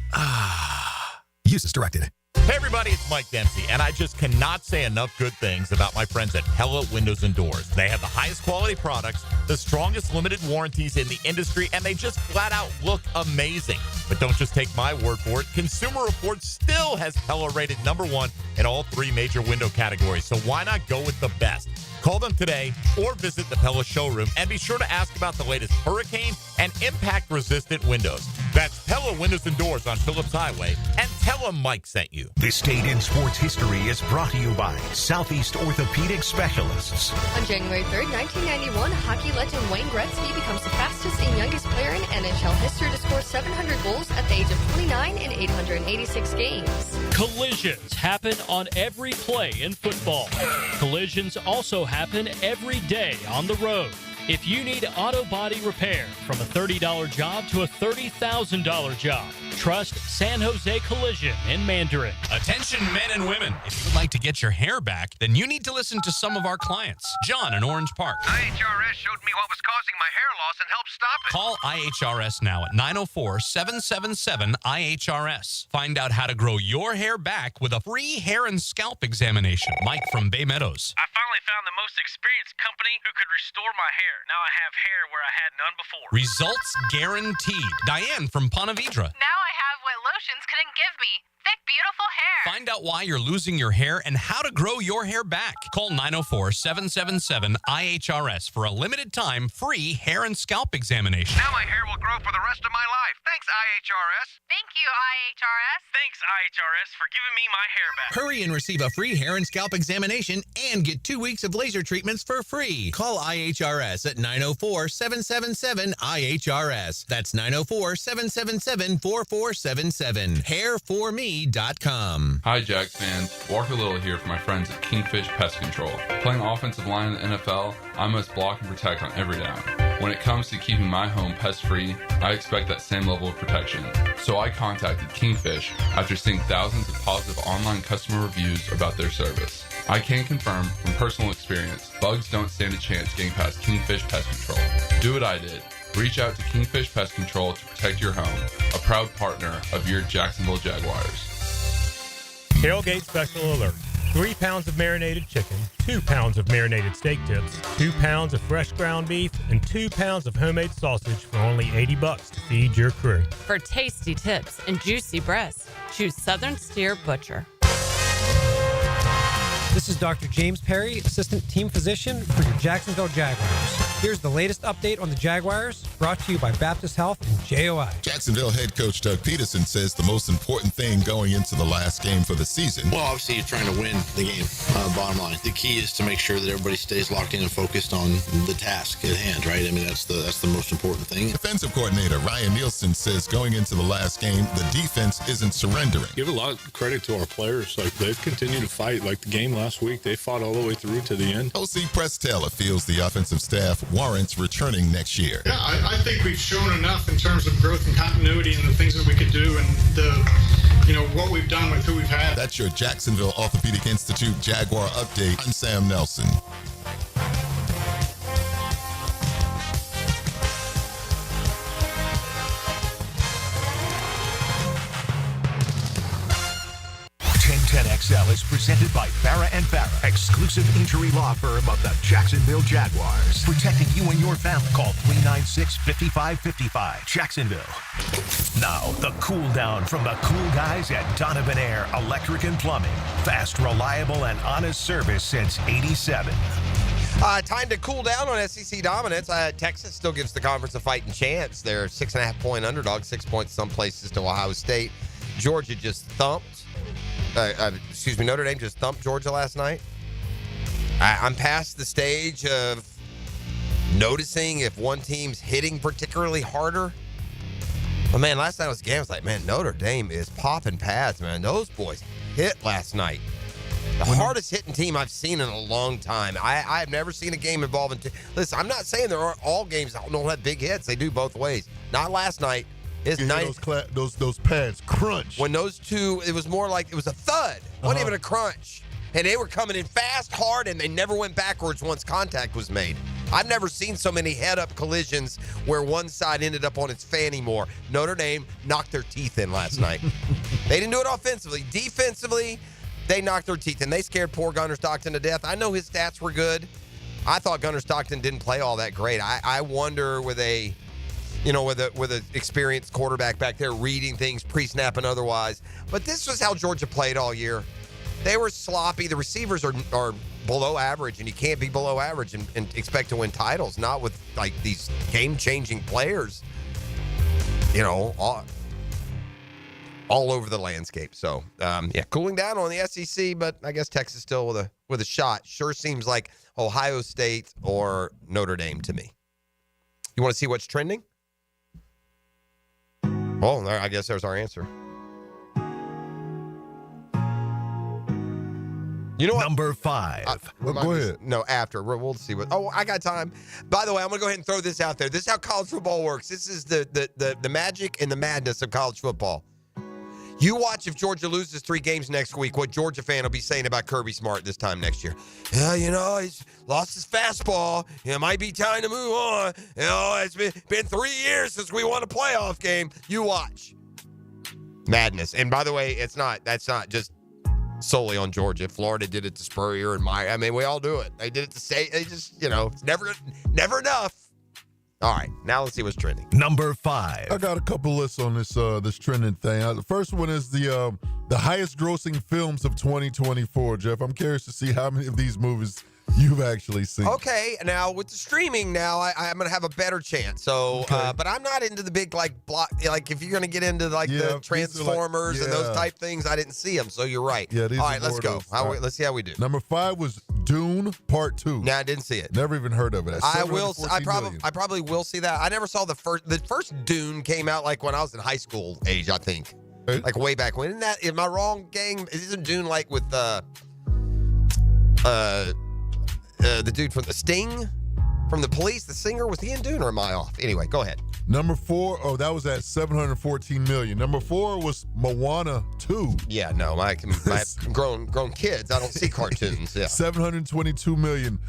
Use as directed. Hey, everybody, it's Mike Dempsey, and I just cannot say enough good things about my friends at Pella Windows and Doors. They have the highest quality products, the strongest limited warranties in the industry, and they just flat out look amazing. But don't just take my word for it. Consumer Reports still has Pella rated #1 in all 3 major window categories, so why not go with the best? Call them today or visit the Pella showroom and be sure to ask about the latest hurricane and impact-resistant windows. That's Pella Windows and Doors on Phillips Highway, and tell them Mike sent you. This Date in Sports History is brought to you by Southeast Orthopedic Specialists. On January 3rd, 1991, hockey legend Wayne Gretzky becomes the fastest and youngest player in NHL history to score 700 goals at the age of 29 in 886 games. Collisions happen on every play in football. Collisions also happen every day on the road. If you need auto body repair, from a $30 job to a $30,000 job, trust San Jose Collision in Mandarin. Attention men and women. If you would like to get your hair back, then you need to listen to some of our clients. John in Orange Park. IHRS showed me what was causing my hair loss and helped stop it. Call IHRS now at 904-777-IHRS. Find out how to grow your hair back with a free hair and scalp examination. Mike from Bay Meadows. I finally found the most experienced company who could restore my hair. Now I have hair where I had none before. Results guaranteed. Diane from Ponte Vedra. Now I have what lotions couldn't give me. Thick, beautiful hair. Find out why you're losing your hair and how to grow your hair back. Call 904-777-IHRS for a limited time free hair and scalp examination. Now my hair will grow for the rest of my life. Thanks, IHRS. Thank you, IHRS. Thanks, IHRS, for giving me my hair back. Hurry and receive a free hair and scalp examination and get 2 weeks of laser treatments for free. Call IHRS at 904-777-IHRS. That's 904-777-4477. HairForMe.com. Hi, Jags fans. Walker Little here for my friends at Kingfish Pest Control. Playing offensive line in the NFL, I must block and protect on every down. When it comes to keeping my home pest-free, I expect that same level of protection. So I contacted Kingfish after seeing thousands of positive online customer reviews about their service. I can confirm from personal experience, bugs don't stand a chance getting past Kingfish Pest Control. Do what I did. Reach out to Kingfish Pest Control to protect your home, a proud partner of your Jacksonville Jaguars. Tailgate special alert. 3 pounds of marinated chicken, 2 pounds of marinated steak tips, 2 pounds of fresh ground beef, and 2 pounds of homemade sausage for only $80 to feed your crew. For tasty tips and juicy breasts, choose Southern Steer Butcher. This is Dr. James Perry, Assistant Team Physician for your Jacksonville Jaguars. Here's the latest update on the Jaguars, brought to you by Baptist Health and JOI. Jacksonville head coach Doug Peterson says the most important thing going into the last game for the season. Well, obviously, you're trying to win the game, bottom line. The key is to make sure that everybody stays locked in and focused on the task at hand, right? I mean, that's the most important thing. Defensive coordinator Ryan Nielsen says going into the last game, the defense isn't surrendering. Give a lot of credit to our players. Like, they've continued to fight. Like the game last week, they fought all the way through to the end. OC Press Taylor feels the offensive staff warrants returning next year. Yeah, I think we've shown enough in terms of growth and continuity and the things that we could do and what we've done with who we've had. That's your Jacksonville Orthopedic Institute Jaguar update. I'm Sam Nelson. XL is presented by Farrah & Farrah, exclusive injury law firm of the Jacksonville Jaguars. Protecting you and your family. Call 396-5555. Jacksonville. Now, the cool down from the cool guys at Donovan Air Electric and Plumbing. Fast, reliable, and honest service since '87. Time to cool down on SEC dominance. Texas still gives the conference a fighting chance. They're 6.5-point underdog, 6 points some places to Ohio State. Georgia just thumped. Notre Dame just thumped Georgia last night. I'm past the stage of noticing if one team's hitting particularly harder. But, man, last night was a game. I was like, man, Notre Dame is popping pads, man. Those boys hit last night. The hardest hitting team I've seen in a long time. I have never seen a game involving listen, I'm not saying there aren't all games that don't have big hits. They do both ways. Not last night. It's those pads crunch. When those two, it was more like it was a thud. It wasn't even a crunch. And they were coming in fast, hard, and they never went backwards once contact was made. I've never seen so many head-up collisions where one side ended up on its fanny more. Notre Dame knocked their teeth in last night. They didn't do it offensively. Defensively, they knocked their teeth in. They scared poor Gunnar Stockton to death. I know his stats were good. I thought Gunnar Stockton didn't play all that great. I wonder with a experienced quarterback back there reading things pre-snap and otherwise. But this was how Georgia played all year. They were sloppy. The receivers are below average, and you can't be below average and expect to win titles, not with like these game-changing players, all over the landscape. So, cooling down on the SEC, but I guess Texas still with a shot. Sure seems like Ohio State or Notre Dame to me. You want to see what's trending? Well, I guess there's our answer. You know what? Number 5. Go ahead. No, after. We'll see what. Oh, I got time. By the way, I'm going to go ahead and throw this out there. This is how college football works. This is the magic and the madness of college football. You watch if Georgia loses 3 games next week, what Georgia fan will be saying about Kirby Smart this time next year. Yeah, he's lost his fastball. It might be time to move on. It's been 3 years since we won a playoff game. You watch. Madness. And by the way, that's not just solely on Georgia. Florida did it to Spurrier and Meyer. I mean, we all do it. They did it to State. They just, it's never enough. All right, now let's see what's trending. Number 5. I got a couple lists on this trending thing. The first one is the highest grossing films of 2024, Jeff. I'm curious to see how many of these movies you've actually seen. Okay, now with the streaming now, I'm going to have a better chance. So, Okay. but I'm not into the big block, if you're going to get into the Transformers and those type things, I didn't see them. So you're right. Yeah, these all are right, let's more go. of those. Let's see how we do. Number 5 was Dune Part 2. No, I didn't see it. Never even heard of it. I probably will see that. I never saw the first Dune came out like when I was in high school age, I think. Hey. Like way back when. Am I wrong, gang? Isn't Dune like with the dude from the Sting from the Police, the singer? Was he in Dune or am I off? Anyway, go ahead. Number 4, that was at $714 million. Number 4 was Moana 2. Yeah, no, my grown kids, I don't see cartoons. Yeah. $722 million.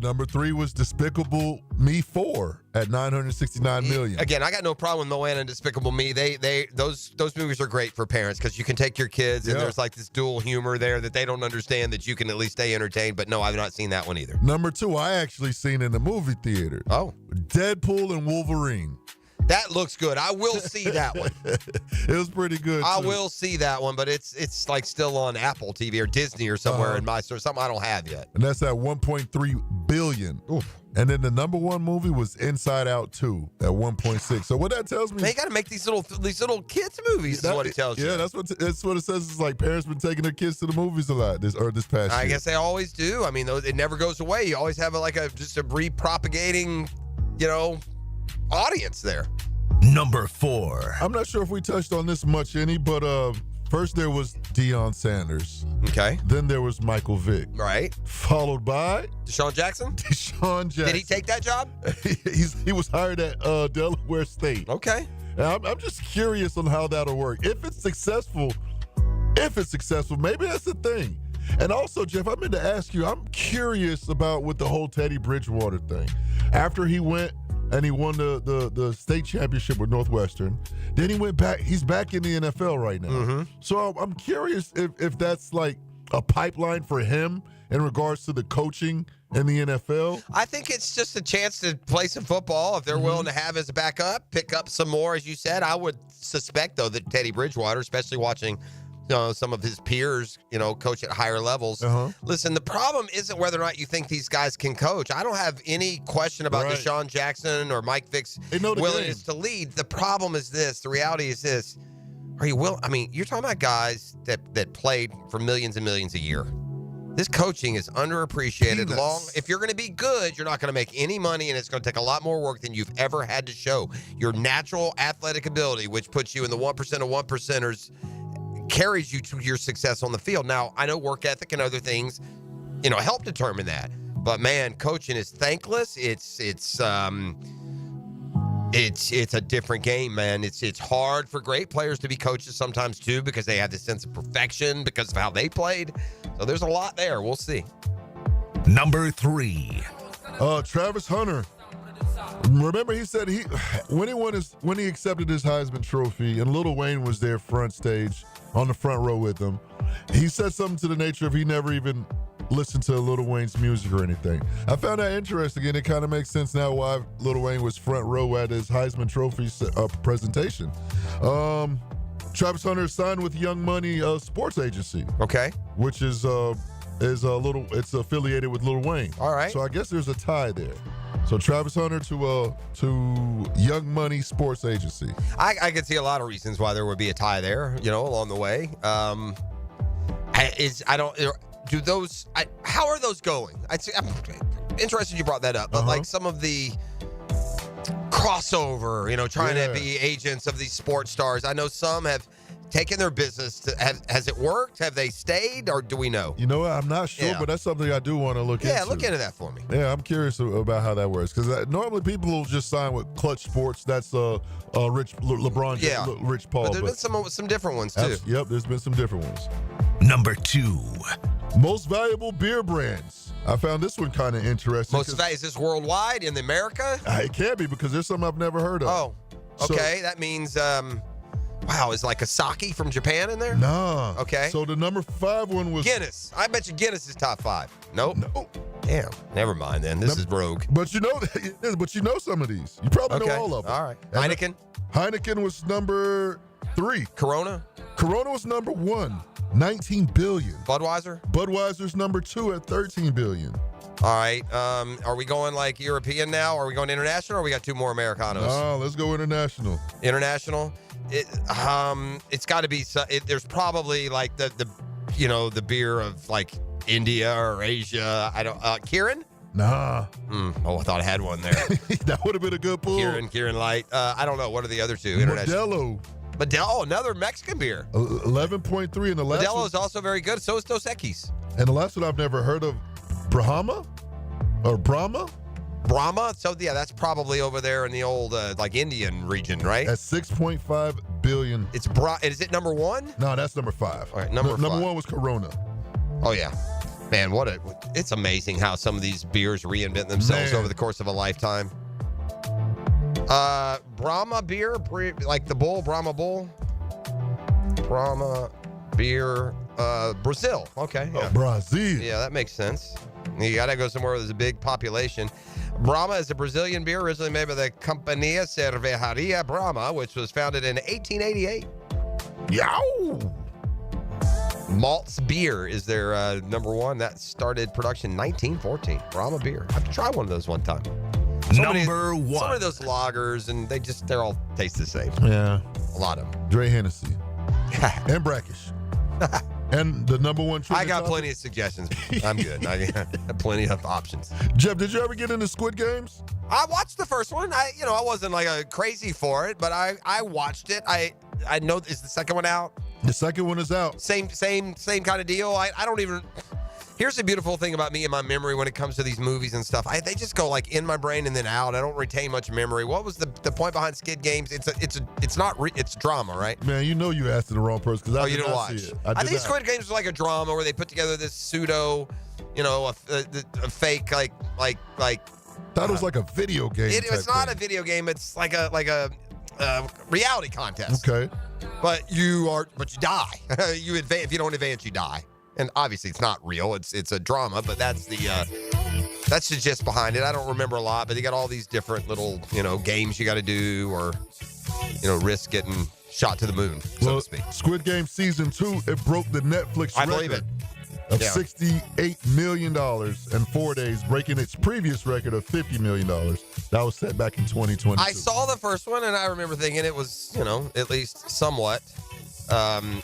Number 3 was Despicable Me 4 at $969 million. Again, I got no problem with Moana and Despicable Me. Those movies are great for parents because you can take your kids and there's like this dual humor there that they don't understand that you can at least stay entertained. But no, I've not seen that one either. Number 2, I actually seen in the movie theater. Oh. Deadpool and Wolverine. That looks good. I will see that one. It was pretty good. I will see that one, but it's like still on Apple TV or Disney or somewhere in my store. Something I don't have yet. And that's at $1.3 billion. Oof. And then the number 1 movie was Inside Out 2 at 1.6. So what that tells me, they got to make these little kids movies. Is what it tells you. Yeah, that's what it says. It's like parents been taking their kids to the movies a lot this past year. I guess they always do. I mean, it never goes away. You always have just a re-propagating, audience there. Number 4. I'm not sure if we touched on this much, but first there was Deion Sanders. Okay. Then there was Michael Vick. Right. Followed by Deshaun Jackson. Did he take that job? He was hired at Delaware State. Okay. And I'm just curious on how that'll work. If it's successful, maybe that's the thing. And also, Jeff, I meant to ask you, I'm curious about with the whole Teddy Bridgewater thing. After he went and he won the state championship with Northwestern, then he went back. He's back in the NFL right now. Mm-hmm. So I'm curious if that's like a pipeline for him in regards to the coaching in the NFL. I think it's just a chance to play some football if they're willing to have as a backup, pick up some more, as you said. I would suspect, though, that Teddy Bridgewater, especially watching some of his peers, coach at higher levels. Listen, the problem isn't whether or not you think these guys can coach. I don't have any question about Deshaun Jackson or Mike Vick's willingness to lead. The problem is this. The reality is this. Are you will? I mean, you're talking about guys that played for millions and millions a year. This coaching is underappreciated. If you're going to be good, you're not going to make any money, and it's going to take a lot more work than you've ever had to show. Your natural athletic ability, which puts you in the 1% of 1%ers, carries you to your success on the field. Now, I know work ethic and other things, help determine that. But man, coaching is thankless. It's a different game, man. It's hard for great players to be coaches sometimes too, because they have this sense of perfection because of how they played. So there's a lot there. We'll see. Number 3. Travis Hunter. Remember, he said when he accepted his Heisman Trophy, and Lil Wayne was there front stage on the front row with him. He said something to the nature of he never even listened to Lil Wayne's music or anything. I found that interesting, and it kind of makes sense now why Lil Wayne was front row at his Heisman Trophy presentation. Travis Hunter is signed with Young Money sports agency. Okay. Which is it's affiliated with Lil Wayne. All right. So I guess there's a tie there. So Travis Hunter to Young Money sports agency. I could see a lot of reasons why there would be a tie there, along the way. How are those going? I'm interested you brought that up, but like some of the crossover, trying to be agents of these sports stars. I know some have taken their business. Has it worked? Have they stayed, or do we know? I'm not sure, but that's something I do want to look into. Yeah, look into that for me. Yeah, I'm curious about how that works, because normally people will just sign with Clutch Sports. That's Rich LeBron, Rich Paul. But there's been some different ones too. Yep, there's been some different ones. Number 2. Most valuable beer brands. I found this one kind of interesting. Is this worldwide in America? It can be, because there's some I've never heard of. Oh, okay. That means, is like a sake from Japan in there? Nah. Okay. So the number 5 one was Guinness. I bet you Guinness is top 5. Nope. No. Damn. Never mind then. This is rogue. But you know some of these. You probably know all of them. All right. And Heineken? Heineken was number 3. Corona? Corona was number 1. 19 billion. Budweiser's number 2 at 13 billion. All right. Are we going like European now? Are we going international, or we got 2 more Americanos? Oh, let's go international. International? It's got to be. There's probably like the beer of like India or Asia. I don't. Kirin? Nah. I thought I had one there. That would have been a good pull. Kirin Light. I don't know. What are the other 2? International. Modelo, another Mexican beer. 11.3, and the last Modelo is also very good. So is Dos Equis. And the last one I've never heard of, Brahma? Brahma? So yeah, that's probably over there in the old like Indian region, right? At 6.5 billion. Is it number 1? No, that's number 5. All right, number 1 was Corona. Oh yeah, man, it's amazing how some of these beers reinvent themselves over the course of a lifetime. Brahma beer, like the bull, Brahma bull. Brahma beer, Brazil. Okay. Yeah. Brazil. Yeah, that makes sense. You got to go somewhere where there's a big population. Brahma is a Brazilian beer originally made by the Companhia Cervejaria Brahma, which was founded in 1888. Yow! Maltz beer is their number 1. That started production 1914. Brahma beer. I have to try one of those one time. Number 1. Some of those lagers, and they're all taste the same. Yeah. A lot of them. Dre Hennessy. And Brackish. And the number 1 I got plenty of suggestions. I'm good. I got plenty of options. Jeff, did you ever get into Squid Games? I watched the first one. I wasn't like a crazy for it, but I watched it. I know, is the second one out? The second one is out. Same kind of deal. I don't even. Here's the beautiful thing about me and my memory when it comes to these movies and stuff. They just go like in my brain and then out. I don't retain much memory. What was the point behind Squid Games? It's drama, right? Man, you asked the wrong person, because you didn't watch. I think Squid Games was like a drama where they put together this pseudo, a fake like. Thought it was like a video game. It's not a video game. It's like a reality contest. Okay. But you die. If you don't advance, you die. And obviously, it's not real. It's a drama, but that's the gist behind it. I don't remember a lot, but they got all these different little games you got to do, or risk getting shot to the moon, so to speak. Squid Game season 2, it broke the Netflix record. I believe it. Of $68 million in 4 days, breaking its previous record of $50 million. That was set back in 2022. I saw the first one, and I remember thinking it was, at least somewhat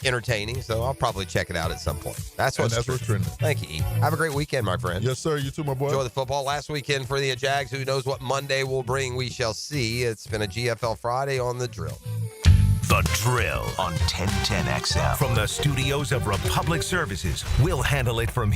entertaining, so I'll probably check it out at some point. That's what's trending. Thank you, E. Have a great weekend, my friend. Yes, sir. You too, my boy. Enjoy the football. Last weekend for the Jags. Who knows what Monday will bring? We shall see. It's been a GFL Friday on The Drill. The Drill on 1010 XL. From the studios of Republic Services, we'll handle it from